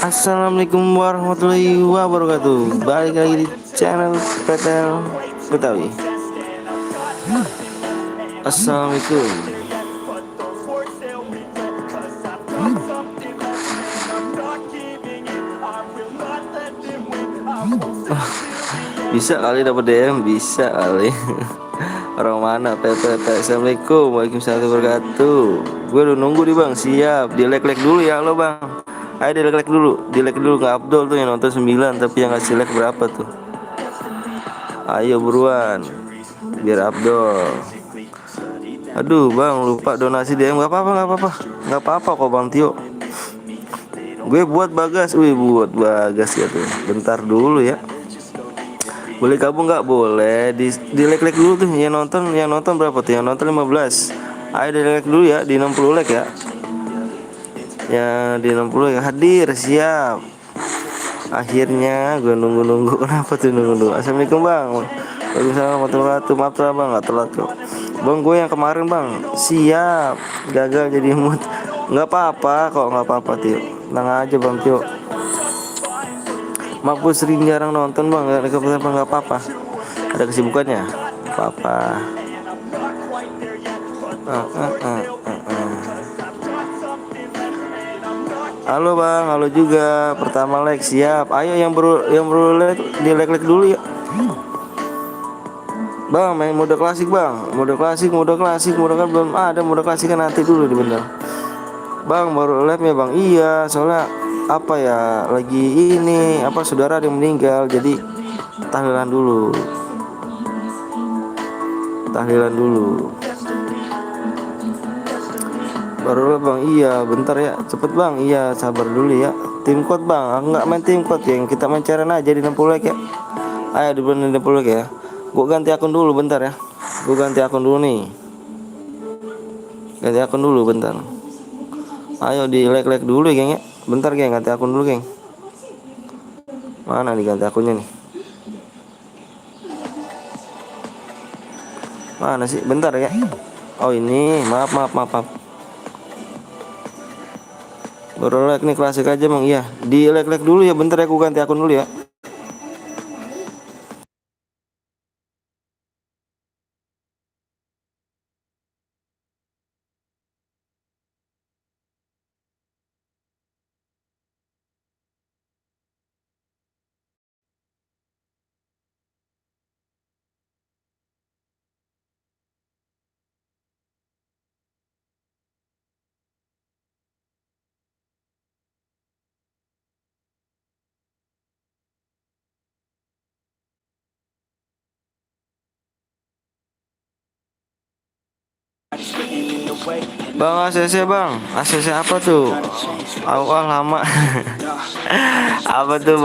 Assalamualaikum warahmatullahi wabarakatuh. Balik lagi di channel Petel Betawi. Assalamualaikum. Bisa kali dapat DM, bisa kali. Orang mana Petel? Assalamualaikum, waalaikumsalam warahmatullahi wabarakatuh. Gue udah nunggu nih bang, siap. Di like dulu ya lo bang. Ayo di like dulu, nggak Abdul tuh yang nonton 9 tapi yang ngasih like berapa tuh? Ayo buruan, biar Abdul. Aduh bang, lupa donasi DM. Nggak apa-apa kok bang Tio. Gue buat Bagas, buat Bagas ya tuh. Bentar dulu ya. Boleh gabung nggak? Boleh. Di like dulu tuh. Yang nonton berapa tuh? Yang nonton 15. Ayo di like dulu ya, di 60 like ya. Ya di 60 ya, hadir siap. Akhirnya gue nunggu. Kenapa tuh nunggu? Assalamualaikum bang. Waalaikumsalam warahmatullahi wabarakatuh. Maaf lah bang, nggak telat kok. Bang gue yang kemarin bang, siap. Gagal jadi mood. Nggak apa-apa kok, nggak apa-apa Tio. Tenang aja bang Tio. Maaf gue sering jarang nonton bang, nggak apa-apa. Ada kesibukannya, nggak apa-apa. Halo bang, halo juga. Pertama like siap. Ayo yang baru like di like dulu ya. Bang main mode klasik bang, mode klasik kan belum ada mode klasik kan nanti dulu di bener. Bang baru live ya bang. Iya soalnya apa ya, lagi ini apa saudara ada yang meninggal jadi tahlilan dulu. Baru bang, iya bentar ya, cepet bang, iya sabar dulu ya. Tim code bang, aku nggak main tim code yang kita main caren aja di 60 like ya. Ayo di 60 like ya. Gue ganti akun dulu bentar ya. Gue ganti akun dulu nih. Ganti akun dulu bentar. Ayo di like dulu ya geng ya. Bentar geng, ganti akun dulu geng. Mana nih ganti akunnya nih? Mana sih? Bentar ya. Oh ini, maaf. Baru like nih klasik aja bang, iya. Di like dulu ya, bentar ya, aku ganti akun dulu ya. Bang ACC bang, ACC apa tuh? Awal lama. Apa tuh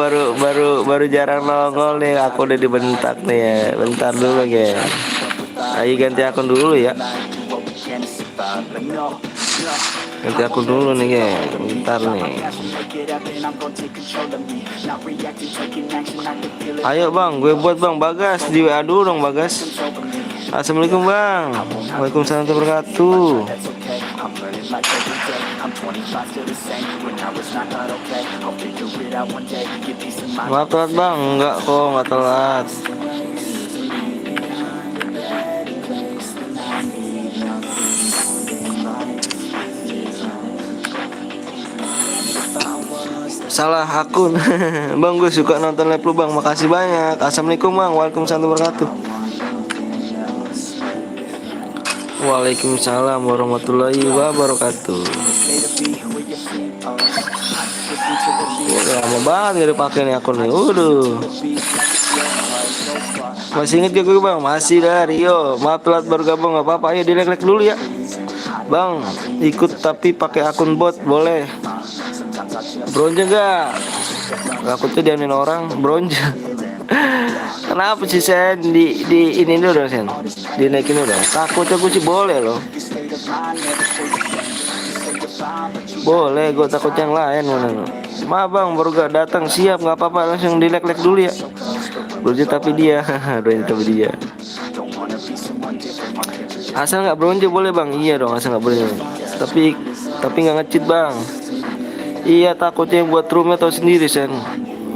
baru jarang nongol nih, aku udah dibentak nih ya. Bentar dulu ya. Ayo ganti akun dulu ya. Ganti akun dulu nih ya. Bentar nih. Ayo bang, gue buat bang Bagas di WA dulu dong Bagas. Assalamualaikum bang. Waalaikumsalam warahmatullahi wabarakatuh. Maaf telat bang, enggak kok, enggak telat. Salah akun. Bang gue suka nonton live lu bang, makasih banyak. Assalamualaikum bang, waalaikumsalam warahmatullahi wabarakatuh. Waalaikumsalam warahmatullahi wabarakatuh. Udah lama banget gak dipakai nih akun nih. Masih inget gak gue bang? Masih dari Rio. Maaf telat baru gabung, gak apa-apa. Ayo di like dulu ya bang. Ikut tapi pakai akun bot boleh. Bronze gak? Aku tuh diamin orang bronze. Kenapa sih Sen? Di ini dulu Sen. Dinaikin udah. Takutnya gue sih boleh loh. Boleh, gue takut yang lain mana. Maaf bang, baru gak datang, siap nggak apa-apa, langsung di like dulu ya. bronze tapi dia bronze tapi dia. Asal nggak bronze boleh bang, iya dong asal nggak bronze. Tapi nggak ngecit bang. Iya takutnya yang buat roomnya tahu sendiri sen.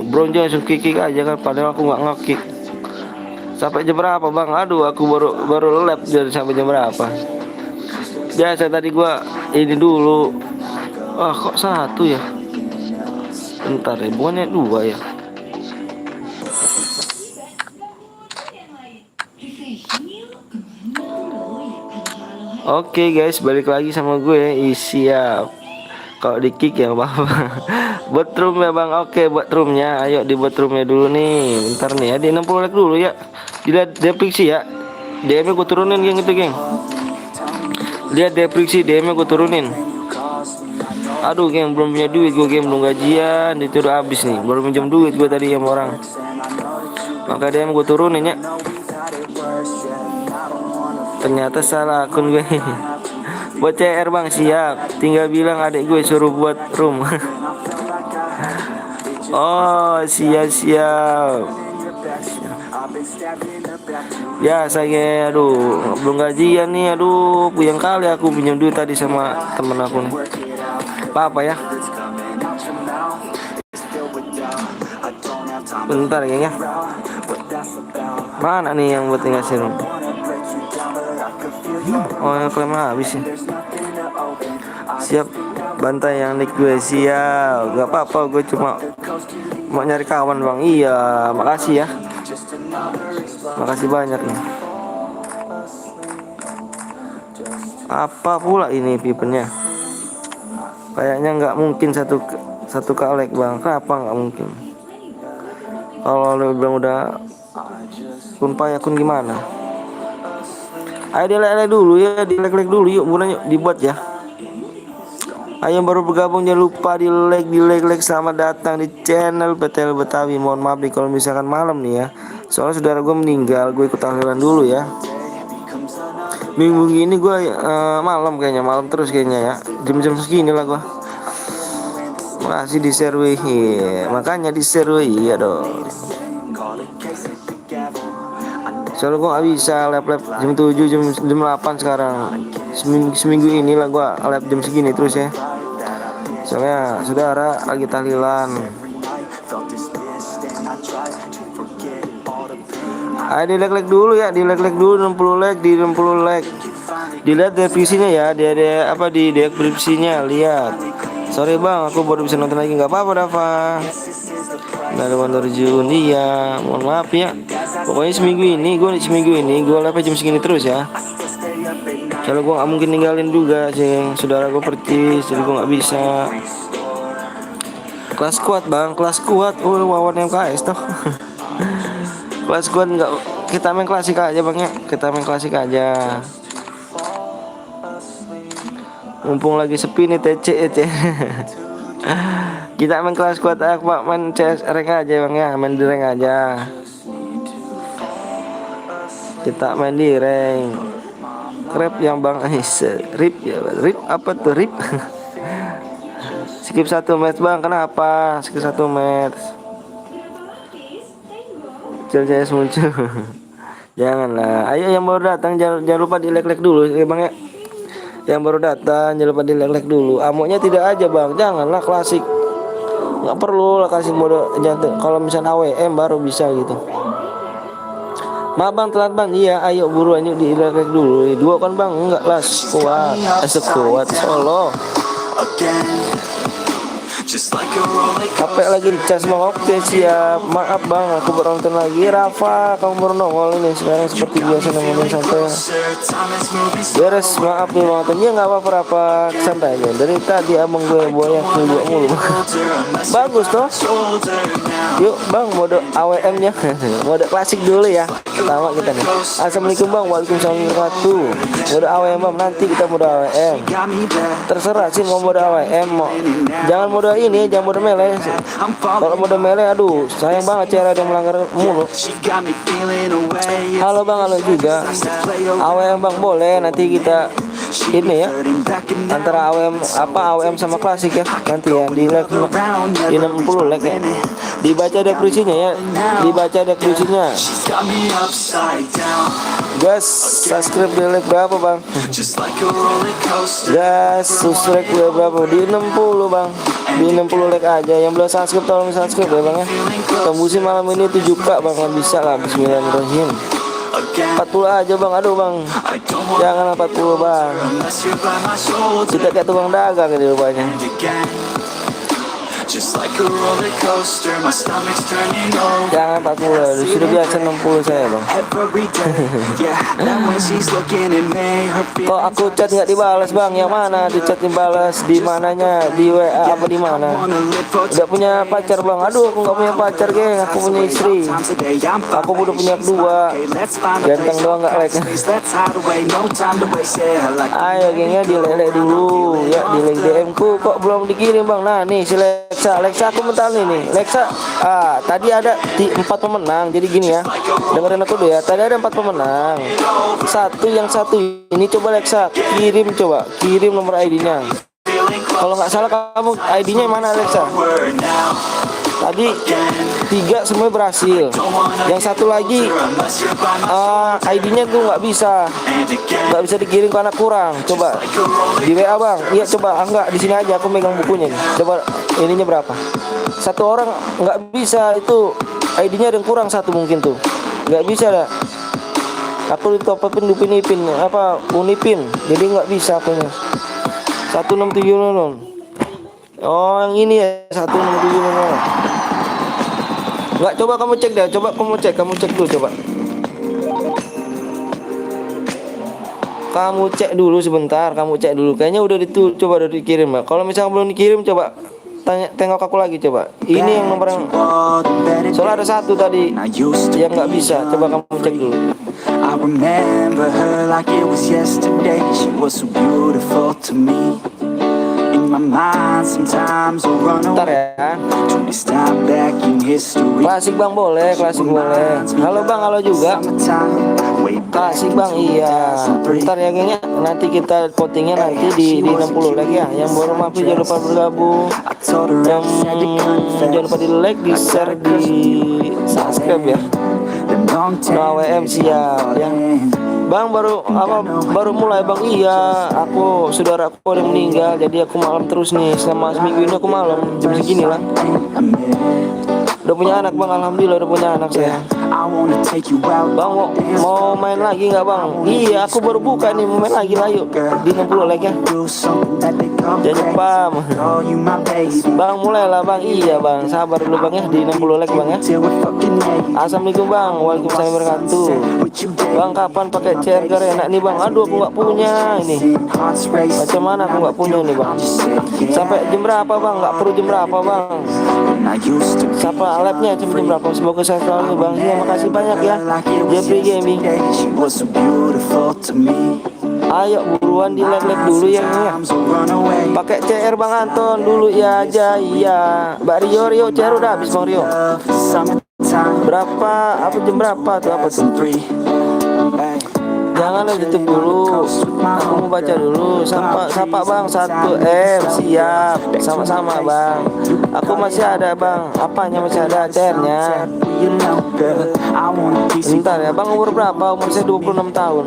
Bronze langsung kick aja kan, padahal aku nggak nge-kick. Sampai jam berapa bang? Aduh aku baru lap dari sampai jam berapa? Biasa tadi gua ini dulu. Ah kok satu ya? Bentar ya, bukannya dua ya? Oke guys, balik lagi sama gue. Siap. Kalau di kick ya apa-apa. Buat room ya bang. Oke buat roomnya. Ayo dibuat roomnya dulu nih. Bentar nih ya. Di 60 like dulu ya. Dilihat depriksi ya. DM-nya gue turunin geng itu geng. Lihat depriksi DM-nya gue turunin. Aduh geng belum punya duit gue geng, belum gajian. Itu udah habis nih. Baru minjem duit gue tadi sama orang. Maka DM gue turunin ya. Ternyata salah akun gue. Buat CR bang siap. Tinggal bilang adik gue suruh buat room. Oh siap. Ya saya aduh belum gajian nih. Aduh puyeng kali aku pinjam duit tadi sama temen aku nih. Apa ya? Bentar ya. Mana nih yang buat ngasih room? Oh yang klaim habis ya. Siap. Bantai yang nick gue siap. Gak apa-apa gue cuma mau nyari kawan bang. Iya makasih ya. Makasih banyak nih. Apa pula ini pipennya? Kayaknya nggak mungkin satu kalek bang. Kenapa nggak mungkin? Kalau lo bilang udah kun payakun gimana? Ayo dilek-lek dulu ya, dilek-lek dulu yuk, mulai yuk dibuat ya. Ayo yang baru bergabung jangan lupa dilek-lek. Selamat datang di channel PTL Betawi. Mohon maaf nih kalau misalkan malam nih ya. Soalnya saudara gue meninggal, gue ikut tahlilan dulu ya. Minggu ini gue malam kayaknya, malam terus kayaknya ya. Jam-jam segini lah gue. Makasih di share makanya di share ya dong. Soalnya gue gak bisa lap jam 7 jam 8 sekarang. Seminggu ini lah gue lap jam segini terus ya. Soalnya saudara lagi tahlilan. Ayo dilek-lek dulu ya, dilek-lek dulu 60 like, di 60 like. Dilihat deskripsinya ya, dia apa di deskripsinya lihat. Sorry bang, aku baru bisa nonton lagi, nggak apa-apa Dava. Nada Jun, iya, mohon maaf ya. Pokoknya seminggu ini gue live jam segini terus ya. Kalau gue nggak mungkin ninggalin juga sih, saudara gue percis, jadi gue nggak bisa. Kelas kuat bang, kelas kuat. Oh wawan MKS toh. Kelas kuat nggak, kita main klasik aja bang ya, kita main klasik aja. Mumpung lagi sepi nih TC ya. Kita main kelas kuat pak, main CS rank aja bang ya, main di rank aja. Kita main di rank. Rip yang bang, rip ya, rip apa tuh rip? Skip 1 match bang, kenapa? Skip 1 match. CS muncul. Janganlah. Ayo yang baru datang jangan lupa di like dulu ya bang ya. Yang baru datang jangan lupa di like dulu. Amoknya tidak aja bang, janganlah klasik. Nggak perlu lah kasih mode jantung. Kalau misalnya AWM baru bisa gitu. Maaf bang telat bang. Iya ayo buruan yuk di like dulu. Dua kan bang, enggak lah kuat. Sekuat solo. Capek lagi dicas bang. Oke siap. Maaf bang aku baru nonton lagi. Rafa kamu baru nongol ini sekarang seperti biasa nemenin santai. Beres maaf nih bang. Ya nggak apa-apa Rafa, santai aja. Dari tadi abang gue buaya kedua mulu. Bagus toh. Yuk bang mode AWM nya. Mode klasik dulu ya. Pertama kita nih. Assalamualaikum bang. Waalaikumsalam warahmatullahi wabarakatuh. Mode AWM bang. Nanti kita mode AWM. Terserah sih mau mode AWM mau. Jangan mode ini, jangan mode melee. Kalau mode melee aduh sayang banget cara yang melanggar mulu. Halo bang, halo juga. AWM bang boleh nanti kita ini ya, antara AWM sama klasik ya, nanti ya di lag di 60 lag ya. Dibaca deskripsinya ya, dibaca deskripsinya. Gas subscribe di lag berapa bang? Gas subscribe di berapa? Di 60 bang, di 60 like aja. Yang belum subscribe tolong subscribe ya bang ya. Tembusin malam ini 7K bang, nggak bisa lah. Bismillahirrahmanirrahim. 40 aja bang, aduh bang, jangan 40 bang. Kita kayak tukang dagang ini rupanya. Jangan 40, sudah biasa 60 saya bang. Kok aku chat nggak dibalas bang? Yang mana di chat dibalas? Di mananya? Di WA apa di mana? Udah punya pacar bang? Aduh, aku nggak punya pacar geng, aku punya istri. Aku udah punya 2. Ganteng doang nggak like. Ayo gengnya dilelek dulu ya, di link DM ku kok belum dikirim bang. Nah nih si Lexa aku mental nih Lexa. Tadi ada 4 pemenang. Jadi gini ya, dengerin aku dulu ya. Tadi ada 4 pemenang. Yang satu ini coba Lexa kirim nomor ID-nya. Kalau nggak salah kamu ID-nya mana Lexa? Tadi 3 semua berhasil. Yang satu lagi ID-nya tuh nggak bisa dikirim karena kurang. Coba di WA bang. Iya coba, enggak di sini aja aku megang bukunya nih. Coba ininya berapa? Satu orang nggak bisa, itu ID-nya ada yang kurang satu mungkin tuh. Nggak bisa dah. Aku ditopapin Unipin, jadi nggak bisa akunya. 1670. Oh yang ini ya 1670. Nggak, coba kamu cek deh, kamu cek dulu coba. Kamu cek dulu sebentar, kayaknya udah coba udah dikirim ya. Kalau misalnya belum dikirim coba tengok aku lagi coba. Ini yang nomor yang soalnya ada satu tadi yang nggak bisa, coba kamu cek dulu. I remember her like it was yesterday. She was so beautiful to me. In my mind sometimes I run away. Klasik bang boleh, Halo bang, halo juga. Klasik bang, iya. Bentar ya gengnya, nanti kita votingnya nanti di 60 lagi ya. Yang baru mampir jangan lupa bergabung. Yang jangan lupa di like, di share, di subscribe ya. AWM siap ya. Bang baru mulai bang. Iya, saudaraku ada yang meninggal, jadi aku malam terus nih selama seminggu ini. Aku malam jam segini lah. Udah punya anak bang, alhamdulillah udah punya anak saya. Bang mau main lagi nggak bang? Iya, aku baru buka nih, mau main lagi lah yuk di 60 like ya. Jangan lupa bang, mulailah bang. Iya bang, sabar dulu bang ya, di 60 like bang ya. Assalamualaikum bang, waalaikumsalam wabarakatuh. Bang kapan pakai charger enak nih bang? Aduh aku nggak punya ini. Macam mana aku nggak punya nih bang? Sampai jam berapa bang? Nggak perlu jam berapa bang? Sampai labnya jam berapa? Semoga saya selalu bang. Ya makasih banyak ya Jeffrey Gaming. Ayo buruan di like dulu ya. Pakai CR bang Anton dulu ya aja. Iya Mbak Rio CR udah habis bang Rio. Berapa? Jam berapa tuh? Jangan tutup dulu. Aku mau baca dulu. Sapa bang 1M. Siap. Sama-sama bang. Aku masih ada bang. Apanya masih ada CR-nya. Bentar ya bang, umur berapa? Umur saya 26 tahun.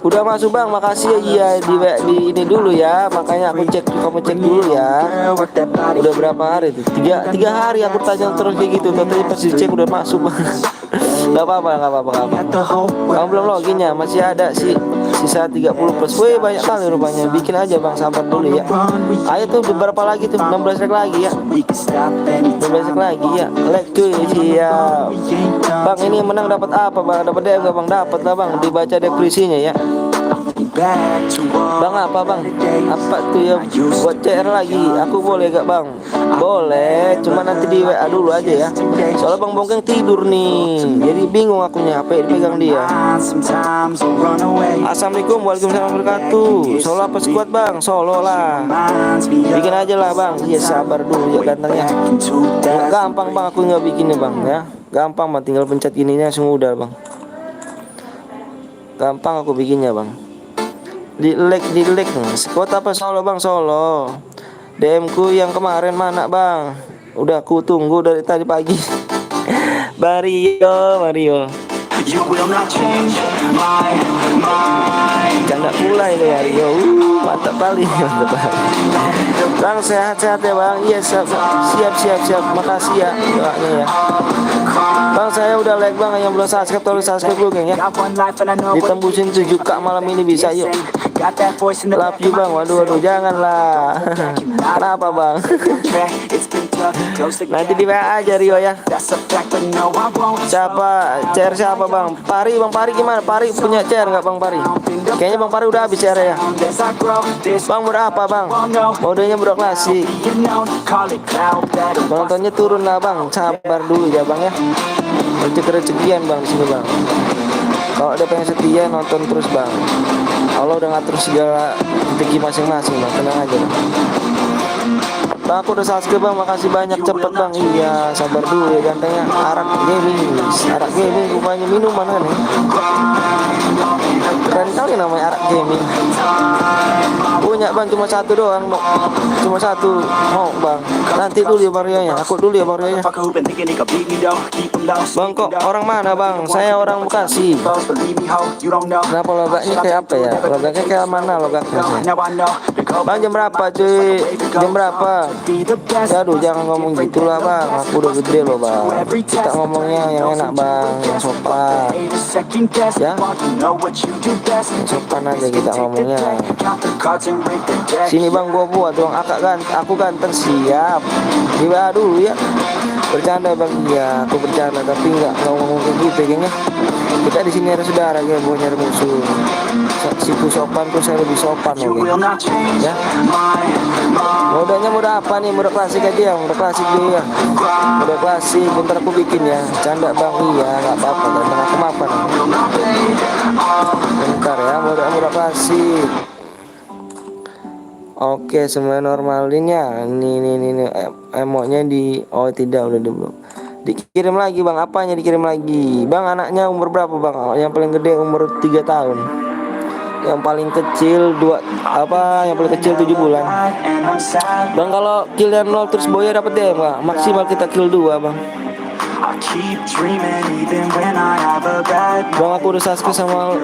Udah masuk bang, makasih ya. Iya di ini dulu ya. Makanya aku kamu cek dulu ya. Udah berapa hari tuh? 3 hari aku tanya terus kayak gitu. Tapi pas dicek udah masuk bang. Gak apa-apa. Kamu belum login ya, masih ada sisa 30 plus. Wih banyak kali rupanya. Bikin aja bang, sabar dulu ya. Ayo tuh berapa lagi tuh? 16 like lagi ya. 16 like lagi ya. Like cuy, siap. Bang ini menang dapat apa bang? Dapat DM gak bang? Dapat lah bang. Dibaca deskripsinya ya. Bang apa bang? Apa tuh ya? Buat CR lagi. Aku boleh gak bang? Boleh. Cuma nanti di WA dulu aja ya. Soalnya bang Bongkeng tidur nih. Jadi bingung akunya apa yang dipegang dia. Assalamualaikum, waalaikumsalam wabarakatuh. Solo apa squad bang? Solo lah. Bikin aja lah bang. Iya sabar dulu ya gantengnya. Gampang bang, aku nggak bikinnya bang ya. Gampang bang, tinggal pencet ininya semua udah bang. Gampang aku bikinnya bang. di like kota apa Solo bang, Solo. DM ku yang kemarin mana bang, udah ku tunggu dari tadi pagi. Mario You will not change my mind. canda pula ini ya Rio. Mantap kali mantap kali bang, sehat-sehat ya bang. Iya siap, makasih ya doanya ya bang. Saya udah like bang, yang belum subscribe tolong subscribe dulu geng ya. Got one life and I know what Ditembusin 7K malam ini bisa yuk. got that voice in the Love you bang. Waduh janganlah. Kenapa bang? It's been tough, close to Nanti di WA aja Rio ya. that's a fact, but no, I won't. Siapa bang? Bang Pari gimana? Pari punya chair nggak bang Pari? Kayaknya bang Pari udah habis chair ya. As I grow, this Bang berapa bang? Modenya bro klasik. you know, call it cloud battle. Penontonnya turun lah bang. Sabar dulu ya bang ya. Rezeki-rezekian bang di sini bang. Kalau ada pengen setia nonton terus bang. Allah udah ngatur segala rezeki masing-masing bang. Tenang aja bang. Bang aku udah subscribe bang, makasih banyak, cepet bang. Iya sabar dulu ya gantengnya. Arak gaming rupanya minuman kan ya. Keren kali namanya arak gaming. Punya bang cuma satu doang, cuma satu mau bang. Nanti dulu ya Marionya, aku dulu ya Marionya. Fuck who been thinking he could beat me though. Keep him low. Bang kok orang mana bang? Saya orang Bekasi. Believe me, ho, you don't know. Kenapa logaknya kayak apa ya? Logaknya kayak mana logaknya? Now I know. Bang jam berapa cuy? Jam berapa? Be the best. Aduh jangan ngomong gitulah bang, aku udah gede loh bang. Kita ngomongnya yang enak bang, yang sopan. Second guess. Ya? You know what you do best. Yang sopan aja kita ngomongnya. Count the cards and break the deck. Sini bang gua buat dong, aku ganteng siap. Di WA dulu ya. Bercanda bang, iya aku bercanda tapi nggak ngomong kayak gitu kayaknya. Kita di sini ada saudara ya, bukan nyari musuh. Situ sopan tuh saya lebih sopan You loh. will not change Ya. my mind. Modanya mode apa nih? Mode klasik aja ya, mode klasik dulu ya. Mode klasik, bentar aku bikin ya. Canda bang, iya nggak apa-apa. Ganteng aku mapan. Bentar ya, mode klasik. Oke, semuanya normalin ya. Nih, emotnya di, oh tidak udah belum. Dikirim lagi bang, apanya dikirim lagi? Bang anaknya umur berapa bang? Yang paling gede umur 3 tahun. Yang paling kecil yang paling kecil 7 bulan. And I'm sad. Bang kalau killnya 0 terus Boya dapat deh bang. Maksimal kita kill 2 bang. I keep dreaming even when I have a bad Bang aku udah subscribe sama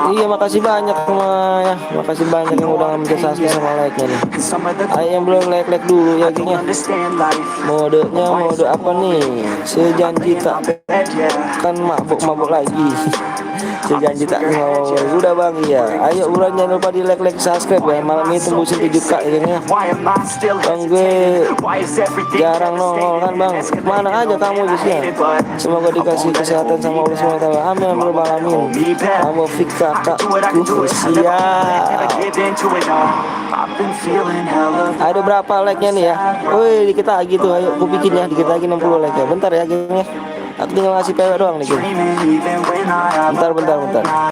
iya makasih banyak semuanya. Makasih banyak yang udah ngambil subscribe sama like-nya nih. and some of the Ayo yang belum like dulu ya don't gini. understand life. Modenya mode apa nih? Sejanji tak Bad, yeah. kan mabuk lagi. Sejanji tak mau udah bang iya. Ayo bulan jangan lupa di like subscribe ya. Malam ini tembusin 7K ya gini. Why am I still Bang gue hesitating? Why is everything jarang nongol kan bang. Mana aja kamu di sini. Semoga dikasih kesehatan sama Allah SWT. Amin amin alamin. Kamu Fika kakku siap. give into it all? I've been feeling hella Ada berapa like-nya nih ya? Woi dikit lagi tuh, ayo aku bikin ya. Dikit lagi 60 like ya. Bentar ya gengnya. Aku tinggal ngasih PW doang nih geng. dreaming even when I have a Bentar.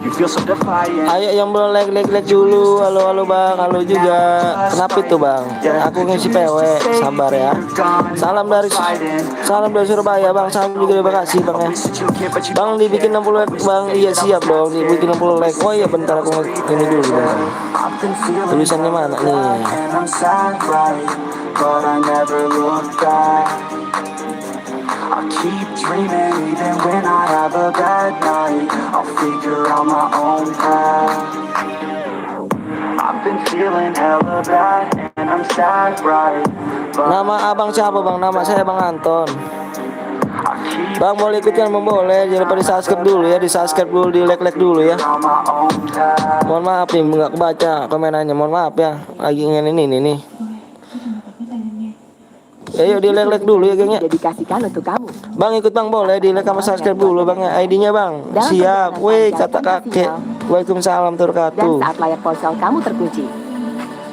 You feel so defiant. Ayo yang belum like dulu. Halo bang, halo juga. Kenapa itu bang? Aku ngisi PW, sabar ya. Salam dari Surabaya bang. Salam juga terima kasih bang ya. Bang dibikin 60 like bang. Iya siap dong, dibikin 60 like. Oh iya bentar aku ini dulu bang. I've been feeling Tulisannya mana nih? and I'm sad, right? But I never look back. I keep dreaming even when I have a bad night. I'll figure out my own path. I've been feeling hella bad and I'm sad, right? But Nama abang siapa bang? Nama saya bang Anton. I keep Bang boleh ikut kan boleh. Jangan lupa di subscribe dulu ya. Di subscribe dulu, di like dulu ya. on my own path. Mohon maaf nih nggak kebaca komenannya. Mohon maaf ya. Lagi ingin ini nih. Ayo di like dulu ya gengnya. Dedikasikan untuk kamu. Bang ikut bang boleh di like sama subscribe dulu bang ya. ID-nya bang. Siap. Woi kata kakek. Waalaikumsalam Dan wabarakatuh. saat layar ponsel kamu terkunci,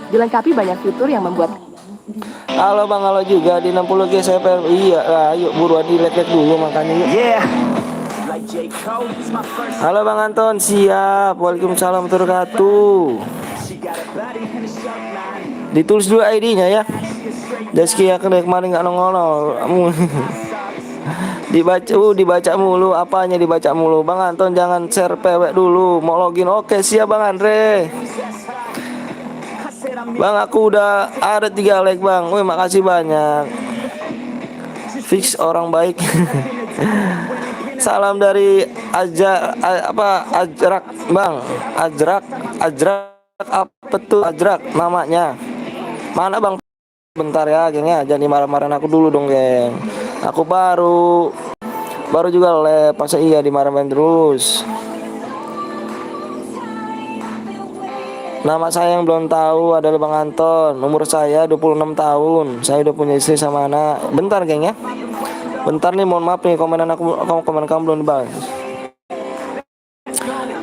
dilengkapi banyak fitur yang membuat Halo bang, halo juga di 60 GSPR. Iya, ayo buruan di like dulu makanya yuk. Yeah. Like Halo Bang Anton, siap. Waalaikumsalam warahmatullahi wabarakatuh. Ditulis dulu ID-nya ya. Deski ya kemarin nggak nongol. Dibaca mulu, apanya dibaca mulu. Bang Anton jangan share pewek dulu, mau login. Oke siap Bang Andre. Bang aku udah ada 3 like Bang. Wih makasih banyak. Fix orang baik. Salam dari Ajrak Bang. Ajrak apa tuh Ajrak namanya. Mana Bang? Bentar ya geng ya, jangan dimarah-marahin aku dulu dong geng. Aku baru juga masa iya dimarah-marahin terus. Nama saya yang belum tahu adalah Bang Anton. Umur saya 26 tahun. Saya udah punya istri sama anak. Bentar geng ya. Bentar nih, mohon maaf nih komen kamu belum dibahas.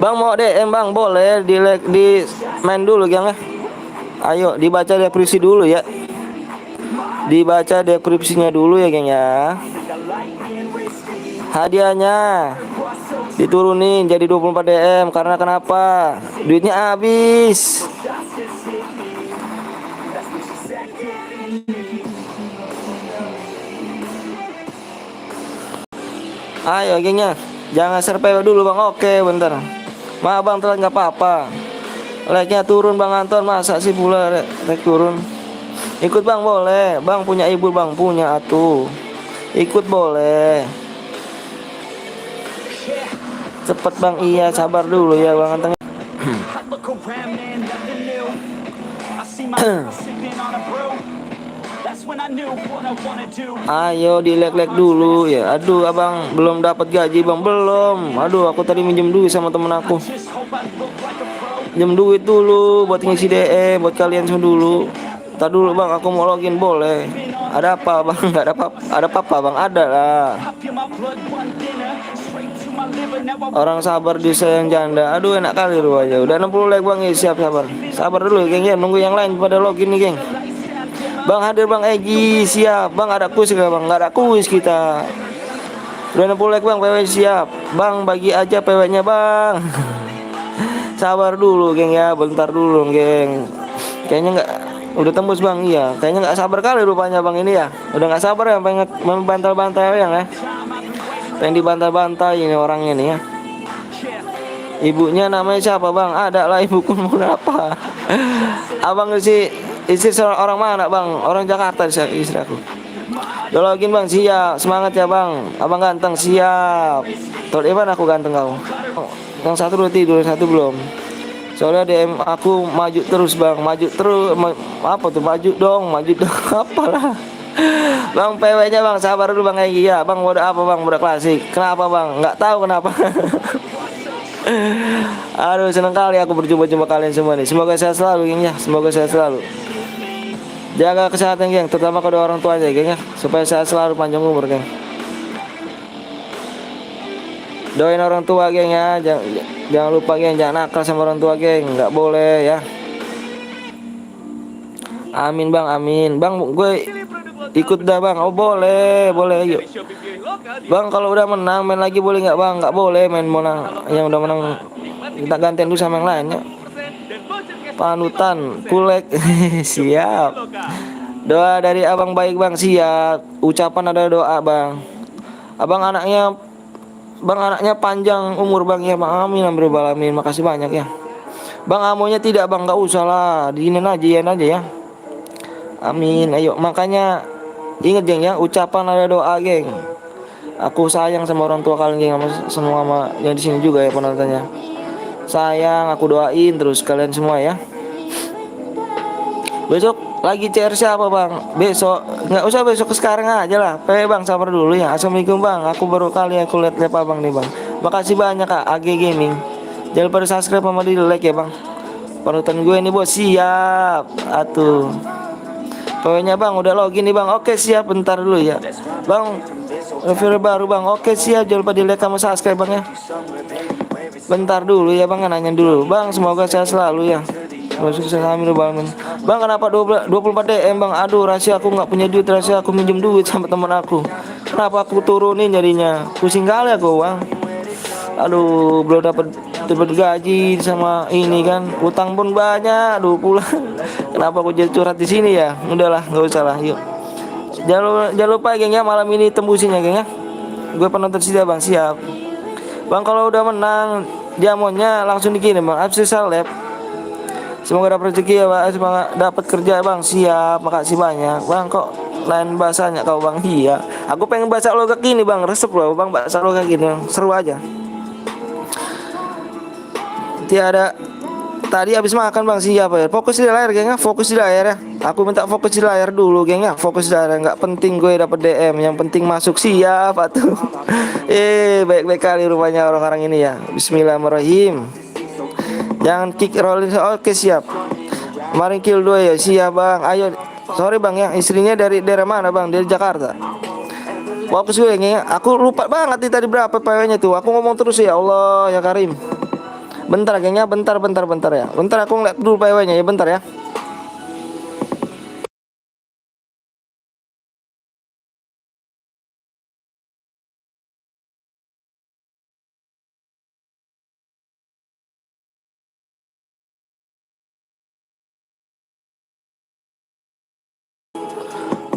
Bang mau DM Bang, boleh di main dulu geng ya. Ayo dibaca deskripsi dulu ya. Dibaca deskripsinya dulu ya geng ya. Hadiahnya diturunin jadi 24 DM karena kenapa? Duitnya habis. Ayo gengnya, jangan survei dulu Bang. Oke bentar. Maaf Bang telat nggak apa-apa. Like-nya turun Bang Anton, masa sih pula like turun. Ikut Bang boleh. Bang punya ibu Bang, punya atuh. Ikut boleh. Cepet Bang, iya sabar dulu ya Bang Anton. Ayo di like dulu ya. Aduh abang belum dapat gaji Bang, belum. Aduh aku tadi minjem duit sama temen aku. Minjem duit dulu buat ngisi DE buat kalian semua dulu. Ntar dulu Bang, aku mau login boleh. Ada apa Bang? Nggak ada apa? Ada apa Bang? Ada lah. Orang sabar disayang janda. Aduh enak kali lu aja. Udah 60 like Bang, ya, siap sabar. Sabar dulu geng ya, nunggu yang lain pada login nih geng. Bang hadir Bang Egi, siap. Bang ada kuis gak Bang? Nggak ada kuis kita. Udah 60 like Bang, PW siap. Bang bagi aja PW-nya Bang. Sabar dulu geng ya, bentar dulu geng. Kayaknya nggak, udah tembus Bang, iya. Kayaknya nggak sabar kali rupanya Bang ini ya. Udah nggak sabar ya, pengen membantal-bantal yang ya. Pengen dibantal-bantal ini orangnya nih ya. Ibunya namanya siapa Bang? Ada lah ibuku mau apa? Abang sih istri orang mana Bang? Orang Jakarta istri aku. Udah login Bang, siap. Semangat ya Bang. Abang ganteng, siap. Tuh Evan aku ganteng kau. Yang satu udah tidur, yang satu belum. Soalnya DM aku maju terus Bang, maju terus. Apa tuh maju dong, apalah. Bang PW-nya Bang, sabar dulu Bang Egi ya. Bang udah apa Bang? Udah klasik. Kenapa Bang? Nggak tahu kenapa. Aduh seneng kali aku berjumpa kalian semua nih. Semoga sehat selalu geng ya. Semoga sehat selalu. Jaga kesehatan geng, terutama kedua orang tua aja geng ya, supaya sehat selalu panjang umur geng. Doain orang tua geng ya. Jangan lupa geng, jangan nakal sama orang tua geng. Nggak boleh ya. Amin Bang, amin. Bang gue ikut dah Bang. Oh boleh yuk Bang. Kalau udah menang main lagi boleh nggak Bang? Nggak boleh main menang. Yang udah menang kita gantian dulu sama yang lainnya. Panutan kulek. Siap. Doa dari abang baik Bang, siap. Ucapan ada doa Bang. Abang anaknya panjang umur Bang ya Bang. Amin amin alamin. Makasih banyak ya Bang. Amonya tidak Bang, nggak usah lah, diinin aja ya. Amin. Ayo makanya inget geng ya, ucapan ada doa geng. Aku sayang sama orang tua kalian geng, sama yang di sini juga ya penontonnya. Sayang, aku doain terus kalian semua ya. Besok lagi CRC apa Bang? Besok nggak usah, besok sekarang aja lah. Bang sabar dulu ya. Assalamualaikum Bang. Aku baru kali aku lihat Abang nih Bang. Makasih banyak Kak AG Gaming. Jangan lupa subscribe sama di like ya Bang. Panutan gue nih bos, siap. Atuh. Pokoknya Bang udah login nih Bang. Oke siap, bentar dulu ya Bang. Review baru Bang. Oke siap, jangan lupa di like sama subscribe Bang ya. Bentar dulu ya Bang, nanya dulu Bang. Semoga sehat selalu ya. Sukses amin Bang. Kenapa 24 DM Bang? Aduh rahasia aku nggak punya duit, rahasia aku minjem duit sama teman aku. Kenapa aku turunin jadinya? Pusing kali aku Bang. Aduh, belum dapat gaji sama ini kan, utang pun banyak. Aduh, pulang. Kenapa aku jadi curhat di sini ya? Udahlah, nggak usah lah. Yuk. Jangan lupa geng ya, malam ini tembusin ya geng ya. Gue penonton setia bang, siap. Bang kalau udah menang jamonnya langsung dikirim bang. Abis salep. Semoga dapat rezeki ya bang. Semoga dapat kerja bang. Siap. Makasih banyak bang. Kok lain bahasanya kau bang? Iya. Aku pengen baca lo kayak gini bang. Resep loh bang. Baca lo kayak gini. Seru aja. Tiada. Tadi habis makan bang, siapa ya? Fokus di layar geng ya, fokus di layar ya. Aku minta fokus di layar dulu geng ya, fokus di layar. Nggak penting gue dapet DM, yang penting masuk, siap atuh. Baik-baik kali rupanya orang-orang ini ya. Bismillahirrahmanirrahim. Jangan kick rolling, oke siap. Kemarin kill 2 ya, siap bang. Ayo, sorry bang ya, istrinya dari daerah mana bang? Dari Jakarta. Fokus gue geng ya. Aku lupa banget nih tadi berapa PW-nya tuh. Aku ngomong terus ya Allah ya Karim. Bentar gengnya, bentar ya. Bentar aku ngeliat dulu PW-nya ya, bentar ya.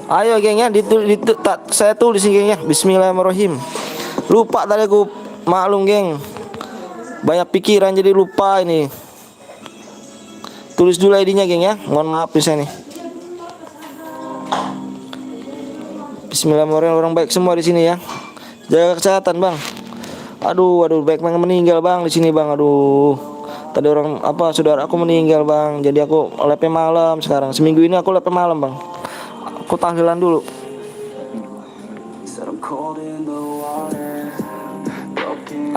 Ayo gengnya, saya tulis gengnya. Bismillahirrahmanirrahim. Lupa tadi aku, maklum geng. Banyak pikiran jadi lupa ini. Tulis dulu ID-nya geng ya. Mohon maaf bisa nih. Bismillahirrahmanirrahim, orang baik semua di sini ya. Jaga kesehatan bang. Aduh, baik bang meninggal bang di sini bang. Aduh. Tadi orang saudara aku meninggal bang. Jadi aku lapnya malam sekarang. Seminggu ini aku lapnya malam bang. Aku tahlilan dulu.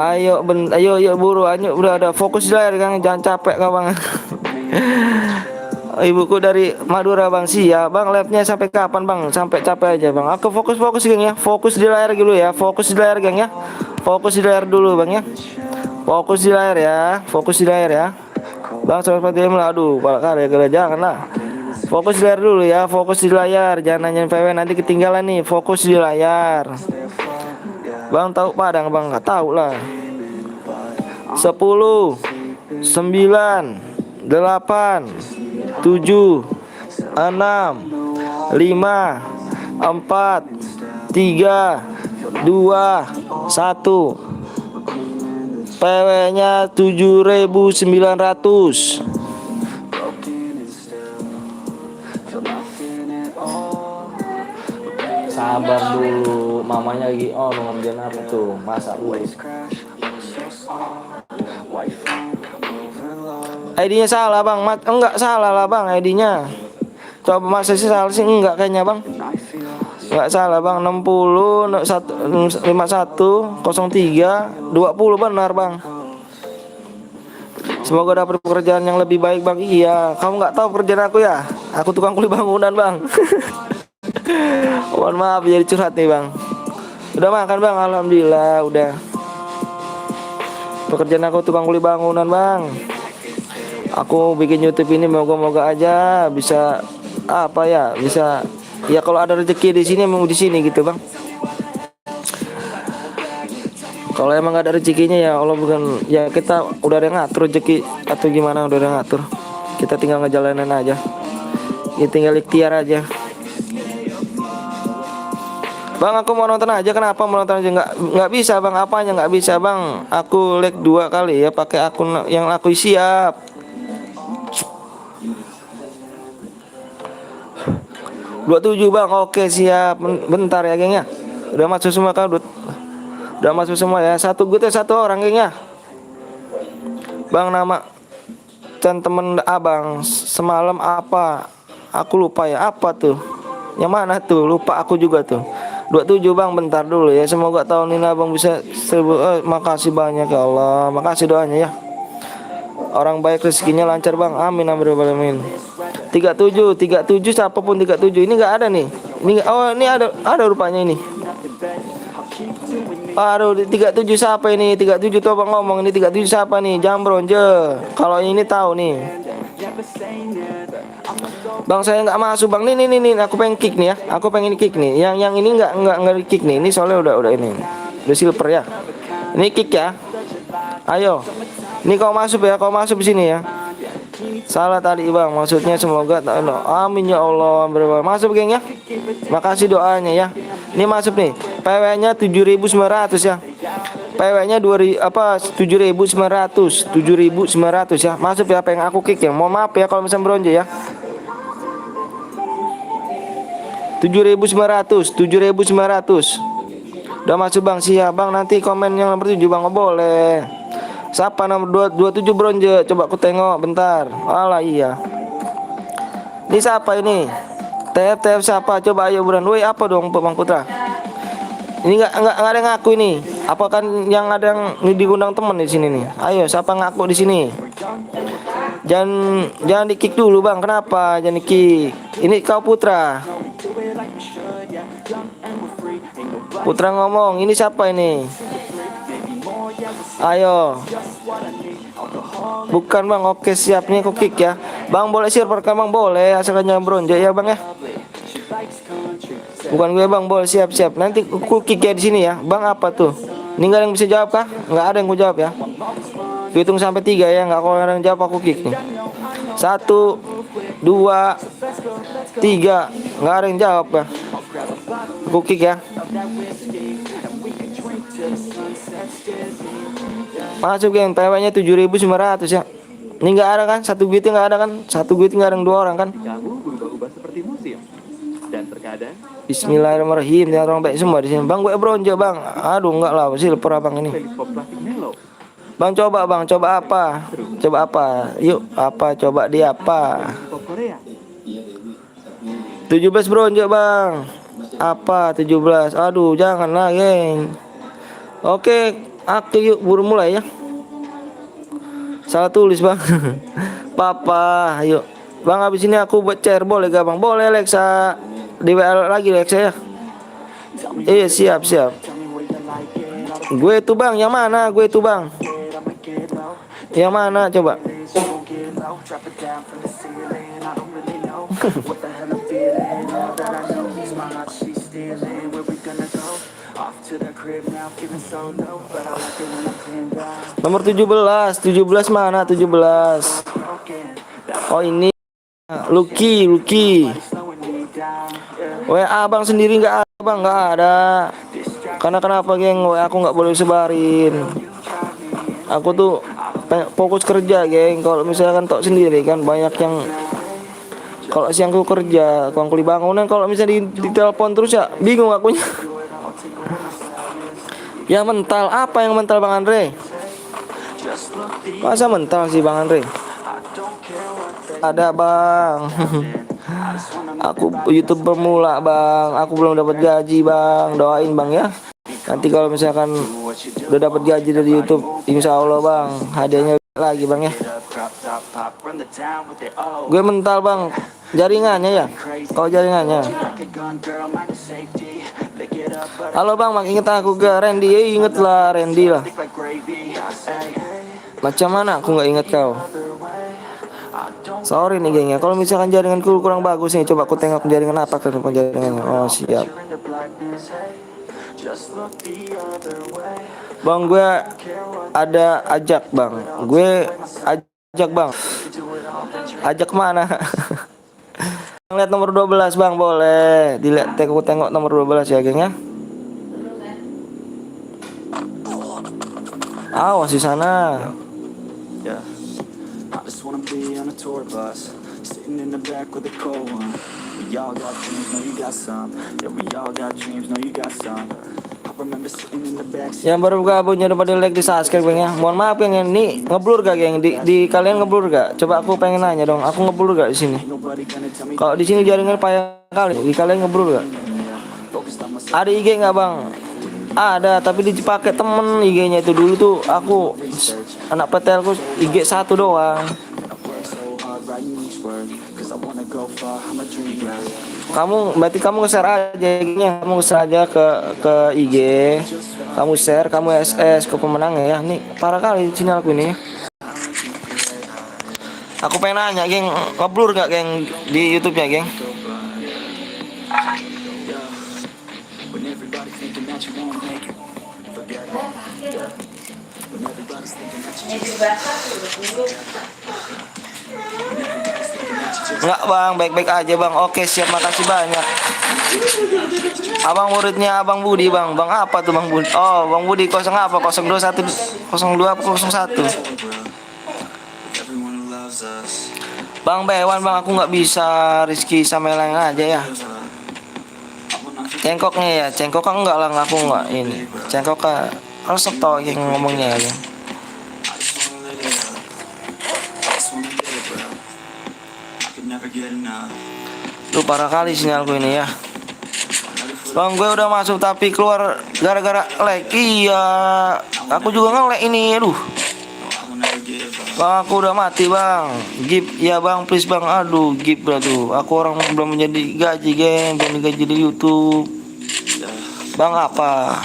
Ayo buru, ayo udah ada fokus di layar Kang, jangan capek Kang Bang. Ibuku dari Madura Bang, siap Bang. Labnya sampai kapan Bang? Sampai capek aja Bang. Aku fokus Gang ya. Fokus di layar dulu ya. Fokus di layar Gang ya. Fokus di layar dulu Bang ya. Fokus di layar ya. Fokus di layar ya. Bang seperti ini, aduh, pala kali jangan lah. Fokus di layar dulu ya, fokus di layar. Jangan nanyain PW nanti ketinggalan nih. Fokus di layar. Bang tahu Padang Bang? Nggak tahu lah. 10 9 8 7 6 5 4 3 2 1. PW-nya 7.900. Sabar dulu, mamanya lagi ngerjain apa tuh, masak dulu. ID-nya salah bang, enggak salah lah bang ID-nya. Coba masa sih salah sih, enggak kayaknya bang. Enggak salah bang, 60 51 03 20 benar bang. Semoga dapat pekerjaan yang lebih baik bang. Iya, kamu nggak tahu pekerjaan aku ya? Aku tukang kuli bangunan bang. Mohon maaf jadi curhat nih bang. Udah makan bang? Alhamdulillah udah. Pekerjaan aku tukang kuli bangunan bang. Aku bikin YouTube ini moga-moga aja bisa bisa ya kalau ada rezeki di sini mau di sini gitu bang. Kalau emang gak ada rezekinya ya Allah bukan ya, kita udah ada yang ngatur rezeki atau gimana, udah ada yang ngatur. Kita tinggal ngejalanin aja. Ya tinggal ikhtiar aja. Bang aku mau nonton aja, kenapa mau nonton aja? Nggak bisa bang, apanya nggak bisa bang? Aku lag 2 kali ya pakai akun yang aku siap. Dua 27 bang, oke siap. Bentar ya geng ya. Udah masuk semua kau udah masuk semua ya. Satu orang geng ya. Bang nama dan temen abang semalam apa? Aku lupa ya, apa tuh? Yang mana tuh? Lupa aku juga tuh. 27 bang, bentar dulu ya. Semoga tahun ini abang bisa makasih banyak ya Allah. Makasih doanya ya. Orang baik rezekinya lancar bang. Amin amin amin. 37 siapapun 37 ini nggak ada nih. Ini ada rupanya ini. Aduh 37 siapa ini? 37 tuh abang ngomong ini 37 siapa nih? Jambron je. Kalau ini tahu nih. Bang saya nggak masuk bang, nih aku pengen kick nih ya, aku pengen kick nih, yang ini nggak di kick nih, ini soalnya udah ini, udah silver ya, ini kick ya, Ayo. Ini kau masuk ya, kau masuk di sini ya. Salah tadi bang, maksudnya semoga tak no. Amin ya Allah. Masuk geng ya. Makasih doanya ya. Ini masuk nih. PW-nya 7.900 ya. PW-nya 7.900 ya. Masuk ya, pengen aku kick ya. Mohon maaf ya kalau misalnya bronze ya. 7.900 udah masuk bang, siap bang. Nanti komen yang nomor 7 bang, oh boleh. Siapa nomor 27 bronze? Coba aku tengok bentar. Alah iya. Ini siapa ini? TF siapa? Coba ayo buruan. Woi apa dong Bang Putra? Ini nggak ada yang ngaku ini. Apa kan yang ada yang diundang temen di sini nih? Ayo siapa ngaku di sini? Jangan di kick dulu bang. Kenapa? Jangan di kick. Ini kau Putra. Putra ngomong. Ini siapa ini? Ayo. Bukan bang. Oke siap nih aku kick ya. Bang boleh share perkan bang boleh. Asalkan jangan bronze ya bang ya. Bukan gue bang, boleh siap. Nanti aku kick ya di sini ya. Bang apa tuh? Ini nggak ada yang bisa jawab kah? Nggak ada yang gue jawab ya. Hitung sampai 3 ya. Nggak kalau ada yang jawab aku kick nih. 1, 2, 3. Nggak ada yang jawab ya. Aku kick ya. Masuk geng. PW-nya 7.900 ya. Ini nggak ada kan? Satu guiti nggak ada kan? Satu guiti nggak ada yang 2 orang kan? Kamu berubah-ubah seperti museum. Dan terkadang Bismillahirrahmanirrahim. Ya orang baik semua di sini. Bang gue bronze bang. Aduh enggak lah, sih lepor abang ini. teleskop plastik Melo. Bang coba apa? Coba apa? Yuk, apa coba dia apa? Pop Korea. 17 bronze bang. Apa 17? Aduh, janganlah, geng. Oke, aku yuk buru mulai ya. Salah tulis, Bang. Papa, ayo. Bang habis ini aku buat chair boleh gak, Bang? Boleh, Lexa. Di WA lagi Lexa ya. Iya, siap. Gue itu, Bang. Yang mana? Gue itu, Bang. Yang mana coba? Nomor 17 mana? 17. Oh ini Lucky. WA Bang sendiri nggak ada Bang, nggak ada. Karena kenapa geng? WA aku nggak boleh sebarin. Aku tuh fokus kerja geng. Kalau misalkan tok sendiri kan banyak yang. Kalau siang aku kerja, aku kuli bangunan. Kalau misalnya di telepon terus ya bingung akunya. Ya mental, apa yang mental Bang Andre? Masa mental sih Bang Andre? Ada Bang. Aku YouTube pemula Bang. Aku belum dapat gaji Bang. Doain Bang ya. Nanti kalau misalkan udah dapat gaji dari YouTube, insya Allah Bang, hadiahnya lagi Bang ya. Gue mental Bang. Jaringannya ya. Kau jaringannya. Halo Bang, inget aku gak Randy? Inget lah Randy lah. Macam mana aku nggak inget kau? Sorry nih geng ya. Kalau misalkan jaringanku kurang bagus nih, coba aku tengok jaringan apa kan jaringannya. Oh siap. Bang gue ada ajak Bang. Gue ajak Bang. Ajak mana? Lihat nomor 12 Bang, boleh. Dilihat aku tengok nomor 12 ya geng ya. Awas di sana. Yeah. I just wanna be on a tour bus, sitting in the back with a cold one. We all got dreams, know you got some. Yeah, we all got dreams, know you got some. I remember sitting in the back. Yang baru gabung jangan lupa di like, di subscribe geng ya. Mohon maaf geng, ini ngeblur gak geng? Di kalian ngeblur gak? Coba aku pengen nanya dong. Aku ngeblur gak di sini? Nobody gonna tell me Kalau di sini jaringan payah kali. Di kalian ngeblur gak? focused on myself. Ada IG nggak Bang? Ada, tapi dipakai temen IG-nya itu dulu tuh aku anak PTL ku IG 1 doang. I work so hard writing each word, 'cause I wanna go far, I'm a dreamer. Berarti kamu share aja IG-nya, kamu share aja ke IG. Kamu share, kamu SS ke pemenangnya ya. Nih parah kali channelku ini. Aku pengen nanya, geng, ngeblur gak geng di YouTube-nya, geng? When everybody thinking that you won't make it, forget it. Yeah. Enggak bang, baik-baik aja bang. Oke siap, makasih banyak. Abang muridnya Abang Budi bang. Bang apa tuh Bang Budi? Oh Bang Budi 0 apa? 021 02 apa 01? Bang Bewan bang, aku nggak bisa. Rizky sama yang lain aja ya. Cengkoknya ya, cengkok kan enggak lah, aku enggak ini. Cengkok kan harus tau yang ngomongnya ya. Lu parah kali sinyalku ini ya. Bang gue udah masuk tapi keluar gara-gara lag. Iya, aku juga nge-lag ini. Aduh. Bang aku udah mati bang. Gip ya bang, please bang. Aduh gip lah tuh. Aku orang belum menjadi gaji geng, belum digaji di YouTube. Bang apa?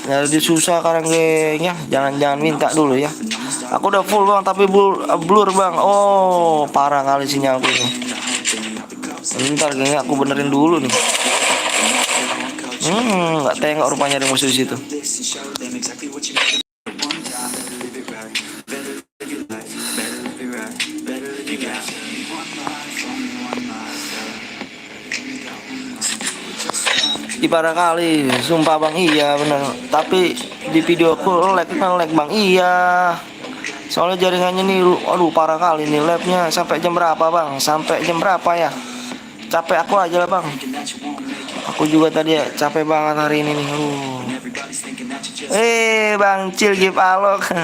Jadi susah sekarang geng ya. Jangan minta dulu ya. Aku udah full bang tapi blur bang. Oh parah kali sinyalku ini. Bentar geng, aku benerin dulu nih. Nggak tengok rupanya ada musuh di situ. Parah kali, sumpah bang, iya bener. Tapi di videoku lag bang, iya. Soalnya jaringannya nih, aduh parah kali nih labnya. Sampai jam berapa bang? Sampai jam berapa ya? Capek aku aja lah bang. Aku juga tadi ya, capek banget hari ini nih. Bang Cil give alok.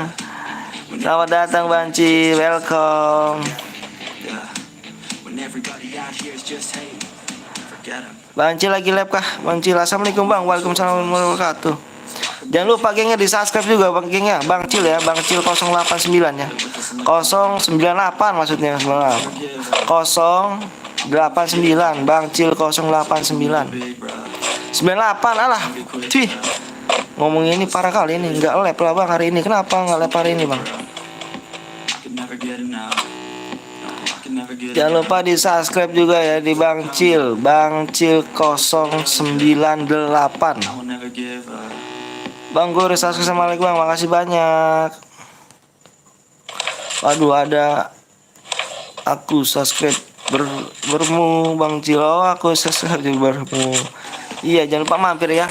Selamat datang Bang Cil, welcome. Bang Cil lagi live kah? Bang Cil, assalamualaikum bang. Waalaikumsalam warahmatullahi wabarakatuh. Jangan lupa gengnya di subscribe juga bang gengnya. Bang Cil ya, Bang Cil 089 ya. 098 maksudnya 089 Bang Cil 089 98 alah. Cih. Ngomongnya ini parah kali ini. Enggak live lah bang hari ini. Kenapa enggak live hari ini bang? Jangan lupa di subscribe juga ya di Bang Cil 098. Bang gue udah subscribe sama like bang, makasih banyak. Waduh ada aku subscribe bermu Bang Cil. Oh aku subscribe bermu. Iya jangan lupa mampir ya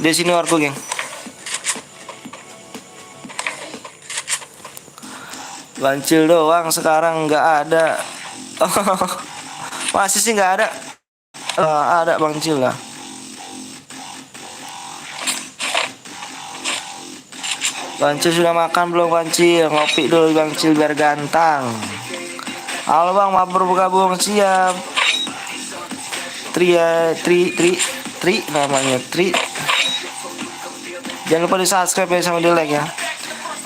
di sini warku geng. Bang Cil doang sekarang nggak ada. Masih sih nggak ada. Ada Bang Cil lah. Bang Cil sudah makan belum Bang Cil? Ngopi dulu Bang Cil biar ganteng. Halo bang, mabar bergabung siap. Tri namanya Tri. Jangan lupa di subscribe ya sama di like ya.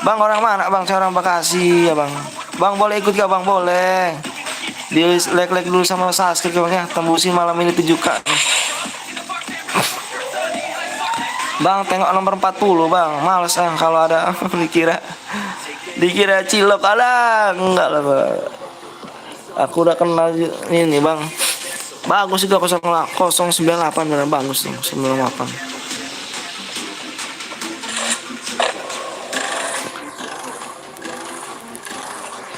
Bang orang mana bang? Saya orang Bekasi ya bang. Bang boleh ikut gak bang? Boleh. Di like dulu sama subscribe bang ya. Tembusin malam ini 7K. Bang tengok nomor 40 bang. Males kalau ada dikira cilok ada. Enggak lah bang. Aku udah kenal ini bang. Bagus juga 098 benar bagus tuh 98.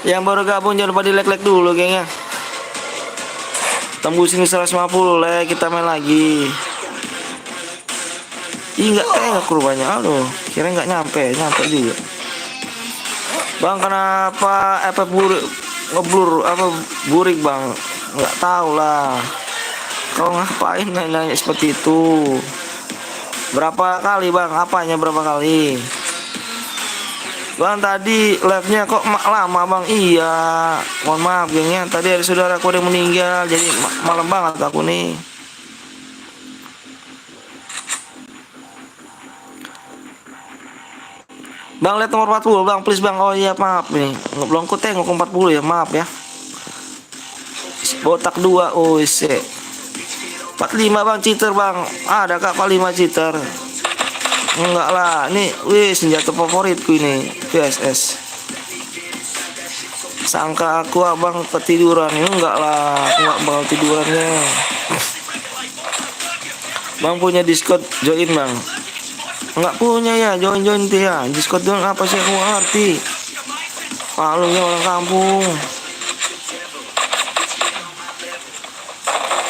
Yang baru gabung jangan lupa di like dulu gengnya. Tembusin 150 like kita main lagi. Ih nggak tengok rupanya. Aduh kira nggak nyampe juga. Bang kenapa apa ngeblur apa burik bang? Nggak tahu lah. Kau ngapain nanya seperti itu? Berapa kali bang? Apanya berapa kali? Bang tadi live-nya kok lama bang. Iya mohon maaf gengnya. Tadi ada saudaraku yang meninggal. Jadi malam banget aku nih. Bang lihat nomor 40 bang please bang. Oh iya maaf nih. Belum ku tengok 40 ya maaf ya. Botak 2. Oh isi 45 bang cheater bang. Ada kak 45 cheater. Enggak lah, ini wih senjata favoritku ini VSS. Sangka aku abang ketiduran. Enggak lah, aku enggak bakal tidurannya. Bang punya Discord, join bang. Nggak punya ya, join tuh ya. Discord doang apa sih, aku nggak ngerti. Malu ya orang kampung.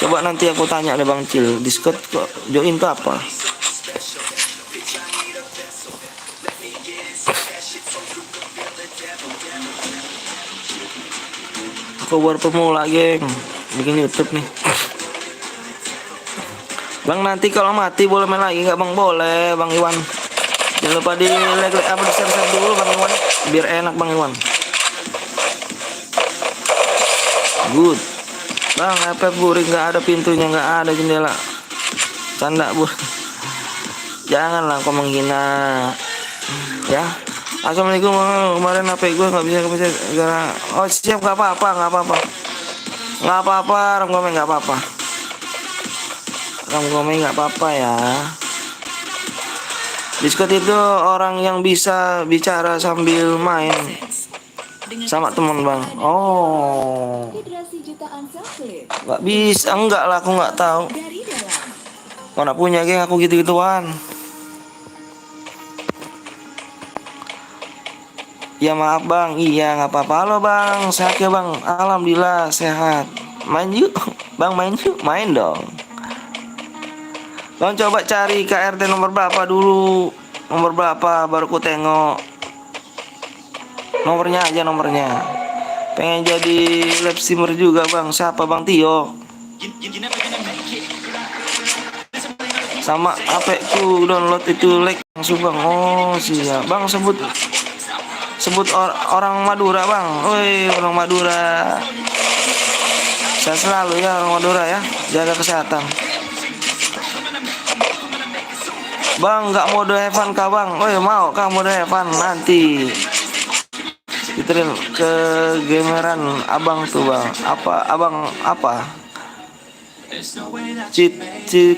Coba nanti aku tanya deh Bang Cil, Discord kok join tuh apa? Aku baru pemula geng, bikin YouTube nih. Bang nanti kalau mati boleh main lagi nggak Bang? Boleh Bang Iwan. Jangan lupa di like apa di share dulu Bang Iwan, biar enak Bang Iwan. Good. Bang, apa burik nggak ada pintunya, nggak ada jendela. Canda bur. Janganlah kau menghina. Ya. Assalamualaikum. Kemarin HP gue nggak bisa gara. Oh siap, nggak apa-apa, nggak apa-apa. Nggak apa-apa, Ram Gome nggak apa-apa. Ram Gome nggak apa-apa ya. Discord itu orang yang bisa bicara sambil main sama teman Bang. Oh. Nggak bisa, enggak lah, aku nggak tahu. Mana punya geng aku gitu-gituan. Ya maaf Bang, iya nggak apa-apa. Halo Bang, sehat ya Bang? Alhamdulillah sehat. Main yuk, Bang, main yuk, main dong. Bang coba cari KRT nomor berapa dulu, nomor berapa baru ku tengok. Nomornya aja, nomornya. Pengen jadi live streamer juga Bang. Siapa Bang? Tio. Sama HP ku download itu like langsung Bang. Oh siap Bang, sebut orang Madura Bang. Woi orang Madura, saya selalu ya orang Madura ya, jaga kesehatan Bang. Nggak mode Evan kah Bang? Oh ya mau kah mode Evan? Nanti diterin ke gameran abang tuh Bang. Apa abang apa?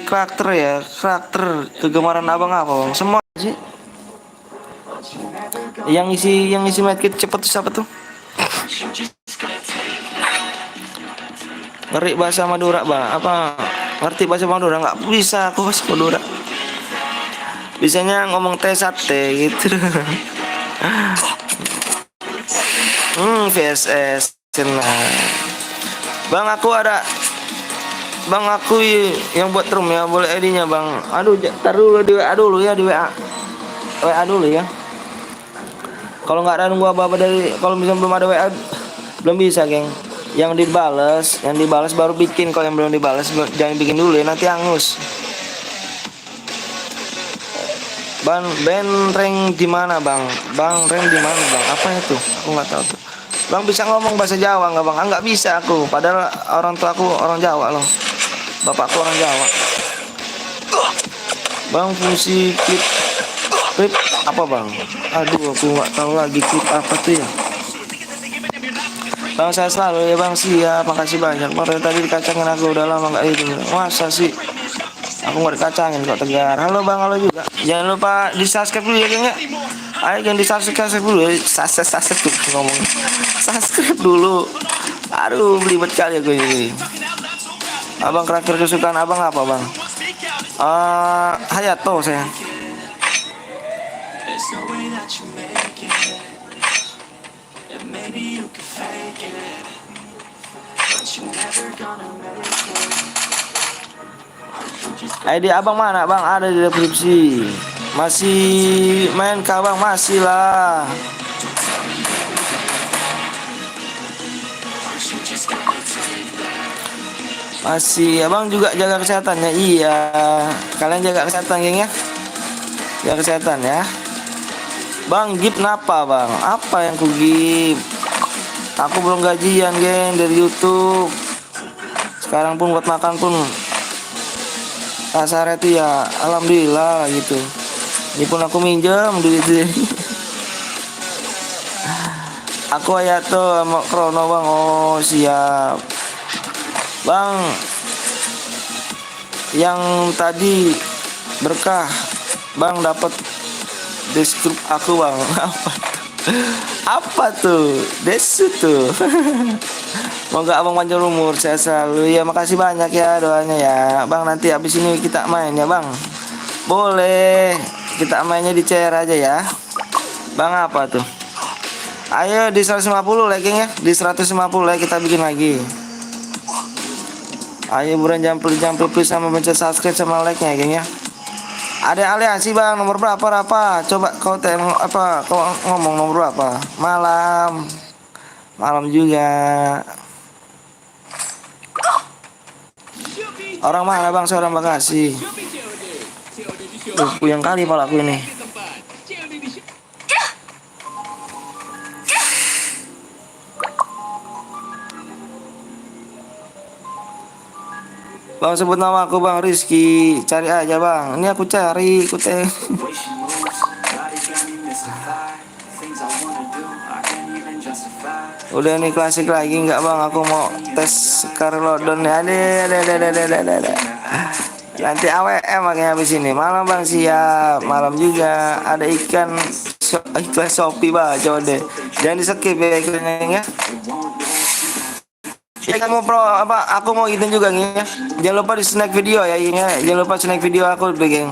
Karakter ya, karakter kegemaran abang apa Bang? Semua sih. Yang isi medkit cepet tuh siapa tuh? Ngeri bahasa Madura Bang? Apa ngerti bahasa Madura? Nggak bisa aku bahasa Madura. Bisanya ngomong teh sate gitu. VSS nah. Bang aku ada Bang, aku yang buat room ya, boleh ID-nya Bang. Aduh, taruh dulu di WA dulu ya, di WA dulu ya. Kalau nggak ada nunggu apa-apa dari, kalau misalnya belum ada WA belum bisa geng. Yang dibales baru bikin. Kalau yang belum dibales jangan bikin dulu ya, nanti hangus. Bang, band rank di mana Bang? Bang rank di mana Bang? Apa itu? Aku nggak tahu tuh. Bang bisa ngomong bahasa Jawa nggak Bang? Nggak bisa aku. Padahal orang tua aku orang Jawa loh. Bapakku orang Jawa. Bang fungsi klip apa Bang? Aduh aku nggak tahu lagi klip apa tuh ya. Bang saya selalu ya Bang, siap, makasih banyak. Kemarin tadi dikacangin aku udah lama nggak itu. Masa sih? Aku nggak dikacangin kok tegar. Halo Bang, halo juga. Jangan lupa di subscribe dulu ya geng ya. Ayo jangan di subscribe dulu. Subscribe tuh ngomong. Subscribe dulu. Aduh belibet kali aku ini. Abang karakter kesukaan abang apa Bang? Hayato saya. ID abang mana Bang? Ada di deskripsi. Masih main kah Bang? Masih lah. Masih, abang juga jaga kesehatannya. Iya, kalian jaga kesehatan geng ya. Jaga kesehatan ya. Bang, gip napa Bang? Apa yang ku gip? Aku belum gajian geng dari YouTube. Sekarang pun buat makan pun kasar itu ya, alhamdulillah gitu. Ini pun aku minjem duit ini. Aku Hayato sama Krono Bang. Oh siap Bang. Yang tadi berkah Bang dapat deskrip aku Bang. Apa tuh? Desu tuh. Moga abang panjang umur, saya selalu ya. Makasih banyak ya doanya ya Bang. Nanti habis ini kita main ya Bang. Boleh. kita mainnya di CR aja ya. Bang apa tuh? Ayo di 150 like ya. Di 150 like kita bikin lagi. Ayo buruan jampel please sama pencet subscribe sama like-nya geng ya. Ada aliansi bang nomor berapa Rapa? Coba kau kau ngomong nomor berapa? Malam juga. Orang mana bang? Seorang Bekasi. Puyeng kali palaku ini. Bang sebut nama aku bang Rizky. Cari aja bang. Ini aku cari teh. Udah nih klasik lagi nggak bang? Aku mau tes Carlodon ya. Ada. Nanti AWM makanya habis ini. Malam bang siap. Malam juga ada iklan Shopee bang. Coba deh. Jangan di skip ya iklannya ya. Ya kamu pro apa? Aku mau izin juga nih ya. Jangan lupa di snack video ya ini ya. Jangan lupa snack video aku geng.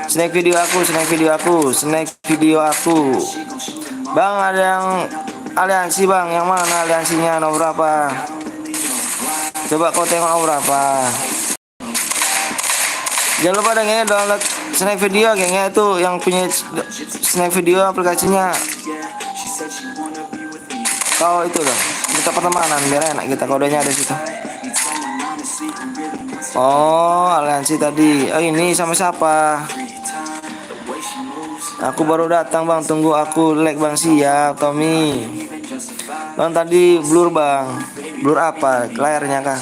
Snack video aku. Bang ada yang aliansi bang. Yang mana aliansinya nomor berapa? Coba kau tengok nomor berapa. Jangan lupa dengnya download snack video gengnya itu yang punya snack video aplikasinya. Kau itu dong. Kita pertemanan biar enak kita kodenya ada situ. Oh aliansi tadi. Oh ini sama siapa? Aku baru datang bang. Tunggu aku like bang siap Tommy. Bang tadi blur bang. Blur apa? Layarnya kah?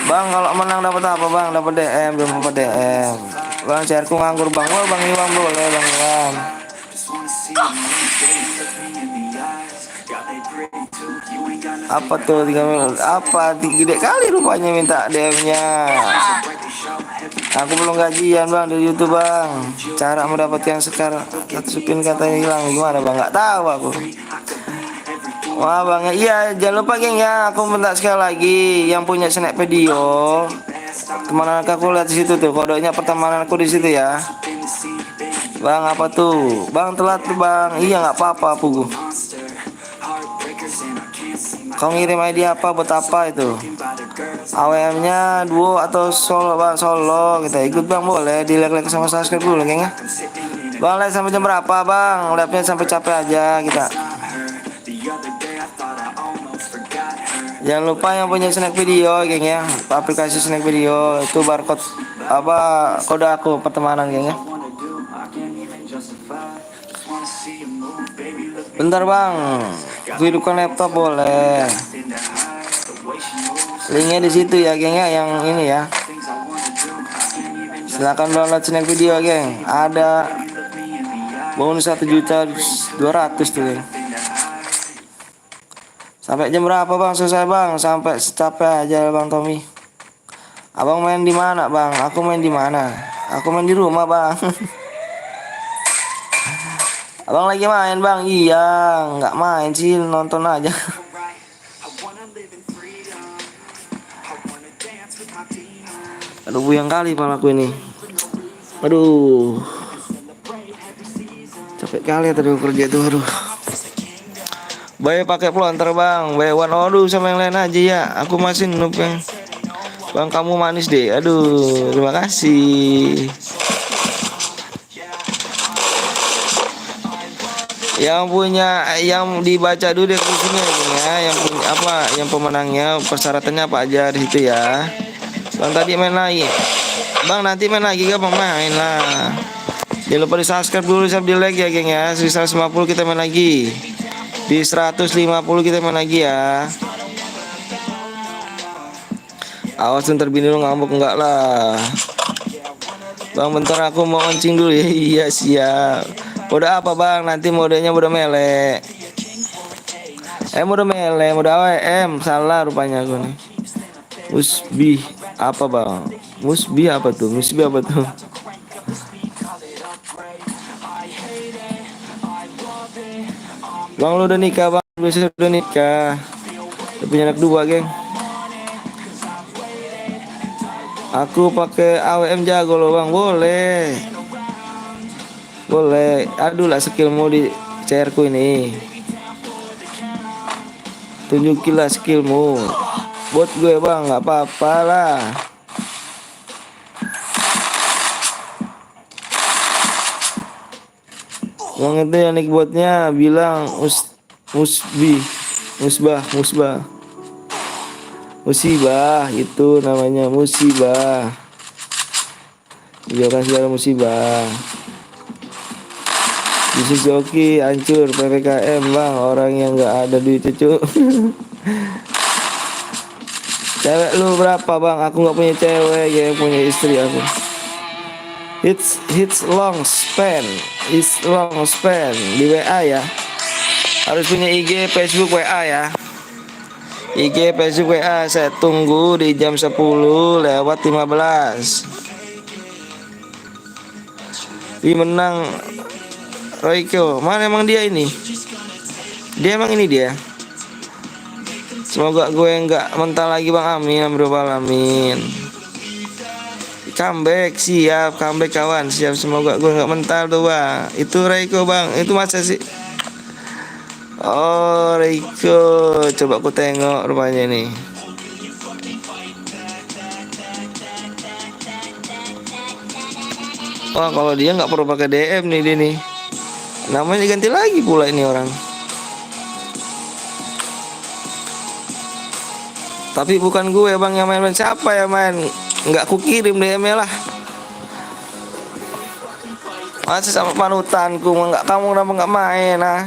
Bang kalau menang dapat apa bang? Dapat DM belum dapat DM. Bang share-ku nganggur bang. Wah bang Iwan boleh bang Iwan. Apa tuh 3 menit? Apa gede kali rupanya minta DM-nya. Aku belum gajian bang di YouTube bang. Cara mendapatkan sekarang supin katanya hilang gimana bang? Nggak tahu aku. Wah bang, iya jangan lupa geng ya. Aku minta sekali lagi yang punya snack video. Teman aku lihat di situ tuh kodenya pertemanan aku di situ ya. Bang apa tuh? Bang telat tuh bang. Iya nggak apa-apa pugu. Kau ngirim ID apa buat apa itu? AWM-nya duo atau solo bang? Solo kita ikut bang boleh di like sama subscribe dulu geng ya. Bang like sampai jam berapa bang? Live-nya sampai capek aja kita. Jangan lupa yang punya snack video geng ya. Aplikasi snack video itu barcode apa kode aku pertemanan geng ya. Bentar bang, aku hidupkan laptop boleh. Linknya di situ ya geng ya yang ini ya. Silakan download snack video geng. Ada bonus 1.200.000 tuh geng. Sampai jam berapa bang? Selesai bang. Sampai capek aja bang Tommy. Abang main di mana bang? Aku main di mana? Aku main di rumah bang. Abang lagi main bang? Iya, nggak main sih, nonton aja. Aduh buyang kali palaku ini. Aduh, capek kali ya tadi kerja tuh. Aduh. Baik pakai pelontar bang, baik aduh sama yang lain aja ya. Aku masih noob bang. Bang kamu manis deh. Aduh, terima kasih. Yang punya yang dibaca dulu deh sini ya. Yang punya apa? Yang pemenangnya persyaratannya apa aja di situ ya. Bang tadi main lagi. Bang nanti main lagi gak bang main lah. Jangan lupa di subscribe dulu, di like ya geng ya. 150 kita main lagi. Di 150 kita main lagi ya. Awas ntar bini lu ngambek enggak lah. Bang bentar aku mau mancing dulu ya. Iya siap. Udah apa bang? Nanti modenya udah mele. Udah mele, udah AWM. Salah rupanya aku nih. Musbi apa bang? Musbi apa tuh? Musbi apa tuh? Bang lu udah nikah bang? Biasanya udah nikah. Udah punya anak 2 geng. Aku pakai AWM jago loh bang, boleh. Boleh. Aduh lah skillmu di CR ku ini. Tunjukilah skillmu. Buat gue bang, nggak apa-apa lah. Bang itu yang nick botnya bilang musbah musibah itu namanya musibah. Jangan segala musibah. Bisa joki hancur PPKM bang, orang yang nggak ada duit cucu. Cewek lu berapa bang? Aku nggak punya cewek, ya punya istri aku. It's long span di WA ya. Harus punya IG, Facebook, WA ya. IG, Facebook, WA saya tunggu di jam 10:15. Ini menang Royko. Mana emang dia ini? Dia emang ini dia. Semoga gue nggak mental lagi bang, amin amin. Comeback, siap comeback kawan, siap. Semoga gue nggak mental tuh bang. Itu Reiko bang, itu masa sih? Oh Reiko, coba aku tengok rupanya nih. Wah kalau dia nggak perlu pakai DM nih dia nih. Namanya diganti lagi pula ini orang. Tapi bukan gue bang yang main, siapa yang main? Nggak aku kirim DM-nya lah. Masa sama panutanku nggak, kamu kenapa nggak main ah?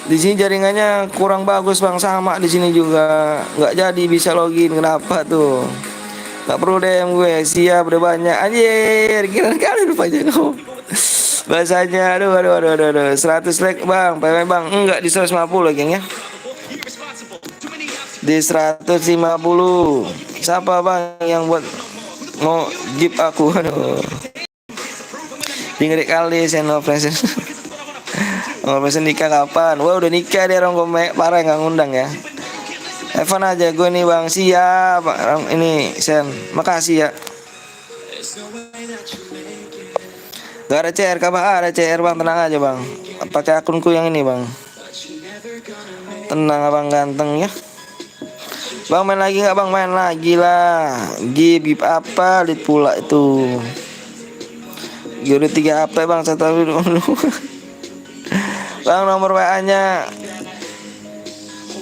Di sini jaringannya kurang bagus bang, sama di sini juga nggak jadi bisa login. Kenapa tuh? Nggak perlu DM gue, siap udah banyak. Anjir, kira kali lupa aja kau. Bahasanya aduh 100 like bang, PW bang. Enggak di 150 geng ya. Di 150. Siapa bang yang buat mau jeep aku? Aduh. Tinggal kali saya no present. Oh present nikah kapan? Wah udah nikah dia, orang gue parah nggak ngundang ya. Evan aja gue nih bang, siap. Ini Sen, makasih ya. Gak ada CR, kabar ada CR bang, tenang aja bang. Pakai akunku yang ini bang. Tenang abang ganteng ya. Bang main lagi nggak bang? Main lagi lah. Gip apa? Lit pula itu. Udah 3 apa bang? Saya tahu dulu. Bang nomor WA-nya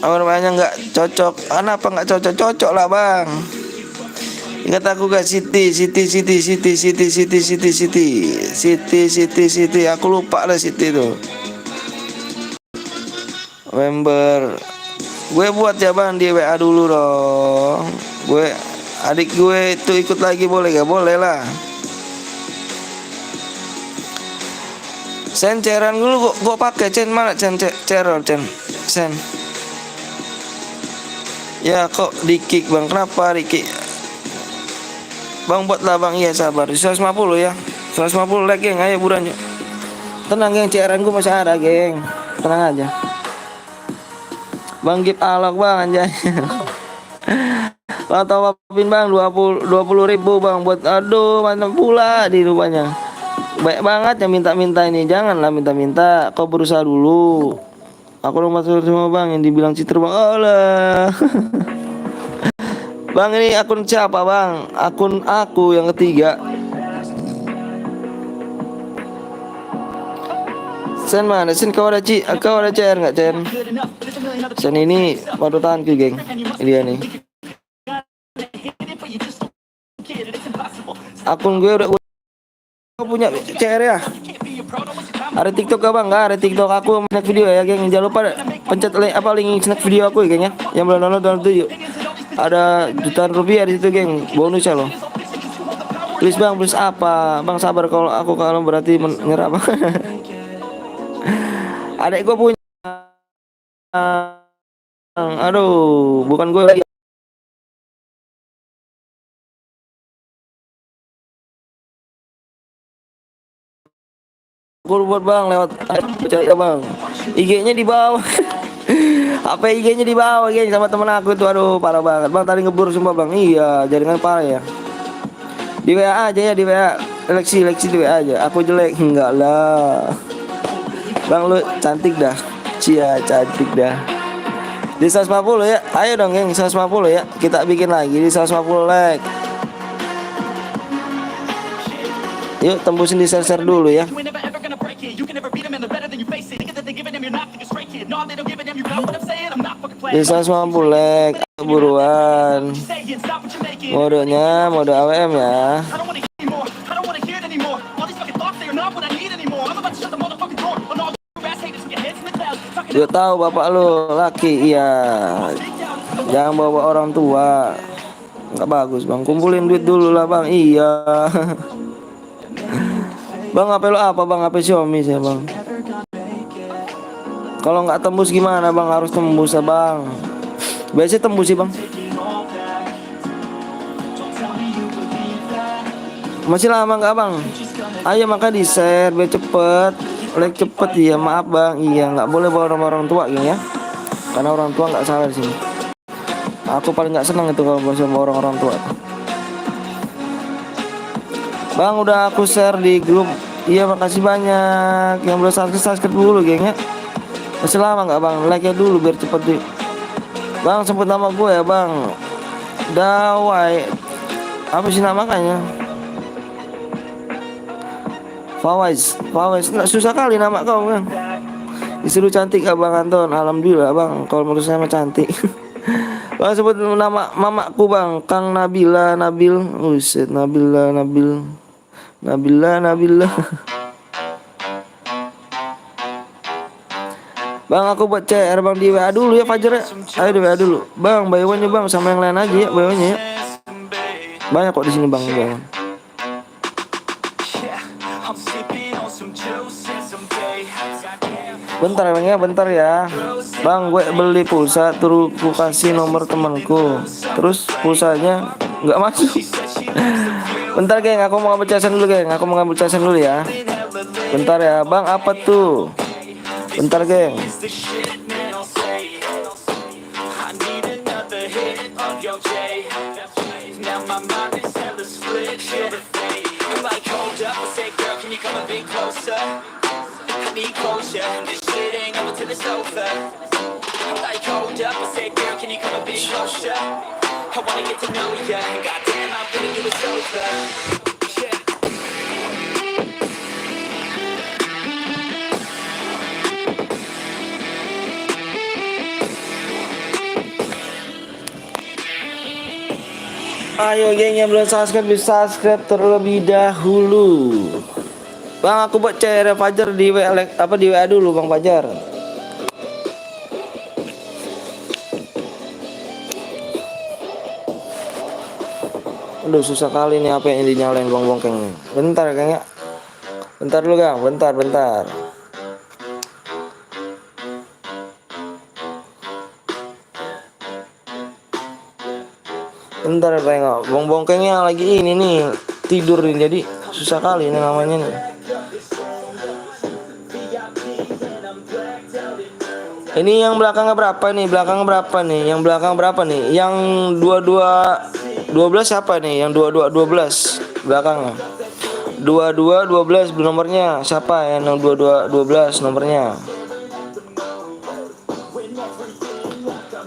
nggak cocok. Kenapa nggak cocok lah bang? Ingat aku gak Siti. Aku lupa lah Siti tuh. Member. Gue buat ya bang di WA dulu dong. Adik gue itu ikut lagi boleh gak? Boleh lah. Sen ceran dulu gue pakai Cen, mana Cen ceror Cen Sen. Ya kok di kick bang, kenapa di kick? Bang buat lah bang, iya sabar. 150 ya. 150 like geng, ayo buruan yuk. Tenang geng, ceran gue masih ada geng. Tenang aja. Bang Gip alok bang anjay. Kalau tawapin bang 20 ribu bang buat, aduh mana pula di rupanya. Baik banget yang minta-minta ini, janganlah minta-minta, kau berusaha dulu. Aku nomor semua bang yang dibilang citer bang. Alah. Bang ini akun siapa bang? Akun aku yang ketiga. Sen mana? Sen kau ada CR nggak Sen? Sen ini panutanku geng. Dia nih. Akun gue udah punya CR ya. Ada TikTok gak bang? Nggak ada TikTok aku snack video ya geng. Jangan lupa pencet link snack video aku ya geng ya. Yang belum download yuk. Ada jutaan rupiah di situ geng, bonusnya loh. Please bang, please apa? Bang sabar kalau aku berarti menyerah bang. Adek gue punya. Aduh, bukan gue lagi. Gue buat bang lewat percaya bang. IG-nya di bawah. Apa IG-nya di bawah geng sama temen aku itu. Aduh parah banget bang, tadi ngebur sumpah bang. Iya jaringan parah ya. Di WA aja ya, di WA. Leksi di WA aja. Aku jelek enggak lah. Bang lu cantik dah. Cia cantik dah. Di 150 ya. Ayo dong geng 150 ya. Kita bikin lagi di 150 like. Yuk tembusin di share dulu ya. Di 150 like buruan. Modenya mode AWM ya. Gue tahu bapak lu laki iya. Jangan bawa orang tua. Nggak bagus bang. Kumpulin duit dulu lah bang. Iya. Bang HP lu apa bang? HP Xiaomi sih bang. Kalau nggak tembus gimana bang? Harus tembus ya bang. Biasanya tembus sih bang. Masih lama nggak bang? Ayo maka di share biar cepet. Like cepet ya maaf bang. Iya nggak boleh bawa orang tua gini ya. Karena orang tua nggak salah di sini. Aku paling nggak senang itu kalau sama orang tua. Bang udah aku share di grup. Iya makasih banyak. Yang belum subscribe dulu geng ya. Masih lama nggak bang? Like nya dulu biar cepet deh. Bang sebut nama gue ya bang. Dawai. Apa sih namanya? Fawaz. Nggak susah kali nama kau bang. Disuruh cantik abang Anton. Alhamdulillah bang. Kalau menurut saya mah cantik. Bang sebut nama mamaku bang. Kang Nabila Nabil. Uset Nabila Nabil. Bang aku buat CR bang di WA dulu ya Fajar ya. Ayo di WA dulu. Bang bayawannya bang sama yang lain aja ya bayawannya ya. Banyak kok di sini bang bayawan. Bentar bang ya, bentar ya. Bang gue beli pulsa terus gue kasih nomor temanku. Terus pulsanya nggak masuk. Bentar geng, aku mau ngambil casan dulu geng. Aku mau ngambil casan dulu ya. Bentar ya, bang apa tuh? Bentar geng. Ayo geng yang belum subscribe bisa subscribe terlebih dahulu. Bang aku buat CR Fajar di WA apa di WA dulu Bang Fajar. Aduh susah kali nih apa yang dinyalain Bang Bongkeng nih. Bentar kayaknya. Bentar dulu Kang, bentar. Bentar tengok, Bang Bongkengnya lagi ini nih tidur nih jadi susah kali ini namanya nih. Ini yang belakangnya berapa nih? Yang belakang berapa nih? Yang 12 siapa nih? Yang 12 belakangnya. 12 nomornya siapa yang 12 nomornya?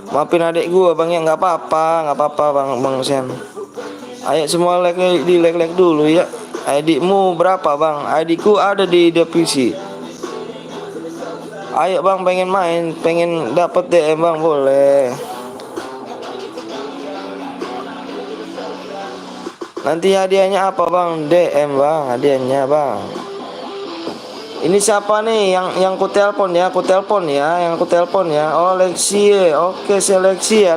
Maafin adik gua bang ya, nggak apa-apa bang Sen. Ayo semua like dulu ya. ID-mu berapa bang? ID-ku ada di deskripsi. Ayo bang pengen main, pengen dapat DM bang boleh. Nanti hadiahnya apa bang? DM bang hadiahnya bang. Ini siapa nih yang ku telepon ya? Yang ku telepon ya. Oh, Lexi. Oke, seleksi ya.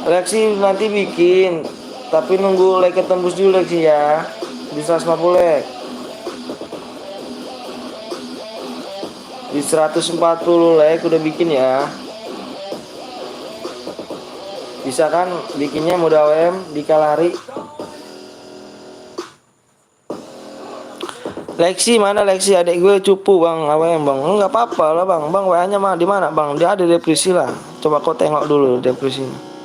Lexi nanti bikin. Tapi nunggu like tembus dulu Lexi ya. Di 150 like. Di 140 like udah bikin ya. Bisa kan bikinnya mode AWM di Kalari. Lexi mana Lexi, adik gue cupu bang, apa yang bang? Enggak apa-apa lah bang, bang WA-nya mah di mana bang? Dia ada depresi lah. Coba kau tengok dulu depresinya.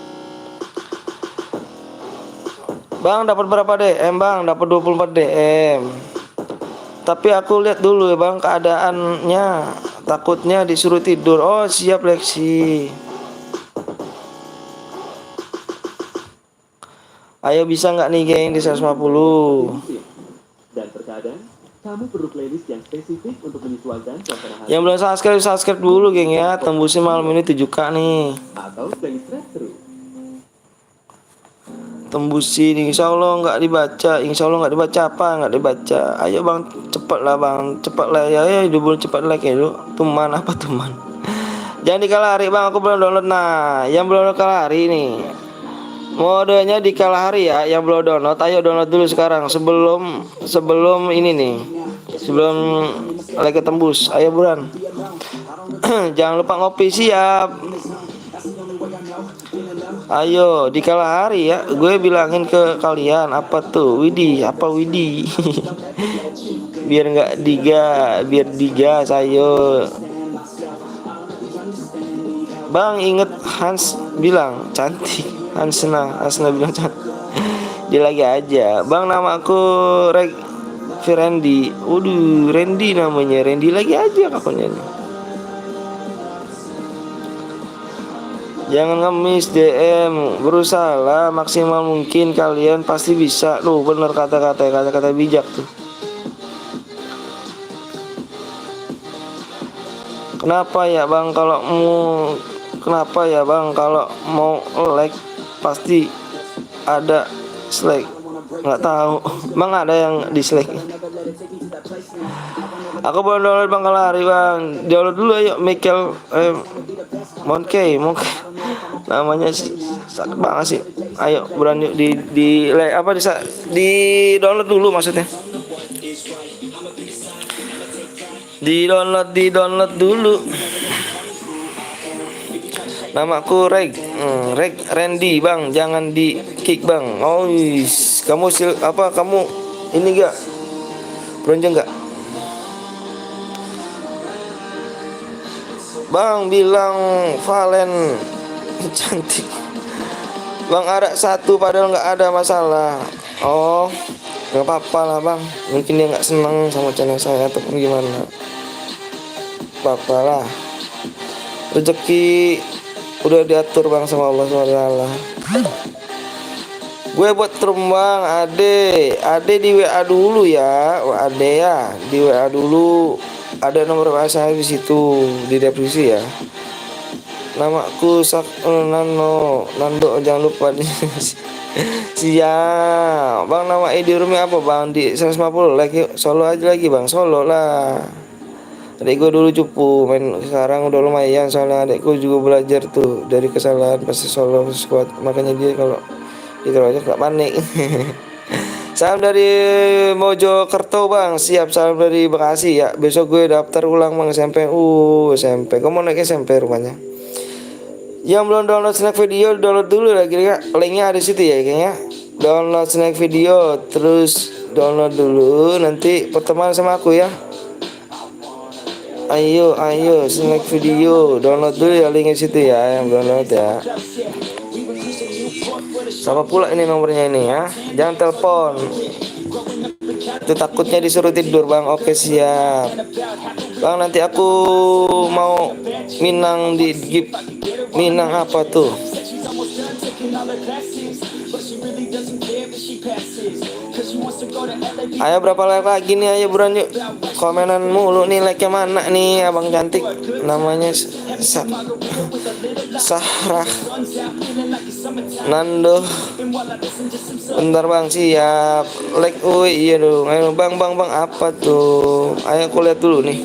Bang dapat berapa DM bang? Dapat 24 DM. Tapi aku lihat dulu ya bang keadaannya. Takutnya disuruh tidur. Oh siap Lexi. Ayo bisa nggak nih geng di 150? museum. Dan terkadang, kamu perlu playlist yang spesifik untuk menyesuaikan suasana hati Yang belum subscribe dulu geng ya. Tembusin malam ini 7K nih. atau playlist retro. Tembusin, insya Allah nggak dibaca, insya Allah nggak dibaca apa nggak dibaca. Ayo bang cepet lah bang, cepet lah ya, ya double cepat like ya lu. Tuman apa tuman? Jangan dikalahari bang, aku belum download. Nah yang belum download kalahari nih, modenya di kalahari ya. Yang belum download, ayo download dulu sekarang sebelum ini nih, sebelum like tembus. Ayo buruan. Jangan lupa ngopi, siap. Ayo di kalahari ya, gue bilangin ke kalian apa tuh Widi, apa Widi. biar nggak biar digas. Ayo bang, inget Hans bilang cantik. Hansna bilang cantik. Dia lagi aja bang, nama aku Randy. Waduh Randy namanya, Randy lagi aja kapannya nih. Jangan ngemis DM, berusaha maksimal mungkin, kalian pasti bisa. Loh bener kata-kata bijak tuh. Kenapa ya bang kalau mau like pasti ada dislike? Nggak tahu bang, ada yang dislike. Aku belum download bang kalahari bang, download dulu ayo Michael Monkey namanya sih, sakit banget sih. Ayo berani di download dulu, maksudnya di download dulu. Namaku Randy bang, jangan di kick bang. Oh kamu kamu ini gak bronjong gak bang? Bilang Valen cantik bang, ada satu padahal nggak ada masalah. Oh nggak apa-apa lah bang, mungkin dia nggak senang sama channel saya ataupun gimana. Apa-apa lah, rezeki udah diatur bang sama Allah SWT. Gue buat room bang, ade di WA dulu ya. Ade ya di WA dulu, ada nomor WA saya di situ di deskripsi ya. Namaku Nando, jangan lupa di siap bang. Nama ID roomnya apa bang? Di 150 lagi, solo aja lagi bang, solo lah. Adik gue dulu cupu main, sekarang udah lumayan soalnya adikku juga belajar tuh dari kesalahan, pasti solo squad, makanya dia kalau aja gak panik. Salam dari Mojokerto bang, siap. Salam dari Bekasi ya. Besok gue daftar ulang bang SMP. SMP, kamu naik SMP rumahnya. Yang belum download snack video, download dulu lagi ya. Linknya ada di situ ya kayaknya. Download snack video, terus download dulu, nanti pertemuan sama aku ya. Ayo snack video, download dulu ya, linknya situ ya, yang download ya. Sama pula ini nomornya ini ya, jangan telepon, itu takutnya disuruh tidur bang. Oke siap bang, nanti aku mau Minang di gift. Minang apa tuh? Ayo berapa like lagi nih, ayo buruan yuk. Komenan mulu nih, like-nya mana nih abang cantik, namanya Sahrah Nando. Bentar bang, siap. Like, iya dong. Ayo bang, apa tuh? Ayo aku lihat dulu nih.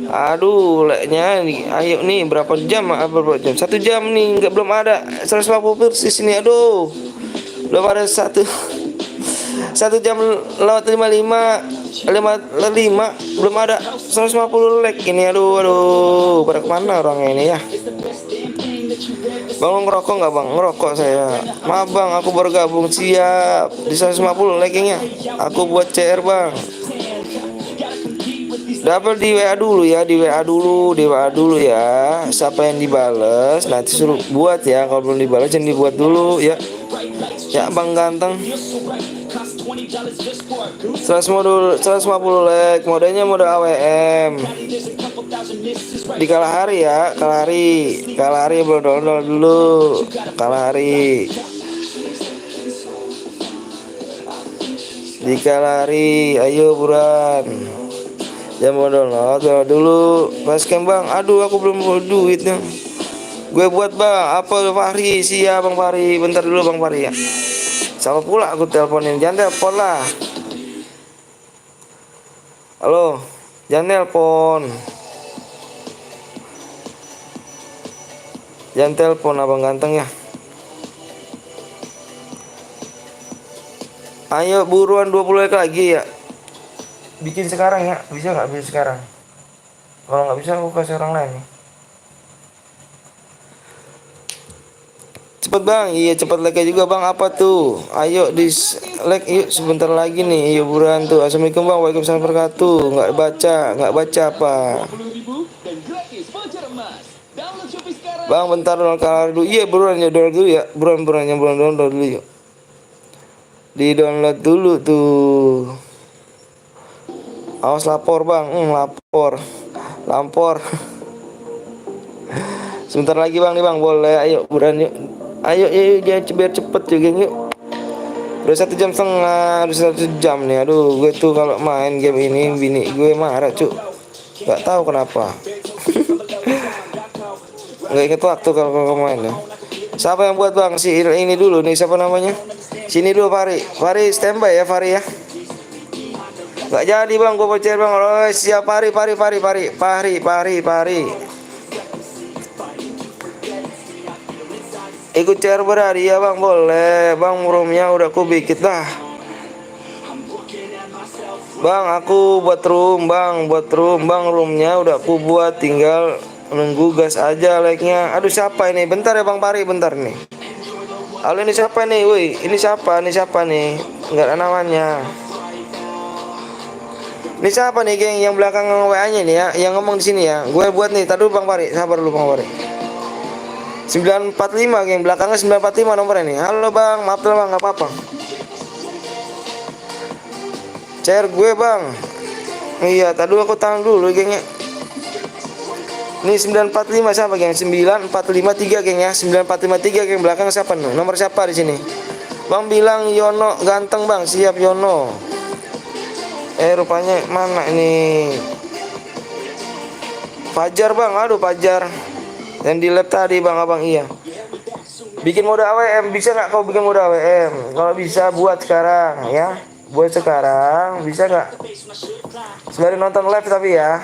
Aduh, like-nya nih. Ayo nih, berapa jam? 1 jam nih, belum ada 150 persis ini. Aduh, belum ada 1 jam lewat 55 belum ada 150 like ini. Aduh, pada kemana orangnya ini ya? Bang ngerokok nggak bang? Ngerokok saya. Maaf bang, aku baru gabung. Siap di 150 like-nya. Aku buat CR bang. Double di WA dulu ya, di WA dulu, di WA dulu ya. Siapa yang dibales nanti suruh buat ya. Kalau belum dibales jangan dibuat dulu ya. Ya Bang Ganteng. 150 like, modenya mode AWM. Di Kalahari ya, Kalahari belum download dulu. Kalahari. Di Kalahari, ayo buruan. Jangan mau download dulu. Basecamp Bang, aduh aku belum bawa duitnya. Gue buat Bang, apa Fahri? Siap Bang Fahri, bentar dulu Bang Fahri ya. Sama pula aku teleponin, jangan telepon lah. Halo, jangan telepon. Jangan telepon Abang Ganteng ya. Ayo buruan 20 like lagi ya. Bikin sekarang ya, bisa nggak bikin sekarang? Kalau nggak bisa aku kasih orang lain nih. Cepet Bang, iya cepet like juga Bang. Apa tuh? Ayo di like yuk sebentar lagi nih. Iya buruan tuh. Assalamualaikum Bang, waalaikumsalam wabarakatuh. Nggak baca apa? Bang bentar download Kalahari dulu. Iya buruan ya download dulu ya. Buruan download dulu yuk. Di download dulu tuh. Awas lapor Bang, lampor. Sebentar lagi Bang nih Bang, boleh. Ayo buruan yuk. Ayo biar cepet juga yuk. Udah 1,5 jam, udah 1 jam nih. Aduh, gue tuh kalau main game ini bini gue marah cuk. Gak tahu kenapa. Gak inget waktu kalau main ya. Siapa yang buat Bang? Si ini dulu nih, siapa namanya? Sini dulu Fari standby ya Fari ya. Gak jadi Bang, gue bocor Bang. Oh, siap Fari. Ikut share berhari ya Bang, boleh Bang, roomnya udah aku bikin dah Bang, aku buat room Bang, roomnya udah aku buat, tinggal nunggu gas aja like-nya. Aduh siapa ini? Bentar ya Bang Pari, bentar nih. Halo, ini siapa nih? Woi, ini siapa nih? Enggak ada namanya. Ini siapa nih geng yang belakang WA-nya nih ya, yang ngomong di sini ya. Gue buat nih, tadi Bang Pari, sabar dulu Bang Pari. 945 geng, belakangnya 945 nomornya nih. Halo Bang, maaf tuh Bang, nggak apa-apa. Share gue Bang. Iya, tadi aku tahan dulu gengnya. Ini 945 siapa geng? 9453 geng ya. 9453 geng, belakang siapa nih? Nomor siapa di sini? Bang bilang Yono ganteng Bang, siap Yono. Rupanya mana ini? Fajar Bang, aduh Fajar. Yang di lab tadi Bang Abang, iya. Bikin mode AWM, bisa nggak kau bikin mode AWM? Kalau bisa buat sekarang ya. Buat sekarang, bisa nggak? Sembari nonton live tapi ya.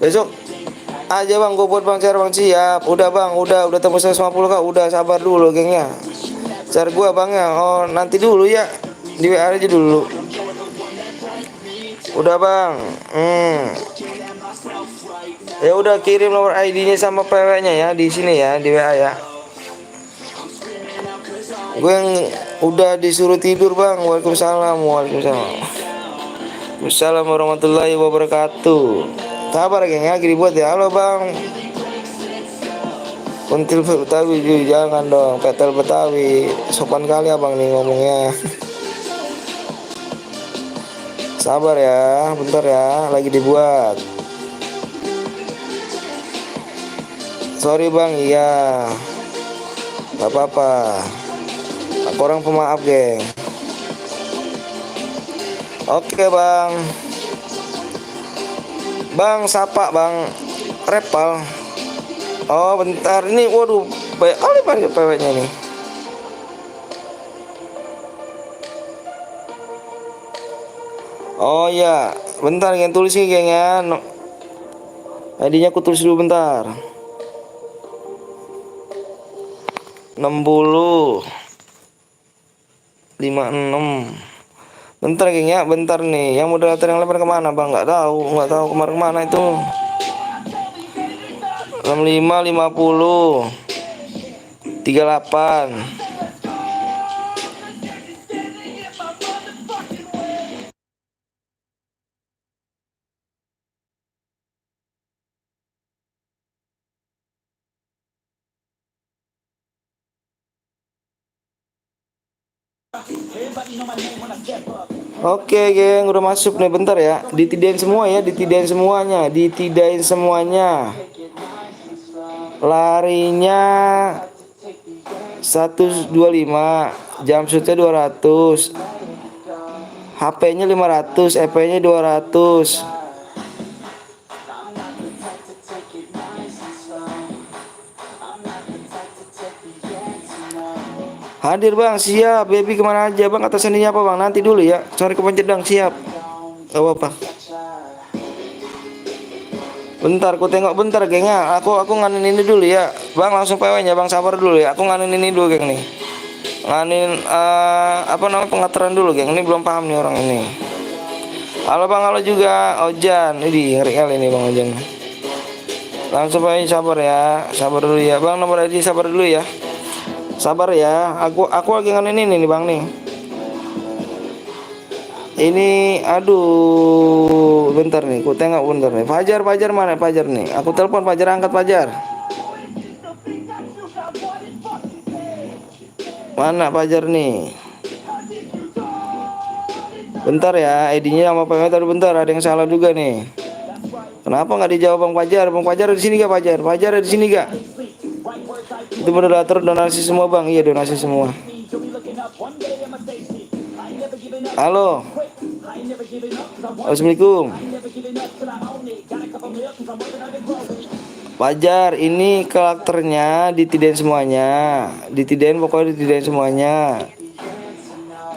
Besok aja Bang, gue buat Bang share Bang, siap. Udah Bang, udah tembus 150 kak. Udah sabar dulu gengnya. Share gue Bang ya. Oh nanti dulu ya, di WA aja dulu. Udah Bang. Ya udah, kirim nomor ID-nya sama PW-nya ya di sini ya, di WA ya. Gue yang udah disuruh tidur Bang. Waalaikumsalam. Assalamualaikum warahmatullahi wabarakatuh. Sabar geng ya, gini buat ya. Halo Bang. Kuntil Betawi, jangan dong. Petel Betawi. Sopan kali Abang nih ngomongnya. Sabar ya, bentar ya, lagi dibuat. Sorry Bang, iya. Gak apa-apa. Aku orang pemaaf geng. Oke Bang. Bang sapa Bang Repal. Oh bentar, ini waduh banyak kali panggil PW-nya nih. Oh ya, bentar yang tulis nih geng ya. ID-nya aku tulis dulu bentar. 60 56. Bentar geng ya, bentar nih. Yang moderator yang lebar kemana Bang? Nggak tahu kemana itu. 65 50 38. Oke geng, udah masuk nih, bentar ya. Ditidain semua ya, ditidain semuanya, ditidain semuanya. Larinya 125, jam shootnya 200, HP-nya 500, EP-nya 200. Hadir bang, siap. Baby kemana aja bang? Atas seninya apa bang? Nanti dulu ya. Sorry kepencet dong, siap. Gak apa-apa. Bentar, aku tengok bentar gengnya. Aku nganin ini dulu ya. Bang langsung PW-nya bang, sabar dulu ya. Aku nganin ini dulu geng nih. Nganin apa namanya, pengaturan dulu geng. Ini belum paham nih orang ini. Halo bang, halo juga Ojan. Ini ngeri kali ini bang Ojan. Langsung PW, sabar ya. Sabar dulu ya bang, nomor ID sabar dulu ya. Sabar ya, aku lagi nganin ini nih bang nih. Ini aduh, bentar nih, aku tengok bentar nih. Fajar mana Fajar nih? Aku telepon Fajar, angkat Fajar. Mana Fajar nih? Bentar ya, ID-nya sama Pak Fajar, bentar, ada yang salah juga nih. Kenapa nggak dijawab Bang Fajar? Bang Fajar di sini gak Fajar? Fajar ada di sini gak? Itu moderator donasi semua bang, iya donasi semua. Halo, assalamualaikum. Wajar, ini karakternya ditidain semuanya, ditidain pokoknya ditidain semuanya.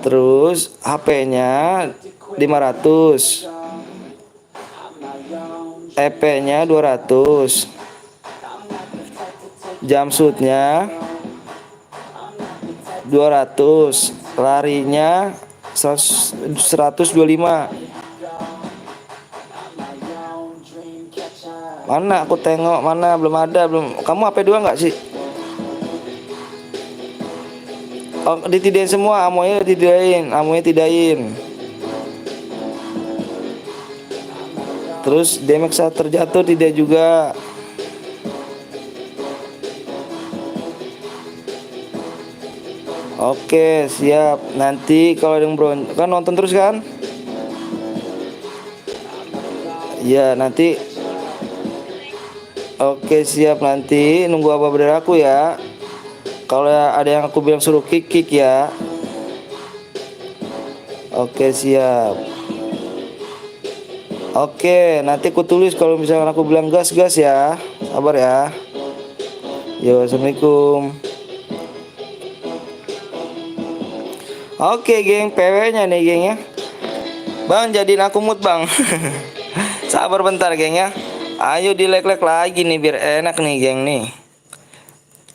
Terus HP-nya 500, EP-nya 200, jumpsuitnya 200, larinya 125. Mana aku tengok, mana belum ada, belum. Kamu HP 2 nggak sih? Oh, ditidain semua, amonya tidain. Terus DMX terjatuh tidak juga. Oke, siap. Nanti kalau ada yang kan nonton terus kan? Ya, nanti. Oke, siap, nanti nunggu apa dari aku ya. Kalau ada yang aku bilang suruh kick ya. Oke, siap. Oke, nanti aku tulis kalau misalkan aku bilang gas ya. Sabar ya. Yo, assalamualaikum. Oke geng, PW-nya nih geng ya. Bang jadiin aku mood bang. Sabar bentar geng ya. Ayo dilek-lek lagi nih biar enak nih geng nih.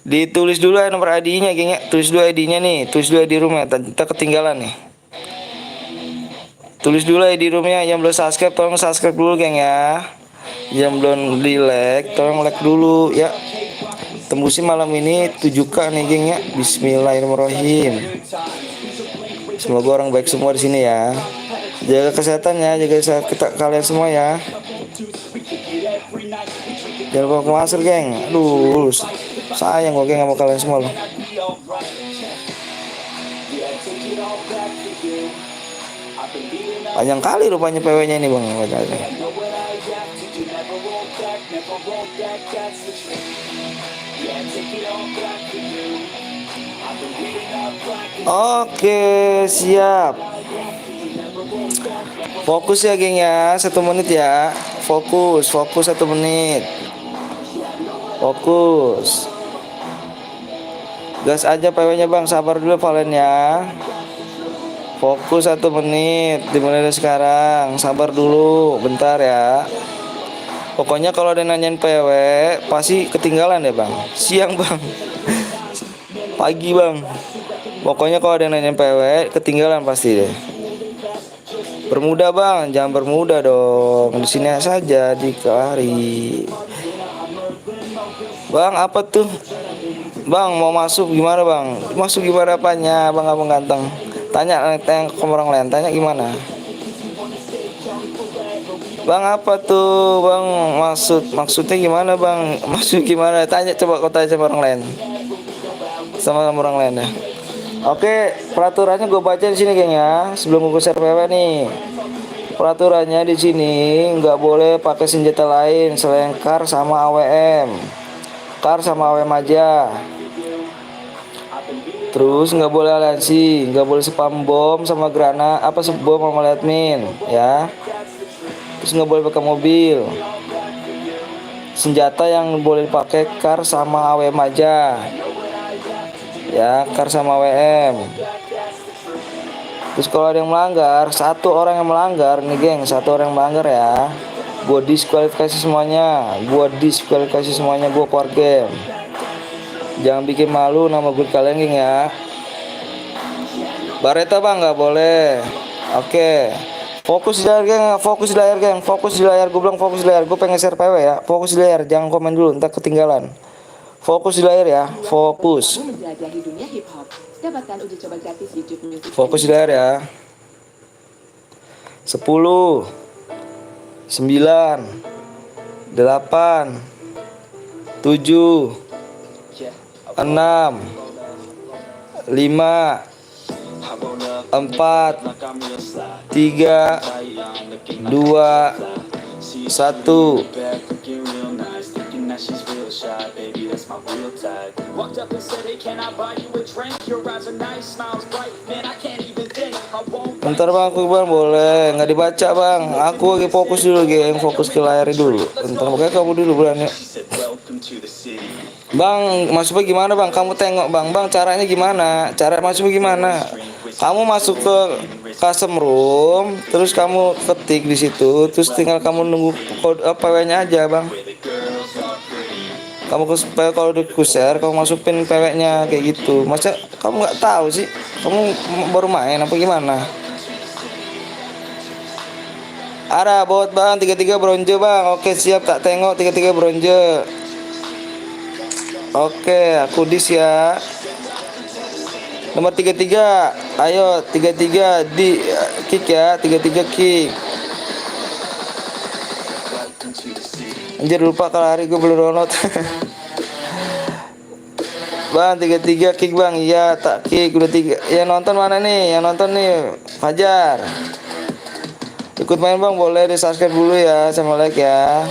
Ditulis dulu ya nomor ID-nya geng ya. Tulis dulu ID-nya nih. Tulis dulu ID roomnya. Kita ketinggalan nih. Tulis dulu ID roomnya. Yang belum subscribe tolong subscribe dulu geng ya. Yang belum di like tolong like dulu ya. Tembusin malam ini 7K nih geng ya. Bismillahirrahmanirrahim. Semoga orang baik semua di sini ya. Jaga kesehatan ya, jaga kesehatan kalian semua ya. Jangan lupa pakai masker geng. Aduh, sayang gue geng sama kalian semua loh. Panjang kali rupanya PW-nya ini bang. Oke, siap. Fokus ya geng ya, 1 menit ya. Fokus 1 menit. Fokus. Gas aja PW-nya bang, sabar dulu Valen ya. Fokus 1 menit, dimulai dari sekarang. Sabar dulu, bentar ya. Pokoknya kalau ada nanyain PW, pasti ketinggalan ya bang. Siang bang, pagi bang. Pokoknya kalau ada yang nanyain PW, ketinggalan pasti deh. Bermuda bang, jangan bermuda dong. Di sini saja di Kari. Bang, apa tuh? Bang, mau masuk gimana bang? Masuk gimana apanya, bang abang ganteng? Tanya ke orang lain, tanya gimana? Bang apa tuh bang, maksudnya gimana bang? Maksud gimana? Tanya, coba kau tanya sama orang lain. Sama orang lain ya. Oke, peraturannya gue baca di sini geng ya. Sebelum gue share PW nih. Peraturannya di sini nggak boleh pakai senjata lain selain kar sama AWM. Kar sama AWM aja. Terus nggak boleh aliansi, nggak boleh spam bom sama granat, apa bom sama light min, ya. Terus nggak boleh pakai mobil. Senjata yang boleh dipakai kar sama AWM aja, ya, kar sama AWM. Terus kalau ada yang melanggar, satu orang yang melanggar nih geng, satu orang yang melanggar ya, gua diskualifikasi semuanya, gua keluar game. Jangan bikin malu nama gue kalian geng ya. Bareta bang nggak boleh. Oke. Fokus di layar geng, fokus di layar geng, fokus di layar. Gue bilang fokus di layar. Gue pengen share PW ya. Fokus di layar, jangan komen dulu, ntar ketinggalan. Fokus di layar ya, fokus. Kamu menjelajahi dunia hip hop. Dapatkan uji coba gratis YouTube Music. Fokus di layar ya. 10 9 8 7 6 5 4 3 2 1 Bentar bang, aku bang boleh nggak dibaca bang, aku lagi fokus dulu geng, fokus ke layar dulu. Bentar, makanya kamu dulu bulan ya. Bang, masuknya gimana bang? Kamu tengok bang, caranya gimana? Cara masuknya gimana? Kamu masuk ke custom room, terus kamu ketik di situ, terus tinggal kamu nunggu kode PW-nya aja bang. Kamu kalau di share, kamu masukin PW-nya kayak gitu. Masa kamu nggak tahu sih? Kamu baru main apa gimana? Ada bot bang, 33 bronze bang. Oke siap, tak tengok 33 bronze. Oke, aku dis ya. Nomor 33. Ayo 33 di kick ya, 33 kick. Anjir lupa kalau hari gue belum download. Bang 33 kick bang. Iya tak kick udah 3. Yang nonton mana nih? Yang nonton nih Fajar. Ikut main bang, boleh di subscribe dulu ya sama like ya.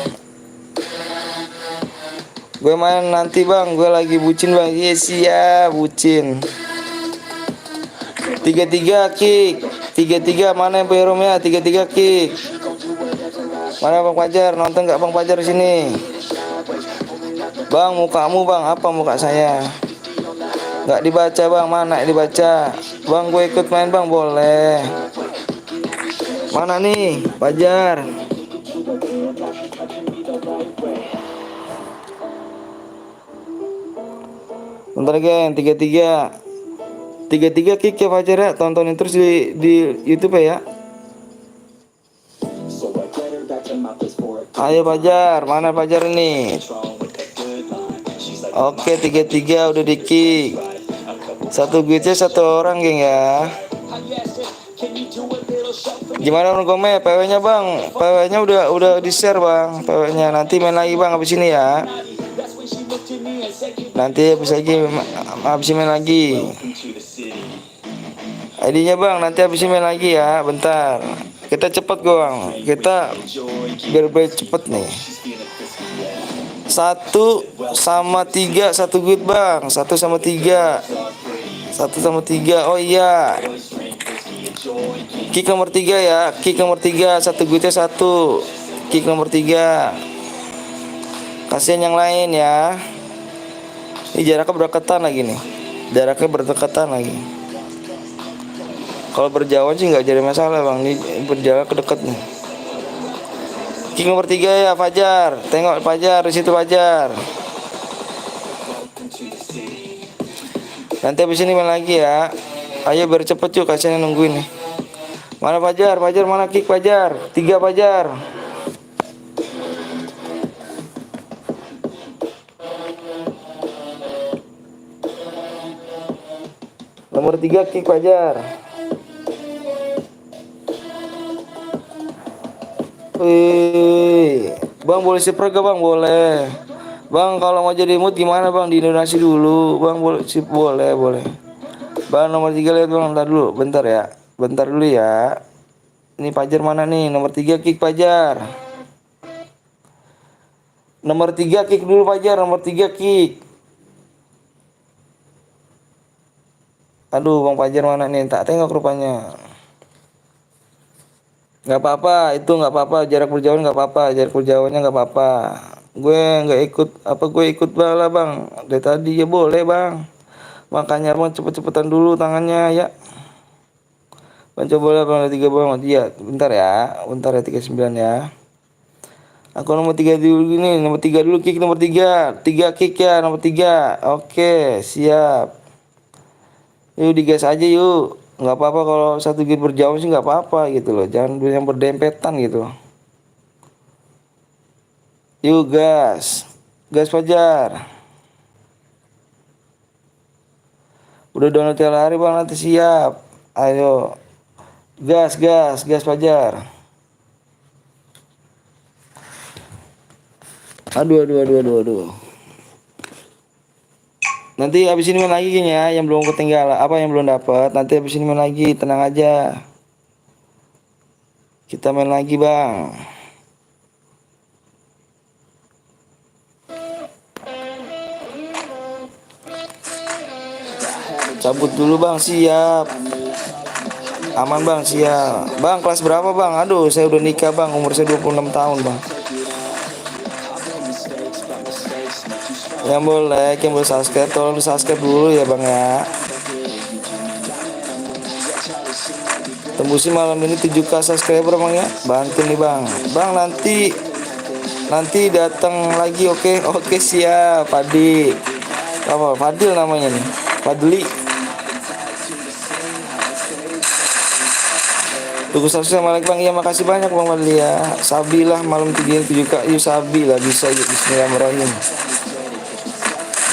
Gue main nanti bang, gue lagi bucin bang. Yes ya bucin. 33 kick. 33 mana yang punya roomnya? 33 kick. Mana bang Fajar? Nonton nggak bang Fajar di sini? Bang mukamu bang, apa muka saya? Nggak dibaca bang, mana dibaca? Bang gue ikut main bang, boleh. Mana nih Fajar? Bentar geng, 33 kick ya Fajar ya, tontonin terus di YouTube ya. Ayo Fajar, mana Fajar ini? Oke 33 udah di kick. Satu guitnya satu orang geng ya. Gimana bang Gome? PW-nya bang, PW-nya udah di share bang, PW-nya nanti main lagi bang habis ini ya. Nanti habis main lagi. ID-nya bang, nanti habis main lagi ya. Bentar, kita cepet bang, kita biar cepet nih. 1 sama 3 1 good bang, 1 sama 3 oh iya. Kick nomor 3 ya, kick nomor 3 1 goodnya 1. Kick nomor 3. Kasihan yang lain ya. Ini jaraknya berdekatan lagi nih. Jaraknya berdekatan lagi. Kalau berjauhan sih nggak jadi masalah bang. Ini berjarak dekat nih. Kick nomor 3 ya Fajar. Tengok Fajar di situ Fajar. Nanti habis ini main lagi ya. Ayo biar cepet yuk, kasihan nungguin nih. Mana Fajar? Fajar mana kick Fajar? 3 Fajar. Nomor 3 kick Fajar. Wih, bang boleh sipre gak bang? Boleh. Bang kalau mau jadi mood gimana bang? Di Indonesia dulu, bang boleh boleh. Bang nomor 3 lihat bang, bentar ya, bentar dulu ya. Ini Pajar mana nih? Nomor 3 kick Pajar. Nomor 3 kick dulu Pajar, nomor 3 kick. Aduh Bang Pajar mana nih? Tak tengok rupanya. Nggak apa-apa, itu nggak apa-apa, jarak berjauhan nggak apa-apa, jarak berjauhannya nggak apa-apa. Gue nggak ikut, gue ikut bala bang. Dari tadi ya boleh bang. Makanya bang cepet-cepetan dulu tangannya ya. Bang coba lah bang, 3 bang, iya. Bentar ya 39 ya. Aku nomor 3 dulu gini, nomor 3 dulu kick, nomor 3 kick ya, nomor 3. Oke, siap. Yuk digas aja yuk. Nggak apa-apa kalau satu game berjauh sih nggak apa-apa gitu loh. Jangan yang berdempetan gitu. Yuk gas. Gas Fajar. Udah download tiap hari bang, nanti siap. Ayo. Gas Fajar. Aduh. Nanti habis ini main lagi ya, yang belum ketinggalan, apa yang belum dapat, nanti habis ini main lagi, tenang aja. Kita main lagi, Bang. Cabut dulu, Bang, siap. Aman, Bang, siap. Bang, kelas berapa, Bang? Aduh, saya udah nikah, Bang, umur saya 26 tahun, Bang. Yang boleh subscribe, tolong di subscribe dulu ya bang ya. Tembusin malam ini 7k subscriber bang ya. Bantu nih bang. Bang nanti datang lagi, oke siap. Padi apa Fadil namanya nih, Fadli. Tunggu subscribe sama like bang. Iya makasih banyak bang Fadli ya. Sabilah malam 7k. Yuk sabilah bisa yuk. Bismillahirrahmanirrahim.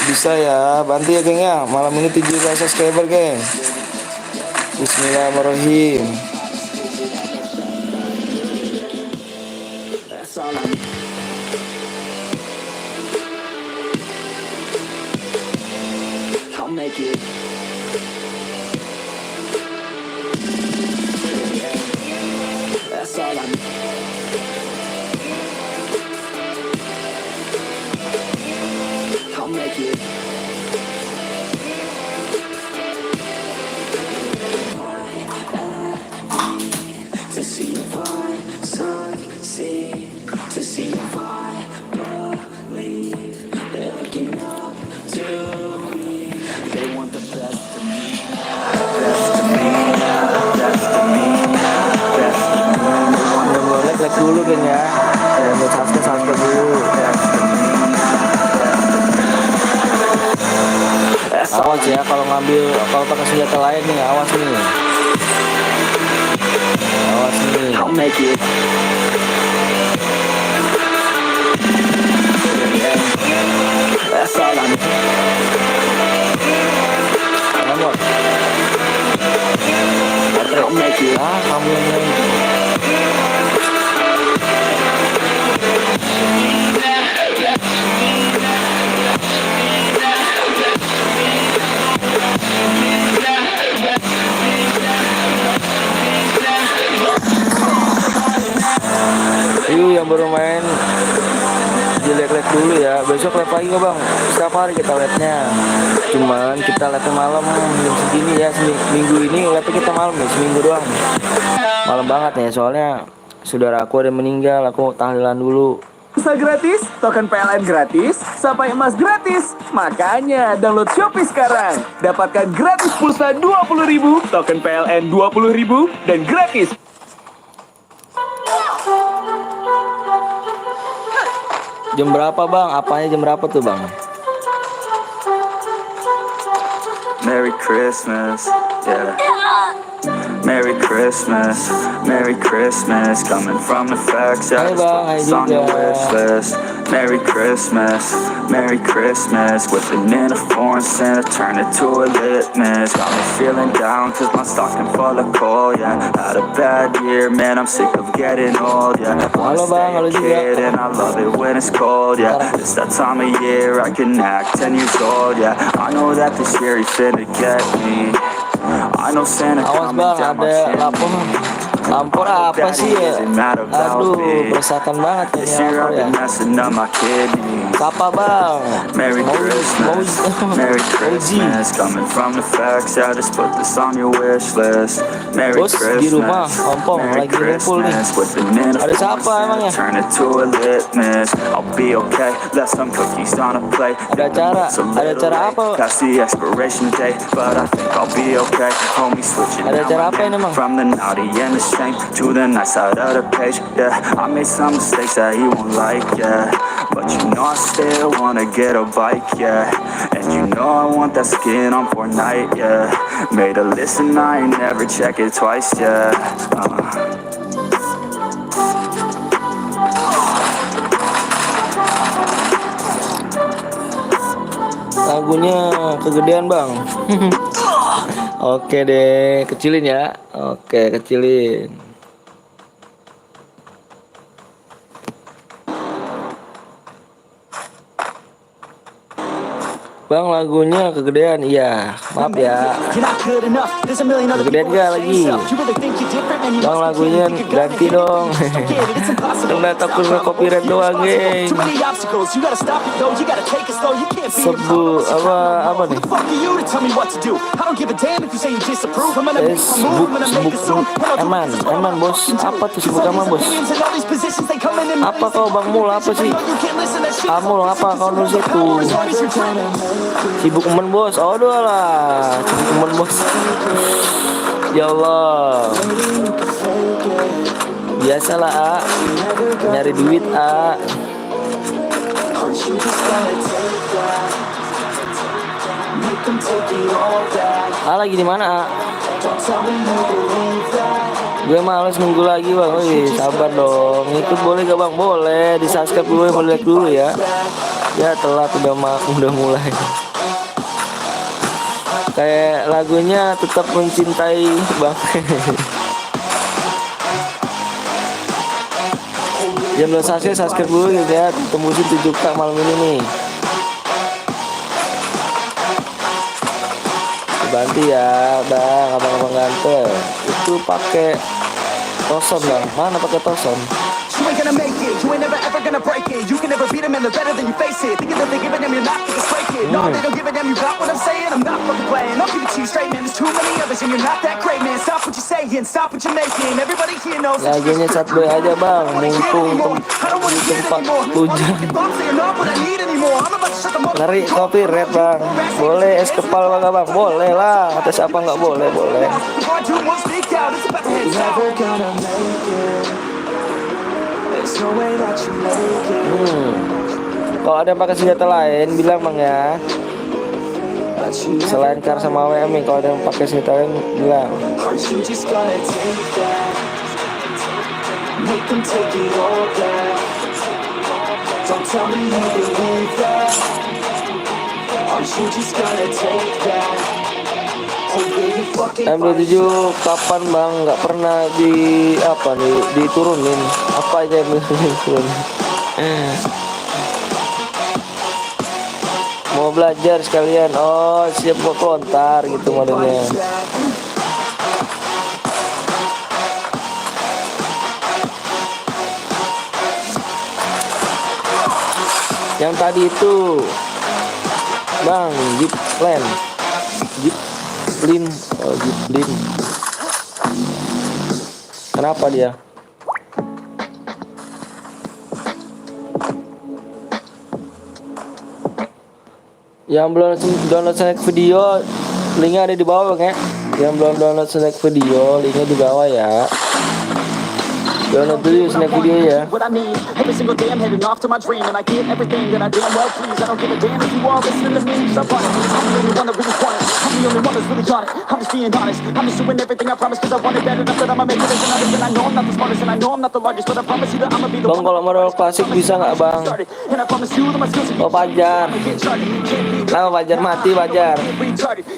Bisa ya, bantu ya geng ya. Malam ini 7k subscriber geng. Bismillahirrahmanirrahim. I'll make it. That's all I need. I'll make it. To see if I succeed, to see if I believe they're looking up to me. They want the best of me, best of me, best of me, best of me. Like dulu geng ya. Mau subscribe dulu. Awas ya kalau pakai senjata lain nih, awas nih. I'll make it. That's all I need. I'll make it. Kamu yang main. Yuk yang baru main di like dulu ya. Besok live lagi nggak bang? Setiap hari kita live-nya. Cuman kita live malam jam segini ya. Minggu ini live kita malam nih, seminggu doang. Malam banget nih soalnya saudara aku ada meninggal. Aku tahlilan dulu. Pulsa gratis, token PLN gratis, sampai emas gratis. Makanya download Shopee sekarang. Dapatkan gratis pulsa 20.000, token PLN 20.000, dan gratis. Jam berapa bang? Apanya jam berapa tuh bang? Merry Christmas, yeah. Merry Christmas, coming from the facts, yeah, Hey just bang, put hai this on your juga. wish list. Merry Christmas, whipping in a foreign Santa, turn it to a litmus. Got me feeling down, cause my stocking full of coal, yeah. Had a bad year, man, I'm sick of getting old, yeah. Wanna Halo bang, stay halo a juga. kid and I love it when it's cold, yeah. It's that time of year I can act 10 years old, yeah. I know that this year he finna get me. I know Santa Awas coming bang, down my ada chimney. lapor. Lampor apa sih ya? Aduh, bersahkan banget This ini year lampor I've ya. been messing up my kidneys. Apa bang? Merry Christmas, Merry Oji. Christmas. Coming from the facts, yeah, just put this on your wish list. Merry Bos di rumah, Christmas, ompong Merry lagi ngumpul nih. Christmas. Whipping in a Ada siapa emangnya? turn it to a litmus. I'll be okay, left some cookies on a plate. Ada acara apa? Past the expiration date, but I think I'll be okay. Homie, switching Ada out acara my apa ini, name Mang? from the naughty and the shame to the nice side of the page. Yeah, I made some mistakes that you won't like, yeah, but you know I still wanna get a bike, yeah, and you know I want that skin on for night, yeah. Made a list and I ain't never check it twice, yeah. Lagunya kegedean bang. Oke deh, kecilin ya. Oke, kecilin. Bang, lagunya kegedean. Iya, maaf ya. Kegedean gak lagi? Bang, lagunya ganti dong. Karena takut nge-copyright doang, geng. Apa nih? Sibuk aman bos. Apa tuh sibuk aman bos? Apa kau Bang Mul, apa sih? Amul apa kau nulis itu? Sibuk temen bos. Oh doa lah, sibuk temen bos. Ya Allah. Biasalah A, nyari duit A. Lagi di mana A? Gue males nunggu lagi bang. Wih, sabar dong. Ikut boleh gak bang? Boleh. Di subscribe dulu, boleh like dulu ya. Ya telat udah mulai. Kayak lagunya tetap mencintai bang. Yang belum subscribe dulu ya. Tembusin 7K malam ini nih. Bantu ya bang, abang-abang ganteng. Itu pakai toson bang. Mana pakai toson? You ain't gonna make it, you ain't never ever gonna break it. You can never beat them and they're better than you face it. Thinking that they give a damn, you're not, think it's fake it. No, they don't give a damn, you got what I'm saying. I'm not fucking playing, I'll give it to you straight, man. There's too many others and you're not that great, man. Stop what you're saying, stop what you're making. Everybody here knows that Lagunya satu aja bang, mumpung di tempat hujan. Ngeri copyright bang. Boleh es kepal bang abang? Boleh lah. Kata siapa nggak boleh? Boleh. Kalau ada yang pakai senjata lain bilang bang ya. Selain Kar sama WM nih, kalau ada yang pakai senjata lain bilang. M27 kapan bang? Nggak pernah di apa nih diturunin? Apa aja yang diturunin? Mau belajar sekalian. Oh siap mau kontar gitu modelnya. Yang tadi itu bang Jeep Land, Jeep Lin, oh Jeep Lin. Kenapa dia? Yang belum download snack video, linknya ada di bawah bang ya. Yang belum download snack video, linknya di bawah ya. Download dulu snack video ya. what I need. Every single day I'm heading off to my dream, and I get everything that I damn well please. I don't give a damn if you all listen to me. I'm running. I'm the only one that really want it. I'm the only one that's really got it. I'm just being honest. I'm just doing everything I promise, cause I want it bad enough that I'ma make it as an artist. And I know I'm not the smartest, and I know I'm not the largest, but I promise you that I'ma be the Bang, one. kalau modal klasik bisa nggak bang? And I promise you that my skills Oh Fajar, lama Fajar mati Fajar.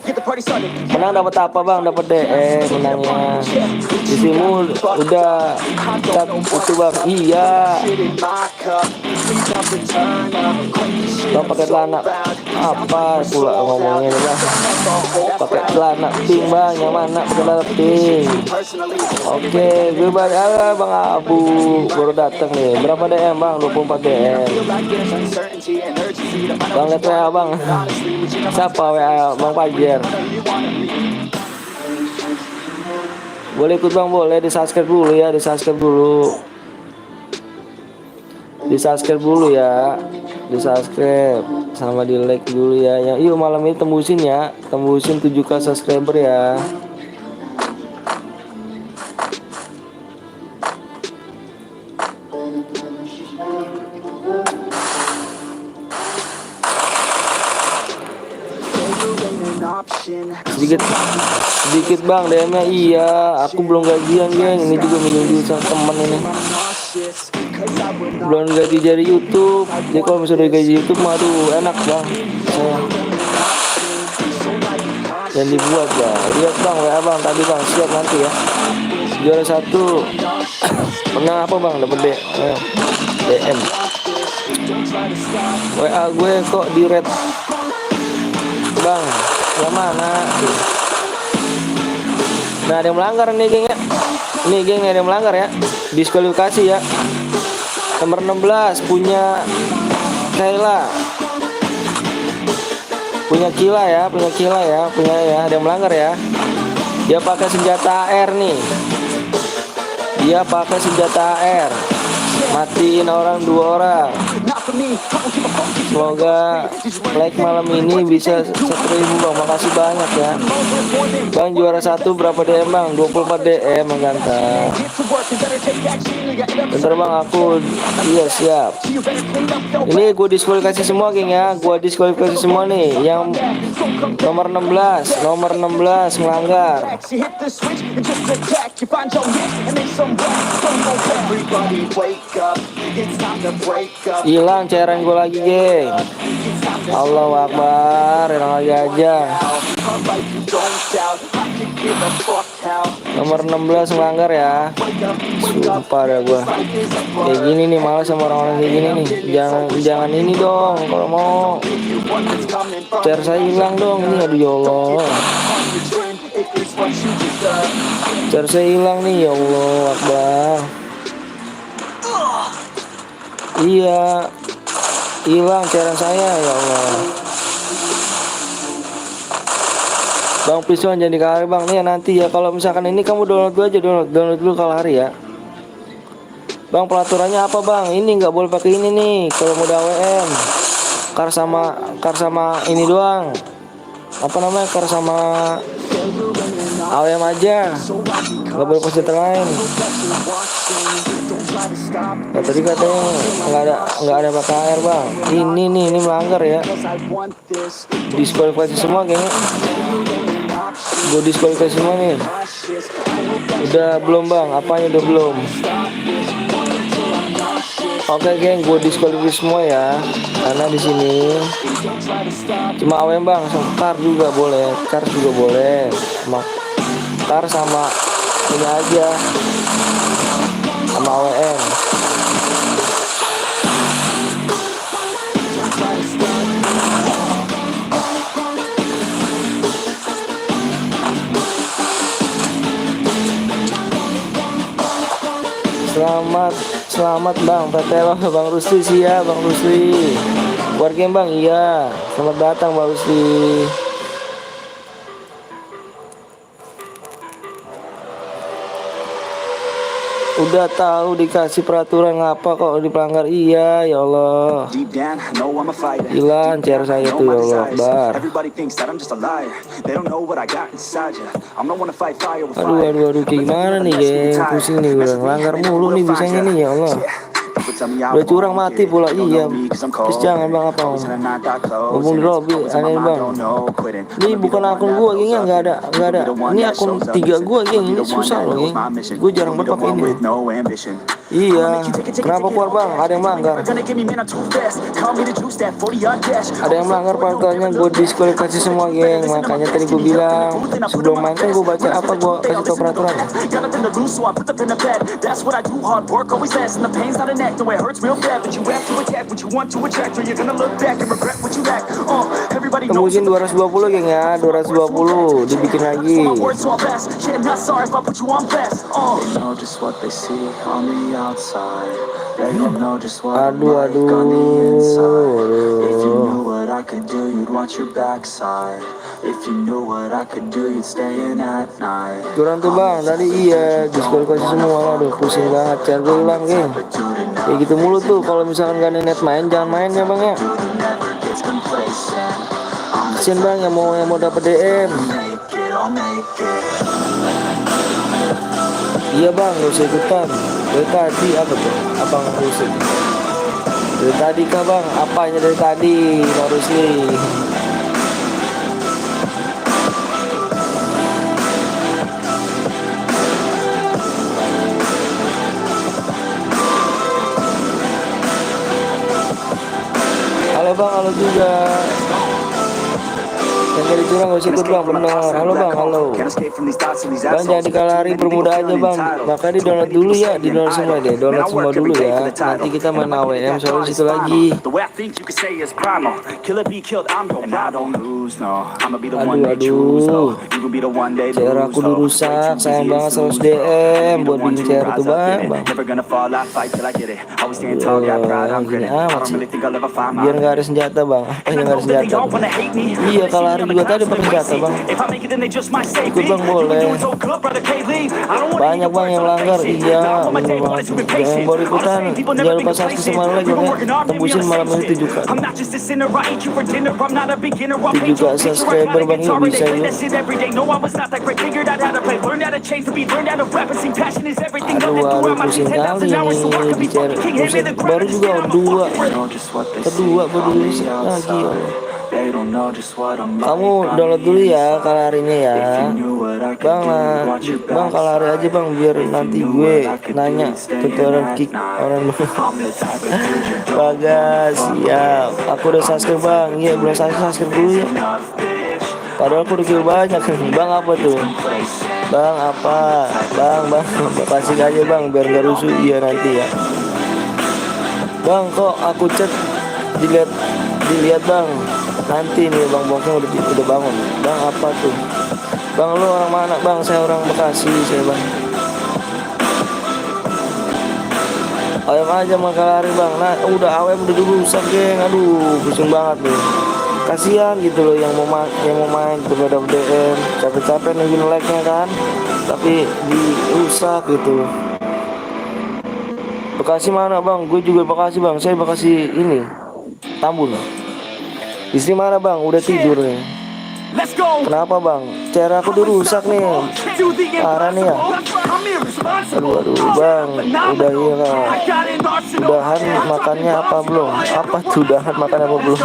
get the party started. Menang dapat apa bang? Dapat DE menangnya. Isimu udah itu bang. Iya. Bang pakai celana Apa pula ngomongnya nih bang? Pakai celana pink bang, yang mana celana pink? Oke, gue balik bang Abu baru datang nih. Berapa DM bang? 24 DM. Bang lihat WA bang. Siapa WA bang Fajar? Boleh ikut bang, boleh di subscribe dulu ya, di subscribe dulu. Di subscribe dulu ya, di subscribe sama di like dulu ya. Yang yuk malam ini tembusin ya, tembusin 7k subscriber ya. Sedikit bang DM-nya. Iya, aku belum gajian geng. Ini juga minjem duit sama temen ini. Belum gaji dari YouTube. Jadi kalau misalnya udah gaji YouTube, aduh enak bang. Saya yang dibuat bang. Lihat bang WA bang tadi bang, siap nanti ya. Juara 1 pernah apa bang dapat DM. WA gue kok di red bang, yang mana? Nah ada yang melanggar nih geng ya. Nih geng ada yang melanggar ya. Diskualifikasi ya. Nomor 16 punya Kayla. Punya Kila ya, punya ya. Ada yang melanggar ya. Dia pakai senjata AR nih. Dia pakai senjata AR. Matiin orang 2 orang. Semoga like malam ini bisa 1.000 bang. Makasih banyak ya. Bang juara 1 berapa DM bang? 24 DM mengganteng. Bentar bang aku. Iya siap. Ini gue diskualifikasi semua geng ya. Gue diskualifikasi semua nih. Yang nomor 16 melanggar. Hilang cairan gue lagi geng. Allahu Akbar. Hilang lagi aja. Nomor 16 melanggar ya. Sumpah dah gue. Kayak gini nih, malas sama orang-orang kayak gini nih. Jangan ini dong. Kalau mau cair saya hilang dong. Ini aduh ya Allah. Cair saya hilang nih ya Allah Akbar. Iya, hilang cairan saya ya Allah. Bang please jangan dikali bang nih ya, nanti ya kalau misalkan ini kamu download dulu aja, download dulu Kalahari ya. Bang peraturannya apa bang? Ini nggak boleh pakai ini nih kalau mau AWM. Kar sama ini doang. Apa namanya, kar sama AWM aja. Nggak boleh pakai lain. Nah, tadi katanya nggak ada pakai air bang. Ini melanggar ya. Diskualifikasi semua kayaknya. Gue diskualifikasi semua nih. Udah belum bang? Apanya udah belum? Oke geng, gue diskualifikasi semua ya. Karena di sini cuma AWM bang, sama kar juga boleh, kar juga boleh. Kar sama ini aja, sama AWM. Selamat bang, PTL bang Rusli sih ya bang Rusli. Wargame bang, iya. Selamat datang bang Rusli. Udah tahu dikasih peraturan ngapa kok dipelanggar? Iya ya Allah. Hilang cair saya tuh ya Allah Akbar. Aduh gimana nih geng, pusing nih udah ngelanggar mulu nih bisanya nih ya Allah. Udah curang mati pula, iya. Terus jangan bang apa ngomong di lobby aneh bang. Ini bukan akun gua gengnya, nggak ada. Ini akun 3 gua geng, ini susah loh geng. Gua jarang banget pakai ini. Iya, kenapa keluar bang? Ada yang melanggar. Ada yang melanggar peraturannya, gue diskualifikasi semua geng. Makanya tadi gue bilang sebelum main kan gue baca apa, gue kasih tau peraturannya. though it hurts real bad. But you have to attack what you want to attract, or you're gonna look back and regret what you lack. Everybody knows Tembusin 220 geng ya, 220 dibikin lagi. my words, so I'll pass. Yeah, not sorry if I put you on blast. They know just what they see on the outside. They don't know just what I'm Aduh, like on the inside. If you aduh. knew what I could do, you'd watch your backside. If you knew what I could do, you'd stay in at night. Curang tuh bang, tadi iya diskualifikasi semua. Aduh pusing banget, cari gue ulang geng. Kayak gitu mulu tuh, kalau misalkan gak ada net main, jangan main ya bang ya. Never gets complacent. Kasian bang yang mau dapet DM. Make it, I'll make it. Iya bang, gak usah ikutan. Dari tadi apa tuh? Abang harusnya. Dari tadi kah bang? Apanya dari tadi? Harusnya. Halo bang, halo juga. Yang jadi curang gak usah ikut bang, bener. Halo bang, halo. Bang jangan dikalari, permudah aja bang. Maka di download dulu ya, di download semua deh. Download semua dulu ya. Nanti kita main AWM soal situ lagi. Aduh. CR aku dirusak, sayang banget 100 DM buat bikin CR itu bang. Gini amat sih. Biar nggak ada senjata bang. Apa yang nggak ada senjata? Iya kalari juga tadi pakai senjata bang. Ikut bang boleh. Banyak bang yang langgar. Iya bener banget. Yang baru ikutan jangan lupa subscribe sama like bang ya. Tembusin malam ini 7K. 7K subscriber bang yuk bisa yuk. Aduh pusing kali ini bicara. Buset, baru juga kedua baru lagi. Kamu download dulu ya kalarinya ya bang lah. Bang kalari aja bang biar nanti gue nanya tutorial kick orang. Bagas siap. Aku udah subscribe bang. Iya belum subscribe dulu ya. Padahal aku udah kill banyak. Bang apa tuh? Bang apa? Bang kasih aja bang biar gak rusuh dia nanti ya. Bang kok aku chat dilihat bang. Nanti nih bang Bongkeng udah bangun. Bang apa tuh? Bang lu orang mana bang? Saya orang Bekasi saya bang. Ayam aja makalari bang. Nah udah AWM udah dirusak geng. Aduh pusing banget nih. Kasihan gitu loh yang mau main berbeda DM. Capek-capek nungguin like-nya kan. Tapi dirusak gitu. Bekasi mana bang? Gue juga Bekasi bang. Saya Bekasi ini Tambun. Istri mana bang? Udah tidur nih. Kenapa bang? Cara aku dirusak nih. Parah nih ya. Aduh bang. Udah iya kan. Udahan makannya apa belum? Apa tuh udahan makan apa belum?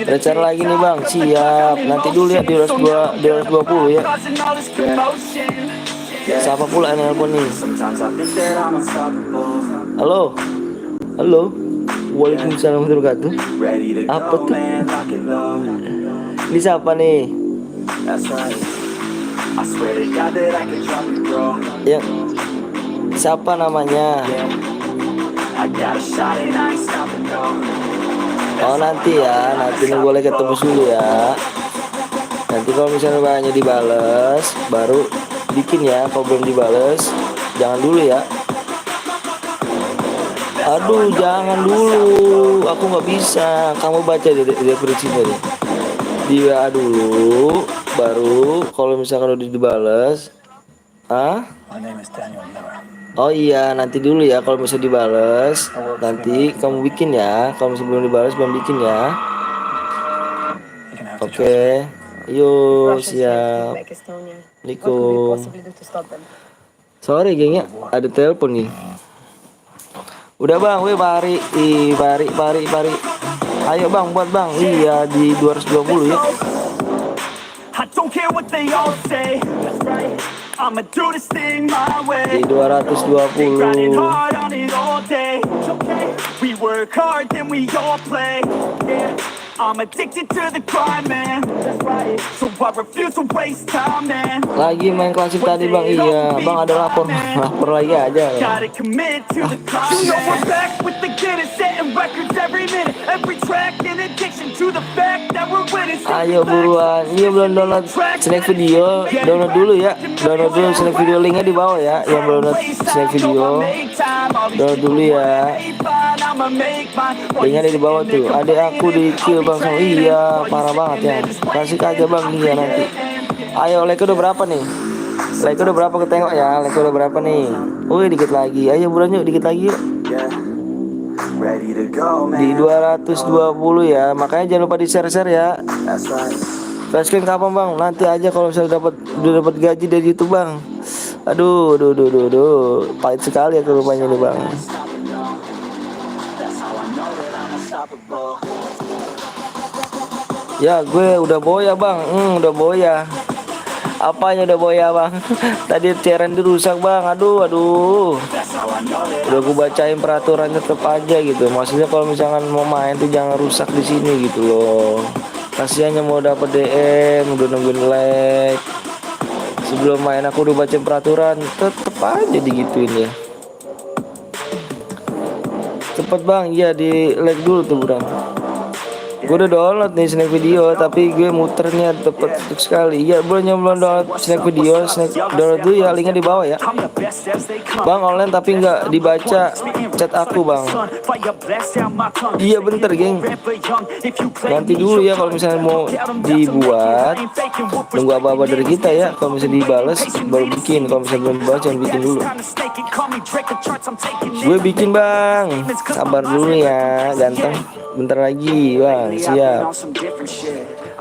Ada cara lagi nih bang. Siap. Nanti dulu ya di 220 ya. Siapa pula yang nelpon nih? Halo. Waalaikumsalam warahmatullahi wabarakatuh. Apa tuh? Ini siapa nih? Ya. Siapa namanya? Oh nanti ya, nanti boleh ketemu dulu ya. Nanti kalau misalnya banyak dibales, baru bikin ya. Kalau belum dibales, jangan dulu ya. Aduh, jangan dulu. Aku nggak bisa. Kamu baca deh deskripsinya deh. Di WA dulu, baru kalau misalkan udah dibales. Oh iya, nanti dulu ya. Kalau misalnya dibales, nanti kamu bikin ya. Kalau misalnya belum dibales, belum bikin ya. Oke. Yuk, siap. Assalamualaikum. Sorry gengnya, ada telepon nih. Udah bang, pari. Ayo bang, buat bang. Iya di 220 ya. Di 220. I'm addicted to the grind, man. That's right. So I refuse to waste time, man. Lagi main klasik tadi bang. Iya bang, ada lapor. Lapor lagi aja bang. Gotta commit to the climb. You know we're back with the Guinness, setting records every minute, every track, in addiction to the fact that we're winning. Ayo buruan. Iya belum download snack video, download dulu ya. Download dulu snack video, linknya di bawah ya. Yang belum download snack video, download dulu ya. Linknya ada di bawah tuh. Adik aku di kill bang sama. Iya parah banget ya. Kasih aja bang. Iya nanti. Ayo like udah berapa nih? Like udah berapa, ketengok ya. Like udah berapa nih? Wih dikit lagi. Ayo buruan yuk, dikit lagi yuk. Ready to go, man. Di 220 ya. Makanya jangan lupa di share-share ya. That's right. Flashcam kapan bang? Nanti aja kalau misalnya udah dapat gaji dari YouTube bang. Aduh, pahit sekali ya rupanya nih bang. Ya gue udah boya bang, udah boya. Apanya udah boya bang? Tadi cairan dirusak bang. Aduh. Udah gue bacain peraturannya tetap aja gitu. Maksudnya kalau misalkan mau main tuh jangan rusak di sini gitu loh. Kasiannya mau dapat DM udah nungguin like. Sebelum main aku udah baca peraturan, tetep aja digituin ya. Cepet bang, iya di like dulu tuh bang. Gue udah download nih snack video, tapi gue muternya tepat sekali. Iya belum download snack video, download dulu ya, linknya di bawah ya. Bang online tapi nggak dibaca chat aku bang. Iya bentar geng. Nanti dulu ya kalau misalnya mau dibuat, nunggu apa-apa dari kita ya. Kalau misalnya dibales baru bikin, kalau misalnya belum baca bikin dulu. Gue bikin bang, sabar dulu ya ganteng. Bentar lagi bang, siap.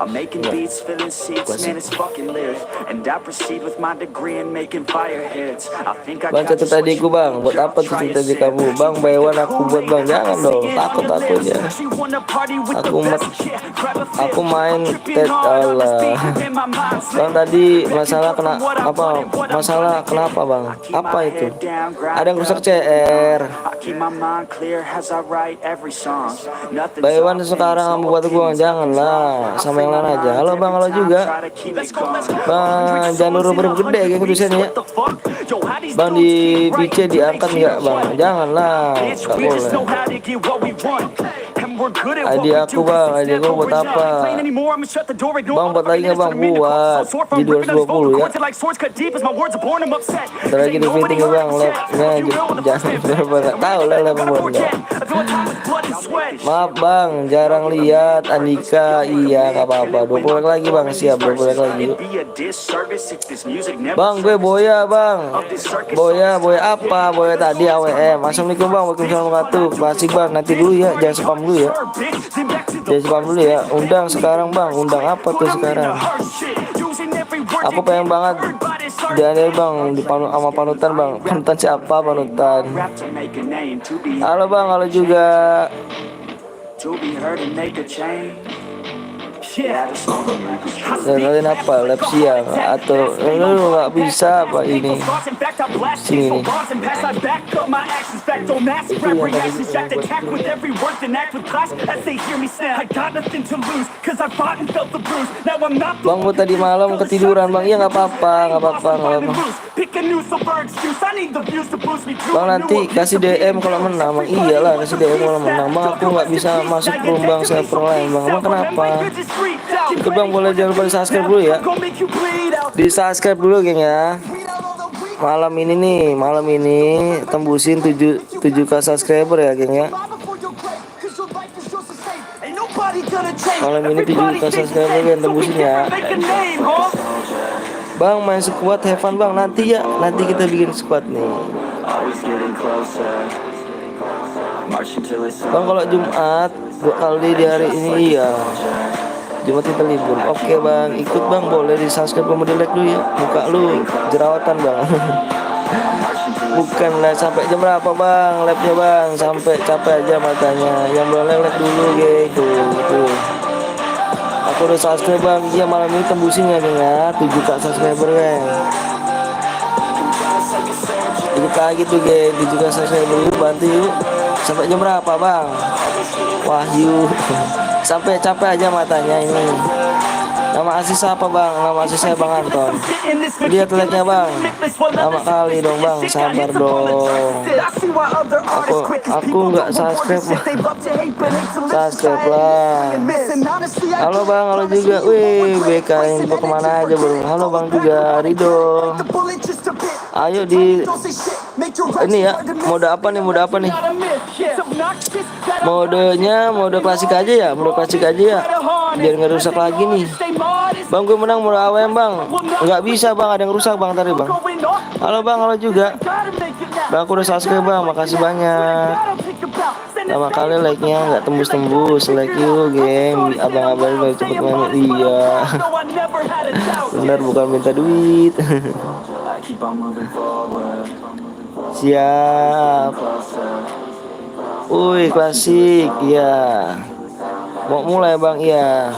I'm making beats, filling seats, man, it's fucking lit. And I proceed with my degree in making fire hits. I think I Bang got catat tadiku bang, buat apa tuh tadi kamu bang? Baywan aku buat bang, jangan dong, takut ya. Aku main Ted Allah. Bang tadi masalah kenapa bang? Apa itu? Ada yang rusak CR. Baywan sekarang kamu buat gua, janganlah sama yang lain aja. Halo bang, halo juga. Bang jangan huruf gede kayak tulisannya. Bang di PC diangkat nggak bang? Janganlah, nggak boleh. Adik aku bang, adik aku buat apa? Bang buat lagi nggak bang? Buat di 220 ya. Ntar lagi di fitting ya bang, labnya jangan nggak tahu lah lab buatnya. Maaf bang, jarang lihat Andika. Iya nggak apa-apa. 20 lagi bang, siap 20 lagi. Bang gue boya bang. Boya apa? Boya tadi AWM. Assalamualaikum bang, waalaikumsalam warahmatullahi wabarakatuh. Klasik bang, nanti dulu ya, jangan spam dulu ya. Jangan spam dulu ya. Undang sekarang bang, undang apa tuh sekarang? Aku pengen banget jadi bang di sama panutan bang. Panutan siapa panutan? Halo bang, halo juga. Kalian apa lab siang atau lu nggak bisa apa ini sini nih. Bang gua tadi malam ketiduran bang. Ya nggak apa-apa. Bang nanti kasih DM kalau menang bang. Iyalah kasih DM kalau menang bang. Aku nggak bisa masuk room bang, saya pro lain bang. Bang kenapa? Itu bang boleh jangan lupa di subscribe dulu ya. Di subscribe dulu geng ya. Malam ini tembusin 7k subscriber ya geng ya. Malam ini 7k subscriber geng, tembusin ya. Bang main squad have fun bang, nanti ya. Nanti kita bikin squad nih. Bang kalau Jumat 2 kali di hari ini iya. Jumat kita libur. Oke bang, ikut bang, boleh di subscribe kamu di like dulu ya. Muka lu jerawatan bang. Bukan lah, sampai jam berapa bang labnya bang? Sampai capek aja matanya. Yang boleh like dulu gitu. Aku udah subscribe bang. Iya malam ini tembusin ya geng ya. 7k subscriber geng. Dikit lagi tuh geng, 7k subscriber yuk, bantu yuk. Sampai jam berapa bang? Wahyu. Sampai capek aja matanya ini. Nama asli siapa bang? Nama asli saya Bang Anton. Lihat like-nya bang. Lama kali dong bang. Sabar dong. Aku nggak subscribe bang. Subscribe lah. Halo bang, halo juga. Wih, BK info kemana aja bro? Halo bang juga, Rido. Ayo di ini ya. Mode apa nih? Mode apa nih? Modenya mode klasik aja ya. Mode klasik aja ya. Biar nggak rusak lagi nih. Bang, gue menang mode AWM bang. Nggak bisa bang, ada yang rusak bang tadi bang. Halo bang, halo juga. Bang, aku udah subscribe bang, makasih banyak. Lama kali like-nya nggak tembus-tembus. Like you geng. Abang-abang udah cepet main. Iya. Bener, bukan minta duit. Siap. Wih, klasik. Iya. Mau mulai bang, iya.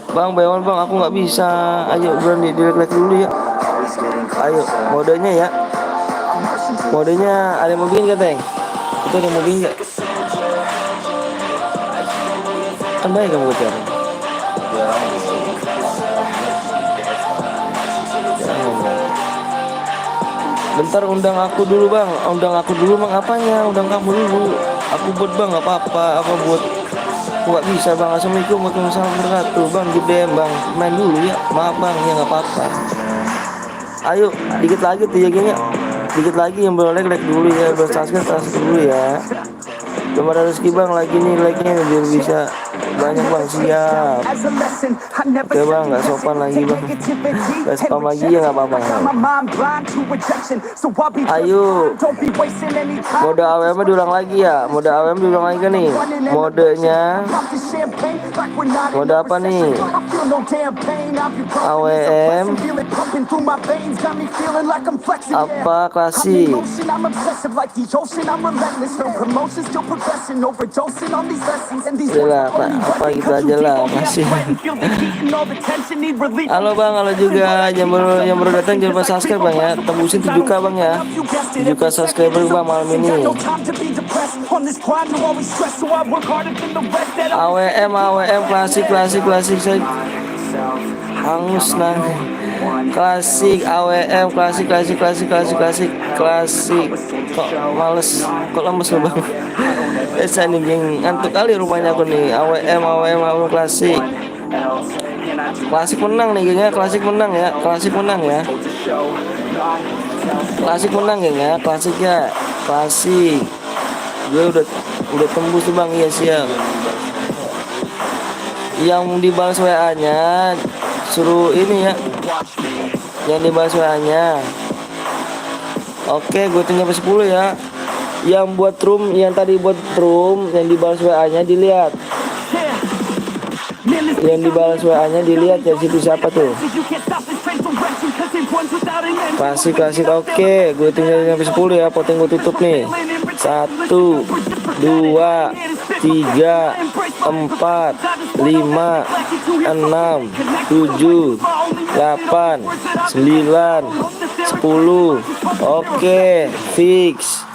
Bang, bayawan bang, aku nggak bisa. Ayo berani di-like dulu ya. Ayo, modenya ya. Modenya ada yang mau bikin gak, Teng? Itu ada yang mau bikin gak? Kan baik kamu bocor. Bentar, undang aku dulu bang. Undang aku dulu bang, apanya? Undang kamu dulu. Aku buat bang, nggak apa-apa. Apa buat? Nggak bisa bang. Assalamualaikum warahmatullahi wabarakatuh. Bang, di DM bang. Main dulu ya. Maaf bang, ya nggak apa-apa. Ayo, dikit lagi tuh ya gengnya. Dikit lagi yang boleh like dulu ya. Subscribe dulu ya. Belum ada rezeki bang lagi nih like-nya biar bisa banyak bang. Siap. Oke bang, nggak sopan lagi bang. Nggak spam lagi ya nggak apa-apa. Ayo. Mode AWM diulang lagi ya. Mode AWM diulang lagi kan nih. Modenya. Mode apa nih? AWM. Apa klasik? Udah apa gitu aja lah masih. Halo bang, halo juga yang baru datang jangan lupa subscribe bang ya. Tembusin 7k bang ya. 7k subscriber bang malam ini. AWM klasik saya hangus nang. Klasik AWM klasik. Kok males, kok lemes loh bang. Saya nih geng, ngantuk kali rumahnya aku nih. AWM klasik. Klasik menang nih gengnya, klasik menang ya. Klasik menang geng ya, klasik ya. Klasik. Gue udah tembus tuh bang, iya siap. Yang dibalas WA-nya suruh ini ya. Yang dibalas WA-nya. Oke, gue tinggal 10 ya. Yang buat room, yang tadi buat room, yang dibalas WA-nya dilihat. Yang dibalas WA-nya dilihat ya, situ siapa tuh? Klasik. Oke, gue tinggal sampai 10 ya. Potong gue tutup nih. 1, 2, 3, 4, 5, 6, 7, 8, 9, 10. Oke, fix.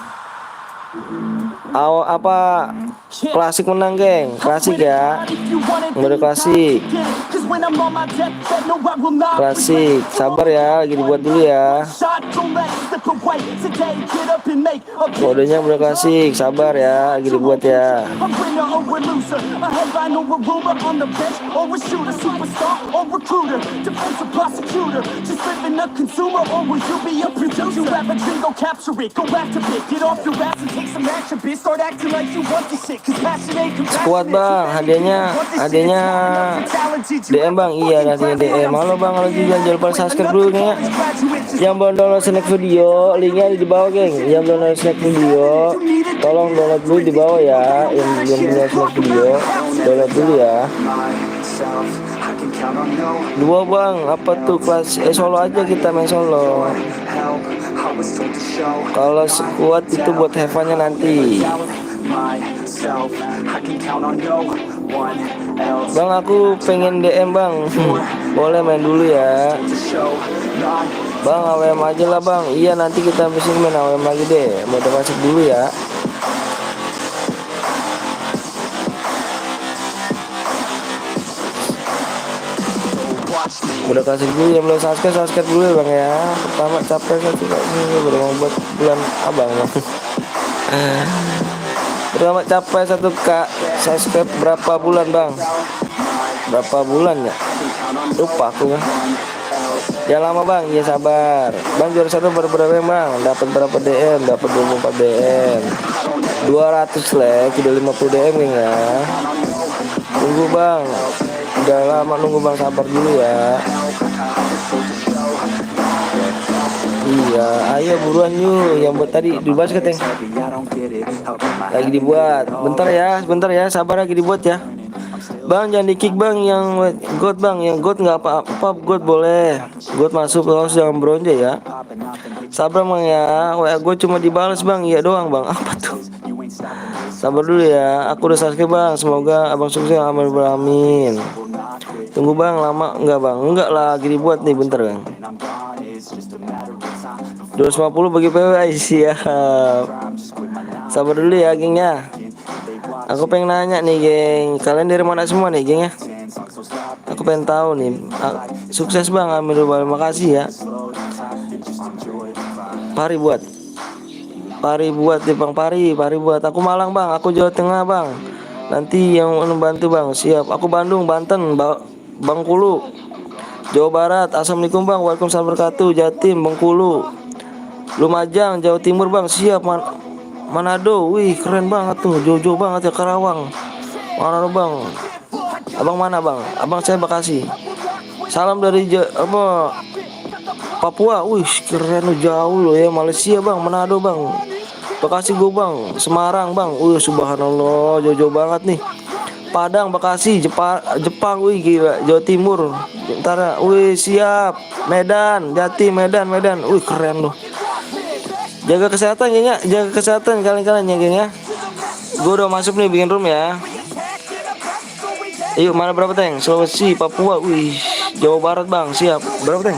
Apa klasik menang geng, klasik ya. Mode klasik. Sabar ya, lagi dibuat dulu ya. Modenya mode klasik, sabar ya, lagi dibuat ya. Kuat bang, hadiahnya DM bang, iya hadiahnya DM. Halo bang, halo juga, jangan lupa subscribe dulu nih ya. Yang belum download snack video, linknya di bawah geng. Yang belum download snack video, tolong download dulu di bawah ya. Yang belum download snack video, download dulu ya. Dua bang, apa tuh kelas solo aja, kita main solo. Kalau squad itu buat have-nya nanti. Bang, aku pengen DM bang. Boleh main dulu ya bang, AWM aja lah bang. Iya nanti kita bisa main AWM lagi deh. Mau masuk dulu ya. Udah kasih dulu yang belum subscribe dulu ya bang ya. Pertama capek satu ini udah mau buat bulan abang bang. Pertama capek 1K subscribe berapa bulan bang? Berapa bulan ya? Lupa aku bang. Ya lama bang, ya sabar. Bang juara satu berapa bang? Dapat berapa DM? Dapat 24 DM. 200 like, udah 50 DM nih ya. Tunggu bang. Udah lama nunggu bang, sabar dulu ya. Iya, ayo buruan yuk. Yang buat tadi dibahas katanya. Lagi dibuat. Bentar ya, sabar lagi dibuat ya. Bang jangan di kick bang, yang god bang, yang god nggak apa-apa, god boleh, god masuk terus jangan beronja ya. Sabar bang ya, WA gue cuma dibalas bang, iya doang bang, apa tuh? Sabar dulu ya, aku udah subscribe bang, semoga abang sukses, amin. Tunggu bang, lama enggak bang, enggak lah, lagi dibuat nih, bentar bang. 250 bagi PW, siap. Sabar dulu ya gengnya. Aku pengen nanya nih geng, kalian dari mana semua nih geng ya? Aku pengen tahu nih. Sukses bang, amin, terima kasih ya. Pari buat nih bang, pari buat. Aku Malang bang, aku Jawa Tengah bang. Nanti yang membantu bang, siap. Aku Bandung, Banten, Bengkulu, Jawa Barat. Assalamualaikum bang, waalaikumsalam wabarakatuh. Jatim, Bengkulu, Lumajang, Jawa Timur bang, siap. Manado, wih keren banget tuh, Jojo banget ya, Karawang. Manado bang, abang mana bang? Abang saya Bekasi. Salam dari Papua, wih keren lu, jauh lo ya. Malaysia bang, Manado bang, Bekasi gue bang, Semarang bang, wih subhanallah, Jojo banget nih. Padang, Bekasi, Jepang, wih gila. Jawa Timur, Bintara, wih siap. Medan, Jatim, Medan, wih keren loh. Jaga kesehatan geng ya, jaga kesehatan kalian ya geng ya. Gue udah masuk nih bikin room ya. Yuk mana berapa teng? Sulawesi, Papua, wih, Jawa Barat bang, siap. Berapa teng?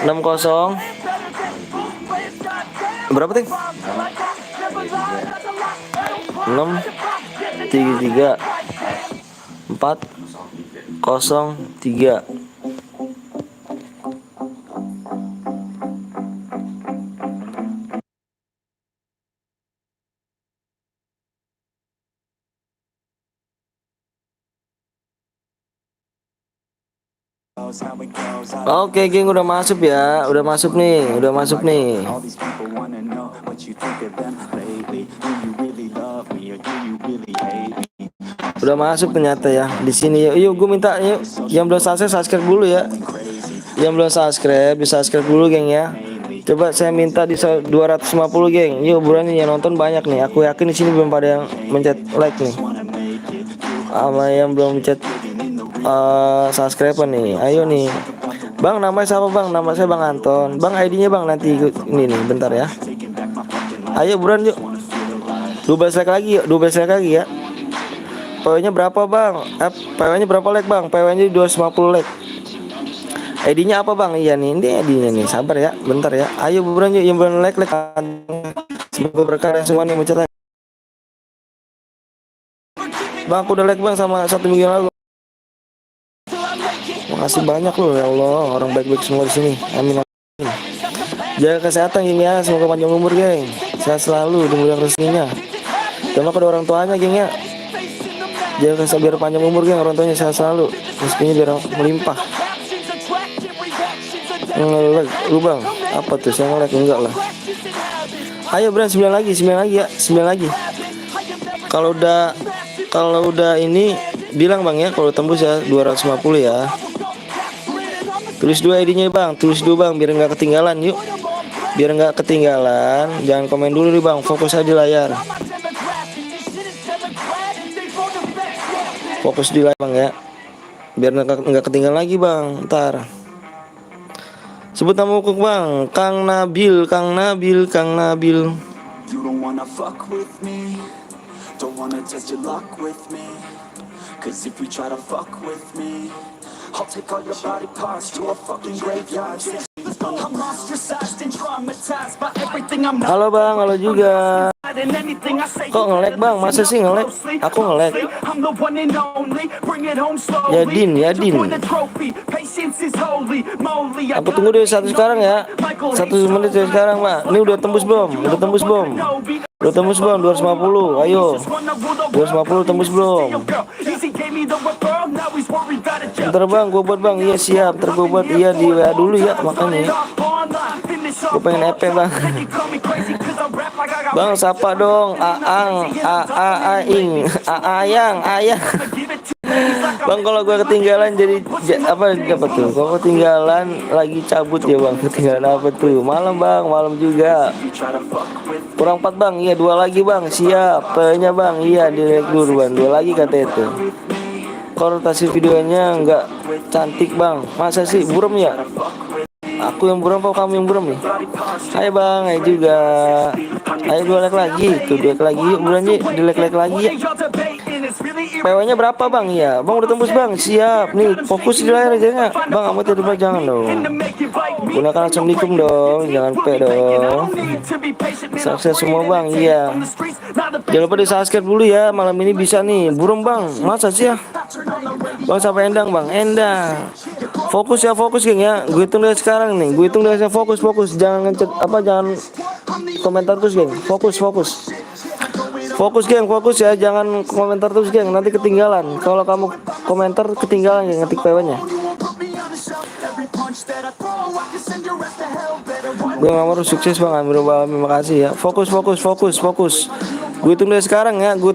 60. Berapa teng? 633 403. Oke geng, udah masuk ya, udah masuk nih. Udah masuk ternyata ya di sini. Yuk gue minta yuk yang belum subscribe dulu ya. Yang belum subscribe di subscribe dulu geng ya. Coba saya minta di 250 geng. Yuk buruan nih, yang nonton banyak nih. Aku yakin di sini belum pada yang mencet like nih. Sama yang belum mencet subscribe nih. Ayo nih. Bang namanya siapa bang? Nama saya Bang Anton. Bang ID-nya bang, nanti ini nih bentar ya. Ayo buruan yuk. 12 like lagi yuk, 12 like lagi ya. PW-nya berapa bang? PW-nya berapa like bang? PW-nya 250 like. ID-nya apa bang? Iya nih, ini ID-nya nih. Sabar ya, bentar ya. Ayo buruan yuk, yang belum like. Semoga berkah dan semua nih mencet like. Bang aku udah like bang sama 1 minggu yang lalu. Makasih banyak loh ya Allah, orang baik-baik semua di sini. Amin. Jaga kesehatan geng ya, semoga panjang umur geng. Sehat selalu, dimulai rezekinya. Terima kasih orang tuanya geng ya. Jaga kesehatan biar panjang umur geng, orang tuanya sehat selalu. Rezekinya biar melimpah. Nge-like lu bang, apa tuh? Saya nge-like enggak lah. Ayo Bran, 9 lagi ya, 9 lagi. Kalau udah ini bilang bang ya, kalau tembus ya 250 ya. Tulis 2 ID-nya bang, tulis dulu bang biar nggak ketinggalan yuk. Biar nggak ketinggalan, jangan komen dulu nih bang, fokus aja di layar. Fokus di layar bang ya. Biar nggak ketinggalan lagi bang, ntar. Sebut nama ukuk bang, Kang Nabil. You don't wanna fuck with me, don't wanna test your luck with me, cause if you try to fuck with me, I'll take all your body parts to a fucking graveyard. I'm ostracized and traumatized by everything I'm not. Halo bang, halo juga. Kok nge-lag bang? Masa sih nge-lag? Aku nge-lag. Yadin. Aku tunggu deh satu sekarang ya. 1 menit dari sekarang bang. Ini udah tembus belum? Udah tembus belum? 250. Ayo. 250 tembus belum? Bentar bang, gue buat bang. Iya siap. Ntar gue buat. Iya di WA dulu ya. Makanya gue pengen EP bang. Bang sapa dong. Aang, Aing, Ayang. Bang kalau gue ketinggalan jadi apa tuh? Kalau ketinggalan lagi cabut ya bang. Ketinggalan apa tuh? Malam bang, malam juga. Kurang 4 bang. Iya 2 lagi bang. Siap. P-nya bang. Iya direktur bang. 2 lagi katanya itu. Rotasi videonya nggak cantik bang. Masa sih buram ya? Aku yang buram apa kamu yang buram nih? Hai bang, hai juga. Ayo 2 like lagi. Tuh 2 like lagi. Yuk bulan di like lagi ya. PW-nya berapa bang? Ya bang udah tembus bang. Siap. Nih fokus di layar aja nggak? Bang kamu tidur jangan dong. Gunakan assalamualaikum dong. Jangan P dong. Sukses semua bang. Iya. Jangan lupa di subscribe dulu ya. Malam ini bisa nih. Buram bang. Masa sih ya? Bang sampai Endang bang. Endang. Fokus ya, fokus geng ya. Gue hitung dari sekarang nih. Gue hitung dari sekarang. Fokus. Jangan ngecat jangan komentar terus geng. Fokus geng, fokus ya. Jangan komentar terus geng. Nanti ketinggalan. Kalau kamu komentar ketinggalan geng ngetik PW-nya. Gue ngamar sukses bang. Terima kasih ya. Fokus. Gue hitung dari sekarang ya. Gue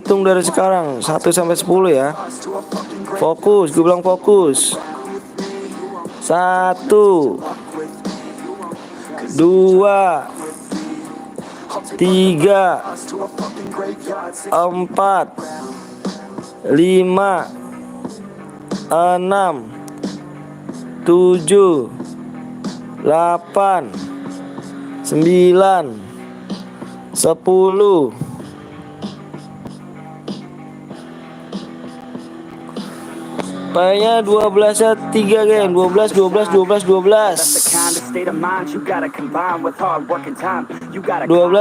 hitung dari sekarang 1 sampai 10 ya. Fokus, gue bilang fokus. 1 2 3 4 5 6 7 8 9 10. Kayaknya 12 ya 3 geng. 12. State of mind you gotta combine with hard work and time. You gotta 12.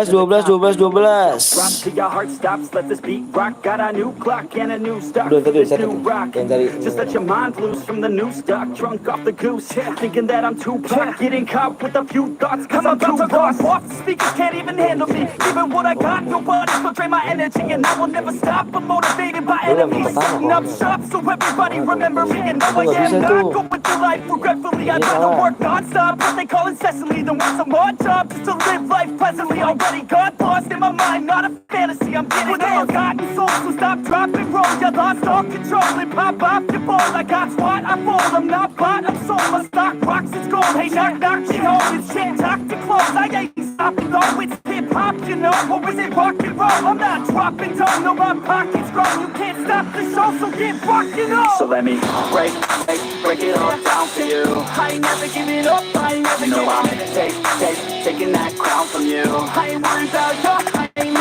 rock till your heart stops. Let this beat rock. Got a new clock and a new start. This new rock. Just let your mind loose from the new stock. Drunk off the goose, thinking that I'm too black. Getting caught with a few thoughts, cause I'm too lost. Off the speakers can't even handle me. Even what I got, nobody will drain my energy, and I will never stop. I'm motivated by enemies, setting up shop so everybody remember me. And now I am not going through life regretfully. I'd rather work non-stop. They call incessantly, then want some more job just to live life pleasantly. Already got lost in my mind, not a fantasy. I'm getting with a forgotten soul, so stop, drop, and roll. You lost all control and pop off your ball. I got squat, I fold. I'm not bought, I'm sold. My stock rocks, it's gold. Hey, knock, she home. It's shit, talk to close. I ain't stopping though. It's hip hop, you know, or is it rock and roll? I'm not dropping down, no, my pockets grow. You can't stop the show, so get rockin' on. So let me break it all down for you. I ain't never giving up, I ain't never giving up. Taking that crown from you. I ain't worried about you.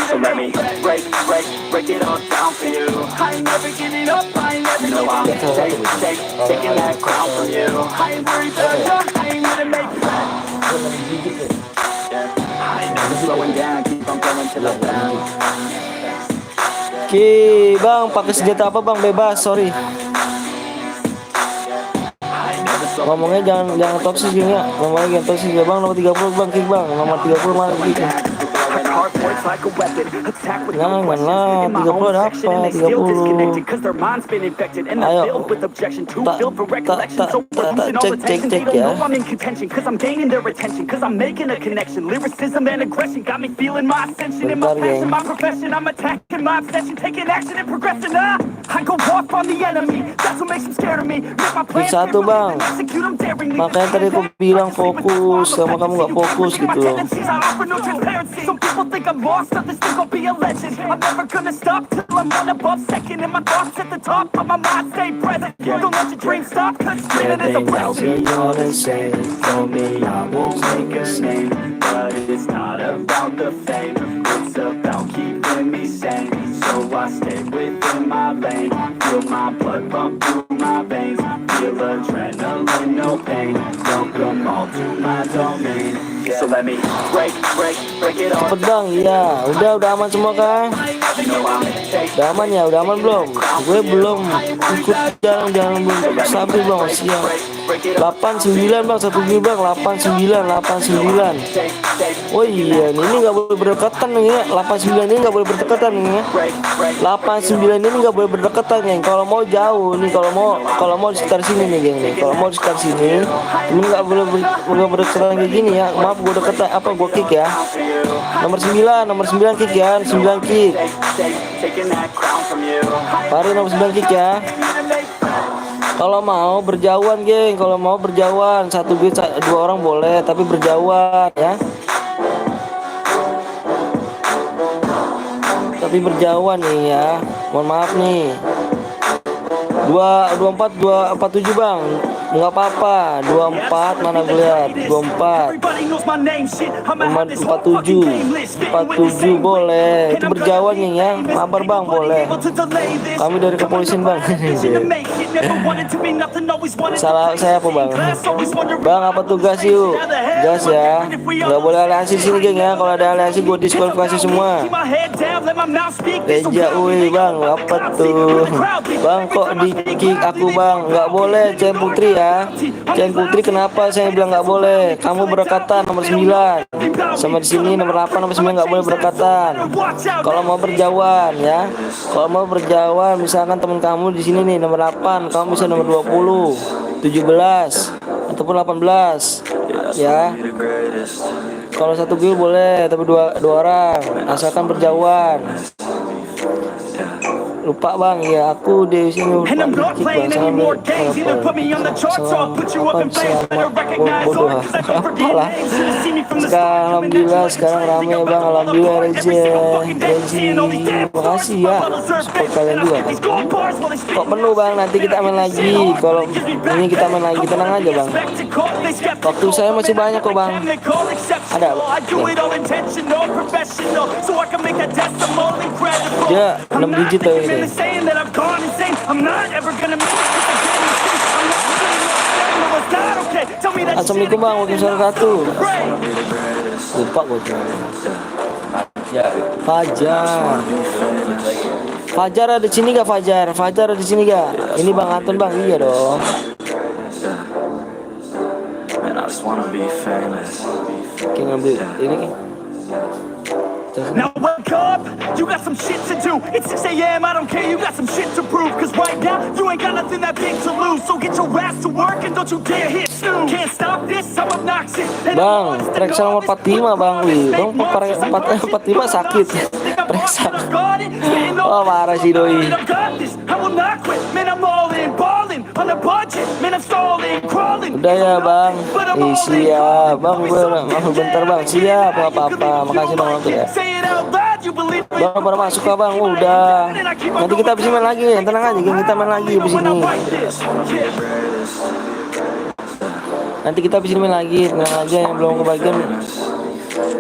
So let me break it all down for you. I ain't never giving up. I ain't never giving up. Taking that crown from you. I ain't worried about you. I ain't gonna make it. I ain't never slowing down. Keep on going till I'm down. Oke bang, pakai senjata apa bang? Bebas, sorry. Ngomongnya jangan toxic ya. Ngomongnya jangan toxic ya bang. Nomor 30 bang, kick bang. Nomor 30 mana kick? Jangan lah, 30 ada apa? 30. Ayo, cek ya. Bentar geng. Satu bang. Makanya tadi aku bilang fokus, sama kamu nggak fokus gitu loh. People think I'm lost, others think I'll be a legend. I'm never gonna stop till I'm one above second. And my thoughts at the top, but my mind stay present. Don't let your dreams stop, cause spinning is a blessing. You're gonna say, for me I won't make a name. But it's not about the fame, it's about keeping me sane. So I stay within my lane, feel my blood pump through my veins. Feel adrenaline, no pain, welcome all to my domain. Yeah, let me break it all. Cepet bang, iya. Udah aman semua kan? You know I'm take Udah aman ya, udah aman belum? Gue belum ikut jalan-jalan belum stabil bang, siang. 89 bang, satu gil bang, 89. Oh iya, ini nggak boleh berdekatan nih ya. 89 ini nggak boleh berdekatan nih ya. 89 ini nggak boleh berdekatan ya. Kalau mau jauh nih, kalau mau di sekitar sini nih geng nih. Kalau mau di sekitar sini, ini nggak boleh berdekatan kayak gini ya. Maaf, gue deket apa gue kick ya. Nomor 9 kick ya, 9 kick. taking that crown from you. Pari nomor 9 kick ya. Kalau mau berjauhan geng, kalau mau berjauhan satu beat 2 orang boleh, tapi berjauhan ya. Tapi berjauhan nih ya. Mohon maaf nih. 247 bang, nggak apa-apa. 24 mana gue lihat, 24. 47 boleh, itu berjauhan nih ya. Mabar bang boleh. Kami dari kepolisian bang. Salah saya apa bang? Bang apa tugas yuk? Gas ya. Nggak boleh aliansi sini geng ya. Kalau ada aliansi gue diskualifikasi semua. Reja ui bang, apa tuh? Bang kok di kick aku bang? Nggak boleh Chen Putri ya. Chen Putri kenapa saya bilang nggak boleh? Kamu berdekatan nomor 9 sama di sini nomor 8 nomor 9 nggak boleh berdekatan. Kalau mau berjauhan ya. Kalau mau berjauhan misalkan teman kamu di sini nih nomor 8, kamu bisa nomor 20, 17 ataupun 18 ya. Kalau satu guild boleh, tapi dua orang asalkan berjauhan. Lupa bang, ya aku di sini lupa dikit bang. Bodoh apalah. Sekarang alhamdulillah sekarang rame bang, alhamdulillah Rezi. Makasih ya support kalian juga kan. Kok penuh bang, nanti kita main lagi. Kalau ini kita main lagi, tenang aja bang. Waktu saya masih banyak kok bang. Ada ya 6 digit tuh ini. Assalamualaikum bang, waalaikumsalam wabarakatuh. Lupa gue tuh. Fajar ada di sini gak Fajar? Fajar ada di sini gak? Ini bang Anton bang, iya dong. Oke ngambil ini kan. Now wake up, you got some shit to do. It's 6 a.m., I don't care, you got some shit to prove. Cause right now, you ain't got nothing that big to lose. So get your ass to work and don't you dare hit snooze. Can't stop this, I'm obnoxious. Bang, Reksa nomor 45 bang. Wih, bang 45 sakit. Reksa. Oh parah sih doi. Udah ya bang. Siap bang, gue bentar bang. Siap, gak apa-apa. Makasih bang waktu ya. Bang pada masuk kah bang? Udah. Nanti kita bisa main lagi. Tenang aja, kita main lagi di sini. Nanti kita bisa main lagi. Tenang aja yang belum kebagian.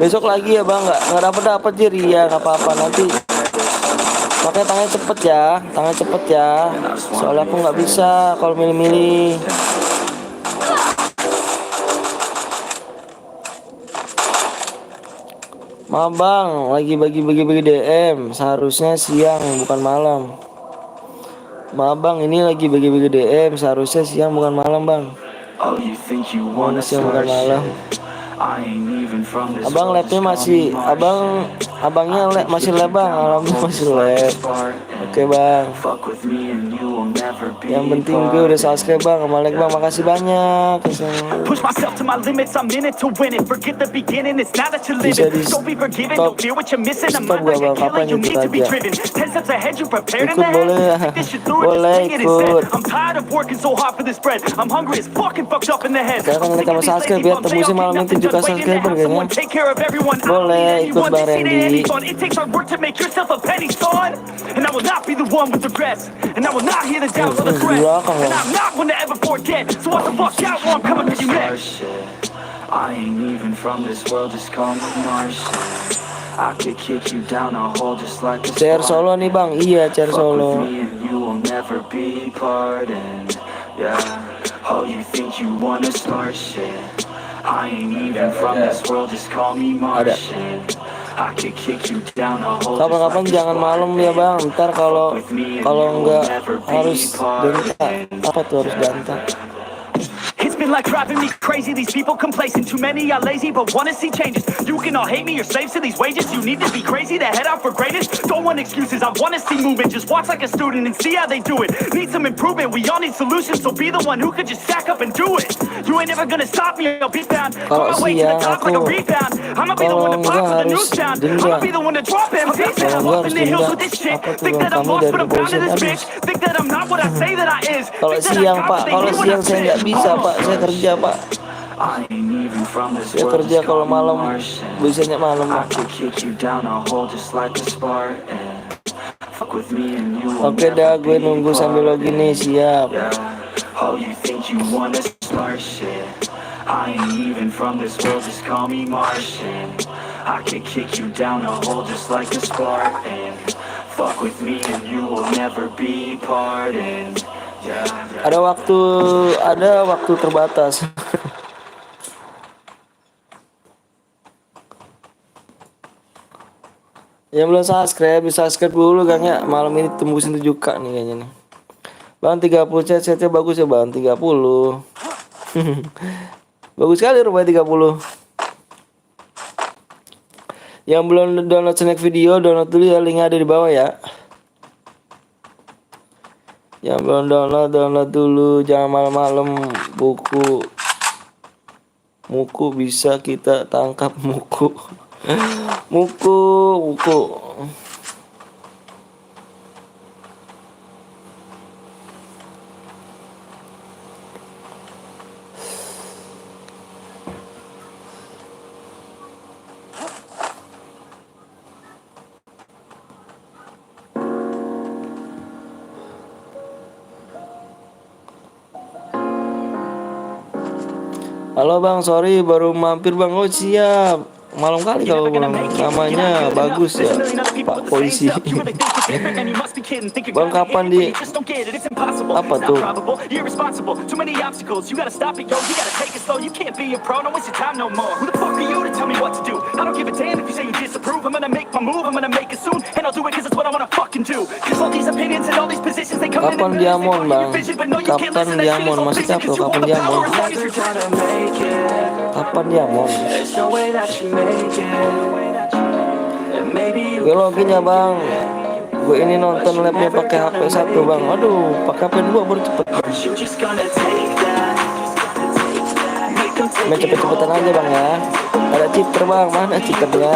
Besok lagi ya bang. Nggak dapat jadi ya nggak apa-apa nanti. Makanya tangannya cepet ya. Soalnya aku nggak bisa kalau milih-milih. Maaf bang, lagi bagi DM. Seharusnya siang bukan malam. Maaf bang, ini lagi bagi DM. Seharusnya siang bukan malam bang. Mau siang bukan malam. Abang labnya masih, abangnya masih lab bang, alhamdulillah masih lab. Oke bang. Yang penting gue udah subscribe bang, Malek bang, makasih banyak. Push myself to my limits, I'm in it to win it. Forget the beginning, it's now that you're living. Don't be forgiven, don't fear what you're missing. I'm not like a killer, you need to be driven. 10 steps ahead, you prepared in the head. This shit through it, just take it instead. I'm tired of working so hard for this bread. I'm hungry as fucking fucked up in the head. Sekarang kan kita subscribe ya, tembusin malam ini 7 subscriber kayaknya. Boleh ikut bang Randy. It takes hard work to make yourself a penny, son. And I will not be the one with regrets. And I will not hear the doubts or the threats. And I'm not one to ever forget. So what the fuck out while I'm coming for you next. I ain't even from this world, just call me Martian. I could kick you down a hole just like a Chair solo nih bang, iya chair solo. Fuck with me and you will never be pardoned. Yeah. Oh, you think you wanna start shit? I ain't even from this world, just call me Martian. I could kick you down a hole. Kapan-kapan jangan malam ya bang. Ntar kalau enggak harus danta. Apa tuh harus danta? It's been like driving me crazy. These people complacent, too many are lazy but wanna see changes. You can all hate me, you're slaves to these wages. You need to be crazy to head out for greatness. Don't want excuses, I wanna see movement. Just watch like a student and see how they do it. Need some improvement, we all need solutions. So be the one who could just stack up and do it. You ain't never gonna stop me, I'll be found. On my way to the top like a rebound. I'ma be the one to pop for the news sound. I'ma be the one to drop him. I'm up in the hills with this shit. Think that I'm lost but I'm bound to this bitch. Think that I'm not what I say that I is. Kalau siang pak, kalau siang saya nggak bisa pak, saya kerja pak. Saya kerja kalau malam, biasanya malam pak. Oke dah, gue nunggu sambil login nih, siap. I ain't even from this world, just call me Martian. I could kick you down a hole just like a Spartan. Fuck with me and you will never be pardoned. Yeah. Ada waktu terbatas. Yang belum subscribe dulu Kang ya. Malam ini tembusin 7K nih kayaknya nih. Bang 30 chatnya bagus ya bang, 30. Bagus sekali rupanya 30. Yang belum download snack video, download dulu ya, linknya ada di bawah ya. Yang belum download dulu, jangan malam-malam. Muku bisa kita tangkap muku. Muku. Halo bang, sorry baru mampir bang. Oh siap, malam kali kalau bang. Namanya bagus ya, Pak Polisi. Bang kapan di apa tuh? Kapan diamond bang? Kapan diamond? Maksudnya apa? Kapan diamond? Kapan diamond? Gue login ya bang. Gue ini nonton labnya pakai HP 1 bang. Aduh, pakai HP 2 baru cepet. Main cepet-cepetan aja bang ya. Ada cheater bang, mana cheaternya?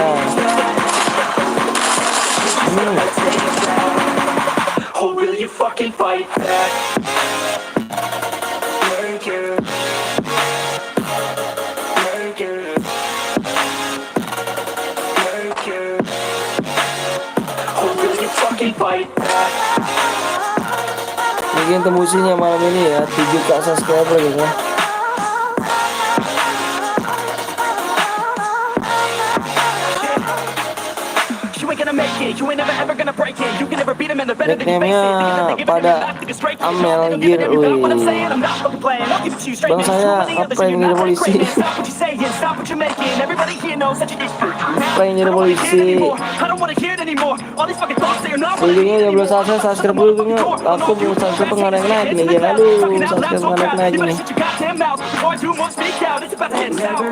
Oh, will you fucking fight back? Oh, will you fucking fight back? Mungkin tembusinya malam ini ya 7K subscriber gitu ya. Nickname-nya pada Amel Gear. Bang saya apa yang jadi polisi? Apa yang jadi polisi? Videonya yang belum subscribe dulu. Aku mau subscribe naik nih. Jangan aduh, subscribe naik nih.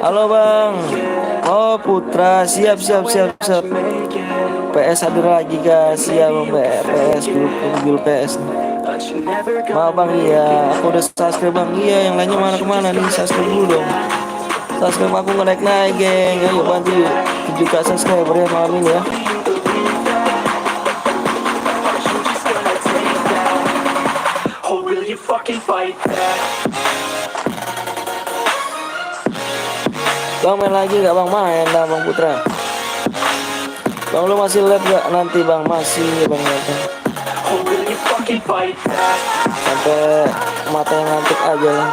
Halo bang. Oh Putra, siap. PS hadir lagi guys, siap bang. PS dulu PS. Maaf bang, iya aku udah subscribe bang. Iya yang lainnya mana kemana nih, subscribe dulu dong. Subscribe aku nggak naik geng. Ayo bantu 7K subscriber ya malam ini ya. Oh, will you fucking fight back? Bang main lagi nggak bang? Main dah bang Putra. Bang lu masih live gak nanti bang? Masih bang nanti. Oh, will you fucking fight back? Sampai mata yang ngantuk aja lah.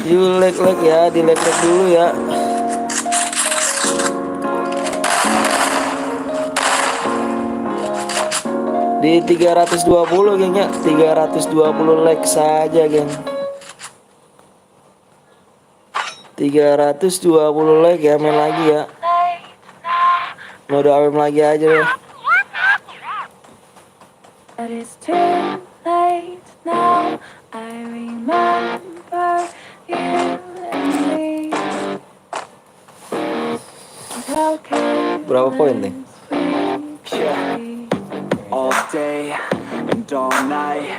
Di like ya, di like dulu ya. Di 320 geng ya, 320 like saja geng. 320 like ya, main lagi ya. Mode AWM lagi aja deh. But it's too late now. I remember you and me. How can Berapa poin nih? All day and all night,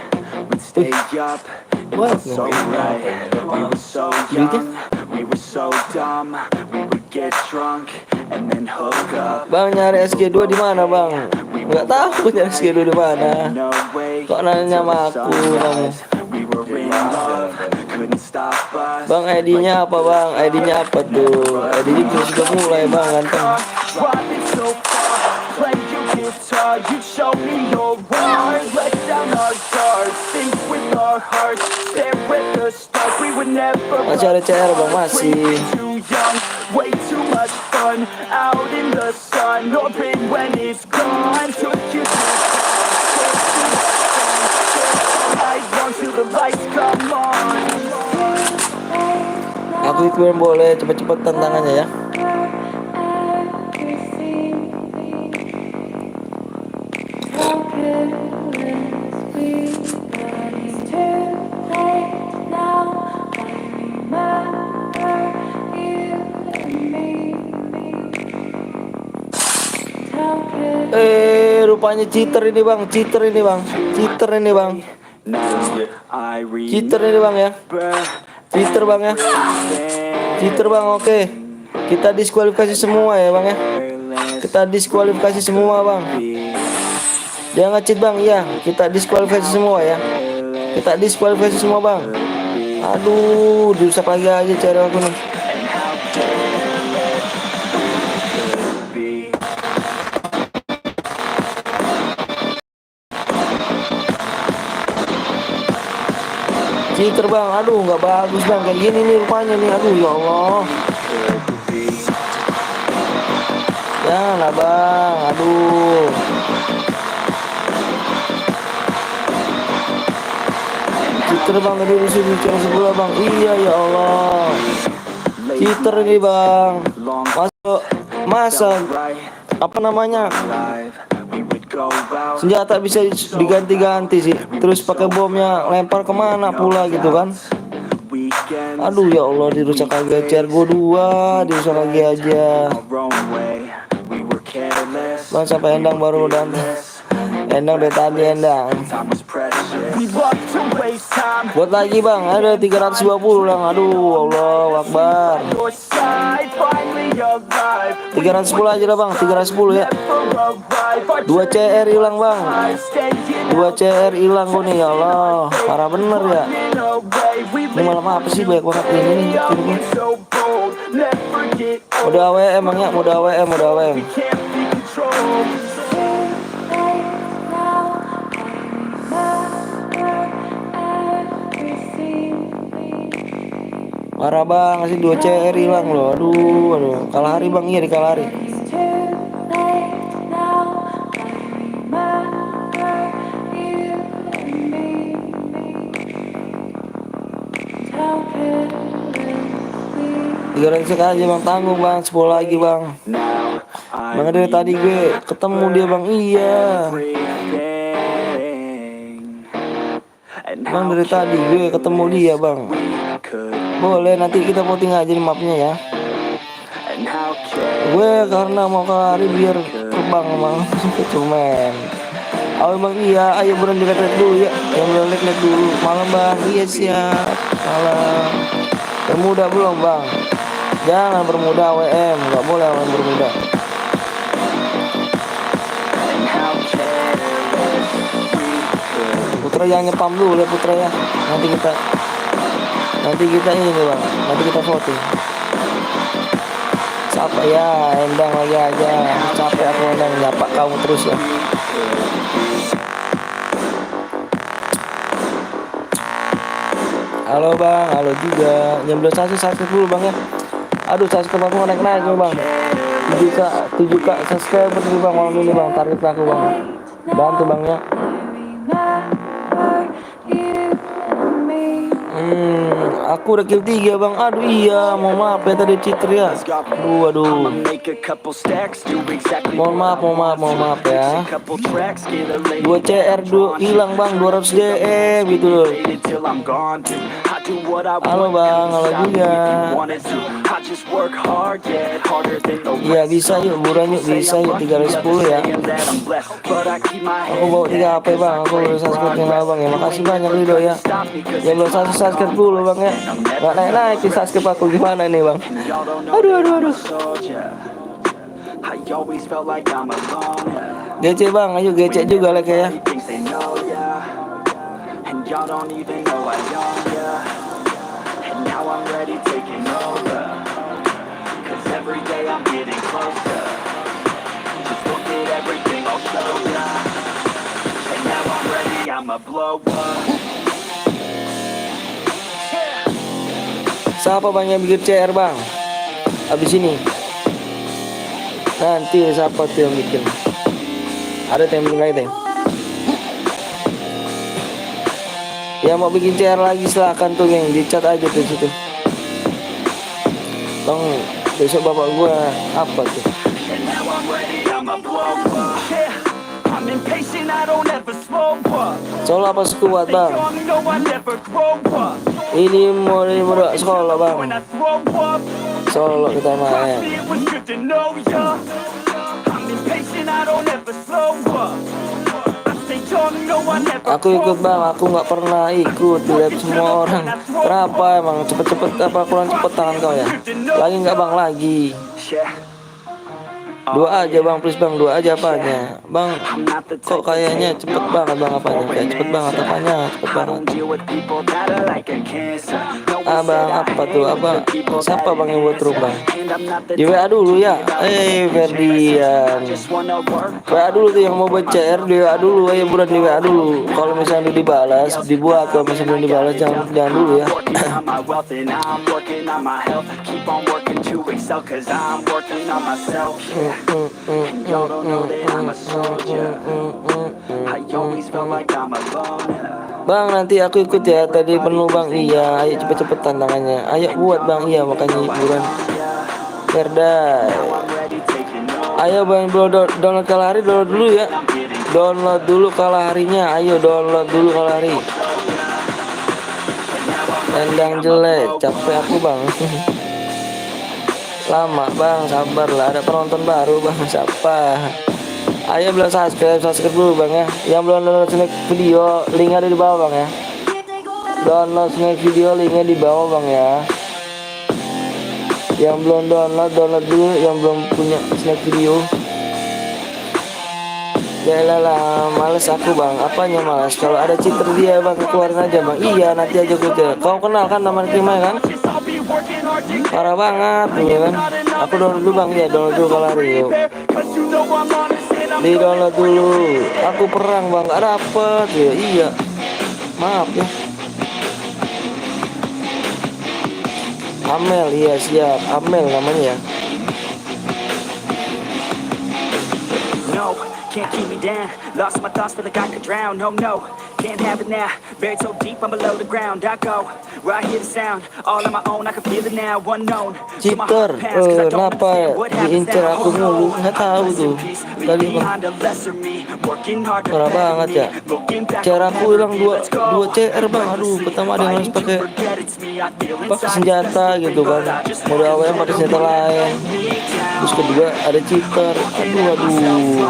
we'd stay up. It What? was so right. We were so young, we were so dumb. We would get drunk and then hook up. Bang, nyari SG2 di mana bang? Nggak tahu nyari SG2 di mana. No way. Kok nanya sama aku kamu? We were in love, couldn't stop us. Bang, ID-nya apa bang? ID-nya apa tuh? ID-nya sudah mulai bang, ganteng. Driving so far, play your guitar, you show me your heart. Let down our guards, think with our hearts, stare at the stars. We would never Masih ada CR bang, masih. too young, way too much fun, out in the sun, orbit when it's gone. Took you to night long till the lights come on. Aku itu yang boleh cepet-cepet tantangannya ya. Rupanya cheater ini bang, cheater ini bang, cheater ini bang, I cheater ini bang ya, cheater bang ya, cheater bang. Oke, kita diskualifikasi semua ya bang ya, kita diskualifikasi semua bang. Dia nge-cheat bang, iya, kita diskualifikasi semua ya, kita diskualifikasi semua bang. Aduh, dirusak lagi aja cari aku nih. Cheater bang, aduh nggak bagus bang, kayak gini nih rupanya nih, aduh ya Allah. Janganlah bang, aduh. Cheater bang, tadi disuruh bicara sebelah bang, iya ya Allah. Cheater ini bang, masa apa namanya, senjata bisa diganti-ganti sih, terus pakai bomnya lempar kemana pula gitu kan. Aduh ya Allah, dirusak lagi aja, gue 2 dirusak lagi aja bang. Sampai Endang baru dan Endang dari tadi Endang. Buat lagi bang, ada 320 bang. Aduh Allah Akbar. 310 aja lah bang, 310 ya. 2 CR hilang bang, 2 CR hilang gue nih ya Allah, parah bener ya. Ini malam apa sih banyak banget ini nih. Mode AWM bang ya, mode AWM, mode AWM. Parah bang, sih 2 CR hilang loh. Aduh, kalah hari bang, iya di kalah hari. Tiga ratus aja bang, tanggung bang, 10 lagi bang. Bang dari tadi gue ketemu dia bang, iya. Bang dari tadi gue ketemu dia bang. Boleh nanti kita voting aja di mapnya ya. Gue karena mau lari biar terbang bang, cuman. Oh bang iya, ayo berhenti leg dulu ya. Yang leg dulu, malam bang, iya siap, malam. Bermuda belum bang? Jangan bermuda WM, nggak boleh WM bermuda. Putra jangan nyepam dulu ya Putra ya. Nanti kita ini bang, nanti kita voting. Siapa ya, Endang lagi aja. Capek aku Endang, nyapa kamu terus ya. Halo bang, halo juga. Jam 21 subscribe dulu bang ya. Aduh subscribe aku naik-naik nih bang. 7k subscriber nih bang malam ini bang, target aku bang. Bantu bang ya. Aku udah kill 3 bang. Aduh iya, mohon maaf ya tadi cheater ya. Aduh. Mohon maaf ya. 2 CR 2 hilang bang, 200 DM gitu loh. Halo bang, halo juga. Iya bisa yuk, buruan yuk, bisa yuk 310 ya. Aku bawa 3 HP bang, aku udah subscribe channel bang ya. Makasih banyak Lido ya. Ya lo subscribe dulu bang ya. Gak naik di subscribe aku, gimana nih bang? Aduh. GC bang, ayo GC juga like ya. Siapa bang yang bikin CR bang? Abis ini nanti siapa tuh yang bikin? Ada yang bikin lagi. Ya mau bikin CR lagi silahkan tuh yang di chat aja tuh situ. Bang, besok bapak gua apa tuh? Sekolah apa sekuat bang? Ini mau sekolah bang. Solo kita main. Aku ikut bang, aku nggak pernah ikut lihat semua orang. Kenapa emang cepet-cepet apa kurang cepet tangan kau ya? Lagi nggak bang lagi? 2 aja bang, please bang, 2 aja apanya bang? Kok kayaknya cepet banget bang apanya? Kayak cepet banget apanya? Cepet banget. Bang apa tuh apa? Siapa bang yang buat rumah? Di WA dulu ya. Ferdian. WA dulu tuh yang mau buat CR di WA dulu. Ayo buruan di WA dulu. Kalau misalnya dibalas, dibuat. Kalau misalnya dibalas jangan dulu ya. Bang nanti aku ikut ya. Tadi penuh bang. Iya ayo cepet-cepet tantangannya. Ayo buat bang. Iya makanya hiburan Ferda. Ayo bang download kalahari. Download dulu ya. Download dulu kalaharinya. Ayo download dulu kalahari. Tendang jelek. Capek aku bang. Lama bang, sabar lah, ada penonton baru bang, siapa? Ayo belum subscribe dulu bang ya. Yang belum download snack video, link ada di bawah bang ya. Download snack video, linknya di bawah bang ya. Yang belum download dulu. Yang belum punya snack video. Ya lah, males aku bang. Apanya males? Kalau ada cheater dia bang, keluarin aja bang. Iya nanti aja gue. Kau kenal kan nama Kimai kan? Parah banget ya kan. Aku download dulu bang ya, download dulu kalahari yuk. Di download dulu. Aku perang bang, gak dapet ya. Iya. Maaf ya. Amel, iya siap. Amel namanya ya. Can't keep me down, lost my thoughts, feel like I could drown. No, can't have it now, buried so deep I'm below the ground. I go, where I hear the sound, all on my own, I can feel it now, unknown. Cheater, kenapa diincar aku mulu? Nggak tahu tuh. Tadi parah banget ya. CR aku hilang 2 CR bang. Aduh, pertama ada yang harus pakai senjata gitu kan. Mode AWM pakai senjata lain. Terus kedua ada cheater. Aduh.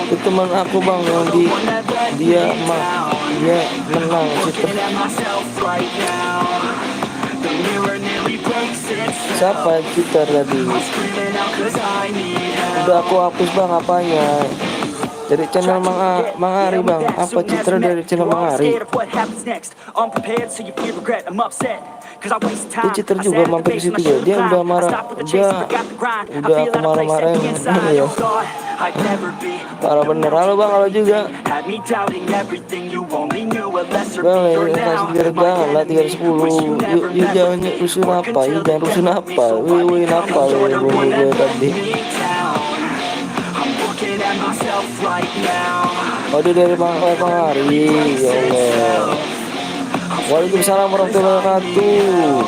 Itu teman aku bang yang dia menang cheater. Siapa yang cheater tadi? Udah aku hapus bang apanya. Dari channel Mang Ari bang. Apa cheater dari channel Mang Ari? Dia cheater juga mampir ke situ ya. Dia udah marah, dia udah kemarin-kemarin ya. Parah bener. Halo bang, halo juga. Bang, ya, kasih dirgangan lah 310. Yuk jangan rusuh apa, yuk jangan rusuh apa. Wih apa ya gue tadi. Waduh dari Bang Hari, ya Allah. Waalaikumsalam warahmatullahi wabarakatuh.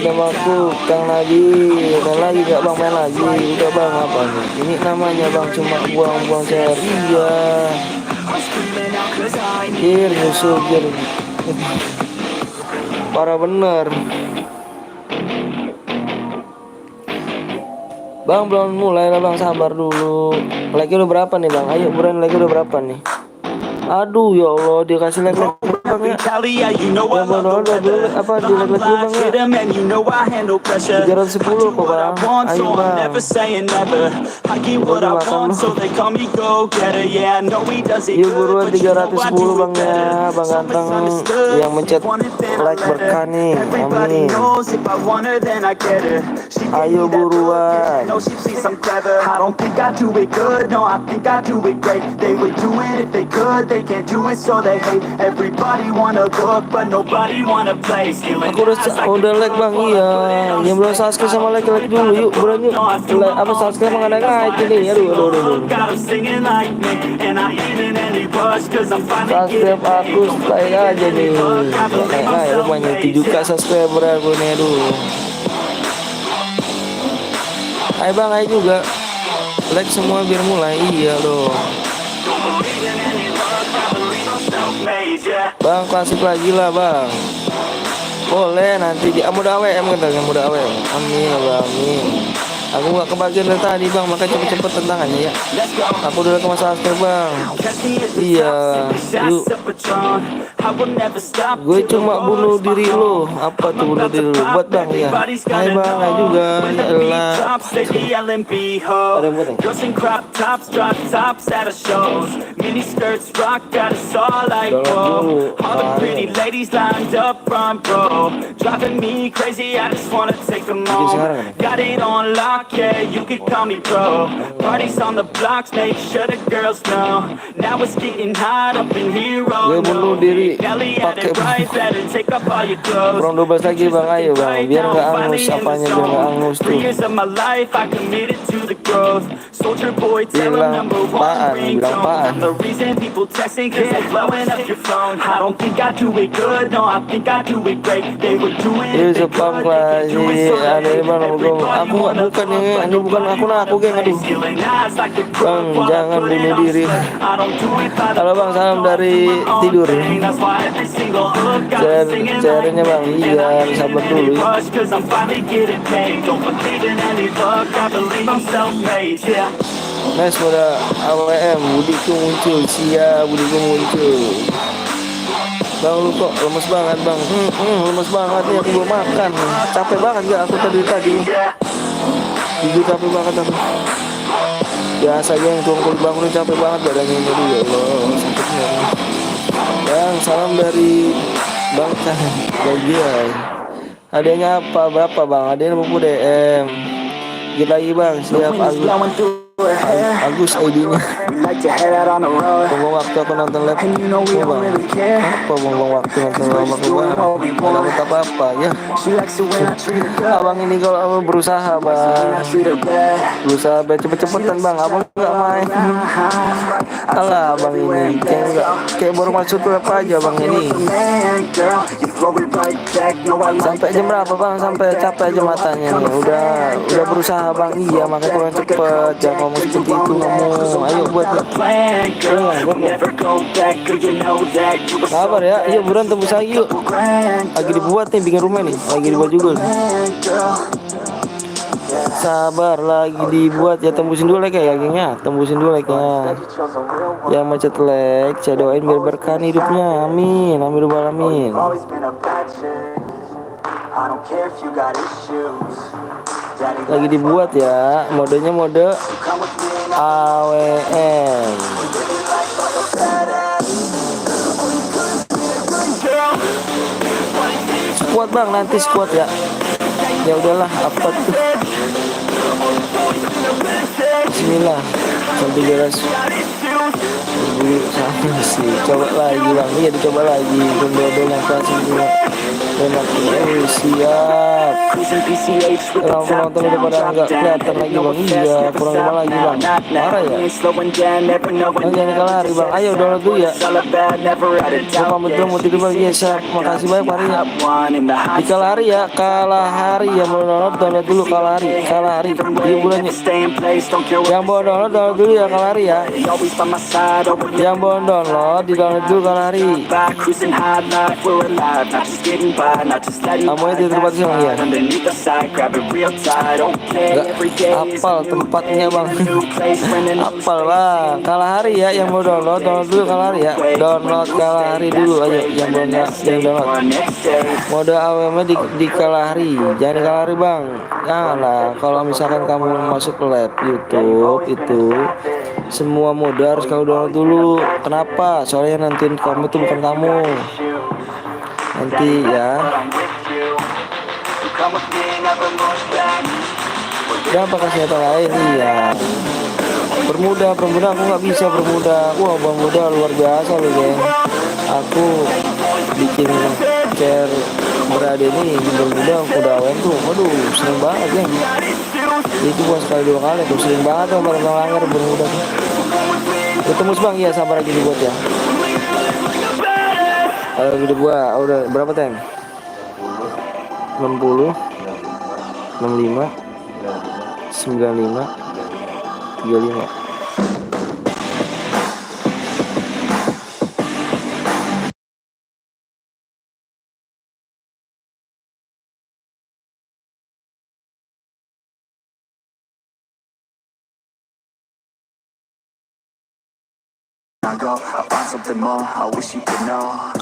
Nama aku Kang Nabi. Main lagi gak bang? Main lagi. Udah bang apa nih? Ini namanya bang cuma buang-buang sehari ya. Gir nyusul gir. Parah bener. Bang belum mulai lah bang, sabar dulu. Like udah berapa nih bang? Ayo buruan, like udah berapa nih? Aduh ya Allah, dia kasih like bang ya. Ya bang dulu apa di like dulu bang ya. 310 kok bang. Ayo bang. Udah makan lu. Yuk buruan 310 bang ya, bang ganteng yang mencet like berkah nih. Amin. Ayo buruan. I don't think I do it good, no, I think I do it great. They would do it if they could, they can't do it so they hate. Everybody wanna look, but nobody wanna play. Aku udah like bang, iya. Yang belum subscribe sama like dulu yuk, buruan yuk. Like, apa subscribe mengenai like ini, aduh. Subscribe aku like aja nih. Ya rupanya 7K subscriber aku nih, aduh. Ayo bang, ayo juga like semua biar mulai. Iya dong bang, klasik lagi lah bang. Boleh nanti di muda AWM katanya, muda AWM. Amin ya amin. Aku gak kebagian dari tadi bang, makanya cepet-cepet tentangannya ya. Aku udah ke masa akhir bang. Iya, yuk. Gue cuma bunuh diri lo. Apa tuh bunuh diri lo? Buat bang ya. Hai bang, hai juga. Ya elah. Ada yang buat yeah, you can call me bro. Parties on the blocks, make sure the girls know. Now it's getting hot up in here, oh no. Kelly had it right, better take off all your clothes. Kurang 12 lagi bang, ayo bang. Biar gak angus, apanya biar gak angus tuh. 3 years of my life, I committed to the growth. Soldier boy, tell them number one ringtone. The reason people texting, cause they blowing up your phone. I don't think I do it good, no, I think I do it great. They were doing it, they could, they can't do it, so they hate. Everybody wanna look. Ini bukan aku geng, aduh bang, jangan bunuh diri. Halo bang, salam dari tidur. Carinya bang, iya sabar dulu. Nice pada AWM, Budiku muncul, Budiku muncul. Bang lu kok lemes banget bang. Lemes banget nih, aku belum makan. Capek banget gak aku tadi. Jujur capek banget aku. Biasanya yang tuang bangun capek banget badannya ini. Ya Allah, sakitnya. Bang, salam dari Bang Cah. Bagian. Hadiahnya apa? Berapa bang? Hadiahnya 50 DM. Gila lagi bang, siap Agus ID-nya. Buang waktu aku nonton live. Apa buang waktu nonton live aku bang? Gak dapat apa-apa ya. Abang ini kalau berusaha bang, berusaha cepet-cepetan bang. Abang gak main. Alah abang ini kayak baru masuk klub aja bang ini. Sampai jam berapa bang? Sampai capek aja matanya nih. Udah berusaha bang. Iya makanya kurang cepet. Jangan ngomong seperti itu, ngomong. Ayo buat sabar ya. Ayo buruan tembus lagi yuk. Lagi dibuat nih, bikin rumah nih. Lagi dibuat juga nih. Sabar, lagi dibuat ya. Tembusin dulu like ya gengnya. Tembusin dulu like nya. Yang macet like, saya doain biar berkah hidupnya. Amin, amin alamin. Lagi dibuat ya. Modenya mode AWM. squad bang, nanti squad ya. Ya udahlah, apa tuh? Bismillah, sampai beres dulu sama sih. Coba lagi bang, iya dicoba lagi. Dodol yang kasih dulu. Enak, siap. Kalau penonton udah pada nggak kelihatan lagi bang, iya kurang lama lagi bang. Marah ya? Bang jangan kalah hari bang, ayo download dulu ya. Gue pamit dulu mau tidur bang, iya siap. Makasih banyak Pak ya. Di kalah hari ya, kalah hari ya mau download dulu kalah hari. Iya bulannya. Yang mau download dulu ya kalah hari ya. Yang mau download di download dulu kalah hari. Kamunya di tempat sih bang ya. Gak apal tempatnya bang. Apal bang. Kalah hari ya, yang mau download dulu kalah hari ya. Download kalah hari dulu ayo. Yang mau yang download. Mode AWM di kalah hari. Jangan kalah hari bang. Janganlah. Kalau misalkan kamu masuk ke lab YouTube itu semua mode harus kau download dulu. Kenapa? Soalnya nantiin kamu tuh bukan kamu. Nanti ya. Dan pakai senjata lain, iya. Bermuda aku nggak bisa bermuda. Wah bang muda luar biasa loh geng. Aku bikin share berada ini bermuda udah awen tuh. Waduh sering banget geng. Itu bukan sekali dua kali tuh, sering banget tuh melanggar bermuda tuh. Ketemu bang, iya sabar aja dibuat ya. Udah gua udah berapa tank? 60 65 95 35.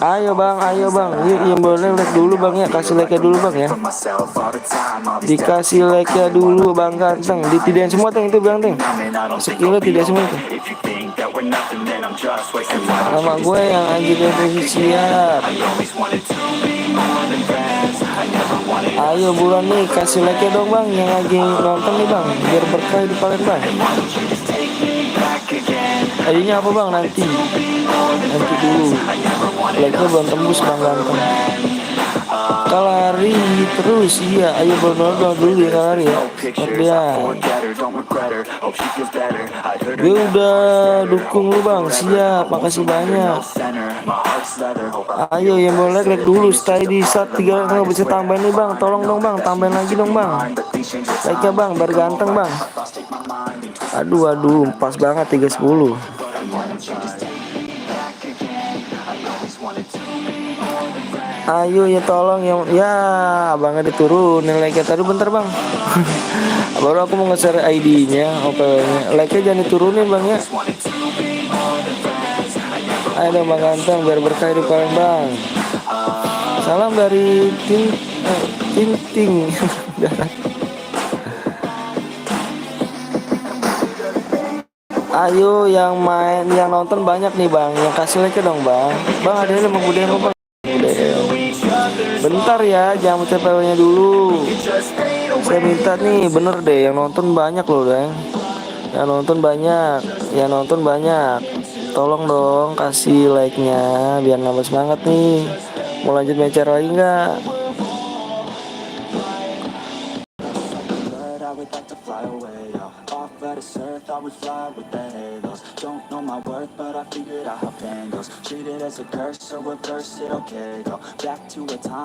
Ayo bang, yuk yang boleh like dulu bang ya, kasih like dulu bang ya. Dikasih like dulu bang ganteng, ditidain semua teng itu bang teng. Sekilo tidak semua itu. Nama gue yang anjing definisi siap. Ayo bulan nih kasih like dong bang yang lagi nonton nih bang, biar berkah di paling bang. Ayonya apa bang nanti dulu. Like-nya belum tembus bang ganteng. Kalari terus iya. Ayo download dulu ya kalari ya. Gue udah dukung lu bang, siap. Makasih banyak. Ayo yang boleh like dulu. Stay di saat 3 nggak bisa tambahin nih bang. Tolong dong bang, tambahin lagi dong bang. Like-nya bang, biar ganteng bang. Aduh, pas banget 310. Ayo ya tolong ya abangnya diturunin like-nya tadi bentar bang. Baru aku mau nge-share ID-nya, OPW-nya. Like-nya jangan diturunin bang ya. Ayo dong bang ganteng biar berkah di kalian bang. Salam dari Tinting. Ayo yang main, yang nonton banyak nih bang, yang kasih like dong bang. Bang ada yang mau budaya bang. Bentar ya, jangan CPW-nya dulu. Saya minta nih, bener deh, yang nonton banyak loh bang. Yang nonton banyak. Tolong dong kasih like-nya biar nambah semangat nih. Mau lanjut mecer lagi nggak?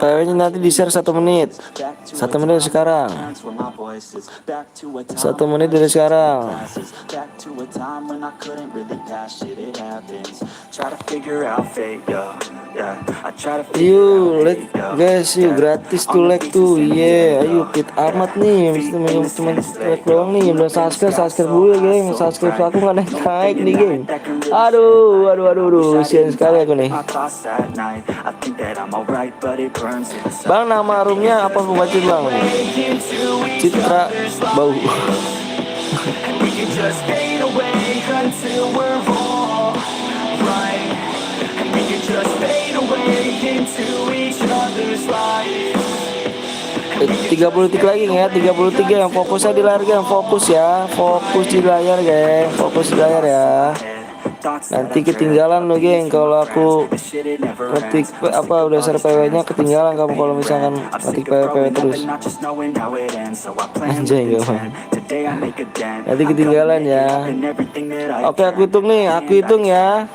Kayaknya nanti di share 1 menit. 1 menit sekarang. 1 menit dari sekarang. Yuk, like guys, yuk gratis tuh like tuh, ayo kit amat nih, teman like doang nih, belum subscribe dulu ya geng, subscribe aku nggak naik nih geng. Aduh, sian sekali aku nih. Bang nama roomnya apa aku baca bang? Citra Bau. Just fade away into each other's life. 30 detik lagi ya, 30 detik yang fokusnya di layar geng, fokus ya, fokus di layar geng, fokus di layar ya. Nanti ketinggalan lo geng kalau aku ngetik apa udah share PW-nya, ketinggalan kamu kalau misalkan ngetik PW terus. Anjay gak bang. Nanti ketinggalan ya. Oke aku hitung nih, aku hitung ya.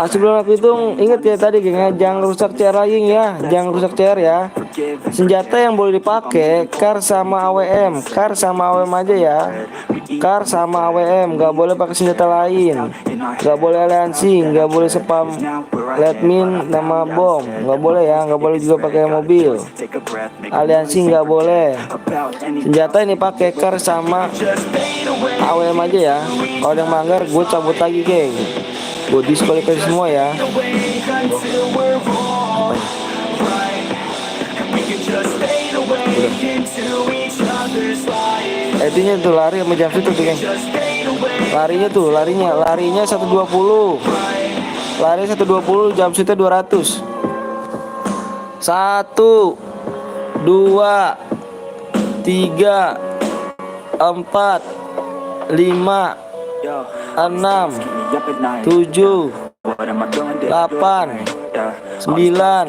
Sebelum aku hitung, inget ya tadi geng ya, jangan rusak CR lagi ya, jangan rusak CR ya. Senjata yang boleh dipakai kar sama AWM, kar sama AWM aja ya. Kar sama AWM, nggak boleh pakai senjata lain, nggak boleh aliansi, nggak boleh spam leadmin nama bom, nggak boleh ya, nggak boleh juga pakai mobil. Aliansi nggak boleh. Senjata ini pakai kar sama AWM aja ya. Kalau yang melanggar, gue cabut lagi geng, gue diskualifikasi semua ya. Edinya tuh lari sama jam itu tuh geng. Larinya 120. Lari 120, jam shootnya 200. 1 2 3 4 5 6 7 8 9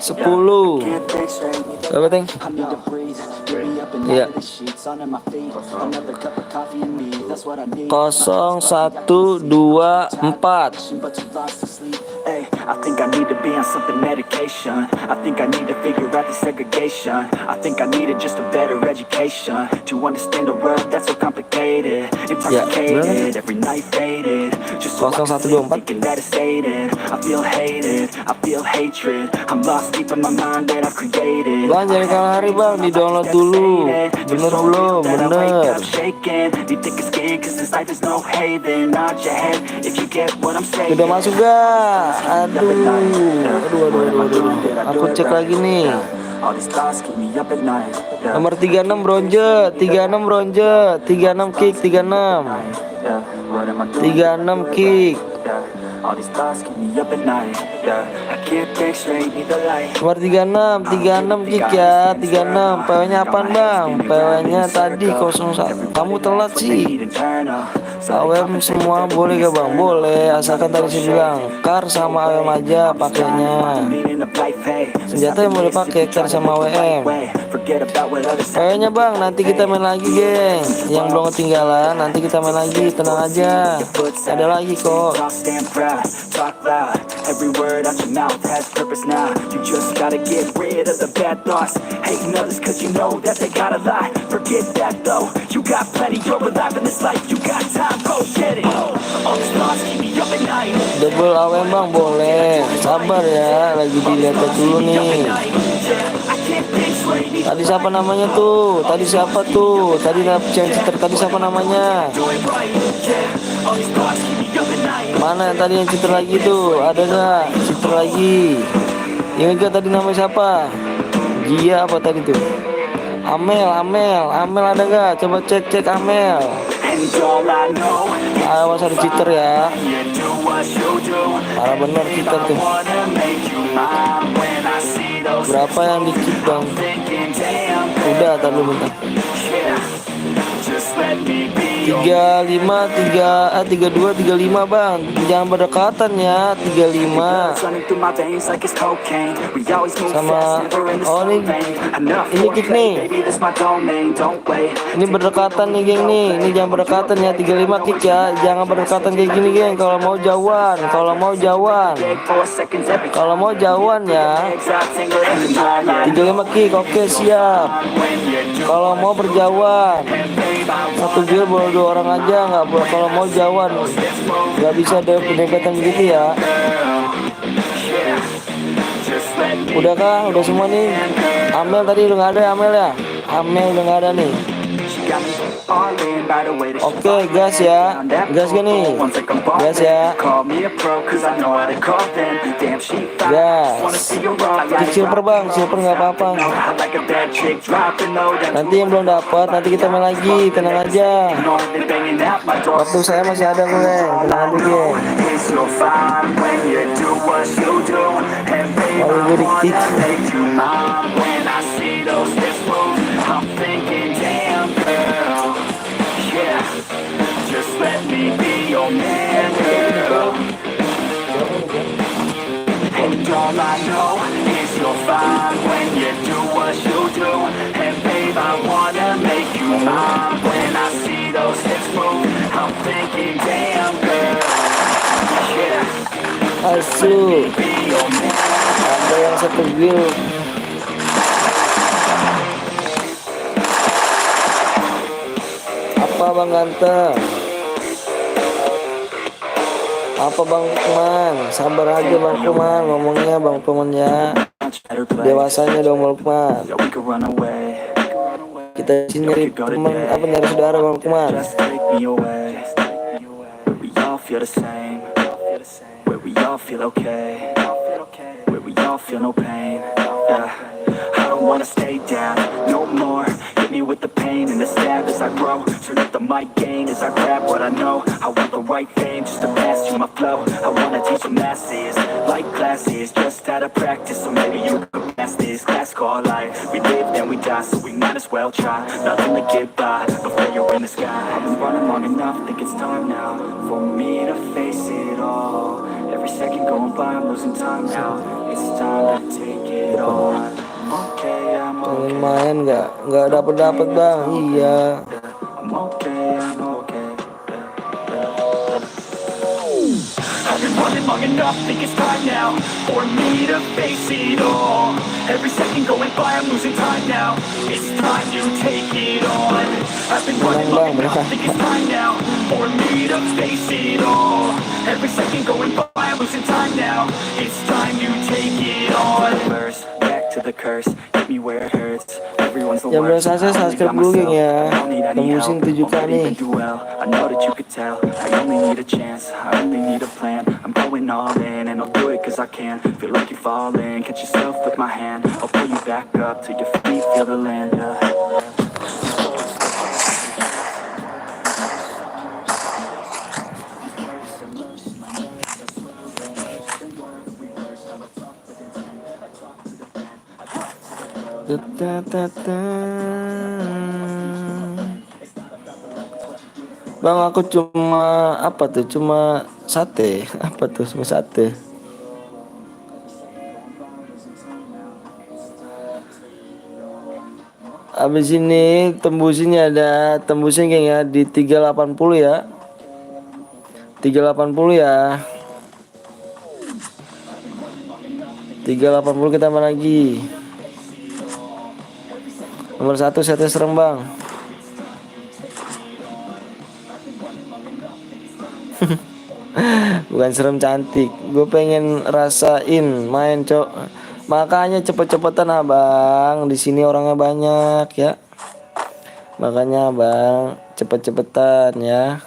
10. Berapa Teng? Iya. 0 1 2 4. I think I need to be on something medication. I think I need to figure out the segregation. I think I needed just a better education to understand a world that's so complicated, intoxicated, every night faded. Just so I can sleep thinking that it's faded. I feel hated, I feel hatred. I'm lost deep in my mind that I've created. Bang jangan kalah hari bang, di download dulu. Bener belum? Bener. Udah masuk gak? Aduh. Aku cek lagi nih. Nomor 36 bronze, 36 kick, 36 kick. Nomor 36 kick ya, 36. PW-nya apaan bang? PW-nya tadi 01. Kamu telat sih. AWM semua boleh gak bang? Boleh, asalkan tadi saya bilang kar sama AWM aja pakainya. Senjata yang boleh pakai kar sama AWM. Kayaknya bang, nanti kita main lagi geng. Yang belum ketinggalan, nanti kita main lagi, tenang aja. Ada lagi kok. Every word out your mouth has purpose now. You just gotta get rid of the bad thoughts. Hating others cause you know that they gotta lie. Forget that though, you got plenty, you're alive in this life. You got time, go get it. All these thoughts keep me up at night. Double AWM bang boleh. Sabar ya, lagi dilihat dulu nih. Tadi siapa namanya tuh? Tadi siapa tuh? Tadi tadi siapa namanya? Mana yang tadi yang cheater lagi tuh? Ada nggak cheater lagi? Ingat gak tadi namanya siapa? Gia apa tadi tuh? Amel ada nggak? Coba cek Amel. Awas ada cheater ya. Parah bener cheater tuh. Berapa yang di-kick bang? Udah, tadi bentar. 32 35 bang, jangan berdekatan ya. 35 sama ini kick nih, ini berdekatan nih geng nih, ini jangan berdekatan ya. 35 kick ya, jangan berdekatan kayak gini geng. Kalau mau jauhan ya. 35 kick, oke siap. Kalau mau berjauhan satu gear boleh 2 orang aja, nggak boleh. Kalau mau jauhan nggak bisa ada pendekatan gitu ya. Udah kah? Udah semua nih. Amel tadi udah nggak ada. Amel ya, Amel udah nggak ada nih. Oke, gas ya. Gas gak nih? Gas ya. Gas. Silver bang, silver nggak apa-apa. Nanti yang belum dapat, nanti kita main lagi. Tenang aja. Waktu saya masih ada gue. Tenang aja geng. Kalau gue dikit. looking damn good. Yeah. Asu, ada yang satu build. Apa Bang Ganteng? Apa Bang Lukman? Sabar aja Bang Lukman, ngomongnya Bang Lukman ya. Dewasanya dong Bang Lukman. Yeah, we could run away. Kita sini nyari teman, apa nyari saudara Bang Lukman. Just take me away. Where we all feel the same. Where we all feel okay. Where we all feel no pain. Yeah. I don't wanna stay down no more. Hit me with the pain and the stab as I grow. Turn up the mic gain as I grab what I know. I want the right fame just to pass you my flow. I wanna teach the masses like classes, just out of practice. So maybe you could pass this class called life. We live then we die, so we might as well try. Nothing to get by before you're in the sky. I've been running long enough, think it's time now for me to face it all. Every second going by, I'm losing time now. It's time to take it on. Okay, I'm Pengen okay. main nggak dapet Bang. Iya. I'm okay, I'm okay. I've been running long enough, think it's time now for me to face it all. Every second going by, I'm losing time now. It's time to take it on. I've been running long enough, think it's time now for me to face it all. Every second going by, I'm losing time now. It's time to take it on. First, back to the curse, hit me where it hurts. Everyone's the Yang belum worst. subscribe dulu geng ya. Tembusin 7K nih. I know that you could tell. I only need a chance. I only need a plan. I'm going all in and I'll do it cause I can. Feel like you're falling. Catch yourself with my hand. I'll pull you back up till your feet feel the land. Bang aku cuma apa tuh? Cuma sate. Apa tuh? Cuma sate. Abis ini tembusinnya ada tembusin geng ya di 380 ya. 380 ya. 380 kita main lagi. Nomor 1 sate serem Bang. Bukan serem, cantik. Gue pengen rasain main cok. Makanya cepet-cepetan abang. Di sini orangnya banyak ya. Makanya abang cepet-cepetan ya.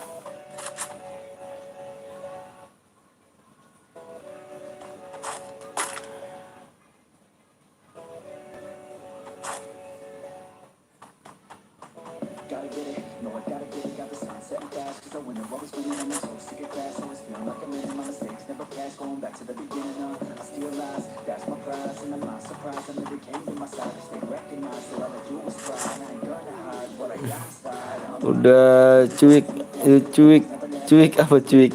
Udah cuik apa cuik?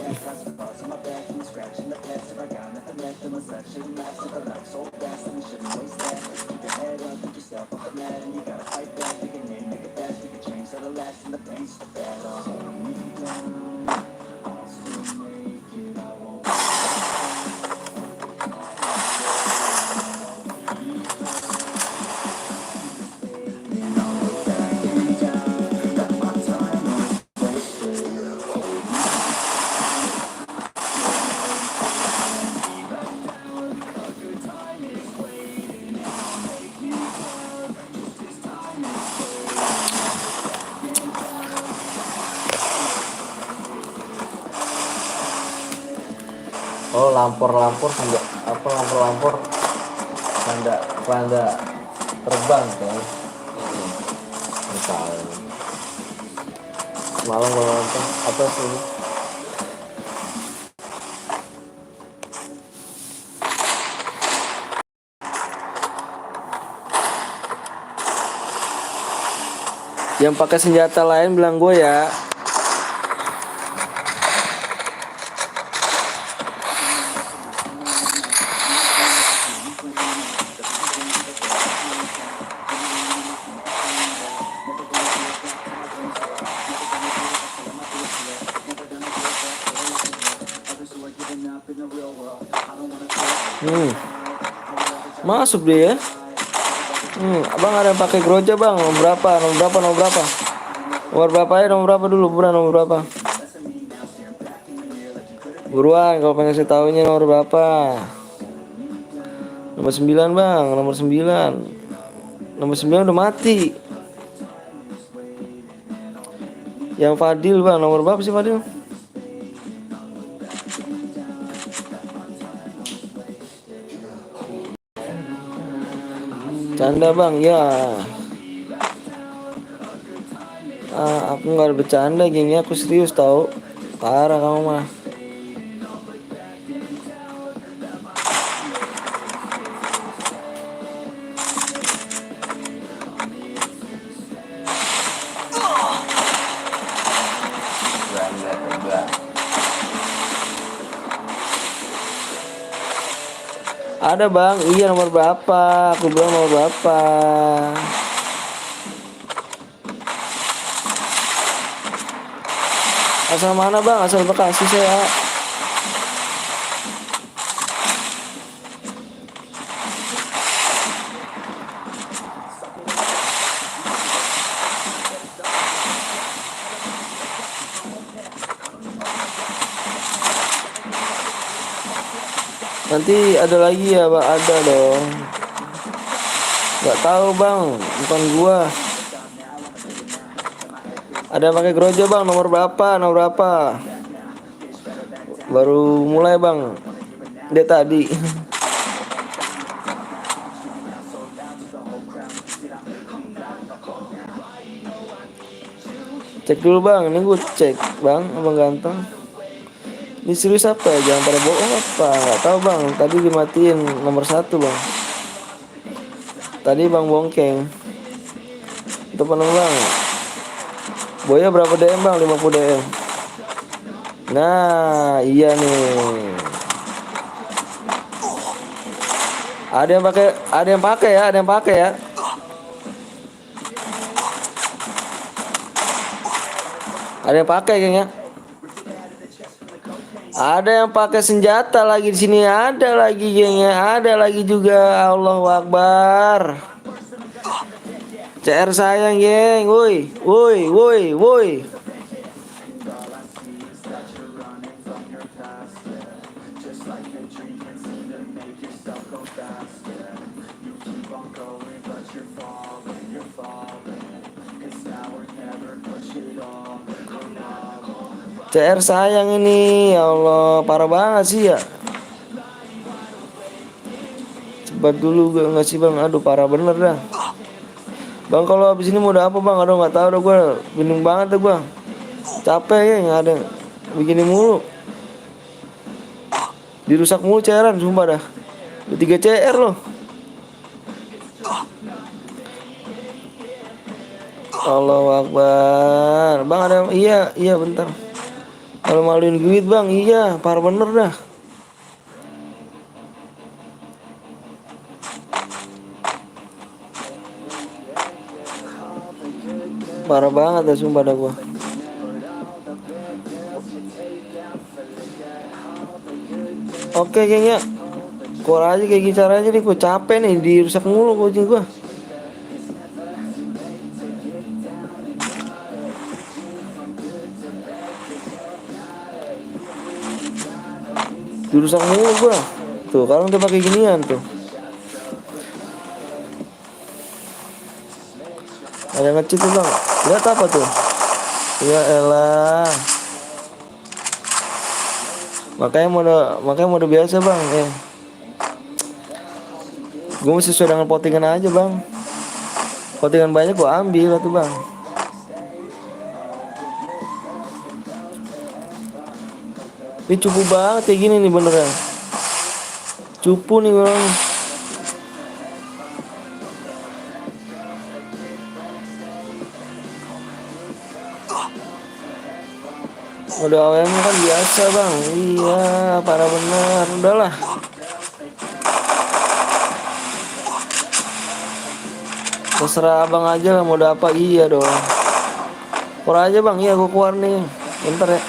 Oh lampor sampai apa lampor tanda terbang kan. Misalnya semalam gua nonton apa sih? Yang pakai senjata lain bilang gue ya. Hmm, masuk dia ya. Abang ada yang pakai groja bang. Nomor berapa? Nomor berapa? Nomor berapa? Nomor berapa ya? Nomor berapa dulu? Buruan nomor berapa? Buruan kalau pengen saya tahunya nomor berapa? Nomor 9 bang. Nomor 9. Nomor 9 udah mati. Yang Fadil bang. Nomor berapa sih Fadil? Canda bang ya. Aku nggak bercanda gengnya, aku serius tahu. Parah kamu mah. Ada bang, iya nomor berapa? Aku bilang nomor berapa? Asal mana bang? Asal Bekasi saya. Nanti ada lagi ya bang, ada dong. Gak tahu bang, bukan gua. Ada yang pakai grojo bang, nomor berapa? Nomor berapa? Baru mulai bang. Dia tadi. Cek dulu bang, ini gue cek bang, abang ganteng. Ini serius apa ya? Jangan pada bohong apa? Gak tahu bang. Tadi dimatiin nomor 1 bang. Tadi bang bongkeng. Itu apa bang? Boya berapa DM bang? 50 DM. Nah, iya nih. Ada yang pakai ya, ada yang pakai ya. Ada yang pakai kayaknya. Ada yang pakai senjata lagi di sini, ada lagi gengnya, ada lagi juga. Allahu Akbar. CR sayang geng, woi, woi, woi, woi. CR sayang ini, ya Allah, parah banget sih ya. Cepat dulu gue nggak sih bang, aduh parah bener dah. Bang kalau habis ini mau udah apa bang, aduh nggak tahu dah gue, bingung banget dah gue. Capek ya nggak ada, begini mulu. Dirusak mulu CR-an, sumpah dah. Udah 3 CR loh. Allahu Akbar. Bang ada, iya bentar. Kalau maluin duit bang, iya parah bener dah. Parah banget dah sumpah dah gua. Oke kayaknya keluar aja kayak gini caranya nih, gua capek nih dirusak mulu kucing gua. Dirusak mulu gua. Tuh, kalau udah pakai ginian tuh. Ada ngecit tuh bang. Lihat apa tuh? Ya elah. Makanya mode biasa bang. Gue mesti sesuai dengan pottingan aja bang. Pottingan banyak gue ambil tuh bang. Ini cupu banget kayak gini nih beneran. Cupu nih bang. Mode AWM kan biasa bang. Iya parah bener. Udahlah. Terserah abang aja lah mode apa. Iya dong. Keluar aja bang. Iya gue keluar nih. Bentar ya.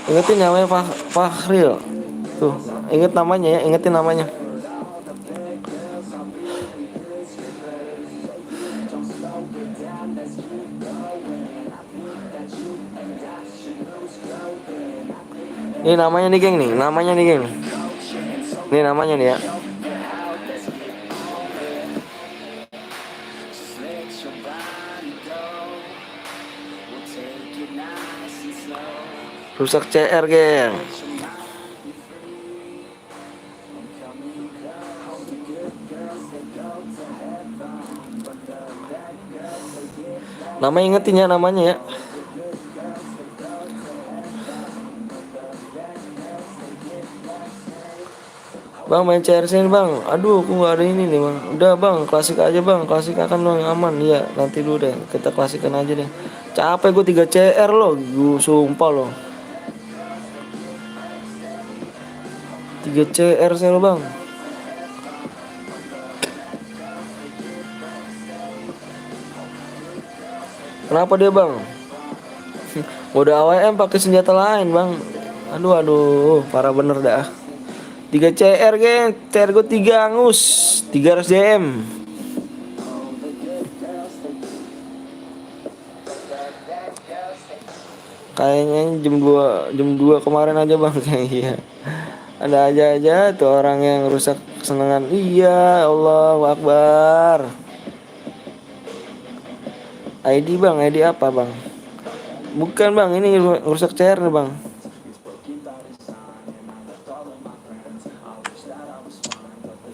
Ingetin namanya Fahril. Tuh, inget namanya ya, ingetin namanya. Ini namanya nih geng nih, namanya nih geng. Ini namanya nih ya. Rusak CR geng. Namanya ingetin ya namanya ya. Bang main CRC bang. Aduh aku gak ada ini nih bang. Udah bang klasik aja bang. Klasik akan bang aman. Iya nanti dulu deh. Kita klasikan aja deh. Capek gue 3 CR loh. Gue sumpah loh. 3 CR sel bang. Kenapa dia bang? Mode AWM pakai senjata lain bang. Aduh parah bener dah. 3 CR geng. CR gue 3 angus 300 DM. Kayaknya jam 2 kemarin aja bang. Iya. Ada aja tuh orang yang rusak kesenangan. Iya Allahu Akbar. ID bang, ID apa bang? Bukan bang, ini rusak CR nih bang.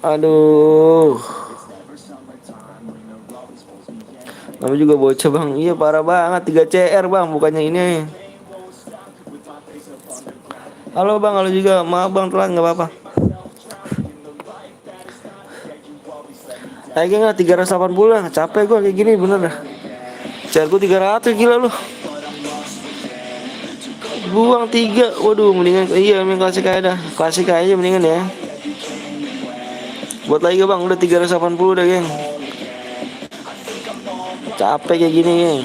Aduh. Nama juga bocah bang. Iya parah banget 3 CR bang, bukannya ini. Halo bang, halo juga. Maaf bang telat nggak apa-apa. Kayaknya 380 lah. Capek gue kayak gini bener dah. CR gue 300 gila lu. Buang 3. Waduh mendingan iya main klasik aja dah. Klasik aja mendingan ya. Buat lagi bang udah 380 dah geng. Capek kayak gini geng.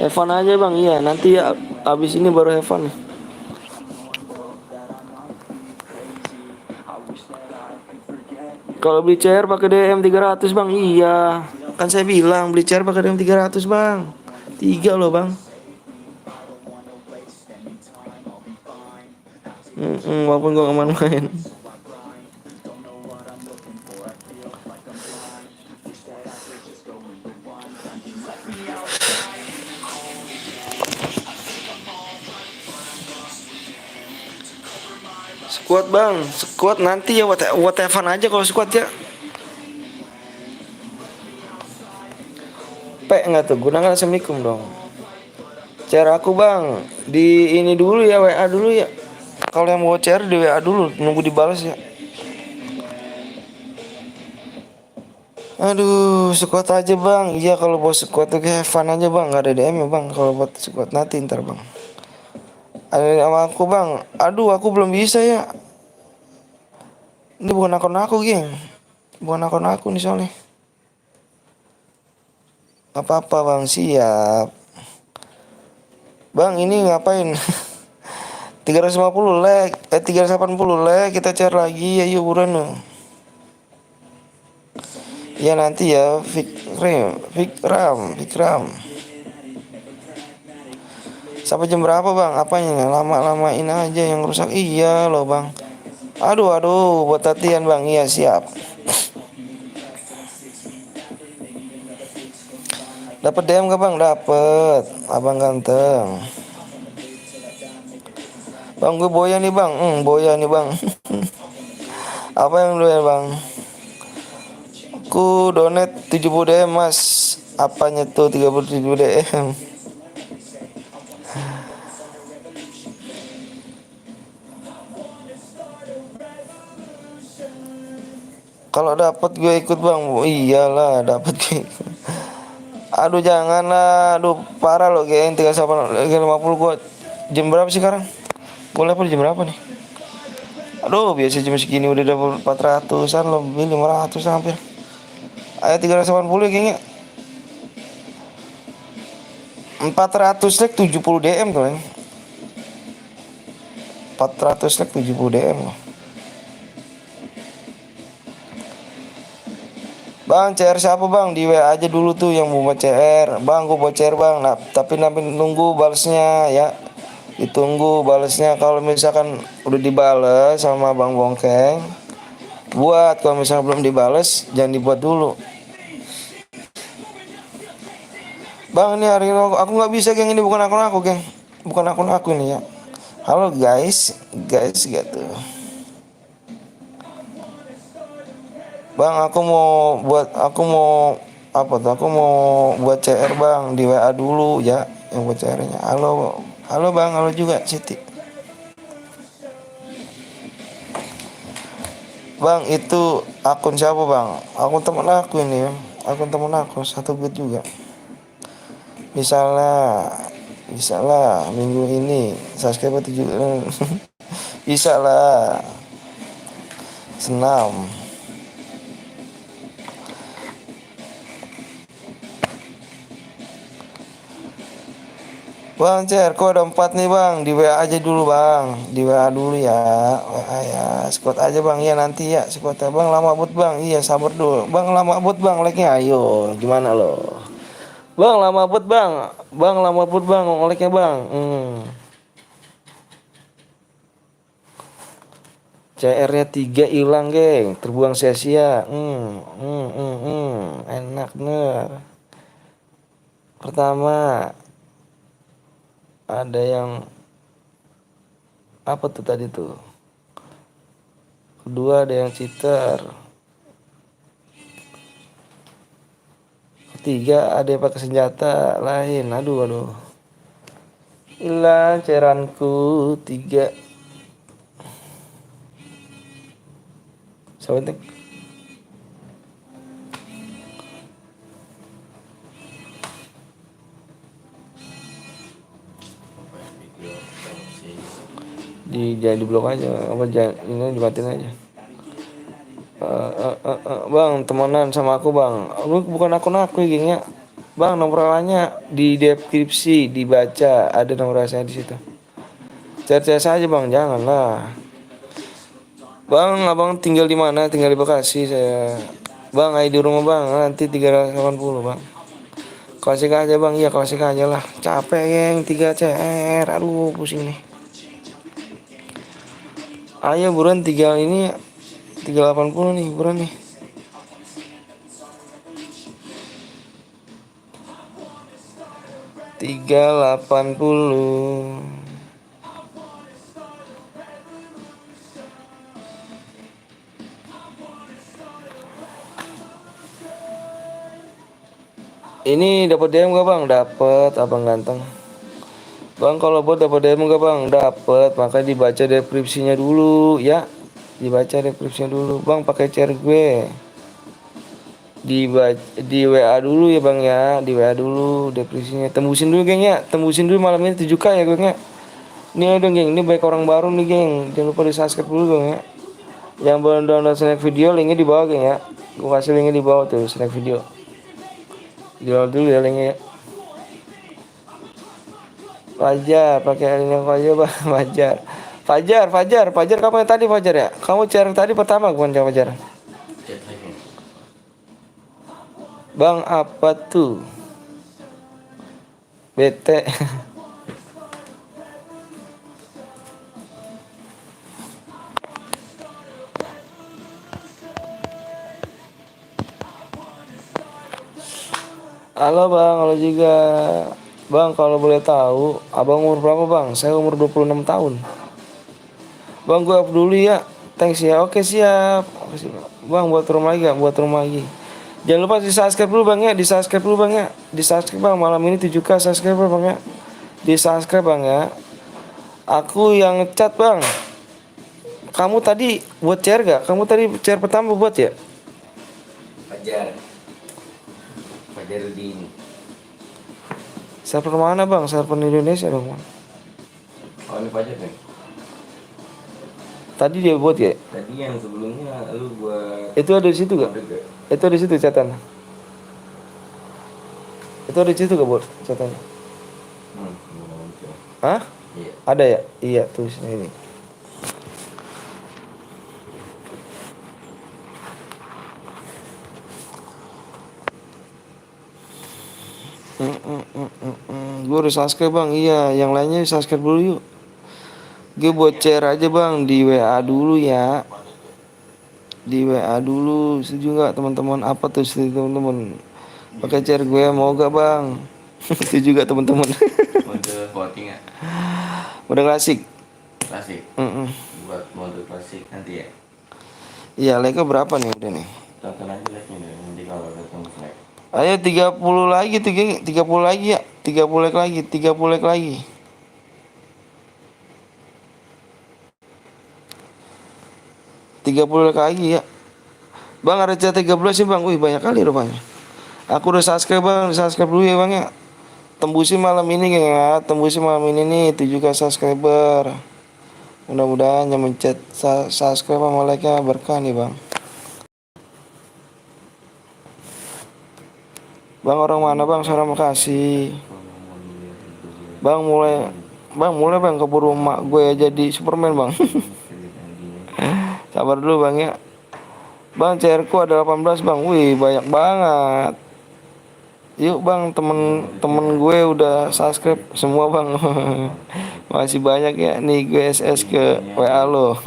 Have fun aja bang. Iya nanti ya abis ini baru have fun. Kalau beli CR pakai DM 300 bang. Iya kan saya bilang beli CR pakai DM 300 bang. 3 loh bang. Walaupun gue gak main. Squad bang, squad nanti ya whatever aja kalau squad ya. P nggak tuh, gunakan assalamualaikum dong. Cara aku bang, di ini dulu ya WA dulu ya. Kalau yang mau share di WA dulu, nunggu dibalas ya. Aduh, squad aja bang. Iya kalau buat squad tuh kayak fun aja bang, nggak ada DM ya bang. Kalau buat squad nanti ntar bang. Ada sama aku bang. Aduh, aku belum bisa ya. Ini bukan akun aku geng. Bukan akun aku nih soalnya. Apa-apa bang, siap. Bang ini ngapain? 350 like, 380 like, kita cari lagi, ayo buruan loh. Ya nanti ya, Fikram. Sampai jam berapa bang? Apanya? Lama-lamain aja yang rusak. Iya loh bang. Aduh, buat latihan bang. Iya siap. Dapat DM gak bang? Dapat. Abang ganteng. Bang gue boya nih bang. Boya nih bang. Apa yang lu ya bang? Aku donate 70 DM mas. Apanya tuh 37 DM? Kalau dapat gue ikut bang. Iyalah dapat gue. Aduh janganlah. Aduh parah loh geng. 50 gue. Jam berapa sih sekarang? Boleh apa jam berapa nih? Aduh biasa jam segini udah dapat 400an lebih 500 hampir. Ayo 380 ya gengnya. 400 like 70 DM tuh, Bang. 400 like 70 DM loh. Bang, CR siapa bang? Di WA aja dulu tuh yang mau CR. Bang, gue mau CR bang. Nah, tapi nanti nunggu balesnya ya. Ditunggu balesnya. Kalau misalkan udah dibales sama Bang Bongkeng, buat. Kalau misalkan belum dibales, jangan dibuat dulu. Bang, ini hari ini aku nggak bisa, geng. Ini bukan akun aku, geng. Bukan akun aku ini ya. Halo guys gitu. Bang, aku mau apa tuh? Aku mau buat CR bang di WA dulu ya, yang buat CR-nya. Halo bang, halo juga Siti. Bang, itu akun siapa bang? Akun temen aku ini ya. Akun temen aku satu grup juga. Bisa lah minggu ini subscriber 7 bisa lah. Senam. Bang CR, kok ada 4 nih bang. Di WA aja dulu bang. Di WA dulu ya. WA ya. Squad aja bang. Iya nanti ya. Squad ya bang. Lama but bang. Iya sabar dulu. Bang lama but bang. Like-nya ayo. Gimana lo? Bang lama but bang. Bang lama but bang. Like-nya bang. CR-nya 3 hilang geng. Terbuang sia-sia. Enak bener. Pertama ada yang apa tuh tadi tuh? Kedua ada yang cheater. Ketiga ada yang pakai senjata lain. Aduh. Hilang ceranku 3. Sebentar. Jangan di blok aja, apa jangan ini dimatiin aja. Bang, temenan sama aku bang. Lu bukan akun aku ya, geng ya. Bang, nomor WA-nya di deskripsi, dibaca, ada nomor saya di situ. Cari saja bang, janganlah. Bang, abang tinggal di mana? Tinggal di Bekasi saya. Bang, ayo di rumah bang, nanti 380 bang. Klasik aja bang, iya klasik aja lah. Capek geng, 3 CR, aduh pusing nih. Ayo buruan 3 ini 380 nih, buruan nih. $380. Ini dapat DM gak bang? Dapat abang ganteng. Bang, kalau buat dapat DM gak bang? Dapat, makanya dibaca deskripsinya dulu ya. Dibaca deskripsinya dulu. Bang, pakai CR gue. Di WA dulu ya bang ya. Di WA dulu deskripsinya. Tembusin dulu geng ya. Tembusin dulu malam ini 7K ya geng ya. Ini ada geng, ini banyak orang baru nih geng. Jangan lupa di subscribe dulu geng ya. Yang belum download snack video, linknya di bawah geng ya. Gue kasih linknya di bawah tuh, snack video. Download dulu ya linknya ya. Fajar, pakai yang Fajar bang. Fajar kamu yang tadi Fajar ya? Kamu CR tadi pertama bukan Fajar? Bang apa tuh? Bete. Halo bang, halo juga. Bang, kalau boleh tahu, abang umur berapa bang? Saya umur 26 tahun. Bang, gue up dulu ya. Thanks ya. Oke, siap. Bang, buat rumah lagi gak? Buat rumah lagi. Jangan lupa di subscribe dulu bang ya. Di subscribe dulu bang ya. Di subscribe bang. Malam ini 7K subscriber bang ya. Di subscribe bang ya. Aku yang chat bang. Kamu tadi buat share gak? Kamu tadi share pertama buat ya? Fajar di ini. Server mana bang? Server Indonesia dong bang. Oh ini Fajar nih. Tadi dia buat ya? Tadi yang sebelumnya lu buat. Itu ada di situ gak? Itu ada di situ catatan. Itu ada di situ gak buat catatan? Hah? Iya. Ada ya? Iya tuh ini. Gue udah subscribe bang. Iya, yang lainnya subscribe dulu yuk. Gue buat share aja bang di WA dulu ya. Di WA dulu, setuju nggak teman-teman? Apa tuh setuju teman-teman? Pakai share gue mau gak bang? Setuju gak teman-teman? Mode voting ya. Udah klasik. Klasik. Buat mode klasik nanti ya. Iya, like berapa nih udah nih? Tonton aja like-nya deh. Nanti kalau ada tembus like. Ayo 30 lagi tuh geng, 30 lagi ya. 30 like lagi, 30 like lagi. 30 like lagi ya. Bang ada chat 13 sih bang. Wih banyak kali rupanya. Aku udah subscribe bang, subscribe dulu ya bang ya. Tembusin malam ini geng ya. Tembusin malam ini nih 7K subscriber. Mudah-mudahan yang mencet subscribe sama like-nya berkah nih bang. Bang orang mana bang? Suara Makasih. Bang mulai bang keburu emak gue jadi Superman bang. Sabar dulu bang ya. Bang CR-ku ada 18 bang. Wih banyak banget. Yuk bang temen gue udah subscribe semua bang. Masih banyak ya. Nih gue SS ke WA lo.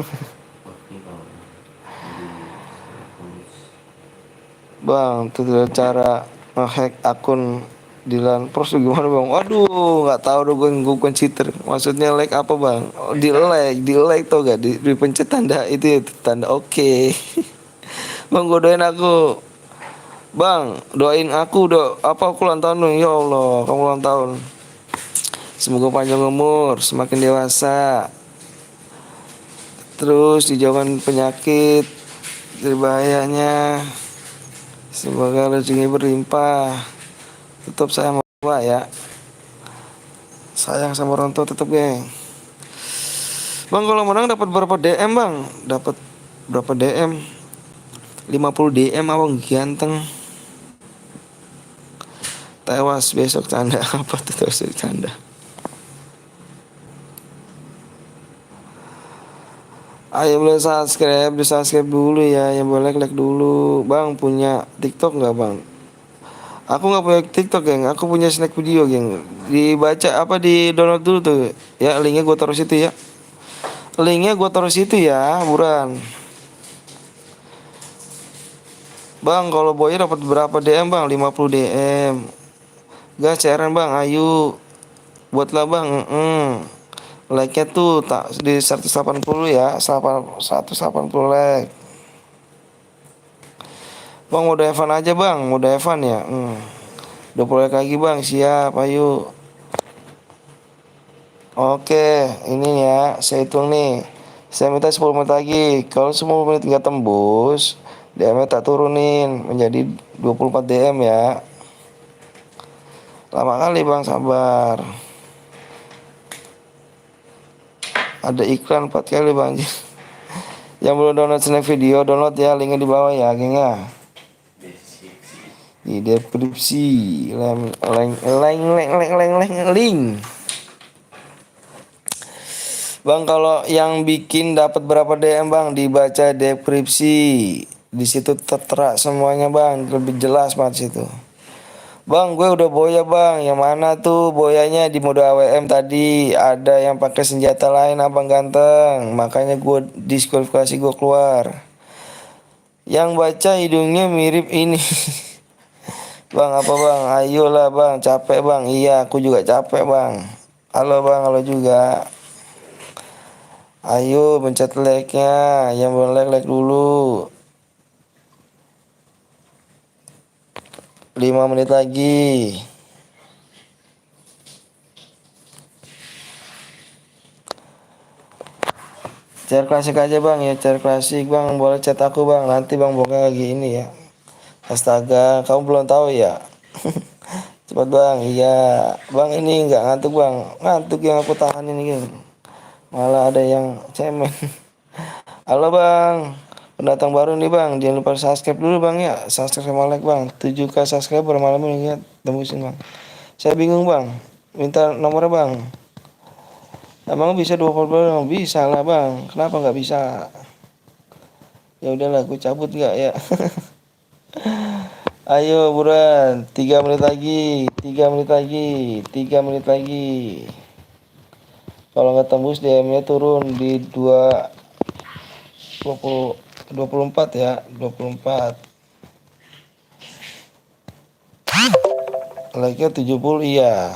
Bang itu cara ngehack akun Dilan Pros gimana bang? Waduh nggak tahu dong, gue bukan cheater. Maksudnya like apa bang? Oh, di like tau gak? Dipencet tanda itu ya, tanda oke. Bang godain aku. Bang doain aku aku ulang tahun dong. Ya Allah kamu ulang tahun. Semoga panjang umur, semakin dewasa. Terus dijauhkan penyakit dari bahayanya. Semoga rezeki berlimpah. Tetap sayang sama tua ya. Sayang sama orang tua tetap geng. Bang kalau menang dapat berapa DM bang? Dapat berapa DM? 50 DM abang ganteng. Tewas besok canda. Apa tuh tewas canda? Ayo boleh subscribe dulu ya. Yang boleh like dulu. Bang punya TikTok nggak bang? Aku nggak punya TikTok geng. Aku punya snack video geng. Dibaca apa di download dulu tuh. Ya linknya gue taruh situ ya. Linknya gue taruh situ ya, buruan. Bang kalau boy dapat berapa DM bang? 50 DM. Gas cairan bang, ayo. Buatlah bang. Like-nya tuh tak di 180 ya, 180 like. Bang udah Evan aja bang, udah Evan ya. 20 like lagi bang, siap, ayo. Oke, ini ya, saya hitung nih. Saya minta 10 menit lagi. Kalau 10 menit nggak tembus, DM-nya tak turunin menjadi 24 DM ya. Lama kali bang, sabar. Ada iklan 4 kali bang. Yang belum download snack video, download ya, linknya di bawah ya, geng ya. Di deskripsi, link. Bang kalau yang bikin dapat berapa DM bang? Dibaca deskripsi. Di situ tertera semuanya bang, lebih jelas banget situ. Bang gue udah boya bang. Yang mana tuh boyanya? Di mode AWM tadi ada yang pakai senjata lain abang ganteng. Makanya gue diskualifikasi, gue keluar. Yang baca hidungnya mirip ini. Bang apa bang? Ayolah bang, capek bang. Iya aku juga capek bang. Halo bang, halo juga. Ayo pencet like-nya. Yang belum like dulu. 5 menit lagi. Chat klasik aja bang ya, chat klasik bang. Boleh chat aku bang, nanti bang buka lagi ini ya. Astaga, kamu belum tahu ya? Cepat bang, iya. Bang ini nggak ngantuk bang. Ngantuk yang aku tahan ini geng. Malah ada yang cemen. Halo bang, pendatang baru nih bang. Jangan lupa subscribe dulu bang ya. Subscribe sama like bang. 7K subscriber malam ini ya. Tembusin bang. Saya bingung bang. Minta nomornya bang. Emang bisa 20 bisa lah bang, kenapa nggak bisa? Ya udahlah, gue cabut nggak ya? Ayo buruan, 3 menit lagi, 3 menit lagi, 3 menit lagi. Kalau nggak tembus DM-nya turun di 24 ya, 24. Like-nya 70 iya.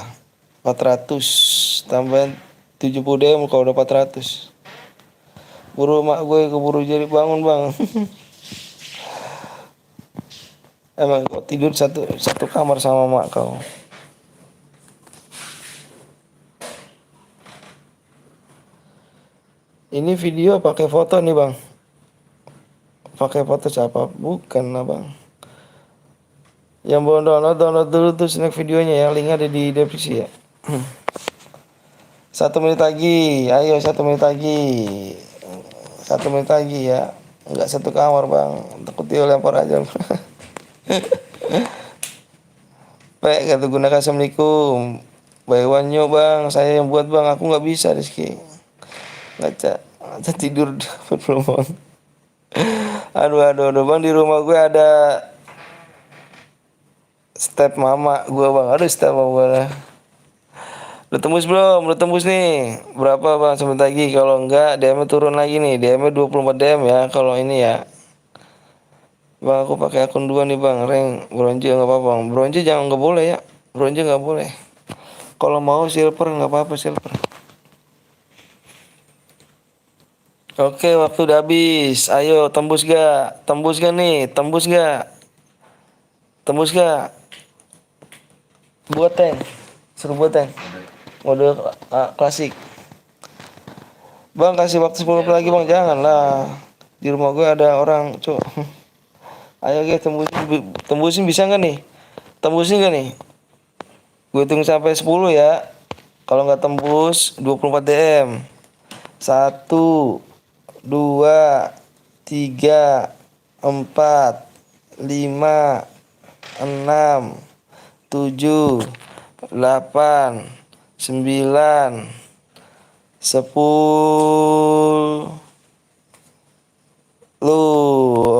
400 tambahan 70 DM kalau udah 400. Buru mak gue keburu jadi bangun bang. Emang kok tidur satu kamar sama mak kau? Ini video pakai foto nih bang. Pakai foto siapa? Bukan lah bang. Yang mau download dulu tuh snack videonya ya. Linknya ada di deskripsi ya. 1 menit lagi. Ayo 1 menit lagi. 1 menit lagi ya. Enggak satu kamar bang. Takut dia lempar aja. Pak, kata gunakan assalamualaikum. Buy one yo bang, saya yang buat bang, aku nggak bisa Rizky. Ngaca tidur belum bang. Aduh bang, di rumah gue ada step mama gue bang. Aduh step mama gue lah. Udah tembus belum? Udah tembus nih. Berapa bang? Sebentar lagi. Kalau enggak DM-nya turun lagi nih. DM-nya 24 DM ya. Kalau ini ya. Bang aku pakai akun 2 nih bang. Rank bronze nggak apa-apa bang. Bronze jangan nggak boleh ya. Bronze nggak boleh. Kalau mau silver nggak apa-apa silver. Oke waktu udah habis. Ayo tembus gak? Tembus gak nih? Tembus gak? Tembus gak? Buat tank. Suruh buat tank. Mode klasik. Bang kasih waktu 10 menit lagi bang. Jangan lah. Di rumah gue ada orang cuk. Ayo guys tembusin bisa nggak nih? Tembusin nggak nih? Gue hitung sampai 10 ya. Kalau nggak tembus 24 DM. 1 2 3 4 5 6 7 8 9 10.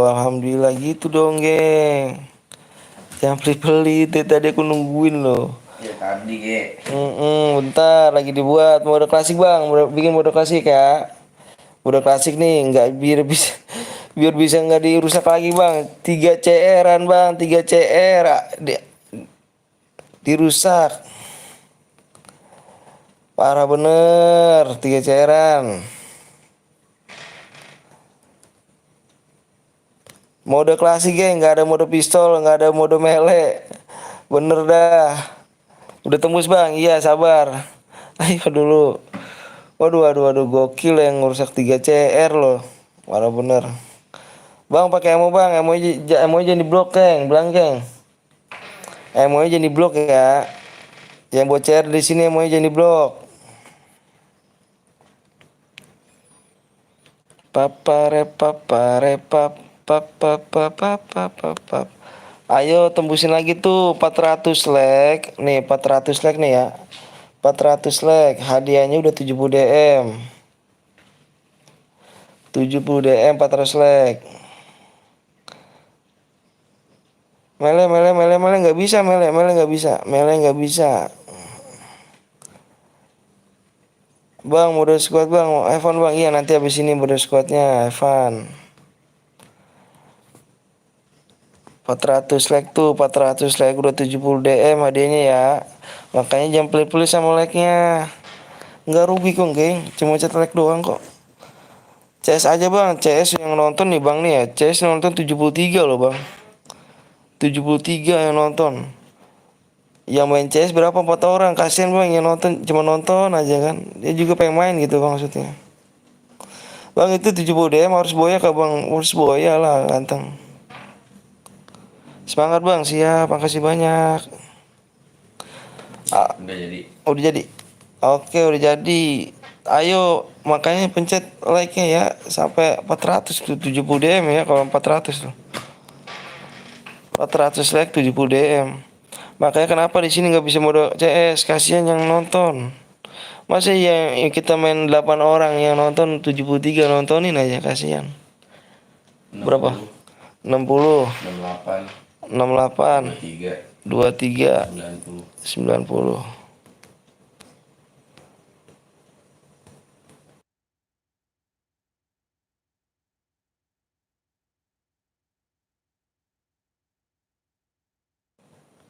Alhamdulillah gitu dong geng. Jangan pelit-pelit tadi aku nungguin loh. Ya tadi ge. Bentar lagi dibuat mode klasik bang. Bikin mode klasik ya. Mode klasik nih nggak biar bisa nggak dirusak lagi bang. 3 CR-an bang, 3 CR dirusak. Parah bener 3 CR-an. Mode klasik geng, nggak ada mode pistol, nggak ada mode melee. Bener dah. Udah tembus bang, iya sabar. Ayo dulu. Waduh, gokil yang ngerusak 3 CR loh. Parah bener. Bang pakai emo bang, emo jangan diblok geng, bilang geng. Emo jangan diblok ya. Yang buat CR di sini emo jangan diblok. Papare pap. Ayo tembusin lagi tuh 400 like. Nih 400 like nih ya. 400 like. Hadiahnya udah 70 DM. 70 DM 400 like. Mele nggak bisa mele nggak bisa. Bang mode squad bang, Evan bang. Iya nanti habis ini mode squadnya Evan. 400 like tuh, 400 like udah 70 DM hadiahnya ya. Makanya jangan pelit-pelit sama like-nya. Nggak rugi kok, geng. Cuma cet like doang kok. CS aja, Bang. CS yang nonton nih, Bang nih ya. CS nonton 73 loh, Bang. 73 yang nonton. Yang main CS berapa 4 orang? Kasian, Bang, yang nonton cuma nonton aja kan. Dia juga pengen main gitu, Bang, maksudnya. Bang itu 70 DM harus boya kah, Bang? Harus boya lah, ganteng. Semangat bang, siap, makasih banyak. Udah jadi. Udah jadi. Oke, udah jadi. Ayo, makanya pencet like-nya ya sampai 400 tuh 70 DM ya kalau 400 tuh. 400 like 70 DM. Makanya kenapa di sini nggak bisa mode CS, kasihan yang nonton. Masa yang kita main 8 orang yang nonton 73 nontonin aja, kasihan. Berapa? 60, 68 68, 3 23, 90. 90.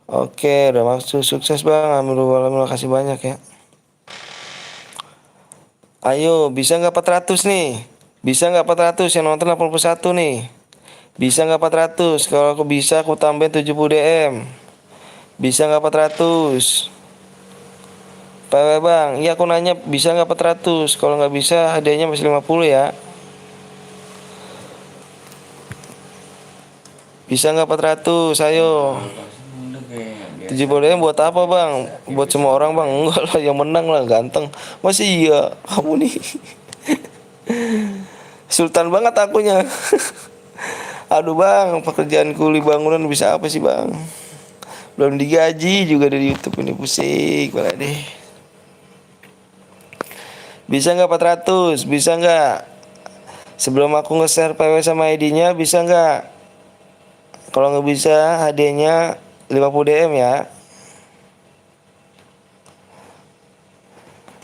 Oke, udah masuk, sukses bang. Alhamdulillah, makasih banyak ya. Ayo, bisa nggak 400 nih? Bisa nggak 400 yang nonton 81 nih? Bisa nggak 400? Kalau aku bisa, aku tambahin 70 DM. Bisa nggak 400? PW bang, iya aku nanya bisa nggak 400? Kalau nggak bisa, hadiahnya masih 50 ya. Bisa nggak 400? Ayo. Udah kayak 70 DM buat apa bang? Buat semua orang bang? Enggak lah, yang menang lah, ganteng. Masih iya, kamu nih. Sultan banget akunya. Aduh bang, pekerjaan kuli bangunan bisa apa sih bang? Belum digaji juga dari YouTube ini, pusing kepala deh. Bisa nggak 400? Bisa nggak? Sebelum aku nge-share PW sama ID-nya, bisa nggak? Kalau nggak bisa, hadiahnya 50 DM ya.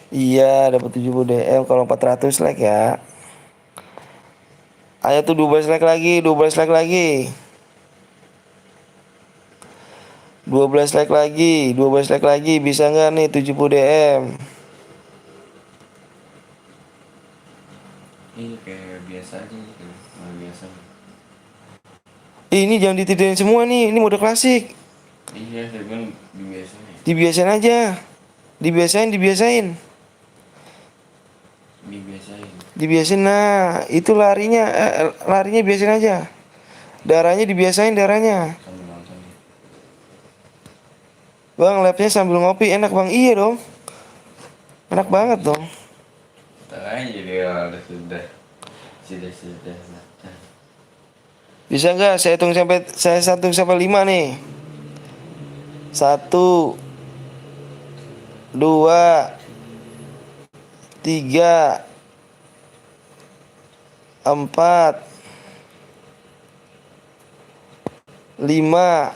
Iya, dapat 70 DM kalau 400 like ya. Ayo tuh 12 like lagi, 12 like lagi. 12 like lagi, 12 like lagi, bisa nggak nih 70 DM? Ini kayak biasa aja gitu. Biasa. Ini jangan ditidain semua nih, ini mode klasik. Iya, saya bilang biasanya. Dibiasain aja. Dibiasain. Dibiasain. Dibiasain, nah itu larinya larinya biasain aja. Darahnya dibiasain darahnya. Sambil nonton. Bang, labnya sambil ngopi enak bang. Iya dong. Enak banget dong. Tengahnya jadi sudah. Bisa nggak saya hitung sampai 5 nih. 1, 2, 3, 4, 5,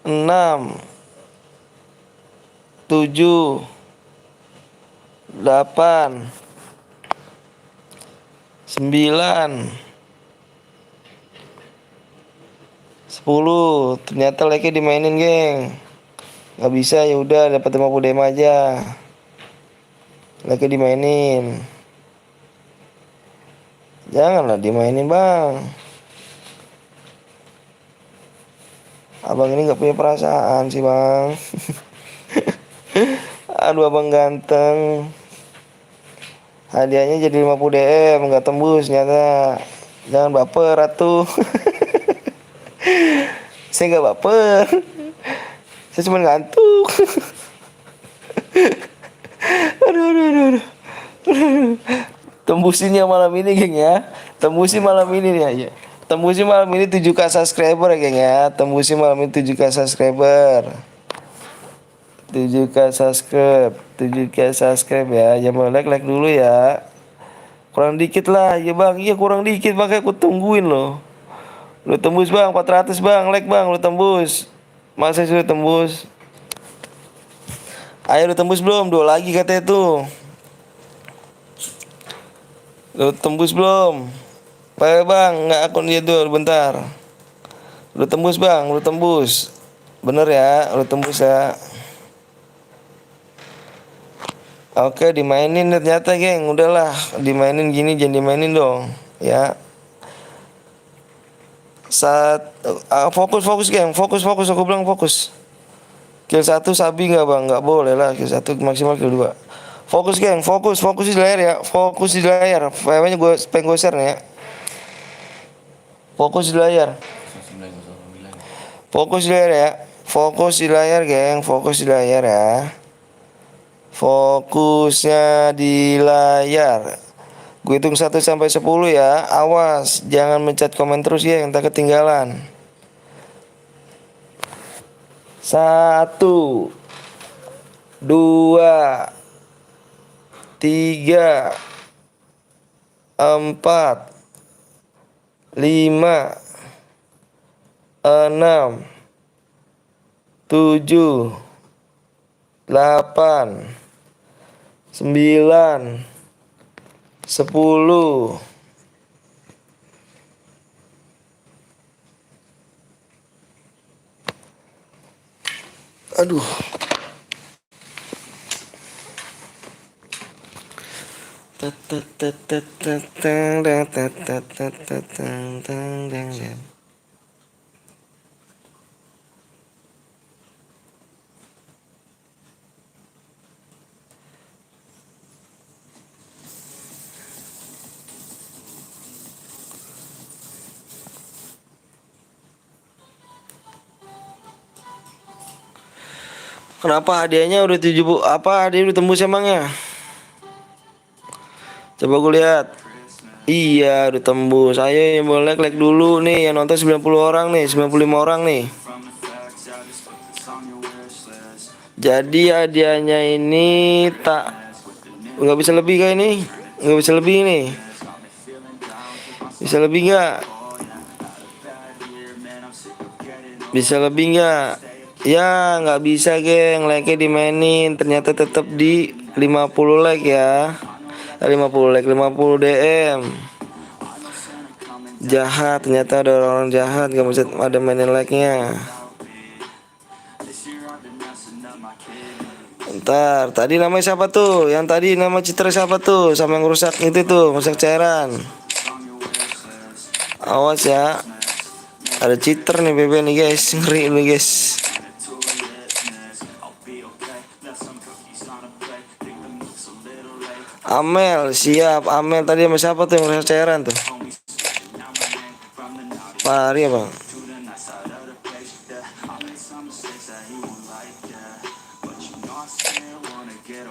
6, 7, 8, 9, 10. Ternyata like-nya dimainin geng. Nggak bisa, ya udah dapat 50 DM aja. Like-nya dimainin. Janganlah dimainin bang. Abang ini nggak punya perasaan sih bang. Aduh abang ganteng. Hadiahnya jadi 50 DM, nggak tembus nyata. Jangan baper atuh. Saya nggak baper. Saya cuma ngantuk. aduh. Tembusinnya malam ini geng ya. Tembusin malam ini nih aja. Tembusin malam ini 7K subscriber ya geng ya. Tembusin malam ini 7K subscriber. 7K subscribe ya. Jangan like dulu ya. Kurang dikit lah ya bang. Iya kurang dikit, makanya aku tungguin loh. Lu tembus bang 400 bang, like bang, lu tembus. Masa sudah tembus? Ayo lu tembus belum? 2 lagi katanya tuh. Lu tembus belum? Pak bang, nggak akun dia tuh, bentar. Lu tembus bang, lu tembus. Bener ya, lu tembus ya. Oke, dimainin ternyata geng, udahlah, dimainin gini jangan dimainin dong, ya. Fokus geng, fokus aku bilang fokus. Kill 1 sabi nggak bang? Nggak boleh lah, kill 1 maksimal kill 2. Fokus geng, fokus di layar ya, fokus di layar. Pokoknya gue pengen share nih ya. Fokus di layar. Fokus di layar ya. Fokus di layar geng, fokus di layar ya. Fokusnya di layar. Gue hitung 1 sampai 10 ya. Awas, jangan mencet komen terus ya, yang tak ketinggalan. 1, 2, 3, 4, 5, 6, 7, 8, 9, 10. Aduh. Kenapa hadiahnya udah 70? Apa hadiah udah tembus emangnya? Coba gue lihat. Iya udah tembus. Ayo yang boleh like dulu nih. Yang nonton 90 orang nih, 95 orang nih. Jadi hadiahnya ini nggak bisa lebih kayak ini. Nggak bisa lebih nih. Bisa lebih nggak? Bisa lebih nggak? Ya nggak bisa geng, like-nya dimainin. Ternyata tetap di 50 like ya. 50 like, 50 DM. Jahat, ternyata ada orang-orang jahat. Gak bisa ada mainin like-nya. Bentar, tadi namanya siapa tuh? Yang tadi nama Citra siapa tuh? Sama yang rusak itu tuh, rusak cairan. Awas ya. Ada Citra nih bebe nih guys. Ngeri nih guys. Amel, siap. Amel tadi sama siapa tuh yang rusak cairan tuh? Pari apa?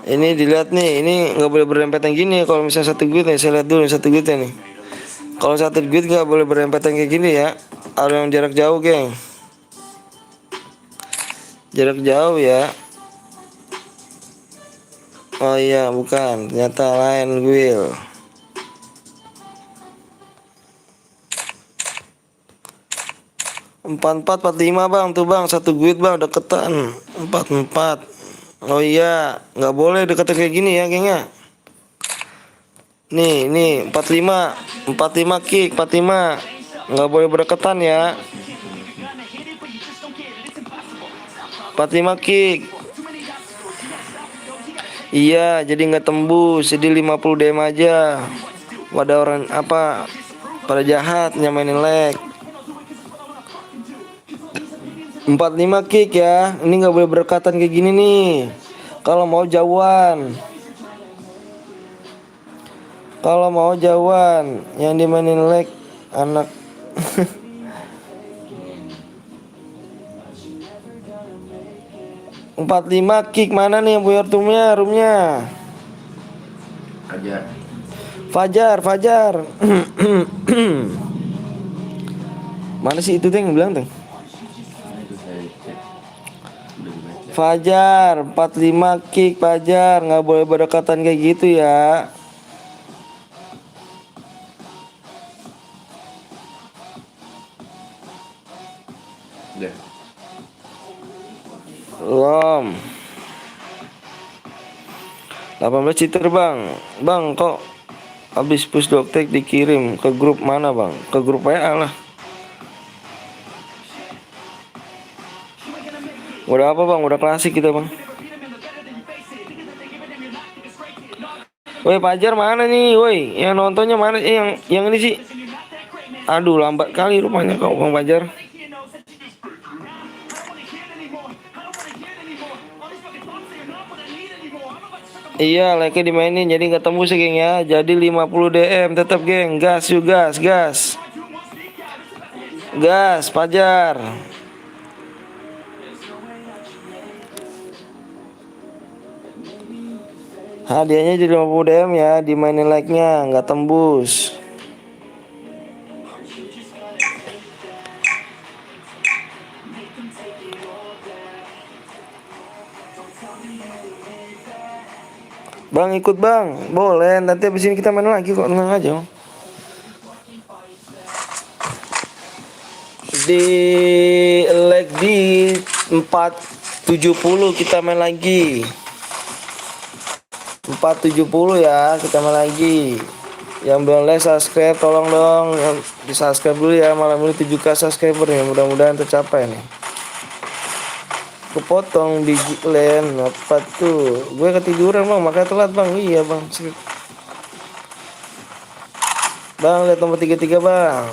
Ini dilihat nih, ini nggak boleh berempetan gini. Kalau misalnya satu guide nih, saya lihat dulu satu guide nih. Kalau satu guide nggak boleh berempetan kayak gini ya. Ada yang jarak jauh geng. Jarak jauh ya. Oh iya bukan, ternyata lain guil. Empat lima bang tuh bang, satu guide bang deketan. 44. Oh iya, nggak boleh deketan kayak gini ya gengnya. Nih 45 kick 45, nggak boleh berdekatan ya. 45 kick. Iya, jadi nggak tembus, jadi 50 DM aja. Pada orang apa? Pada jahat nyamainin leg. 45 kick ya. Ini nggak boleh berdekatan kayak gini nih. Kalau mau jauhan. Kalau mau jauhan, yang dimainin leg anak. 45 kick mana nih yang punya roomnya? Fajar. Mana sih itu tuh yang bilang tuh? Fajar, 45 kick Fajar, nggak boleh berdekatan kayak gitu ya. Belum. 18 cheater bang. Bang kok habis push doktek dikirim ke grup mana bang? Ke grup WA lah. Udah apa bang? Udah klasik kita bang. Woi Fajar mana nih? Woi yang nontonnya mana? Yang ini sih. Aduh lambat kali rupanya kau bang Fajar. Iya, like-nya dimainin jadi nggak tembus ya geng ya. Jadi 50 DM tetap geng. Gas yuk gas. Gas Fajar. Hadiahnya jadi 50 DM ya, dimainin like-nya nggak tembus. Bang ikut bang, boleh. Nanti abis ini kita main lagi kok, tenang aja. Bang. Di leg di 470 kita main lagi. 470 ya, kita main lagi. Yang belum like subscribe tolong dong di subscribe dulu ya. Malam ini 7k subscriber nih, mudah-mudahan tercapai nih. Kepotong biji land apa tuh? Gue ketiduran bang, makanya telat bang. Iya bang. Bang lihat nomor 33 bang.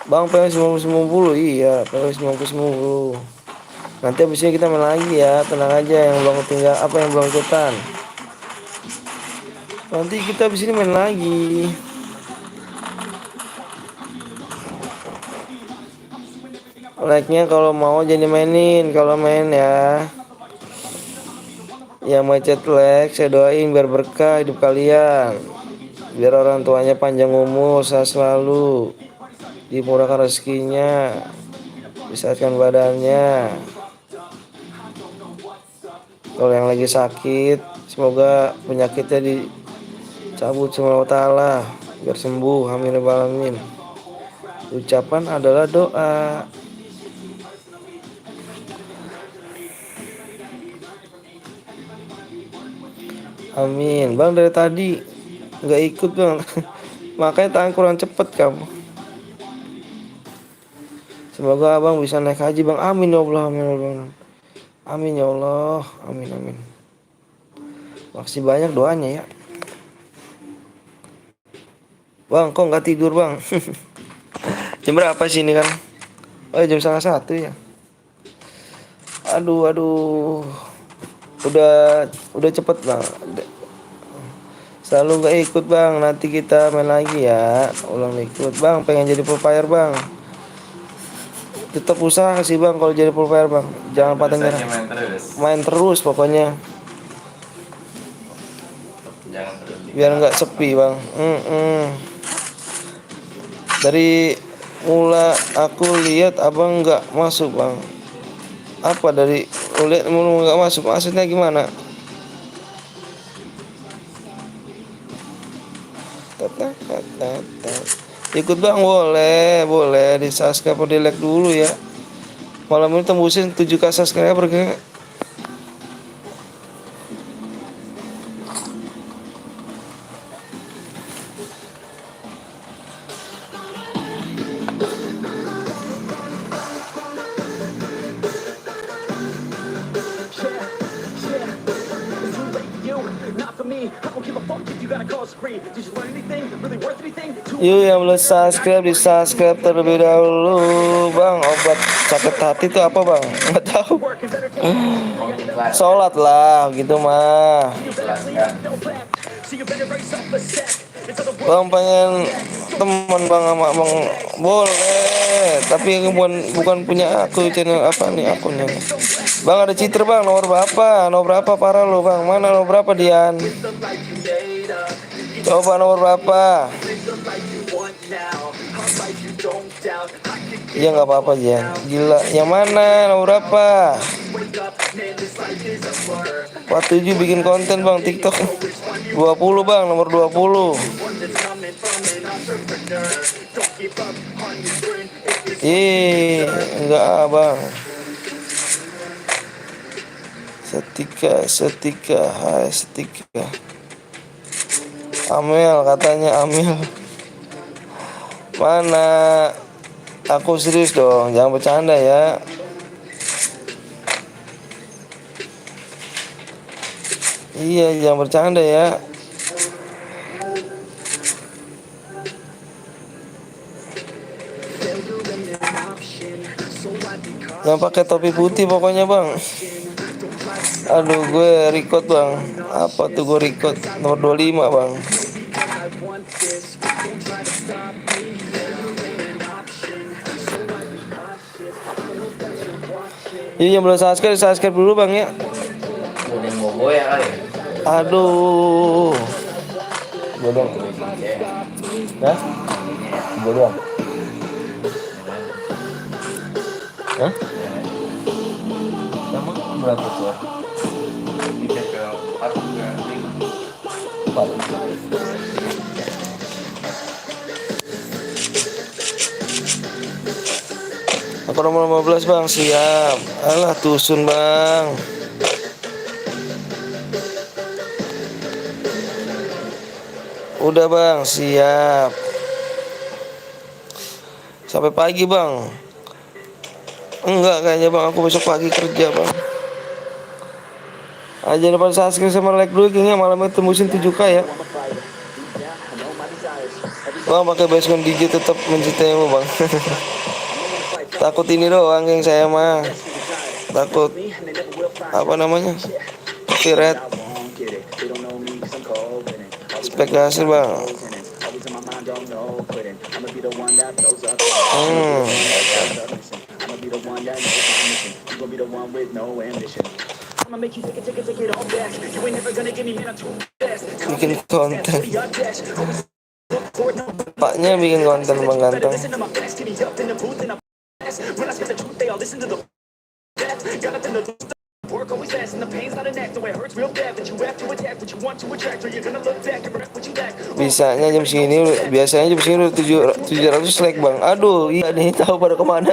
Bang pengen 90, iya pengen 90. Nanti abisnya kita main lagi ya, tenang aja. Yang belum tinggal apa yang belum ikutan. Nanti kita abis ini main lagi. Like-nya kalau mau jadi mainin, kalau main ya. Yang mau chat like, saya doain biar berkah hidup kalian. Biar orang tuanya panjang umur, sehat selalu. Dimurahkan rezekinya, disehatkan badannya. Kalau yang lagi sakit, semoga penyakitnya dicabut sama Allah Ta'ala biar sembuh, amin ya rabbal alamin. Ucapan adalah doa. Amin. Bang dari tadi nggak ikut bang. Makanya tangan kurang cepet kamu. Semoga abang bisa naik haji bang. Amin ya Allah. Amin ya Allah. Amin ya Allah. Amin amin. Makasih banyak doanya ya. Bang kok nggak tidur bang? Jam berapa sih ini kan? Oh jam 1:30 ya. Aduh. Udah cepet bang. Selalu nggak ikut bang. Nanti kita main lagi ya. Ulang ikut bang. Pengen jadi pro player bang. Tetap usaha sih bang kalau jadi pro player bang. Jangan patah nyerah. Main terus pokoknya. Biar nggak sepi bang. Dari mula aku lihat abang nggak masuk bang. Apa dari lihat mulu nggak masuk? Maksudnya gimana? Ikut bang boleh di subscribe di like dulu ya. Malam ini tembusin 7k subscriber kayak. Yuk yang belum subscribe di subscribe terlebih dahulu bang. Obat sakit hati itu apa bang? Nggak tahu. Sholat lah gitu mah. Bang pengen teman bang sama bang boleh. Tapi bukan punya aku channel apa nih akunnya nih. Bang ada Citra bang nomor berapa parah lo bang. Mana nomor berapa Dian? Coba nomor berapa? Ya nggak apa-apa Jan. Gila. Yang mana nomor berapa? 47 bikin konten bang TikTok. 20 bang nomor 20. Enggak bang. Setika. Amel katanya Amel. Mana? Aku serius dong, jangan bercanda ya. Iya, jangan bercanda ya. Yang pakai topi putih pokoknya bang. Aduh gue record bang. Apa tuh gue record nomor 25 bang. Iya yang belum subscribe dulu bang ya. Udah mau ya kali. Aduh. Bodong. Hah? Bodong. Hah? berapa tuh? Bisa ke 4 juga. 4. Aku nomor 15 bang, siap. Alah tusun bang. Udah bang, siap. Sampai pagi bang. Enggak kayaknya bang, aku besok pagi kerja bang. Aja depan subscribe sama like dulu kayaknya malam itu tembusin 7k ya. Bang pakai basecamp DJ tetap mencintaimu bang. Takut ini doang yang saya mah. Takut apa namanya? Copyright. Spek hasil bang. Bikin konten. Paknya bikin konten bang ganteng. Bisanya jam segini, biasanya jam segini 700 like bang. Aduh, iya nih tahu pada kemana.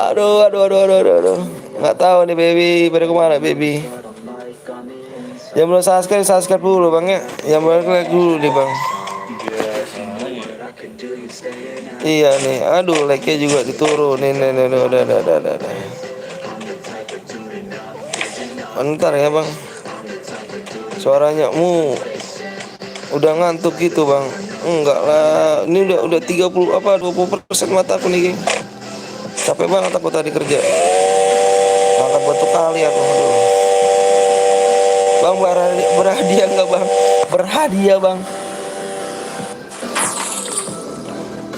Aduh, nggak tahu nih baby pada kemana baby. Yang belum subscribe dulu bang ya. Yang belum like dulu nih bang. Iya nih, aduh like-nya juga diturunin. Udah. Bentar ya bang. Suaranya udah ngantuk gitu bang. Enggak lah, ini udah 20% mata aku nih geng. Capek banget aku tadi kerja. Angkat batu kali aku. Aduh. Bang berhadiah enggak bang? Berhadiah bang.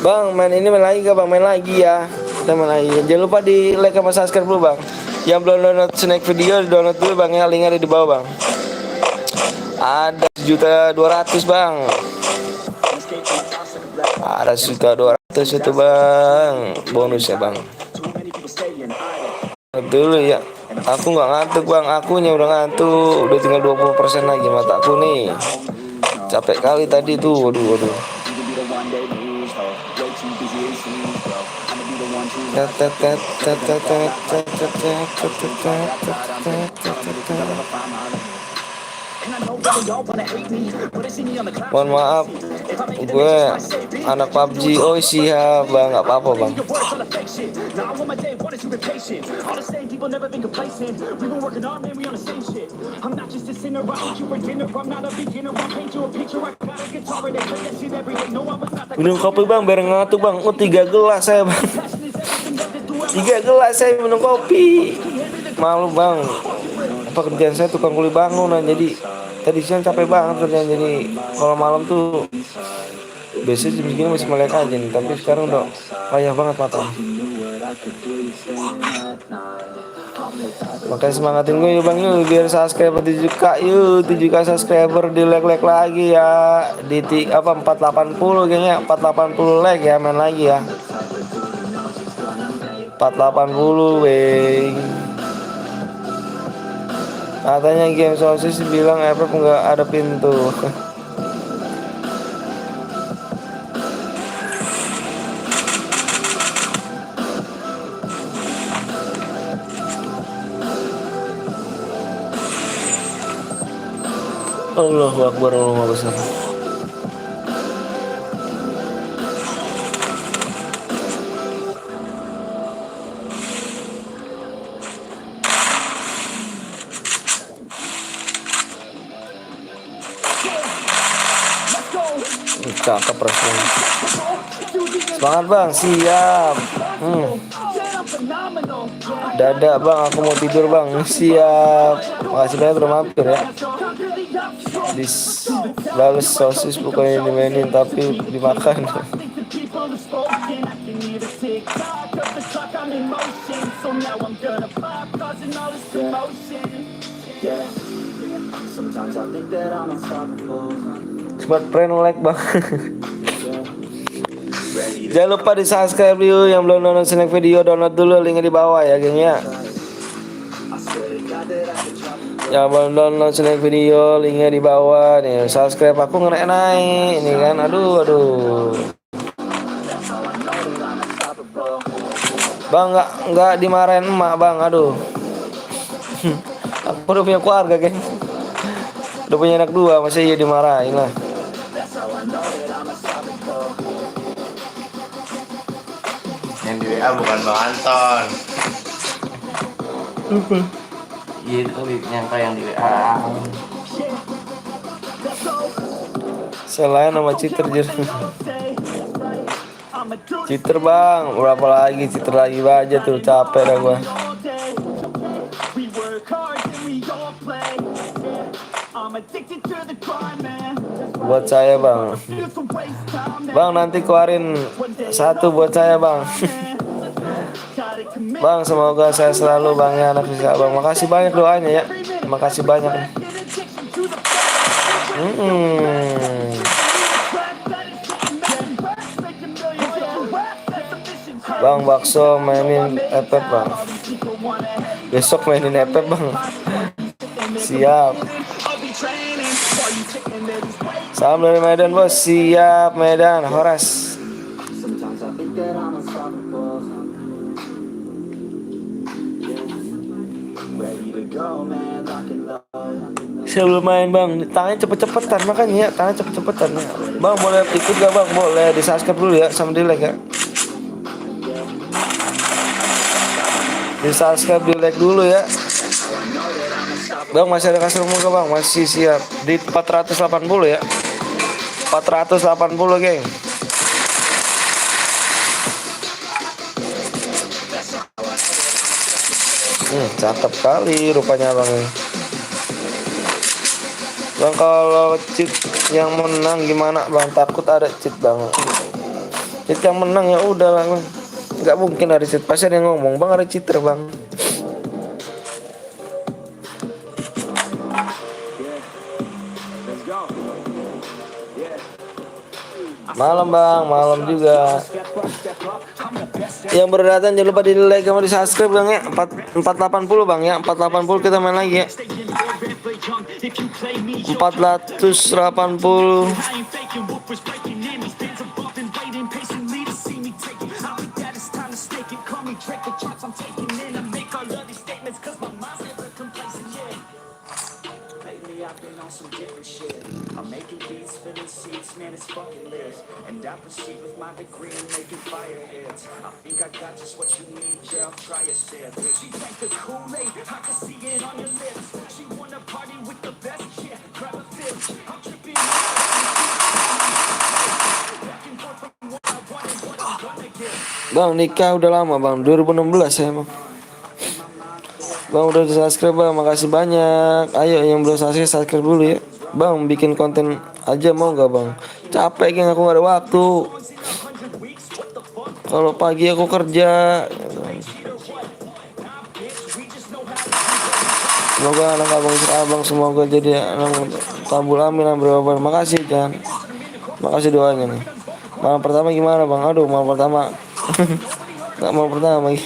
Bang main lagi gak bang? Main lagi ya. Kita main lagi. Jangan lupa di like sama subscribe dulu bang. Yang belum download snack video download dulu bang ya. Linknya ada di bawah bang. Ada 1.200.000 bang. Ada 1.200.000 itu bang. Bonusnya bang. Dulu ya. Aku nggak ngantuk bang. Akunya udah ngantuk. Udah tinggal 20% lagi mata aku nih. Capek kali tadi tuh. Waduh. Mohon maaf, gue anak PUBG. Oh siap bang, nggak apa-apa bang. Minum kopi bang, biar ngantuk bang. 3 gelas saya bang. 3 gelas saya minum kopi. Malu bang. Pekerjaan saya tukang kuli bangunan, jadi tadi siang capek banget kerjaan. Jadi kalau malam tuh biasanya jam segini masih melek aja nih, tapi sekarang udah payah banget mata. Makanya semangatin gue yuk bang yuk, biar subscriber 7k yuk, 7k subscriber di like lagi ya. Di 480 kayaknya, 480 like ya, main lagi ya. 480 weng. Katanya game sosis bilang FF nggak ada pintu. Allahu Akbar, Allahu Akbar. Cakep rasanya. Semangat bang, siap. Dadah bang, aku mau tidur bang. Siap. Makasih banyak udah mampir ya. Balas sosis bukannya dimainin tapi dimakan. Smart friend like bang. Jangan lupa di subscribe dulu. Yang belum download snack video download dulu, linknya di bawah ya geng ya. Yang belum download Snack Video, linknya di bawah nih. Subscribe aku naik ini kan. Aduh. Bang, nggak dimarahin emak bang, aduh. Aku udah punya keluarga geng, udah punya anak 2, masih iya dimarahin lah. Yang di WA bukan Bang Anton. Iya itu nyangka yang di WA. Selain nama Citer Citer bang, berapa lagi Citer lagi aja tuh, capek dah gua. Buat saya bang, bang nanti keluarin 1 buat saya bang. Bang semoga saya selalu bang ya anak bisa bang. Makasih banyak doanya ya, makasih banyak. Bang bakso mainin FF bang, besok mainin FF bang. Siap. Salam dari Medan bos. Siap Medan, Horas. Sebelum main bang, tangannya cepet-cepetan makanya ya, tangannya cepet-cepetan ya. Bang boleh ikut gak bang? Boleh, di subscribe dulu ya sama di like ya. Di subscribe, di like dulu ya. Bang masih ada kasih muka bang, masih siap di 480 ya. 480 geng. Cakep kali rupanya bang. Bang kalau cheat yang menang gimana bang? Takut ada cheat bang. Cheat yang menang ya udah bang. Nggak mungkin ada cheat. Pasti ada yang ngomong bang ada cheater bang. Malam bang, malam juga. Yang berdatang jangan lupa di like sama di subscribe bang ya. 480 bang ya, 480 kita main lagi ya. 480. I'm making beats, filling seats, man, it's fucking lit. And I proceed with my degree in making fire hits. I think I got just what you need, yeah, I'll try a sip. She drank the Kool-Aid, I can see it on your lips. She wanna party with the best, yeah, grab a fifth. I'm tripping out. Back and forth from what I want and what I'm gonna get. Bang nikah udah lama bang, 2016 ya bang. Bang udah di subscribe bang, makasih banyak. Ayo yang belum subscribe dulu ya. Bang bikin konten aja mau gak bang? Capek geng, aku gak ada waktu. Kalau pagi aku kerja. Semoga anak abang semoga jadi anak tabul amin ambil. Makasih kan. Makasih doanya nih. Malam pertama gimana bang? Aduh malam pertama. Gak malam pertama lagi.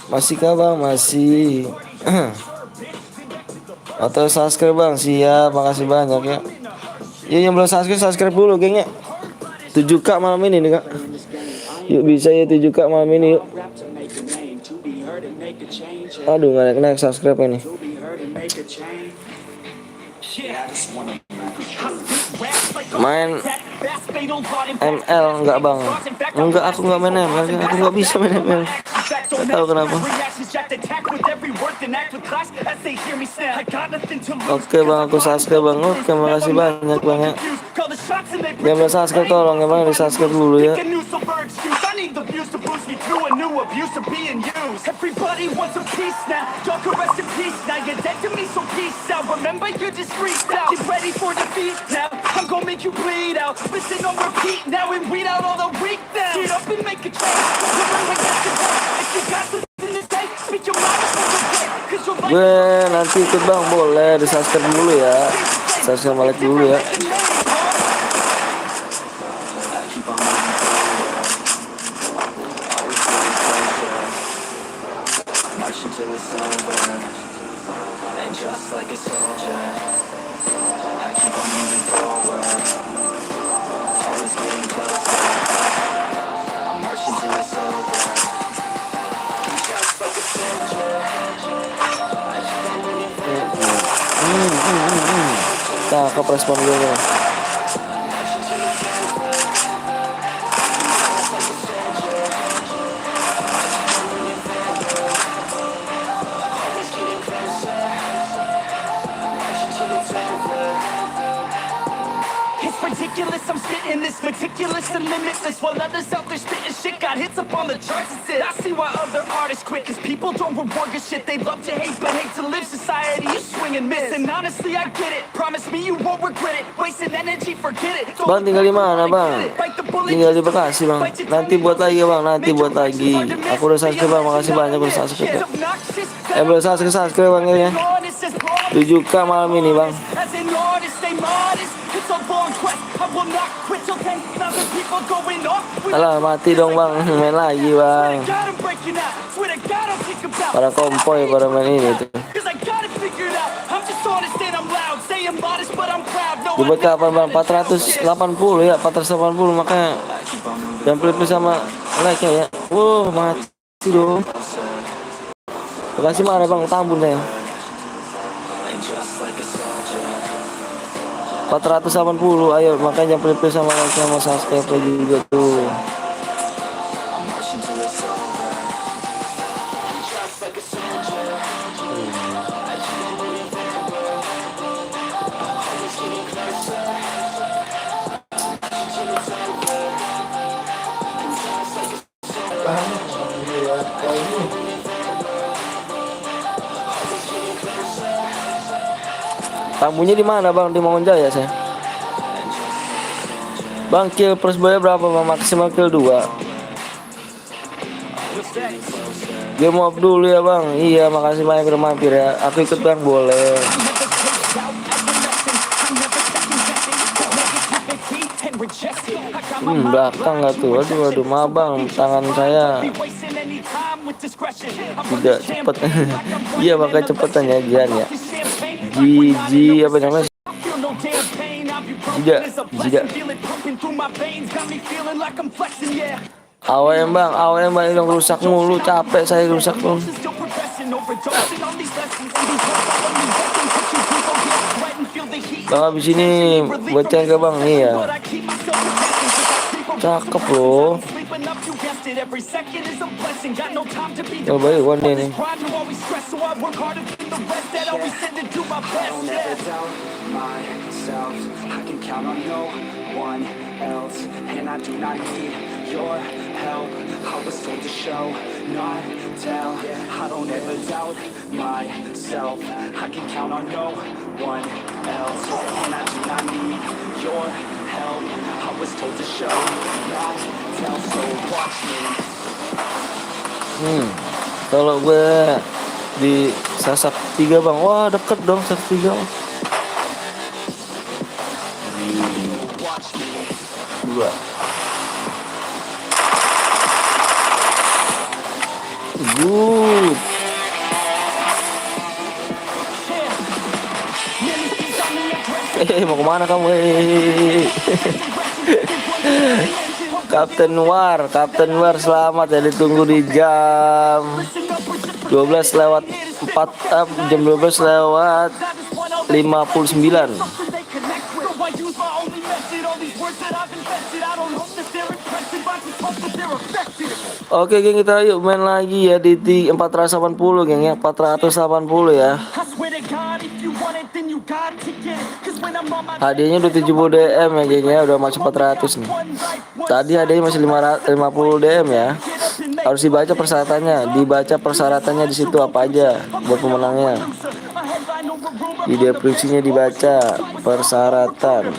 Masih kah bang? Masih. Atau subscribe bang? Siap, makasih banyak ya. Ya yang belum subscribe dulu gengnya. 7K malam ini nih kak. Yuk bisa ya 7K malam ini yuk. Aduh nggak naik subscribe ini. Main ML enggak bang? Enggak, aku nggak main ML, aku nggak bisa main ML. Nggak tahu kenapa. Oke bang, aku subscribe bang. Oke, makasih banyak bang ya. Yang belum subscribe tolong ya bang, di subscribe dulu ya. Everybody wants a piece now. Y'all can rest in peace now. You're dead to me, so peace out. Remember, you're discreet now. Get ready for defeat now. I'm gonna make you bleed out. Listen on repeat now and weed out all the weak now. Get up and make a change. Remember, yes, if you got something to say, speak your mind before you get. 'Cause you'll Gue nanti ikut bang, boleh di subscribe dulu ya, subscribe like dulu ya. Cakep respon gue nih. It's ridiculous, I'm spitting this meticulous and limitless, while others out there spitting shit got hits up on the charts and shit. I see why other artists quit, cause people don't reward good shit. They love to hate but hate to live. Society, you swing and miss, and honestly I get it. Promise me you won't regret it. Wasting energy, forget it. Bang tinggal di mana bang? Tinggal di Bekasi bang. Nanti buat lagi bang, nanti buat lagi. Aku udah subscribe bang, makasih banyak udah subscribe ya. Belum subscribe bang ya. 7K malam ini bang. Alah mati dong bang, main lagi bang. Para kompoi pada main ini tuh. Dibuat kapan bang? 480 ya, 480 makanya jangan pelit sama like nya ya. Wow mati dong. Bekasi mana bang? Tambun ya. 480, ayo makanya jangan pelit sama like sama subscribe juga tuh. Tamunya di mana bang? Di Mangunjaya saya. Bang kill Persebaya berapa bang? Maksimal kill 2. Game off dulu ya bang. Iya makasih banyak udah mampir ya. Aku ikut bang boleh. Belakang nggak tuh? Aduh maaf bang, tangan saya tidak cepet. Iya makanya cepetan ya Gian ya. Gigi apa namanya? Jida. AWM bang ini rusak mulu, capek saya rusak tuh. Bang abis ini boceng ke bang nih ya. Cakep loh. Oh baik one nih. Your help, I was told to show, not tell. I don't ever doubt myself. I can count on no one else, and I do not need your help. I was told to show, not tell. So watch me. Kalau gue di Sasak 3 bang, wah deket dong Sasak 3. Dua. Good. Mau kemana kamu? Kapten War selamat ya, ditunggu di jam 12 lewat 4 jam 12 lewat 59. Oke geng, kita yuk main lagi ya di 480 geng ya, 480 ya. Hadiahnya udah 70 DM ya geng ya, udah masuk 400 nih. Tadi hadiahnya masih 50 DM ya. Harus dibaca persyaratannya, di situ apa aja buat pemenangnya. Di deskripsinya dibaca persyaratan.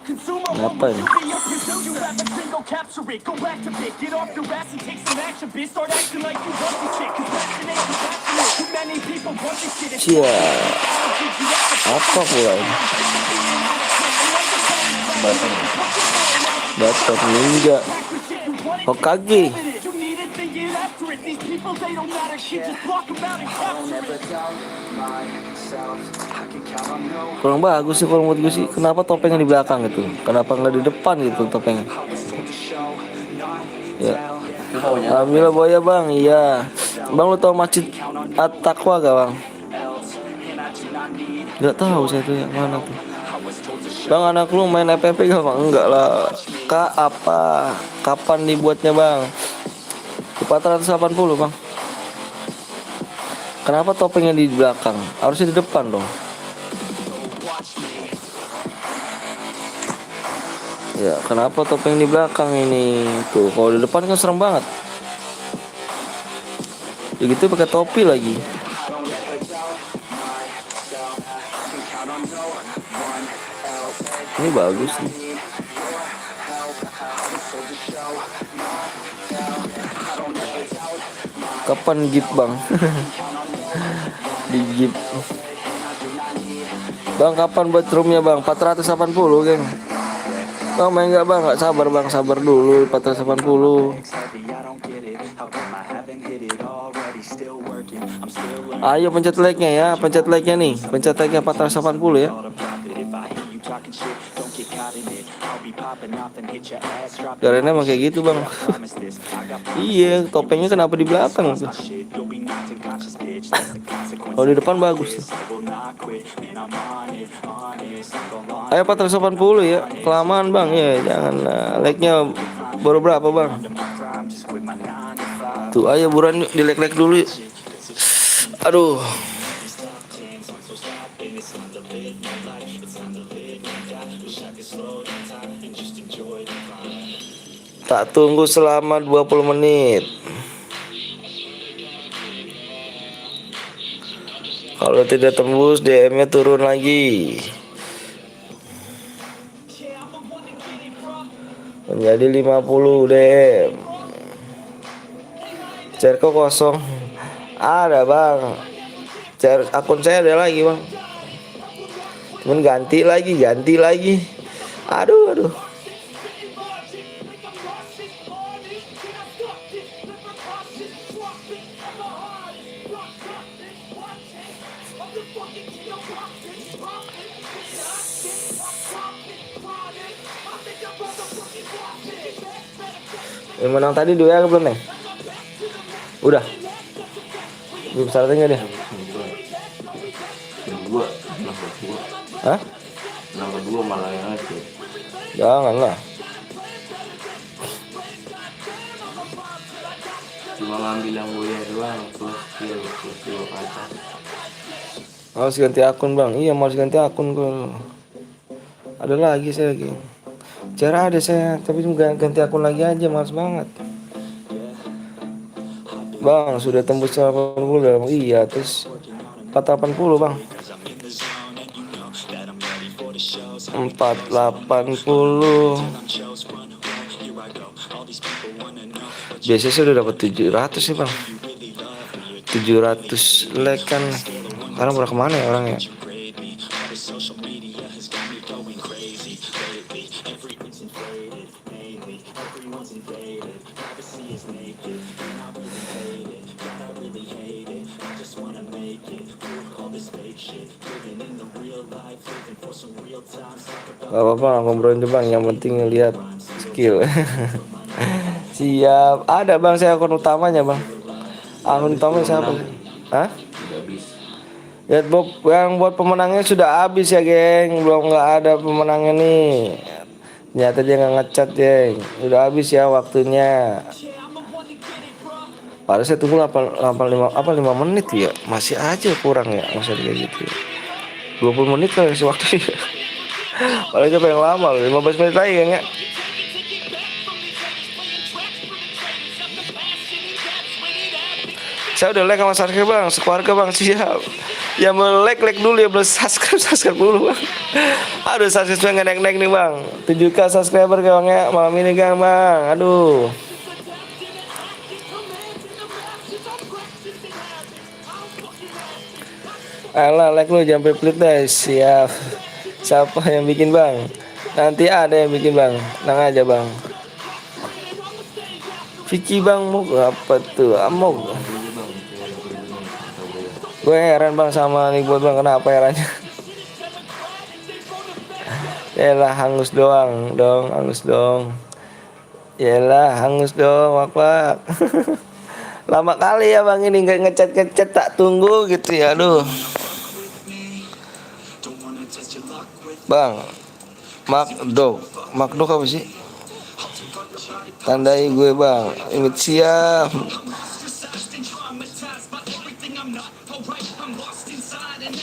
Kenapa ini? Cia, apa pula ini? Batok ninja Hokage. Kurang bagus sih kalau menurut gue sih. Kenapa topengnya di belakang gitu? Kenapa nggak di depan gitu topengnya? Ya. Alhamdulillah Boya bang. Iya. Bang lu tau masjid At-Taqwa gak bang? Gak tahu saya tuh yang mana tuh. Bang anak lu main FFP gak bang? Enggak lah. Kak apa? Kapan dibuatnya bang? 480 bang. Kenapa topengnya di belakang? Harusnya di depan dong. Ya kenapa topeng di belakang ini? Tuh kalau di depan kan serem banget. Ya gitu pakai topi lagi. Ini bagus nih. Kapan gift bang? Di gift. Bang kapan buat roomnya bang? 480 geng. Bang main nggak bang? Nggak sabar bang, sabar dulu 480. Ayo pencet like-nya ya, pencet like-nya nih, pencet like-nya 480 ya. Karena emang kayak gitu bang. Iya, topengnya kenapa di belakang tuh? Kalau di depan bagus tuh. Ayo 480 ya, kelamaan bang ya, jangan like-nya baru berapa bang? Tuh ayo buruan di like dulu yuk. Aduh. Tak tunggu selama 20 menit. Kalau tidak tembus DM-nya turun lagi. Menjadi 50 DM. Cerko kosong. Ada bang. Akun saya ada lagi bang. Cuman ganti lagi. Aduh. Yang menang tadi duel belum nih? Udah. Belum starting dia? Dua. Hah? Nomor 2 malah yang aja. Janganlah. Cuma ngambil yang boleh doang, terus skill kaca. Harus ganti akun bang. Iya harus ganti akun gue. Ada lagi saya lagi. Cara ada saya, tapi ganti akun lagi aja, males banget. Bang, sudah tembus 80 dalam. Iya, terus 480 bang. 480. Biasanya saya udah dapat 700 sih bang. 700 like kan. Sekarang udah kemana ya orangnya? Gak apa-apa, ngobrolin tuh bang, yang penting lihat skill. Siap, ada bang saya akun utamanya bang. Akun utamanya siapa? Hah? Lihat Bob, yang buat pemenangnya sudah habis ya geng, belum nggak ada pemenangnya nih. Ternyata dia nggak ngecat geng, udah habis ya waktunya. Padahal saya tunggu 5 menit ya, masih aja kurang ya, masih kayak gitu. 20 menit kan sih waktunya. Paling coba yang lama loh, 15 menit lagi ya. Saya udah like sama Sarke bang, sekeluarga bang, siap. Ya mau like dulu ya, belum subscribe dulu bang. Aduh subscribe nggak naik nih bang. 7K subscriber bang ya malam ini bang. Aduh. Alah like lu jangan pelit deh. Siap. Siapa yang bikin bang? Nanti ada yang bikin bang. Tenang aja bang. Vicky bang mau apa tuh? Amog. Gue heran bang sama nih buat bang, kenapa herannya? Yalah hangus doang hangus dong. Yalah hangus dong wak. Lama kali ya bang ini nggak ngechat tak tunggu gitu ya, aduh. Bang, Makdok apa sih? Tandai gue bang, imut siap.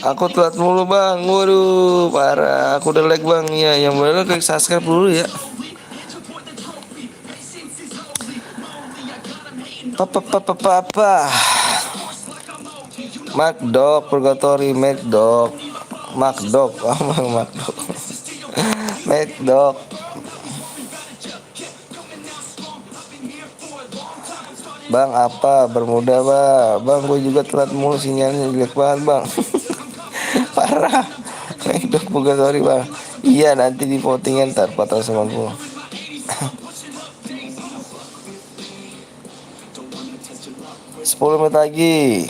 Aku telat mulu bang, waduh parah. Aku udah like bang, ya yang bener klik subscribe dulu ya. Apa? Makdok, Purgatory, Makdok, abang Makdok, Makdok. Bang apa bermuda bang, gue juga telat mulu sinyalnya jelek banget bang. Parah. Makdok Purgatory bang. Iya nanti di votingnya ntar 490. 10 menit lagi.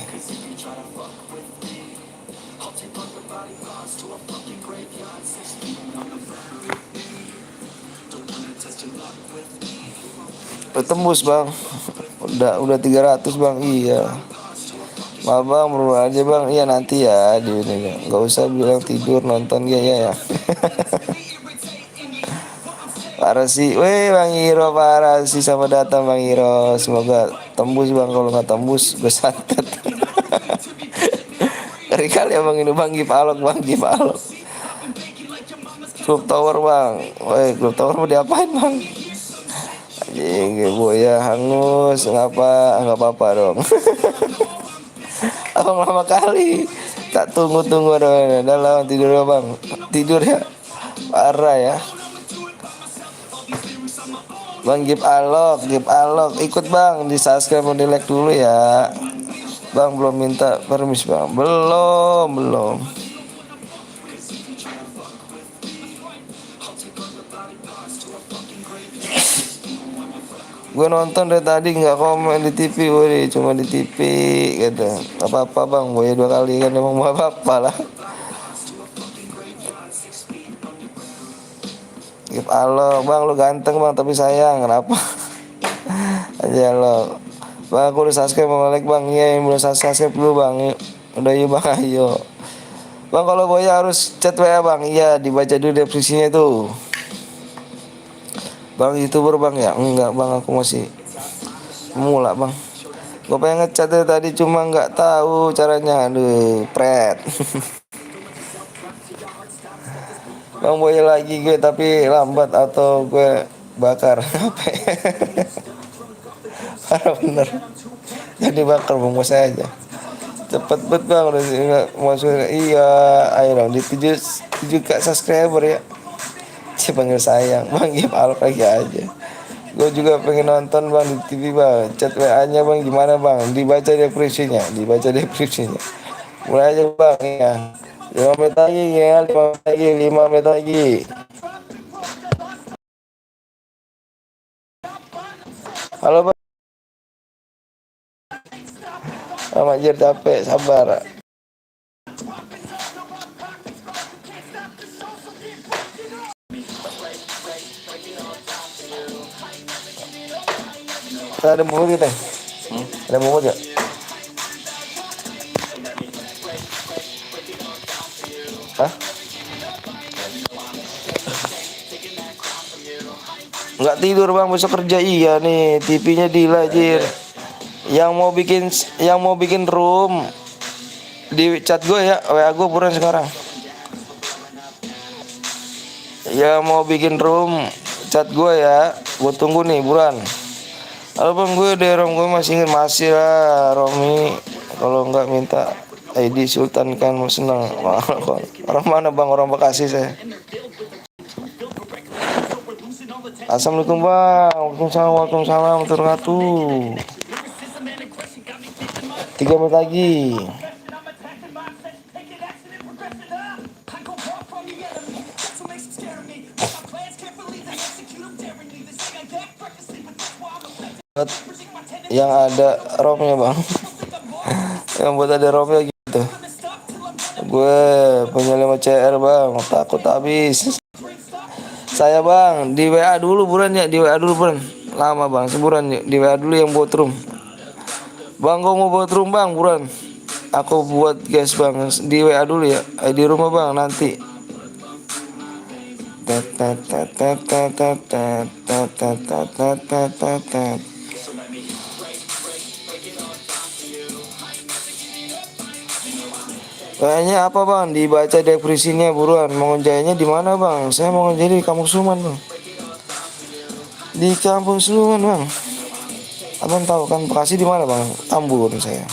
Tembus bang. Udah 300 bang. Iya. Maaf bang, berdua aja bang. Iya nanti ya di ini. Gak usah bilang tidur nonton ya. Parah sih, weh Bang Iro parah sih, sama datang Bang Iro. Semoga tembus bang, kalau nggak tembus gue santet. Ngeri kali ya bang ini bang, Gip Alok. Club Tower bang, weh Club Tower mau diapain bang? Anjing, ya hangus, nggak apa-apa dong. Abang lama kali, tak tunggu dong. Dalam tidur ya bang, tidur ya, parah ya. Bang Gip Alok, ikut bang, di subscribe dan di like dulu ya. Bang belum minta permis bang, belum. Gue nonton dari tadi nggak komen di TV, woi cuma di TV gitu. Apa bang, gue 2 kali kan emang mau apa lah. Gip Alok, bang lu ganteng bang tapi sayang kenapa? Aja lo. Bang aku udah subscribe sama like bang, iya yang belum subscribe dulu bang. Udah yuk bang, ayo. Bang kalau Boya harus chat WA bang, iya dibaca dulu deskripsinya tuh. Bang YouTuber bang ya? Enggak bang, aku masih mula bang. Gue pengen ngechat dari tadi cuma nggak tahu caranya, aduh pret. Bang Boya lagi gue tapi lambat atau gue bakar HP. Parah bener. Jadi bakar bang Boya aja. Cepet bet bang udah masuk. Iya ayo dong di 7K subscriber ya. Panggil sayang bang, Gip Alok lagi aja. Gue juga pengen nonton bang di TV bang. Chat WA nya bang gimana bang? Dibaca deskripsinya. Mulai aja bang ya. 5 menit lagi ya, 5 menit lagi. Halo bang. Anjir capek, sabar. Ada mulut kita. Ada mulut ya? Hah? Nggak tidur bang, besok kerja. Iya nih, TV-nya dilajir. Yang mau bikin room di chat gue ya, WA gue buruan sekarang. Ya mau bikin room chat gue ya, gue tunggu nih buruan. Halo bang, gue dari Rom, gue masih lah Romi. Kalau nggak minta ID Sultan kan senang. Wah, orang mana bang? Orang Bekasi saya. Assalamualaikum bang. Waalaikumsalam warahmatullahi wabarakatuh. 3 menit lagi. Yang ada romnya bang. Yang buat ada romnya gitu. Gue punya 5 CR bang, takut habis. Saya bang di WA dulu buran ya, di WA dulu buran. Lama bang, sebulan ya, di WA dulu yang buat room. Bang gue mau buat room bang buran. Aku buat guys bang di WA dulu ya, di rumah bang nanti. Kayaknya apa bang? Dibaca depresinya buruan. Mau ngerjainnya di mana bang? Saya mau ngerjain di Kampung Suman bang. Di Kampung Suman bang. Abang tahu kan Bekasi di mana bang? Tambun saya.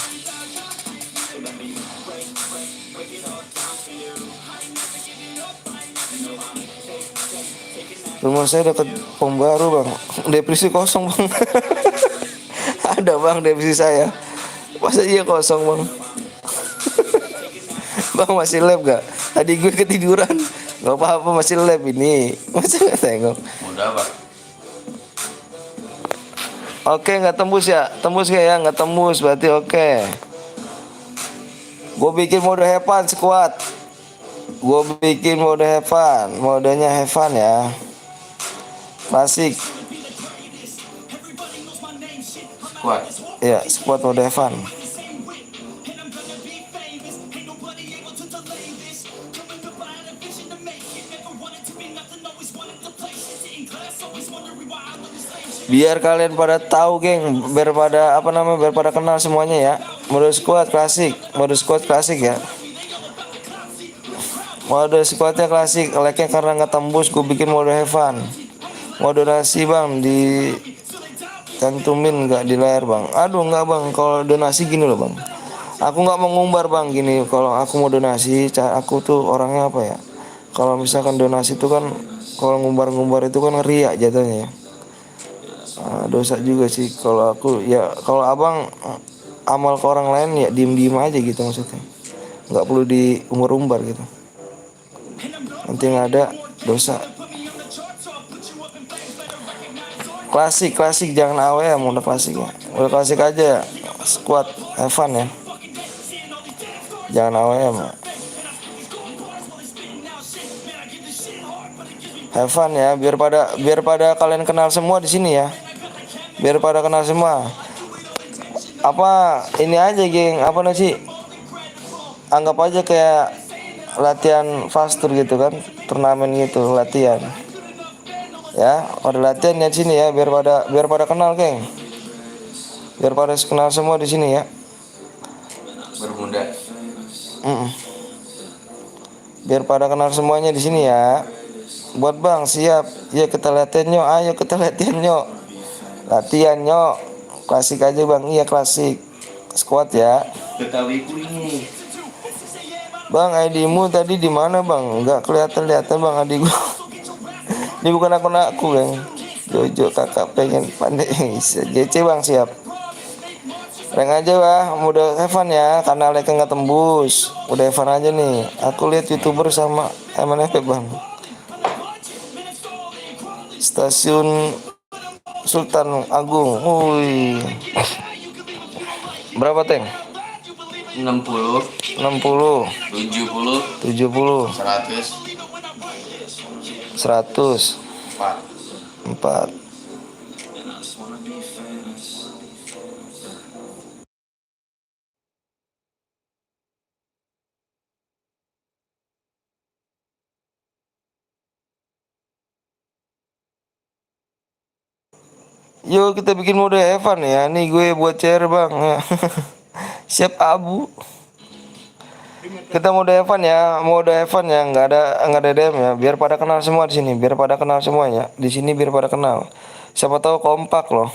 Rumah saya dekat Pom Baru bang. Depresi kosong bang. Ada bang depresi saya. Masa iya kosong bang? Bang masih lab gak? Tadi gue ketiduran. Gak apa-apa masih lab ini. Masa gak tengok? Udah pak. Oke gak tembus ya? Tembus gak ya? Gak tembus berarti oke. Gue bikin mode have fun squad. Gue bikin mode have fun. Modenya have fun ya. Klasik. Kuat. Ya squad mode have fun. Biar kalian pada tahu geng, biar pada apa namanya, biar pada kenal semuanya ya. Mode squad klasik ya. Mode squadnya klasik, like-nya karena nggak tembus, gue bikin mode have fun. Mode donasi bang, dicantumin nggak di layar bang? Aduh nggak bang, kalau donasi gini loh bang. Aku nggak mau ngumbar bang gini. Kalau aku mau donasi, aku tuh orangnya apa ya? Kalau misalkan donasi itu kan, kalau ngumbar-ngumbar itu kan riak jatuhnya ya. Dosa juga sih kalau aku ya. Kalau abang amal ke orang lain ya diem aja gitu maksudnya, nggak perlu diumbar gitu, nanti nggak ada dosa. Klasik jangan AWM, udah klasik ya, udah klasik aja. Squad have fun ya, jangan AWM ya. Have fun ya, biar pada kalian kenal semua di sini ya. Biar pada kenal semua. Apa ini aja geng, apa sih? Anggap aja kayak latihan fastur gitu kan, turnamen gitu, latihan. Ya, pada latihan ya sini ya, biar pada kenal geng. Biar pada kenal semua di sini ya. Bermuda. Biar pada kenal semuanya di sini ya. Buat bang siap. Ya kita latihan yuk, ayo kita latihan yuk. Latihan yuk. Klasik aja bang, iya klasik. Squad ya. Betawi ini. Bang, ID-mu tadi di mana bang? Enggak kelihatan bang ID gua. Ini bukan akun aku bang. Jojo kakak pengen pandai JC bang siap. Rank aja bang, udah have fun ya, karena like nggak tembus. Udah have fun aja nih. Aku lihat YouTuber sama MNF bang. Stasiun Sultan Agung. Wih. Berapa teng? 60, 60, 70, 70, 100, 100, 4. 4. Yuk kita bikin mode Evan ya. Nih gue buat share bang. Siap abu. Kita mode Evan ya, mode Evan ya, nggak ada DM ya. Biar pada kenal semua di sini, biar pada kenal semuanya. Di sini biar pada kenal. Siapa tahu kompak loh.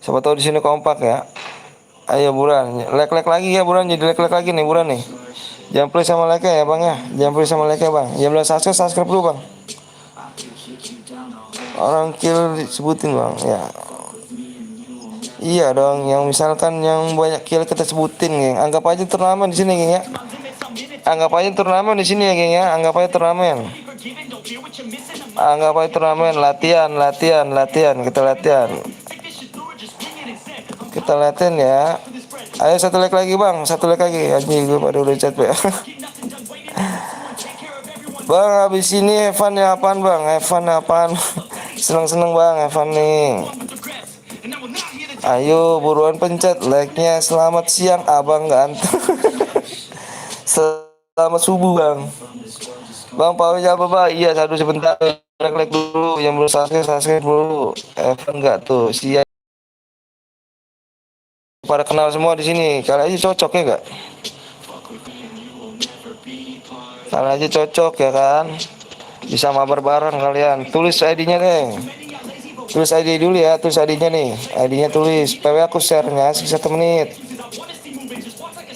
Siapa tahu di sini kompak ya. Ayo buruan, like lagi ya buruan, jadi like lagi nih buruan nih. Jangan play sama like ya bang ya, jangan play sama like ya bang. Yang belum subscribe dulu bang. Orang kill disebutin bang, ya. Iya dong, yang misalkan yang banyak kill kita sebutin, geng. Anggap aja turnamen di sini, geng ya. Anggap aja turnamen di sini ya, geng ya. Anggap aja turnamen. Anggap aja turnamen, latihan. Kita latihan. Kita latihan ya. Ayo satu like lagi bang, satu like lagi. Anjing gue pada udah chat ya. Bang habis ini Evan ya apaan bang? Evan apaan? Seneng bang Evan nih. Ayo buruan pencet like-nya. Selamat siang abang ganteng. Selamat subuh bang. Bang powernya apa bang? Iya satu sebentar. Like dulu. Yang belum subscribe dulu. Evan enggak tuh? Siap. Pada kenal semua di sini. Kalian aja cocok ya enggak? Kalian aja cocok ya kan? Bisa mabar bareng kalian. Tulis ID-nya deh. Tulis ID dulu ya, tulis ID-nya nih. ID-nya tulis. PW aku share-nya 1 menit.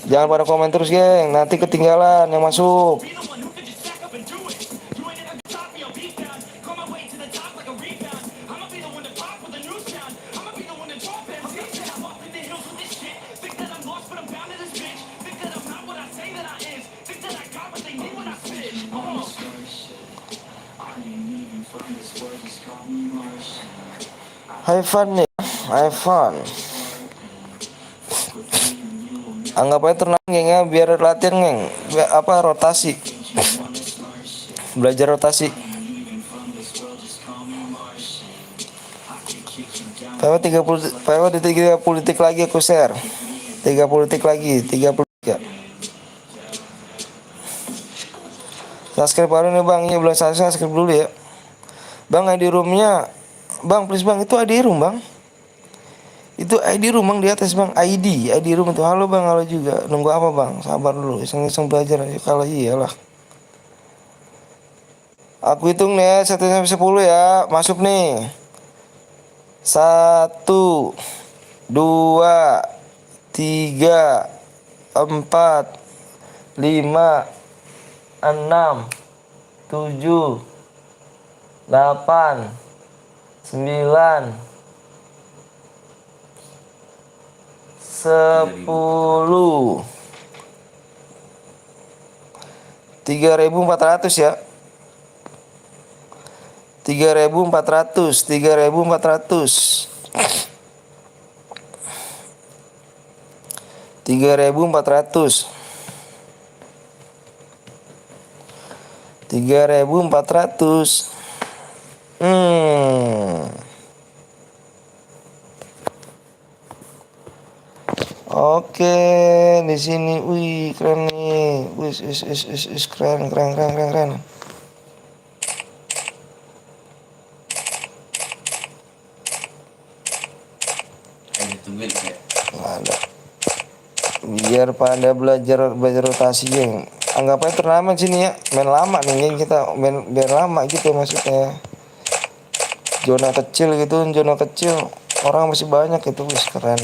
Jangan pada komen terus, geng. Nanti ketinggalan yang masuk. Have fun nih, have fun. Anggap aja turnamen geng ya, biar latihan geng. Biar, apa rotasi. Belajar rotasi. PW di 30 detik lagi aku share. 30 detik lagi, 33. Subscribe baru nih bang, ini belum subscribe dulu ya. Bang ID roomnya, bang please bang, itu ID room bang. Itu ID room bang di atas bang, ID room itu. Halo bang, halo juga. Nunggu apa bang? Sabar dulu, iseng-iseng belajar aja. Kalau iyalah. Aku hitung nih 1 sampai 10 ya. Masuk nih. 1 2 3 4 5 6 7 8 9 10 3.400 ya. 3.400 3.400 3.400 Oke, di sini, wih keren nih, wih, keren. Ayo tungguin kayak. Ada. Biar pada belajar rotasi geng. Anggap aja turnamen sini ya, main lama nih geng, kita main biar lama gitu maksudnya. Zona kecil orang masih banyak itu, wih keren.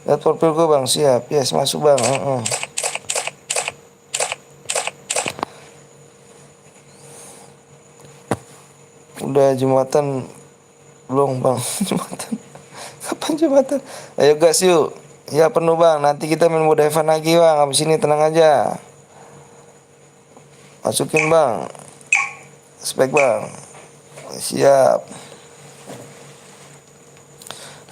Lihat profil gue bang, siap, yes masuk bang. Udah jumatan belum bang? Jumatan kapan jumatan? Ayo gas yuk. Ya penuh bang, nanti kita main mode Evan lagi bang. Abis ini tenang aja. Masukin bang spek bang. Siap.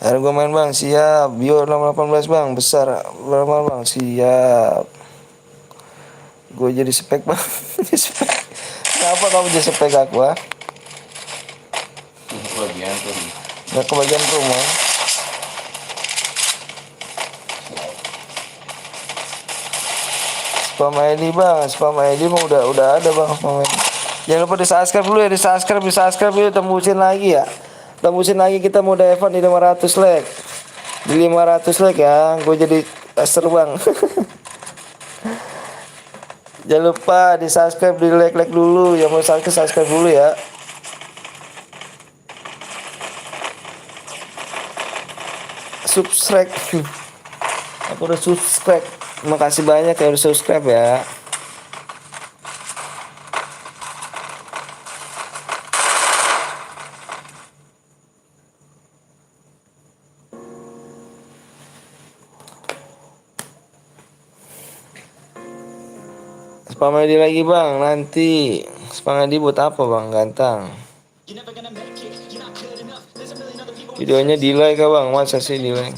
Akhirnya gue main bang, siap. Bio 618 bang, besar berapa bang, siap. Gue jadi spek bang. Spek. Kenapa kamu jadi spek aku ah? Kebagian tuh. Gak kebagian rumah. Spam ID bang, spam ID mah udah ada bang spam ID. Jangan lupa di subscribe dulu ya, di subscribe dulu, tembusin lagi ya. Tembusin lagi kita mode Evan di 500 like. Di 500 like ya, gue jadi tester bang. Jangan lupa di subscribe, di like dulu. Yang mau subscribe dulu ya. subscribe. Aku udah subscribe. Makasih banyak ya udah subscribe ya. Spam ID lagi bang, nanti spam ID buat apa bang, ganteng? Videonya di like bang, masa sih di like?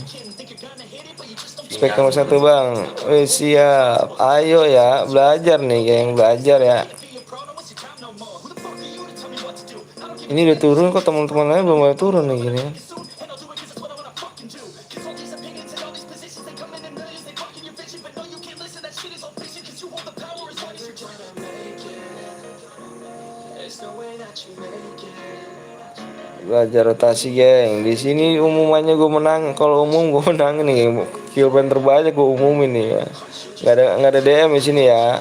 Spek nomor 1 bang, siap, ayo ya belajar nih, geng, belajar ya. Ini udah turun kok, teman-teman lain belum mau turun nih gini. Belajar rotasi geng. Di sini umumannya gue menang. Kalau umum gue menang nih. Kill point terbanyak gue umumin nih ya. Nggak ada DM di sini ya.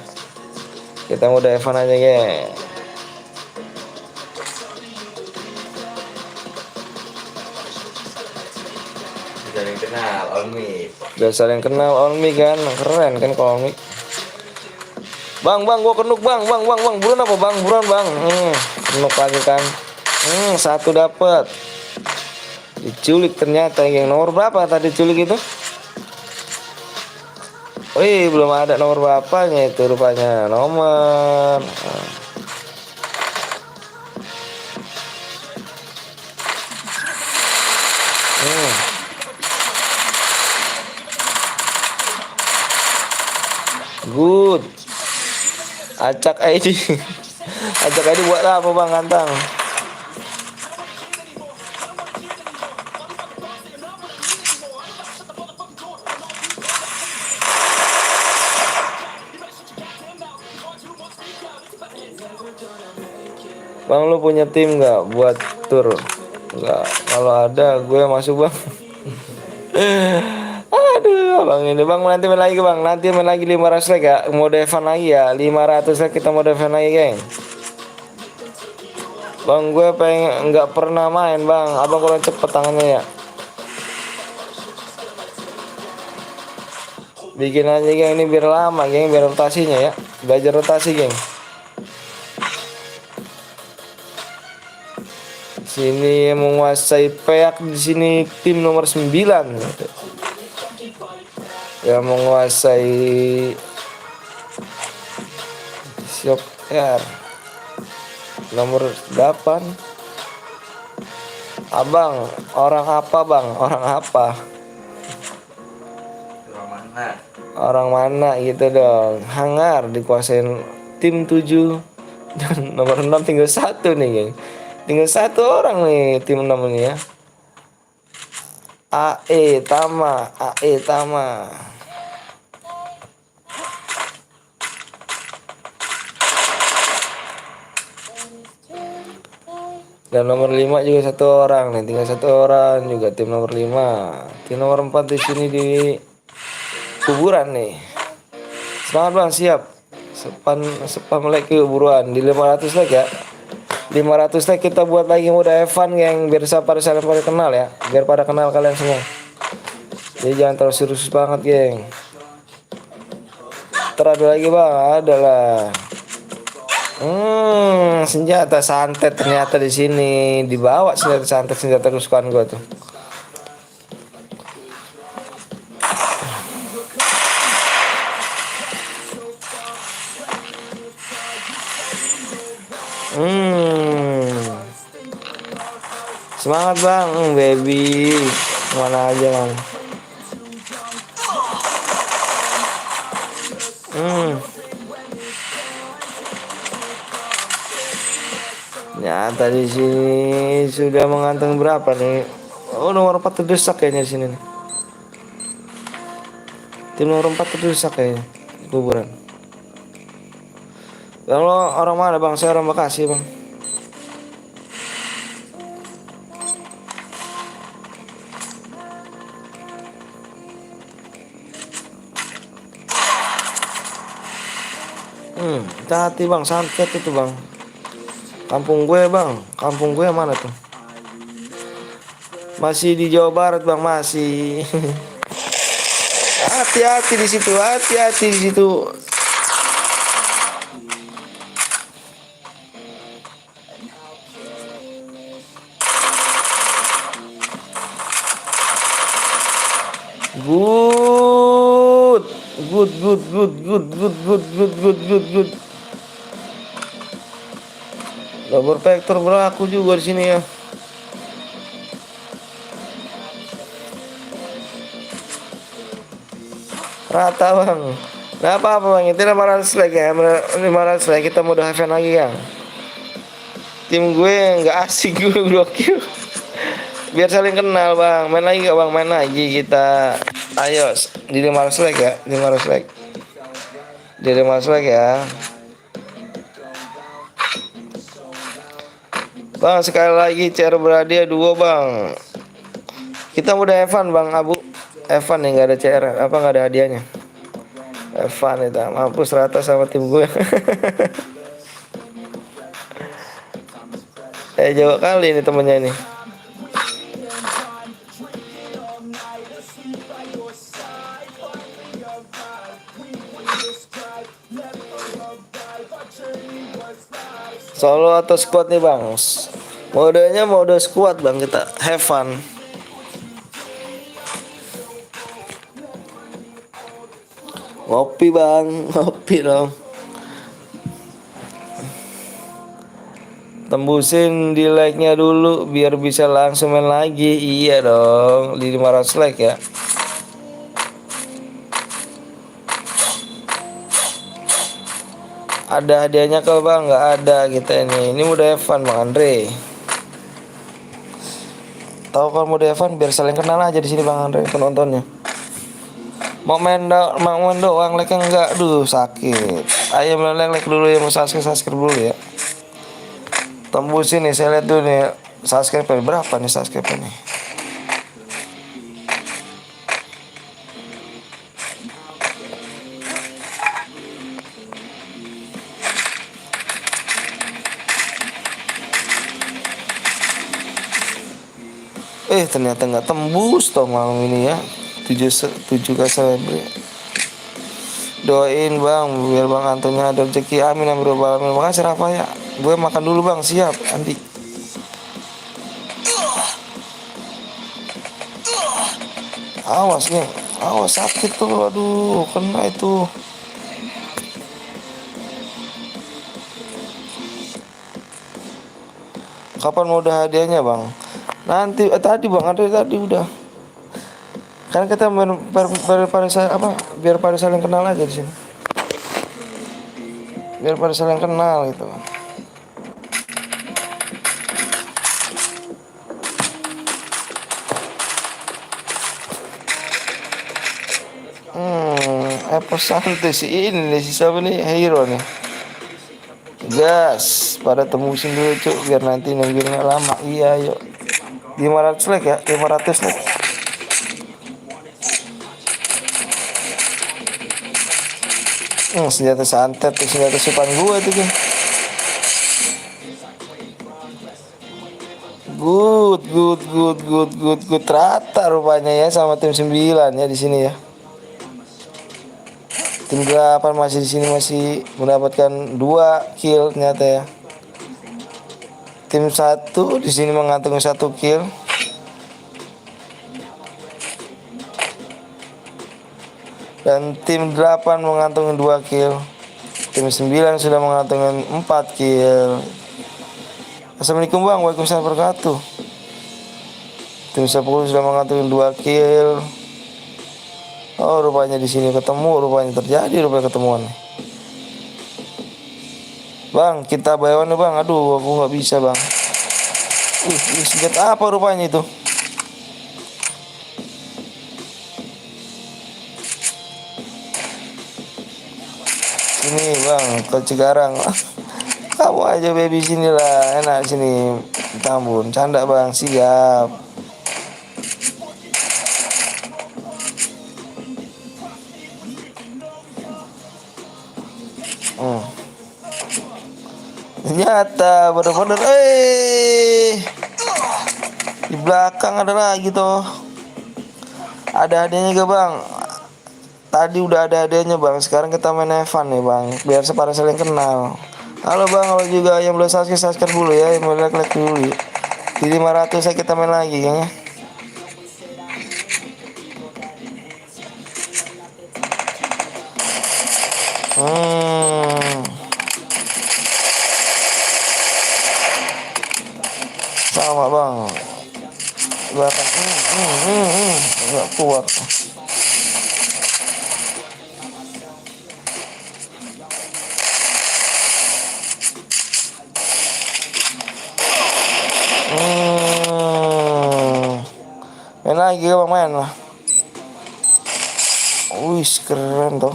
Kita mau Evan aja geng. Saling kenal, Olmi. Udah saling kenal on me kan. Keren kan kalau on me. Bang, gue kenuk bang. Buruan apa bang? Buruan bang. Kenuk lagi kan. Satu dapat. Diculik ternyata yang nomor berapa tadi culik itu? Wih, belum ada nomor bapaknya itu rupanya. Nomor. Good. Acak ID. Acak ID buat apa bang ganteng? Bang lu punya tim nggak buat tur? Nggak. Kalau ada gue masuk bang. Aduh bang ini bang nanti main lagi bang. Nanti main lagi 500 like ya. Mode Evan lagi ya. 500 like kita mode Evan lagi geng. Bang gue pengen nggak pernah main bang. Abang kurang cepet tangannya ya. Bikin aja geng ini biar lama geng. Biar rotasinya ya. Belajar rotasi geng. Sini yang menguasai peak di sini tim nomor 9. Yang menguasai Shock R nomor 8. Abang, orang apa bang? Orang apa? Orang mana? Orang mana gitu dong. Hangar dikuasain tim 7. Dan nomor 6 tinggal 1 nih geng. Tinggal 1 orang nih tim 6 ini ya. AE Tama. Dan nomor 5 juga 1 orang nih, tinggal 1 orang juga tim nomor 5. Tim nomor 4 di sini di kuburan nih. Semangat bang, siap. Spam like yuk buruan di 500 like ya. 500 like kita buat lagi mode Evan geng, biar pada kenal ya, biar pada kenal kalian semua. Jadi jangan terlalu serius banget geng. Terada lagi bang, adalah senjata santet ternyata di sini dibawa senjata kesukaan gua tuh. Semangat bang, baby. Mana aja bang. Nyata di sini sudah mengantung berapa nih? Oh nomor 4 terdesak kayaknya di sini nih. Tim nomor 4 terdesak kayaknya kuburan. Kalau orang mana bang? Saya orang Bekasi bang. Hati bang, santet itu bang. Kampung gue bang, kampung gue mana tuh? Masih di Jawa Barat bang, masih. Hati-hati di situ, hati-hati di situ. Good, good, good, good, good, good, good, good, good, good, good. Double vector berlaku juga di sini ya. Rata bang. Nggak apa-apa bang, itu 500 lagi ya. 500 lagi kita mau have lagi kan. Tim gue nggak asik gue blokir. Biar saling kenal bang. Main lagi gak bang? Main lagi kita. Ayo di 500 lagi ya. 500 lagi. Di 500 lagi ya. Bang sekali lagi CR berhadiah 2 bang. Kita udah Evan bang Abu. Evan nih nggak ada CR. Apa nggak ada hadiahnya? Evan itu mampus rata sama tim gue. Jauh kali ini temennya ini. Solo atau squad nih bang? Modenya mode squad bang, kita have fun. Ngopi bang, ngopi dong. Tembusin di like-nya dulu biar bisa langsung main lagi. Iya dong, di 500 like ya. Ada hadiahnya kalau bang? Nggak ada kita ini. Ini udah Evan bang Andre. Tahu kalau mau Evan biar saling kenal aja di sini bang Andre penontonnya. Mau main doang like enggak, duh sakit. Ayo like dulu ya, mau subscribe dulu ya. Tembusin nih, saya lihat dulu nih subscribe berapa nih subscribe nih. Ternyata nggak tembus toh malam ini ya. 7 ke selebriti. Doain bang biar bang Antonnya ada rezeki, amin amin robbal alamin. Makasih Rafa ya. Gue makan dulu bang, siap Andi. Awas nih, awas sakit tuh, aduh kena itu. Kapan mau udah hadiahnya bang? Nanti tadi bang ada tadi udah. Kan kita biar pada saling kenal aja di sini. Biar pada saling kenal gitu. Apa santai sih ini nih, si siapa nih, Hero nih. Gas, pada tembusin dulu cuk biar nanti nungguinnya lama. Iya yuk. 500 like ya, 500 like. Senjata santet tuh, senjata supan gua tuh kan. Good. Rata rupanya ya sama tim 9 ya di sini ya. Tim 8 masih di sini masih mendapatkan 2 kill ternyata ya. Tim 1 di sini mengantongi 1 kill. Dan tim 8 mengantongi 2 kill. Tim 9 sudah mengantongi 4 kill. Assalamualaikum bang, waalaikumsalam wabarakatuh. Tim 10 sudah mengantongi 2 kill. Oh rupanya di sini ketemu, rupanya terjadi ketemuan. Bang, kita bayawan nih bang. Aduh, aku nggak bisa bang. Senjata apa rupanya itu? Sini bang, ke Cikarang. Kamu aja baby sini lah, enak sini. Tambun, canda bang, siap. Ternyata bener-bener Di belakang ada lagi toh. Ada adanya juga bang. Tadi udah ada adanya bang. Sekarang kita main Evan nih bang. Biar separah saling kenal. Halo bang, kalau juga yang belum subscribe dulu ya. Yang belum like dulu. Di 500 ya kita main lagi kayaknya. Sama bang. Bahkan nggak kuat. Main lagi bang, main lah. Wih keren tuh.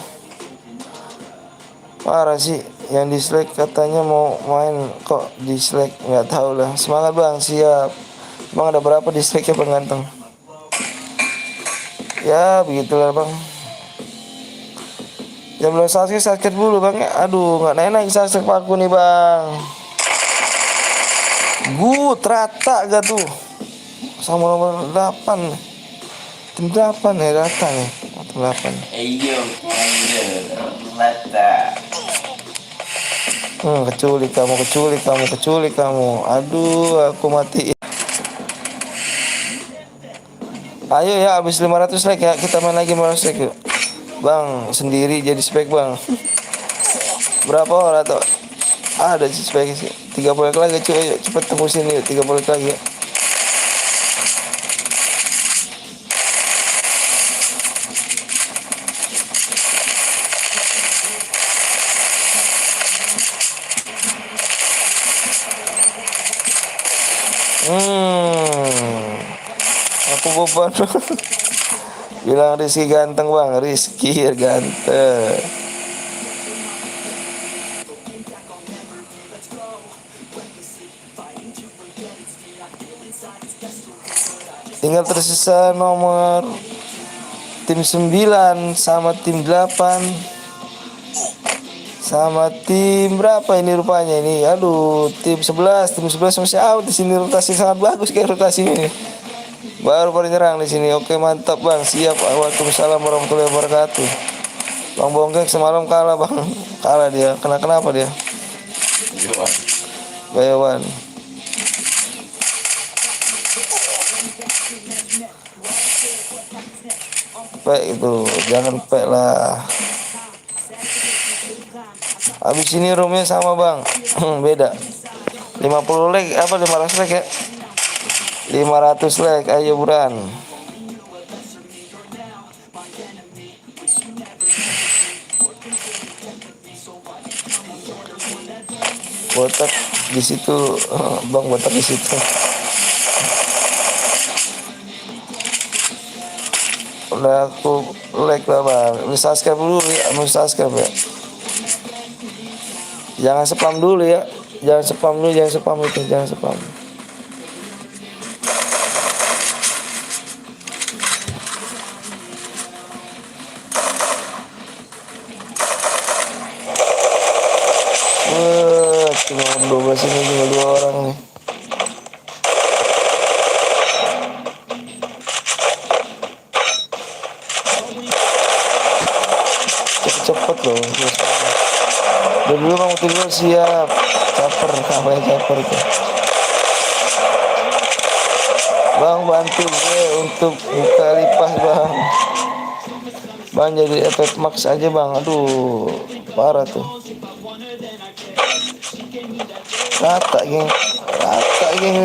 Parah sih, yang dislike katanya mau main kok dislike, nggak tahu lah. Semangat bang, siap. Bang ada berapa dislike ya bang ganteng? Ya begitulah bang. Yang belum subscribe dulu bang. Aduh nggak naik subscribe aku nih bang. Good rata gak tuh? Sama nomor 8. Tim 8 ya rata nih. Tim 8. Ayo, lata. Keculik kamu. Aduh, aku mati. Ayo ya, habis 500 like ya, kita main lagi 500 like yuk. Bang, sendiri jadi spek bang. Berapa orang tuh? Ada sih spek sih. 30 like lagi cuy, ayo cepet tembusin yuk 30 like lagi ya. Aku beban. Bilang Rizky ganteng bang, Rizky ganteng. Tinggal tersisa nomor tim 9 sama tim 8 sama tim berapa ini rupanya ini. Aduh, tim 11 masih out di sini, rotasi sangat bagus kayak rotasi ini. Baru nyerang di sini. Oke, mantap bang, siap. Waalaikumsalam warahmatullahi wabarakatuh. Bang Bongkeng semalam kalah bang, kalah dia. Kenapa dia? Bayawan. Pek itu, jangan pek lah. Habis ini roomnya sama bang. Beda 50 like apa 500 like ya, 500 like. Ayo buran. Botak di situ bang, botak di situ. Udah aku like lah bang. Subscribe dulu ya, subscribe ya. Jangan spam dulu ya. Jangan spam itu, jangan spam. Cuma 12 ini, cuma 2 orang nih. Cepet loh. Dulu kamu tidur siap. Caper, kapan caper itu. Bang bantu gue untuk buka lipas bang. Bang jadi efek max aja bang. Aduh parah tuh. Rata geng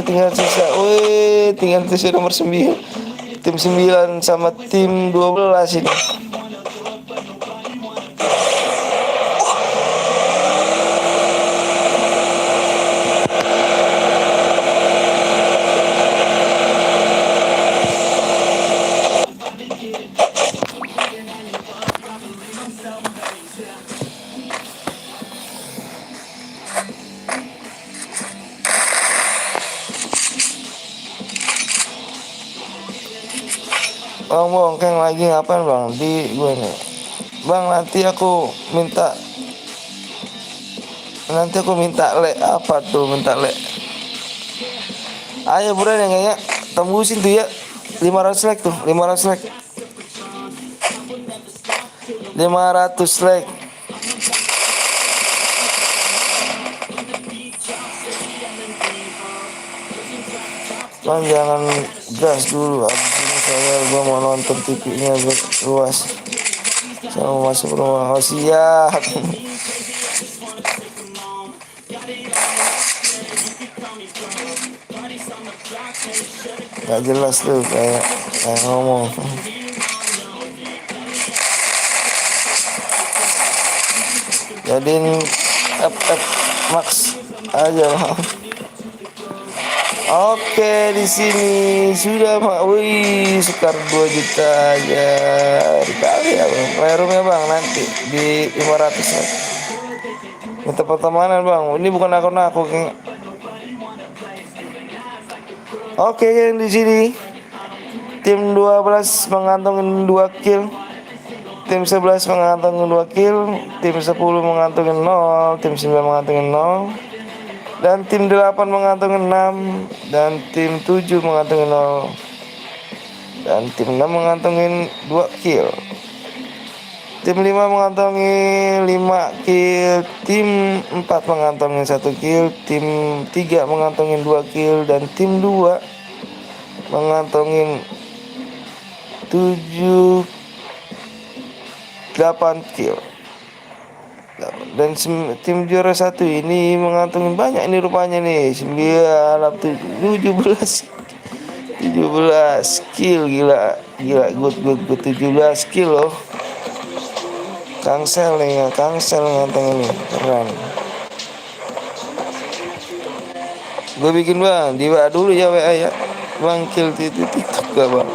tinggal sisa. Wih, tinggal sisa nomor 9. Tim 9 sama tim 12 ini. Bang Bongkeng lagi ngapain bang di gue nih bang? Nanti aku minta le apa tuh, minta le. Ayo buruan ya kayaknya tembusin tuh ya 500 like tuh, 500 like, 500 like. Bang jangan gas dulu, abis ini gua mau nonton TV-nya luas. Saya mau masuk rumah. Oh siap. Gak jelas tuh kayak ngomong. Jadiin FF Max aja bang. Oke, di sini sudah Mak. Wih, sekitar 2 juta aja dikali ya bang. Playroomnya bang nanti di 500 ya. Minta pertemanan bang. Ini bukan akun aku kayaknya. Oke, yang di sini tim 12 mengantongin 2 kill. Tim 11 mengantongin 2 kill. Tim 10 mengantongin 0. Tim 9 mengantongin 0. Dan tim 8 mengantongin 6. Dan tim 7 mengantongin 0. Dan tim 6 mengantongin 2 kill. Tim 5 mengantongin 5 kill. Tim 4 mengantongin 1 kill. Tim 3 mengantongin 2 kill. Dan tim 2 mengantongin 8 kill. Dan tim juara 1 ini mengantongin banyak ini rupanya nih, 17 kill. Gila good 17 kill loh. Kangsel ngantongin nih, keren. Gue bikin bang di WA dulu ya, WA ya bang, kill TikTok gak bang.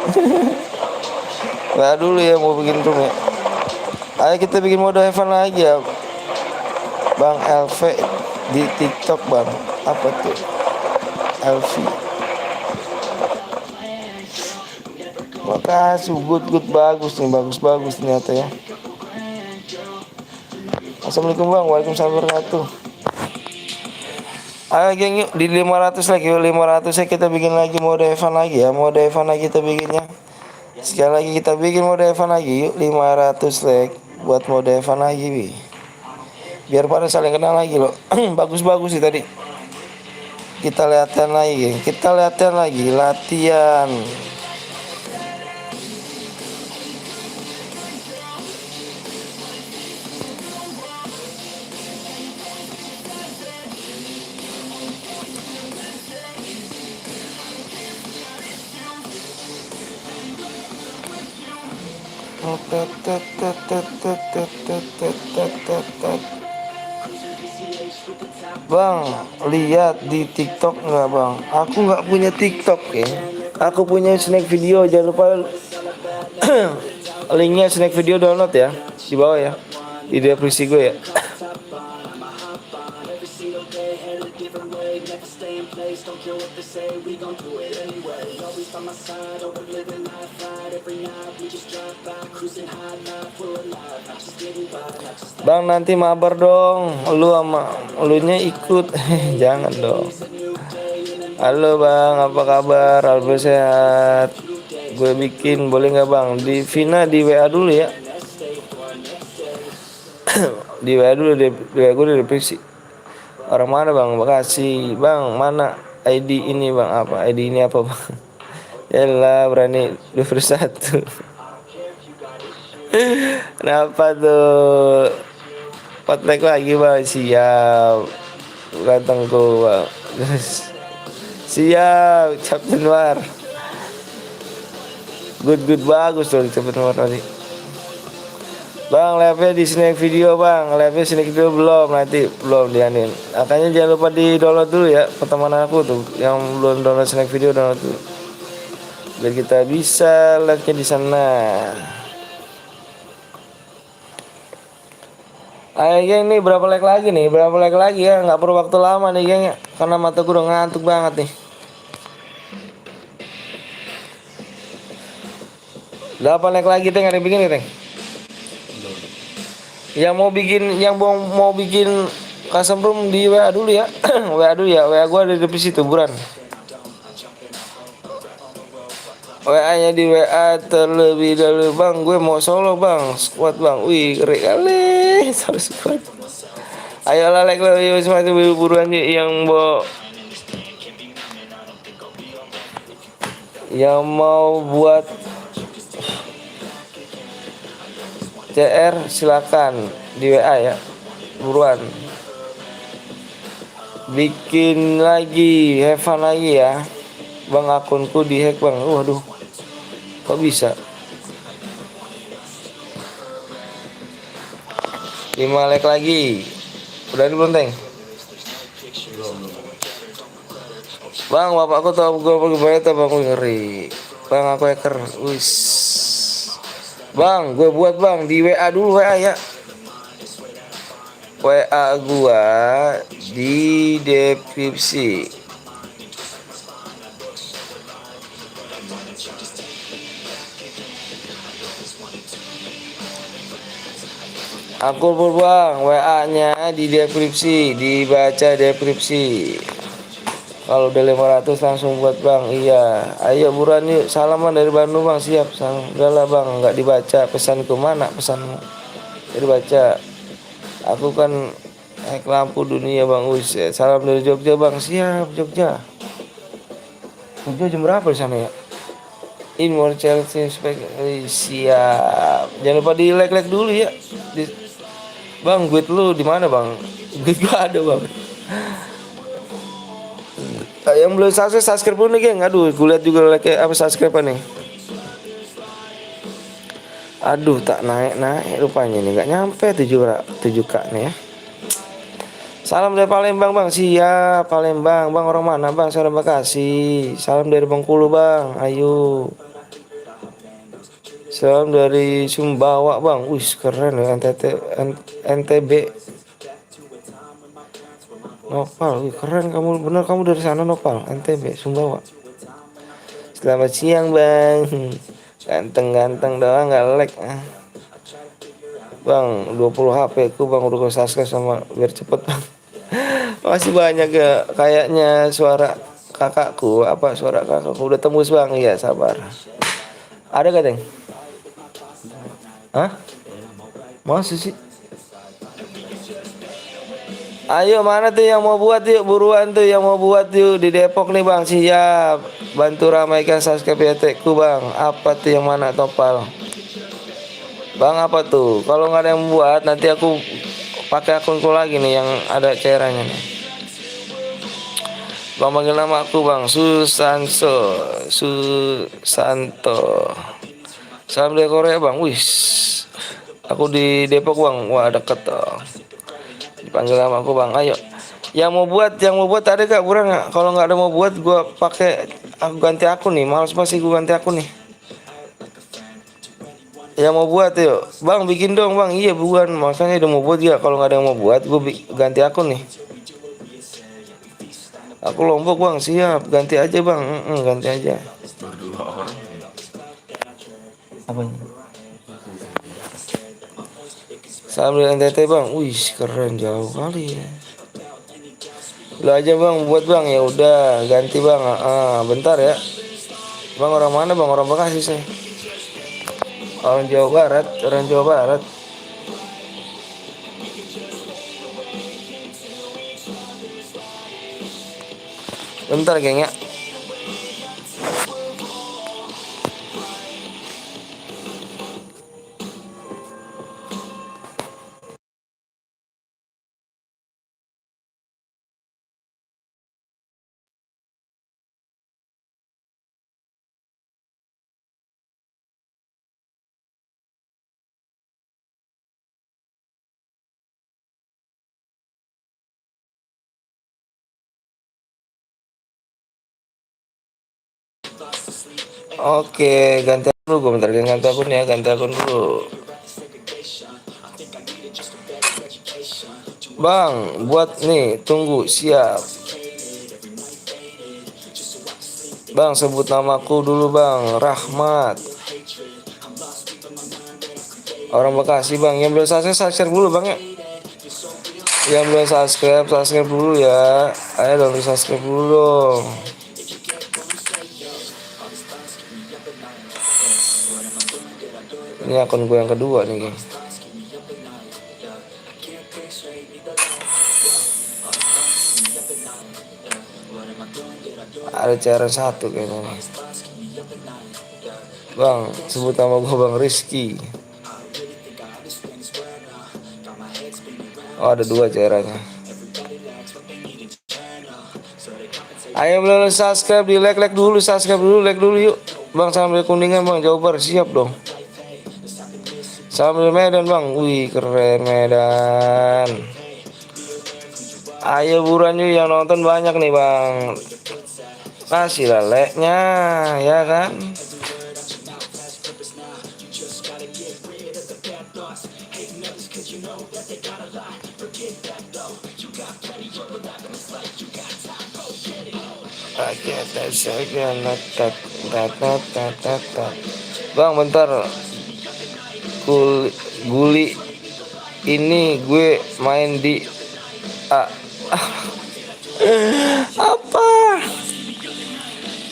WA dulu ya, mau bikin room ya. Ayo kita bikin mode Evan lagi ya bang. LV di TikTok bang, apa tuh LV. Makasih, good bagus nih, bagus ternyata ya. Assalamualaikum bang. Waalaikumsalam warahmatullahi wabarakatuh. Ayo geng yuk di 500 lagi, 500 ya kita bikin lagi mode Evan lagi ya. Mode Evan lagi kita bikinnya. Sekali lagi kita bikin mode Evan lagi yuk, 500 like buat mode Evan lagi bi. Biar pada saling kenal lagi loh. Bagus sih tadi. Kita latihan lagi, latihan. Bang, lihat di TikTok nggak bang? Aku nggak punya TikTok ya. Aku punya snack video. Jangan lupa linknya snack video download ya di bawah ya, di deskripsi gue ya. Bang nanti mabar dong, lu sama elunya ikut. Jangan dong. Halo bang, apa kabar? Alhamdulillah sehat. Gue bikin boleh nggak bang? Di Vina di WA dulu ya. Di WA dulu, di WA gue di deskripsi. Orang mana bang? Makasih bang. Mana ID ini bang? Apa ID ini apa bang? Yalah berani 21. Kenapa tuh? Potlek lagi bang. Siap. Gantengku bang. Siap. Captain War. Good bagus tuh Captain War tadi. Bang, live-nya di snack video bang. Live-nya snack video belum, nanti belum dianin. Makanya jangan lupa di download dulu ya pertemanan aku tuh. Yang belum download snack video download dulu. Biar kita bisa live-nya di sana. Ayo geng nih, berapa like lagi nih? Berapa like lagi ya? Nggak perlu waktu lama nih geng ya. Karena mata gue udah ngantuk banget nih. 8 like lagi teng, ada yang bikin nih teng. Yang mau bikin custom room di WA dulu ya. WA dulu ya. WA gue ada di situ Buran. WA-nya di WA terlebih dahulu bang. Gue mau solo bang, squad bang. Wih keren kali, solo squad. Ayolah like lo yuk semacam buruan yuk yang mau buat CR silakan di WA ya, buruan. Bikin lagi, have fun lagi ya. Bang akunku dihack bang. Waduh, kok bisa? 5 like lagi. Udah belum Teng? Bang, bapakku tahu gue pergi bayar tuh bang, ngeri. Bang aku hacker. Wis. Bang, gue buat bang di WA dulu WA ya. WA gua di deskripsi. Aku bang, WA-nya di deskripsi, dibaca deskripsi. Kalau udah 500 langsung buat bang. Iya, ayo buruan yuk. Salaman dari Bandung bang, siap. Salam. Udah lah bang, nggak dibaca pesanku, mana pesanmu? Jadi baca. Aku kan naik lampu dunia bang. Salam dari Jogja bang, siap Jogja. Jogja jam berapa di sana ya? Immortal Spek, siap. Jangan lupa di like dulu ya. Bang, guide lu di mana bang? Guide gua ada bang. Yang belum subscribe pun nih geng. Aduh, gue lihat juga like apa subscribe nih. Aduh, tak naik rupanya nih, nggak nyampe 7k nih ya. Salam dari Palembang bang, siap Palembang bang. Orang mana bang? Saya Bekasi. Salam dari Bengkulu bang, ayo. Salam dari Sumbawa bang. Wih keren ya, NTB. Nopal, wih keren kamu, bener kamu dari sana Nopal, NTB Sumbawa. Selamat siang bang. Ganteng doang nggak like bang. 20 HP ku bang, udah gue subscribe sama biar cepet bang. Masih banyak ya kayaknya suara kakakku. Apa suara kakakku udah tembus bang? Iya sabar. Ada gak Teng? Hah? Masih sih? Ayo mana tuh yang mau buat yuk, buruan tuh yang mau buat yuk di Depok nih bang, siap. Bantu ramaikan subscribe ku bang. Apa tuh yang mana Topal? Bang apa tuh? Kalau nggak ada yang buat nanti aku pakai akunku lagi nih yang ada cairannya nih. Bang panggil nama aku bang, Susanto. Salam dari Korea bang, wis. Aku di Depok bang, wah deket tuh. Dipanggil nama aku bang, ayo. Yang mau buat ada gak kurang nggak? Kalau nggak ada mau buat, gue aku ganti akun nih. Males pasti gue ganti akun nih. Yang mau buat yuk, bang bikin dong bang. Iya bukan, makanya udah mau buat ya. Kalau nggak ada yang mau buat, gue ganti akun nih. Aku Lombok bang, siap. Ganti aja bang, ganti aja. Apanya? Salam dari NTT bang, wih keren jauh kali ya. Lo aja bang, buat bang ya udah ganti bang. Bentar ya. Bang orang mana bang? Orang Bekasi sih. Orang Jawa Barat. Bentar geng ya. Oke, ganti dulu gue bentar, ganti akun ya, ganti akun dulu. Bang, buat nih, tunggu, siap. Bang, sebut namaku dulu bang, Rahmat. Orang Bekasi bang, yang belum subscribe dulu bang ya. Yang belum subscribe dulu ya. Ayo dong subscribe dulu dong. Ini akun gue yang kedua nih, geng. Ada cara satu kayaknya nih. Bang, sebut nama gue Bang Rizky. Oh, ada 2 caranya. Ayo belum subscribe, di like dulu, subscribe dulu, like dulu yuk. Bang sambil Kuningan bang, Jawa Barat siap dong. Sambil Medan bang, wih keren Medan. Ayo buruan yuk, yang nonton banyak nih bang. Kasih lah like-nya, ya kan. Bang bentar, guli ini gue main di apa?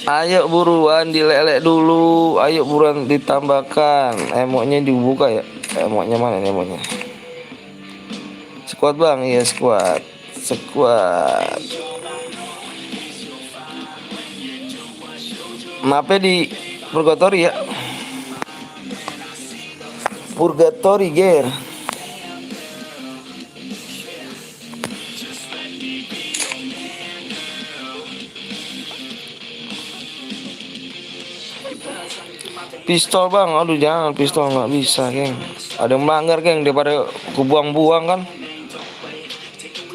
Ayo buruan dilelek dulu, ayo buruan ditambahkan emotnya, dibuka ya. Emotnya mana nih emotnya? Squad bang, iya squad. Mapnya di Purgatory ya. Purgatory gear. Pistol bang, aduh jangan pistol, nggak bisa geng. Ada yang melanggar geng, daripada kubuang-buang kan.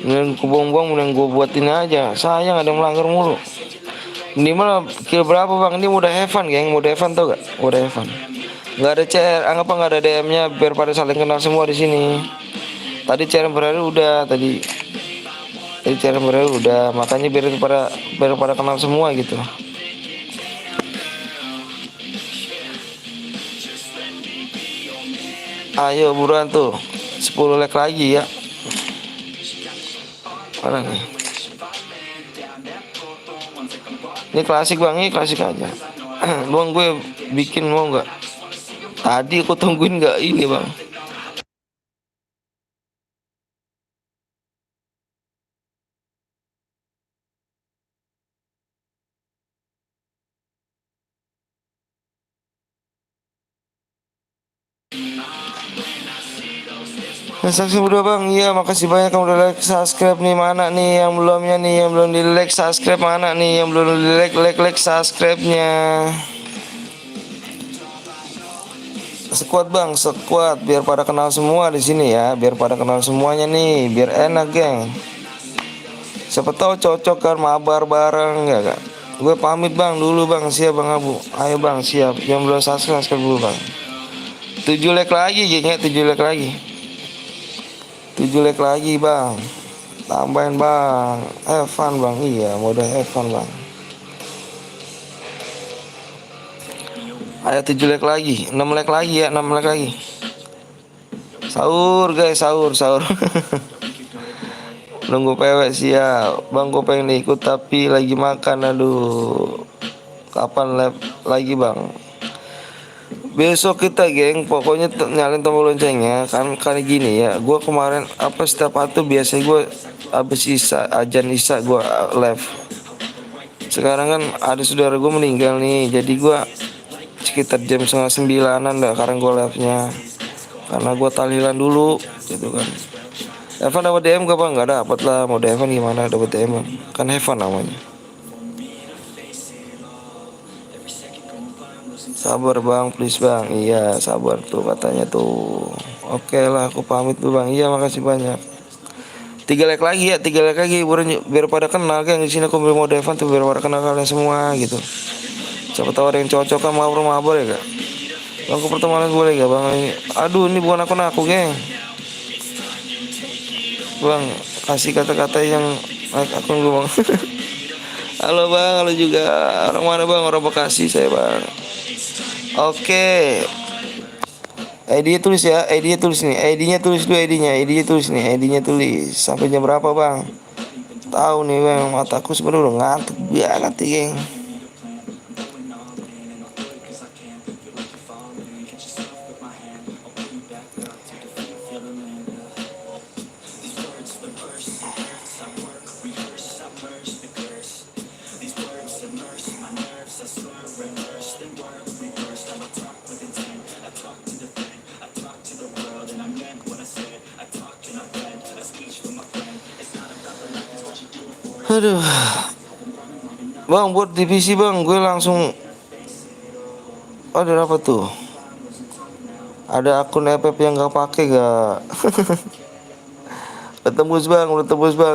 Mending kubuang-buang, mending gue buatin aja. Sayang ada yang melanggar mulu. Minimal kill berapa bang? Ini mode Evan geng, mode Evan tau gak? Mode Evan. Nggak ada CR, anggap nggak ada DM-nya biar pada saling kenal semua di sini. Tadi CR berhasil udah tadi. CR berhasil udah, makanya biar pada kenal semua gitu. Ayo buruan tuh, 10 like lagi ya. Mana nih? Ini klasik bang, ini klasik aja. Bang gue bikin mau nggak? Tadi aku tungguin nggak ini bang. Subscribe udah bang, iya makasih banyak yang udah like subscribe nih. Mana nih yang belumnya nih, yang belum di like subscribe, mana nih yang belum di like subscribe-nya. Squad bang, squad biar pada kenal semua di sini ya, biar pada kenal semuanya nih, biar enak geng. Siapa tahu cocok kan mabar bareng ya kan. Gue pamit bang dulu bang, siap bang Abu. Ayo bang siap, yang belum subscribe dulu bang. 7 like lagi gengnya, 7 like lagi. 7 like lagi bang. Tambahin bang, Evan bang, iya mode Evan bang. Ayo 7 like lagi, 6 like lagi ya, 6 like lagi. Sahur guys, sahur. Nunggu pewek siap. Bang gue pengen ikut tapi lagi makan, aduh. Kapan live lagi bang? Besok kita geng, pokoknya nyalin tombol loncengnya kan gini ya. Gue kemarin setiap waktu biasa gue abis ajan isya gue live. Sekarang kan ada saudara gue meninggal nih, jadi gue sekitar jam 8:30 dah sekarang gue live nya. Karena gue tahlilan dulu gitu kan. Evan dapat DM gak bang? Gak dapet lah. Mau Evan gimana dapat DM kan Evan namanya. Sabar bang, please bang. Iya sabar tuh katanya tuh. Oke lah, aku pamit tuh bang. Iya makasih banyak. 3 like lagi ya, 3 like lagi biar pada kenal kan. Di sini aku beli mode Evan tuh biar pada kenal kalian semua gitu. Siapa tahu ada yang cocok kan mabar ya kak. Bang pertemanan boleh gak bang? Aduh ini bukan akun aku geng. Bang kasih kata-kata yang akun gue bang. Halo bang, halo juga. Orang mana bang? Orang Bekasi saya bang. Oke. ID-nya tulis ya, ID-nya tulis nih. ID-nya tulis dulu ID-nya tulis nih, ID-nya tulis. Sampai jam berapa, Bang? Tahu nih, Bang, mataku sebenarnya udah ngantuk banget, geng. Aduh. Bang, buat di PC bang, gue langsung. Ada apa tuh? Ada akun FF yang gak pakai gak? Udah tembus bang,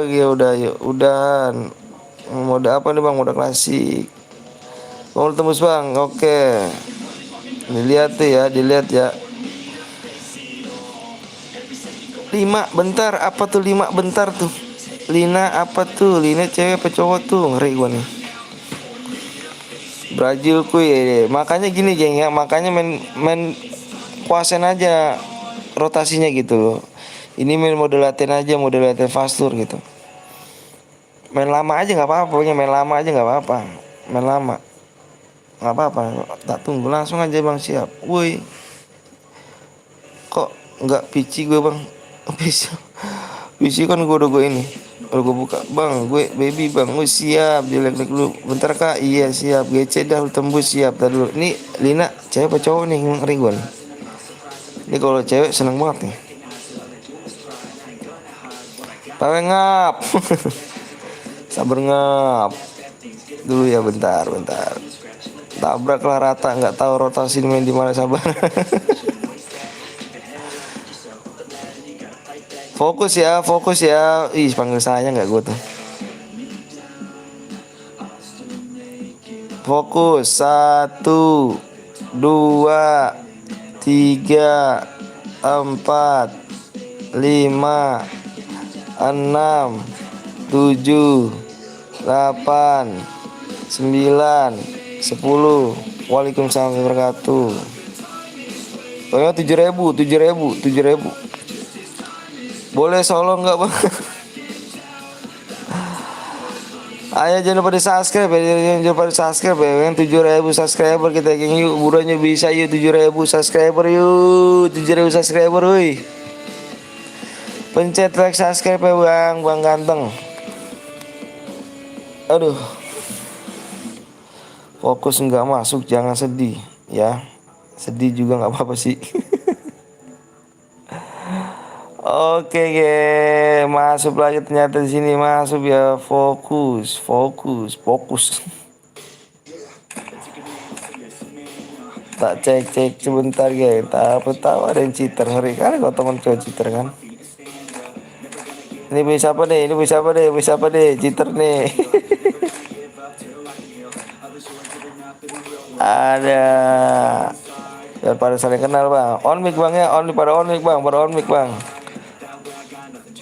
ya udah, yuk, udah. Mode apa nih bang? Mode klasik. Bang, udah tembus bang, oke. Dilihat tuh ya, dilihat ya. 5 bentar, apa tuh 5 bentar tuh? Lina apa tuh? Lina cewek apa cowok tuh? Ngeri gua nih. Brazil kuy, makanya gini geng ya, makanya main kuasain aja rotasinya gitu loh. Ini main mode latihan aja, mode latihan fast tour gitu. Main lama aja nggak apa-apa, pokoknya main lama aja nggak apa-apa, main lama nggak apa-apa. Tak tunggu langsung aja bang, siap. Woi, kok nggak PC gue bang? PC kan gue udah gue ini. Udah gue buka bang, gue baby bang, gue siap, jelek-jelek dulu. Bentar kak, iya siap, GC dah tembus siap. Tadi dulu, ini Lina cewek apa cowok nih? Ngeri gue nih. Ini kalau cewek seneng banget nih. Pawe ngap. Sabar ngap. Dulu ya, bentar. Tabraklah rata, nggak tahu rotasi main di mana, sabar. Fokus ya. Ih, panggil saya nggak gue tuh. Fokus 1, 2, 3, 4, 5, 6, 7, 8, 9, 10. Waalaikumsalam warahmatullahi wabarakatuh. Toyo 7.000. Boleh solo nggak bang? Ayo jangan lupa di subscribe ya, yang 7.000 subscriber kita geng, yuk buruannya bisa yuk 7.000 subscriber yuk, 7.000 subscriber woi. Pencet like subscribe ya bang ganteng. Aduh, fokus nggak masuk, jangan sedih ya, sedih juga nggak apa-apa sih. Oke, masuk lagi ternyata di sini, masuk ya. Fokus. Tak cek sebentar ya. Tak tahu ada yang cheater, ngeri kali kalau teman cowok cheater kan. Ini bisa apa deh, cheater nih. Ada. Biar pada saling kenal bang. On mic bang ya, pada on mic bang.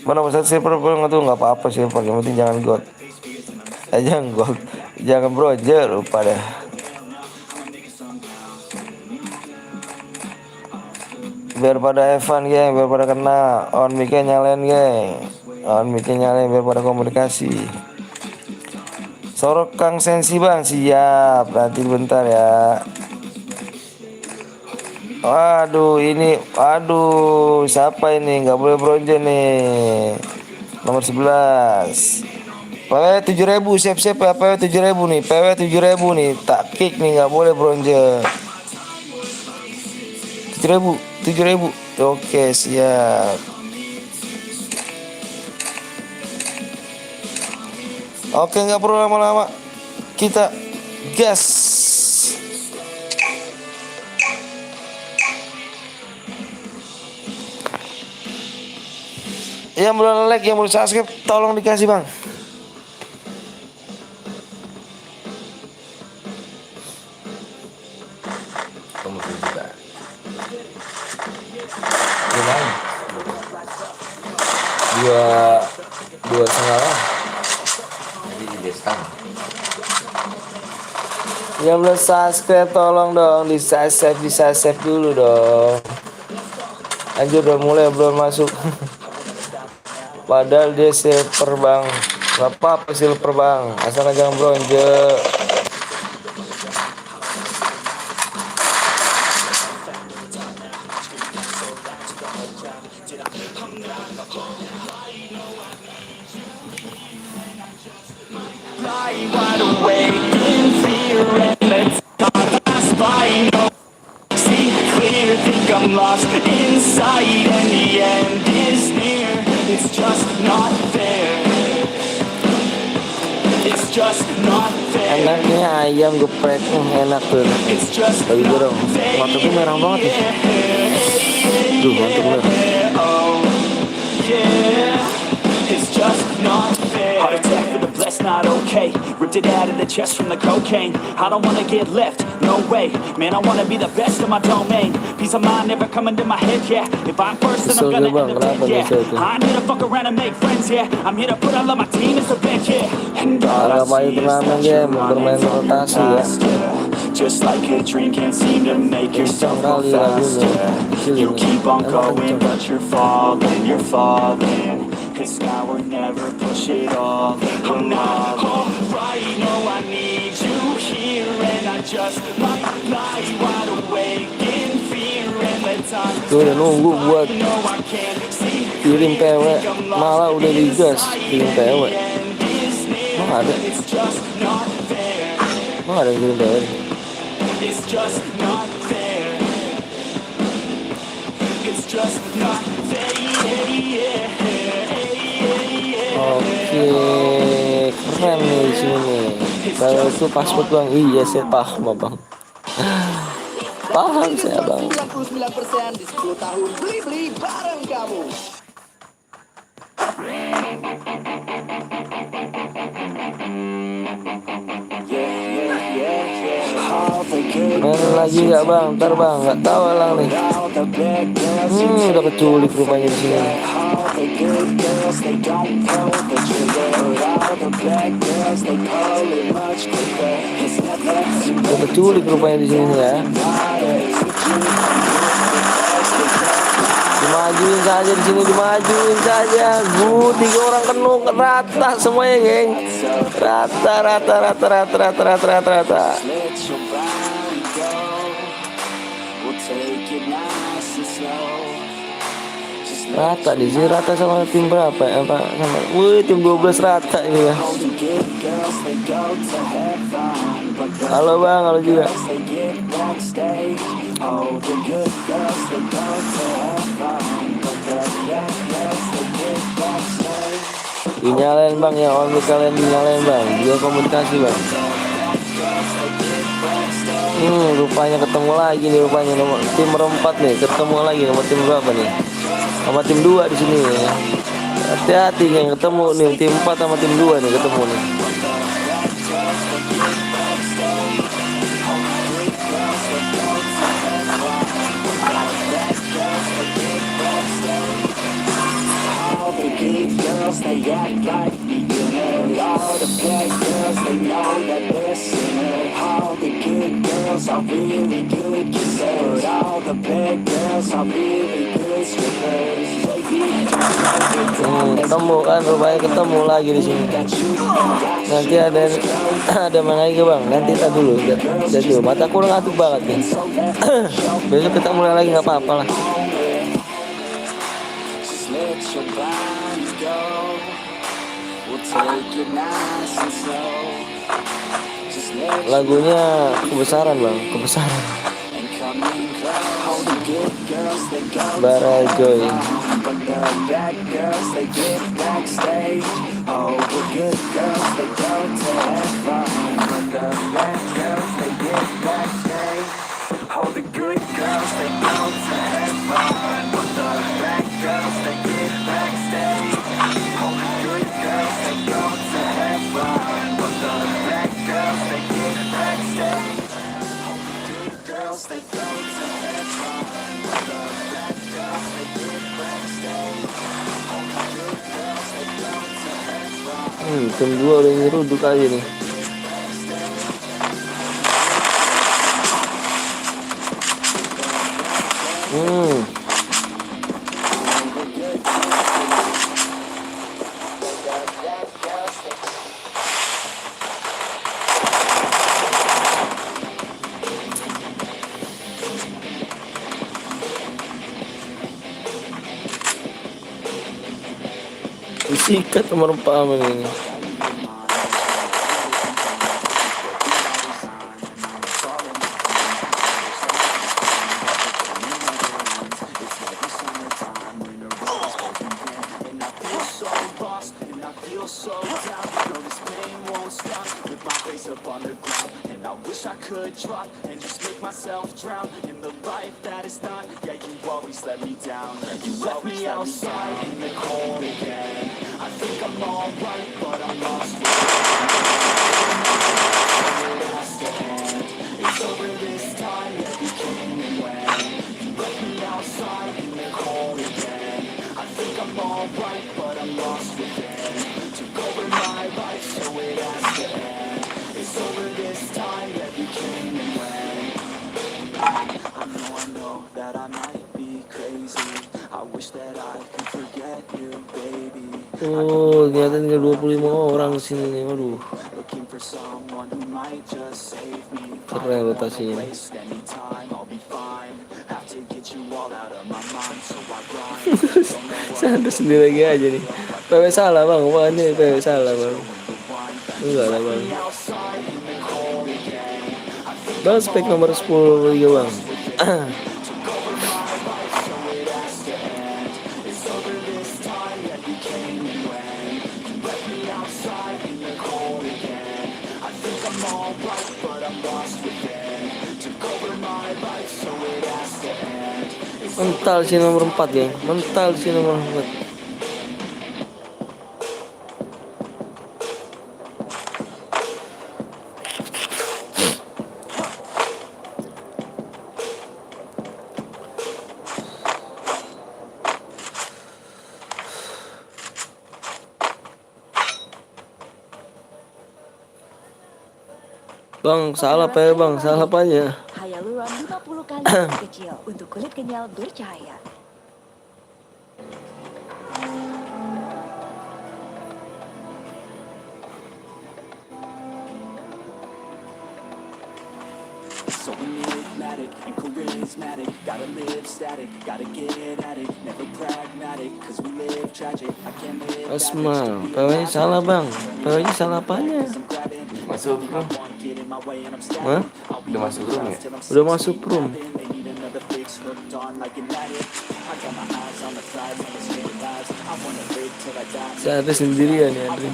Mana besar silver nggak tuh, nggak apa-apa silver, yang penting jangan gold. Jangan bronzer lupa dah. Biar pada Evan geng, biar pada kena. On mic-nya nyalain geng, biar pada komunikasi. Sorok Kang Sensi bang, siap. Nanti bentar ya. Aduh, siapa ini? Nggak boleh bronze nih. Nomor 11. PW 7.000, siap-siap ya. PW 7.000 nih. Tak kick nih, nggak boleh bronze. 7.000. Oke, siap. Oke, nggak perlu lama-lama. Kita gas. Yang belum like, yang belum subscribe, tolong dikasih bang. Kamu juga. Gimana? Dua setengah lah. Jadi di desktop. Yang belum subscribe tolong dong di subscribe dulu dong. Anjir udah mulai belum masuk. Padahal dia silver bang, gak apa-apa silver bang, asalkan jangan bronze. Lost inside and the end is near. It's just not fair. just not fair. Enaknya ayam geprek, enak tuh. It's just Bagi gue dong. Mataku merah banget nih. Duh, mantap banget. oh yeah. It's just not fair. Heart attack for the blessed, not okay. Ripped it out of the chest from the cocaine. I don't wanna get left, no way. Man, I wanna be the best in my domain. Peace of mind never coming to my head, yeah. If I'm first, then I'm gonna end up dead, yeah. I ain't here to fuck around and make friends, yeah. I'm here to put all of my team as a bench, yeah. And all I see turnamen dia bermain rotasi ya. just like a dream, can't seem to make yourself go faster. You keep on going, but you're falling, you're falling. Cause now or never, push it all. I'm not alright, no, I need you here. And I just might lie wide awake in fear. And let time Tuh udah nunggu buat no, I can't see. kirim PW, malah udah digas kirim PW. Emang ada? It's just not fair. Emang ada yang kirim PW? It's just not fair. It's just not fair. Oke, keren nih di sini nih. Kalau itu password bang, iya saya paham bang. Paham saya bang. 99% di 10 tahun beli-beli bareng kamu. Main lagi nggak bang? Ntar bang, nggak tahu lang nih. Udah keculik rupanya di sini. Udah keculik rupanya di sini ya. Dimajuin saja di sini, dimajuin saja. Tiga orang kenung rata semuanya, geng. Rata. Rata di sini, rata sama tim berapa ya? Sama, tim 12 rata ini ya. Halo bang, halo juga. Dinyalain bang ya, on kalian dinyalain bang, dia komunikasi bang. Rupanya ketemu lagi nih, rupanya nomor tim berempat nih, ketemu lagi nomor tim berapa nih? Sama tim 2 di sini. Hati-hati yang ketemu nih, tim 4 sama tim 2 nih ketemu nih. Girls, they act like beginners. All the bad girls, they know that they're sinners. All the good girls are really good kissers. All the bad girls are really good strippers. Ketemu kan, rupanya ketemu lagi di sini. Nanti ada main lagi bang. Nanti tak dulu, dulu. Mataku udah ngantuk banget nih. Besok kita mulai lagi nggak apa-apa lah. Lagunya kebesaran bang, kebesaran. Barajoy. Tim 2 udah nyeruduk aja nih. Disikat sama rempaman ini. So down, know this pain won't stop. face up on the ground. And I wish I could drop and just make myself drown in the life that is not. Yeah, you always let me down. You left me outside in the cold again. I think I'm alright, but I'm lost again. It's over this time, yeah, you came and went. You left me outside in the cold again. I think I'm alright, but I'm lost within. Took over my life, so it has to end. It's over this time, yeah, you came and went. I know that I might be crazy. I wish that I could forget you, baby. Oh, ternyata tinggal 25 orang di sini nih. Waduh, Looking for someone who might just save me. keren rotasinya. Waste any time, I'll be fine. Have to get you all out of my mind, so I grind. Satu sendiri lagi aja nih. PW salah bang, wah ini PW salah bang. Enggak lah bang. Bang spek nomor 10 juga bang. Mental sih nomor 4 ya. Mental sih nomor 4. Bang, salah apa ya bang? Salah apanya? Hyaluron 50 kali kecil untuk kulit kenyal bercahaya. So enigmatic and charismatic. Gotta live static, gotta get at it. Never pragmatic, cause we live tragic. I can't live Asma, PW-nya salah bang. PW-nya salah apanya? Masuk room. Hah? Udah masuk room ya? Udah masuk room. Saya ada sendirian ya, Andri.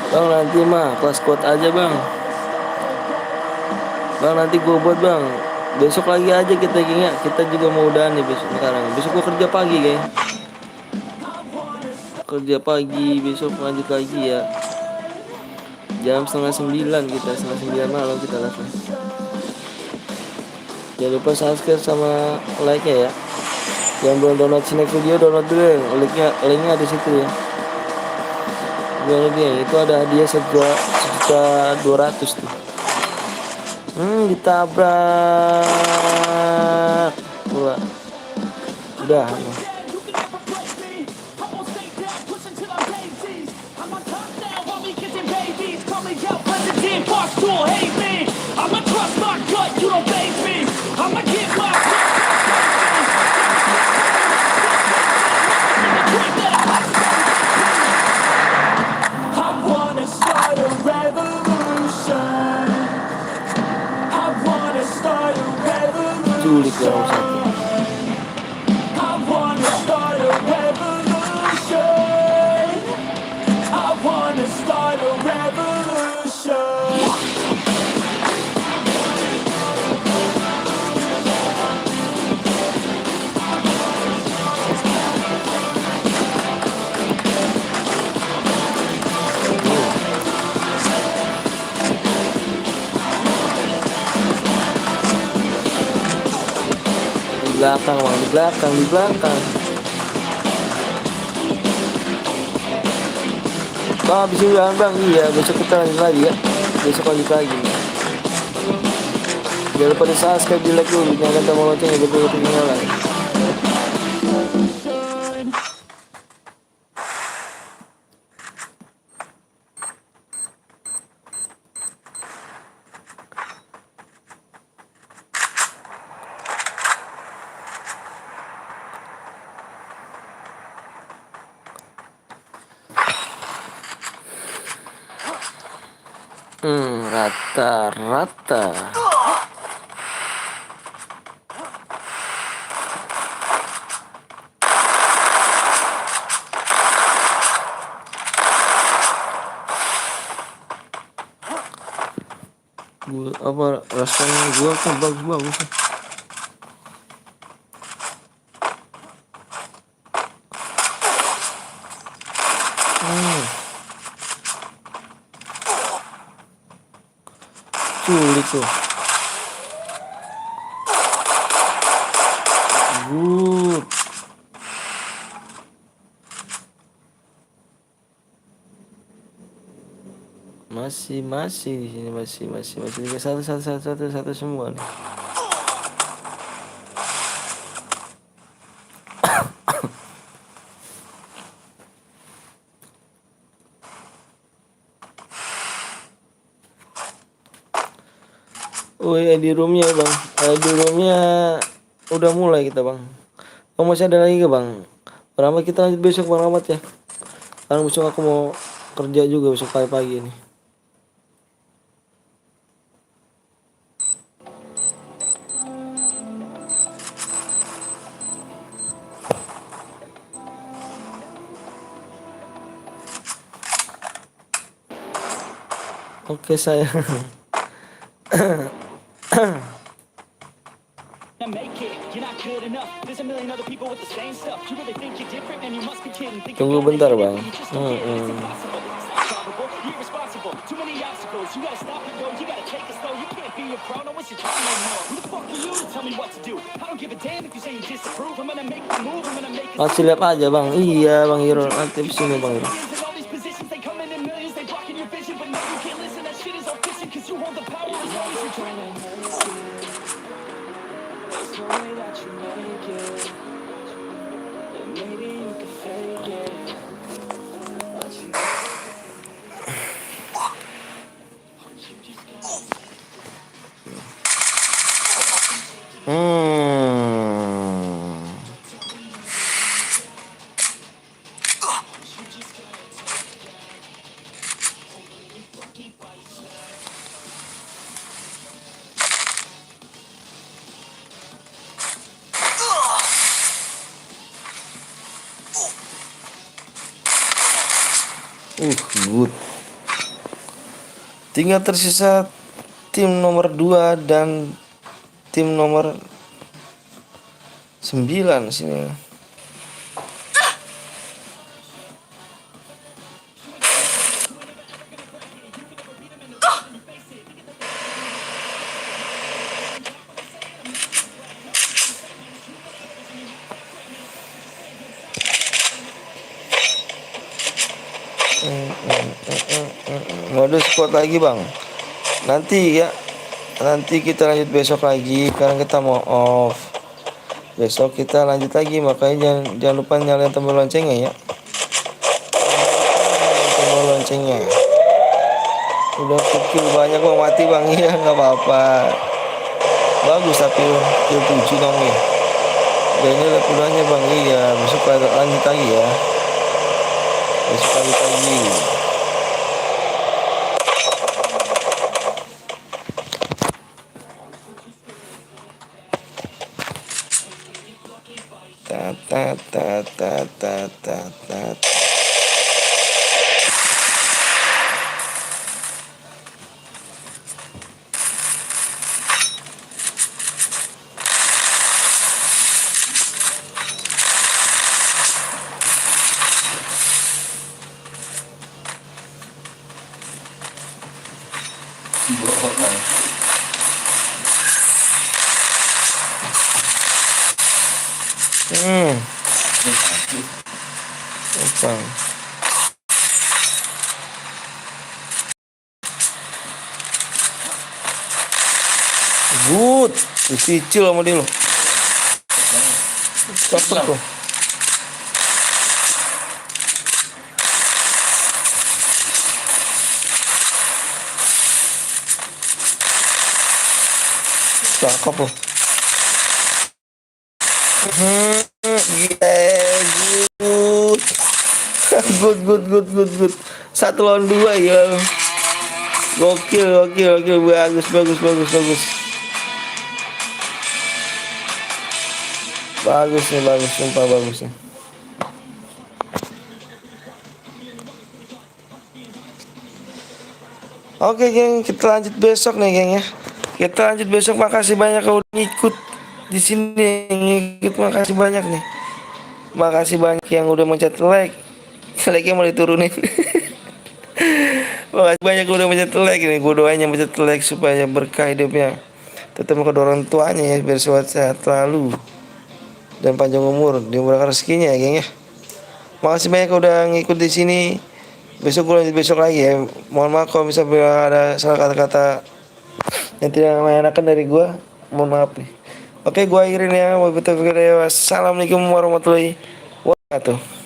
Bang nanti mah kelas kuat aja bang. Bang nanti gue buat bang. Besok lagi aja kita kayaknya. Kita juga mau udahan nih besok sekarang. Besok gue kerja pagi kayak. Kerja pagi besok lanjut lagi ya. Jam 8:30 kita, 8:30 malam kita live. Jangan lupa subscribe sama like ya. Yang belum download Snack Video download dulu ya. Linknya ada situ ya. Gimana dia? Itu ada hadiah 1.200.000 tuh. Ditabrak pula. Udah. Culik orang satu. Belakang bang, di belakang. Bang habis udahan bang, iya besok kita lanjut lagi ya. Besok lanjut lagi. Jangan lupa di subscribe, di like dulu, nyalakan tombol loncengnya biar tidak ketinggalan. Rata-rata. Gua apa rasanya gua kan bagus-bagus. Sulit tuh. Good. Masih di sini masih satu semua nih. Oh ya di roomnya bang, di roomnya udah mulai kita bang. Oh masih ada lagi ke bang? Rahmat kita lanjut besok bang Rahmat ya. Karena besok aku mau kerja juga besok pagi-pagi ini. Oke sayang. Tunggu bentar bang. Masih lihat aja bang. Iya bang Hiro, nanti sini bang Hiro. Good. Tinggal tersisa tim nomor 2 dan tim nomor 9 sini. Mode squad lagi bang. Nanti ya, nanti kita lanjut besok lagi karena kita mau off. Besok kita lanjut lagi, makanya jangan lupa nyalain tombol loncengnya ya. Tombol loncengnya. Udah kill banyak bang, mati bang. Iya nggak apa-apa. Bagus tapi kill 7 dong ya. Dan ini levelnya bang. Iya besok lanjut lagi ya. Besok lanjut lagi. Good, dicicil sama dia lo. Cepet tuh. Cakep loh. Good. Good. 1 lawan 2 ya. Gokil, gokil, gokil, bagus, bagus, bagus, bagus. Bagus nih, bagus, sumpah bagus nih. Oke geng, kita lanjut besok nih geng ya. Kita lanjut besok. Makasih banyak kalau udah ngikut di sini, ngikut, makasih banyak nih. Makasih banyak yang udah mencet like. Like-nya mau diturunin. Makasih banyak udah mencet like nih. Gue doain yang mencet like supaya berkah hidupnya. Tetap kedua orang tuanya ya, biar sehat selalu dan panjang umur, dimurahkan rezekinya ya geng ya. Makasih banyak udah ngikut di sini. Besok gue lanjut besok lagi ya. Mohon maaf kalau misalnya ada salah kata-kata yang tidak mengenakan dari gue. Mohon maaf nih. Oke, gue akhirin ya. Wassalamualaikum warahmatullahi wabarakatuh.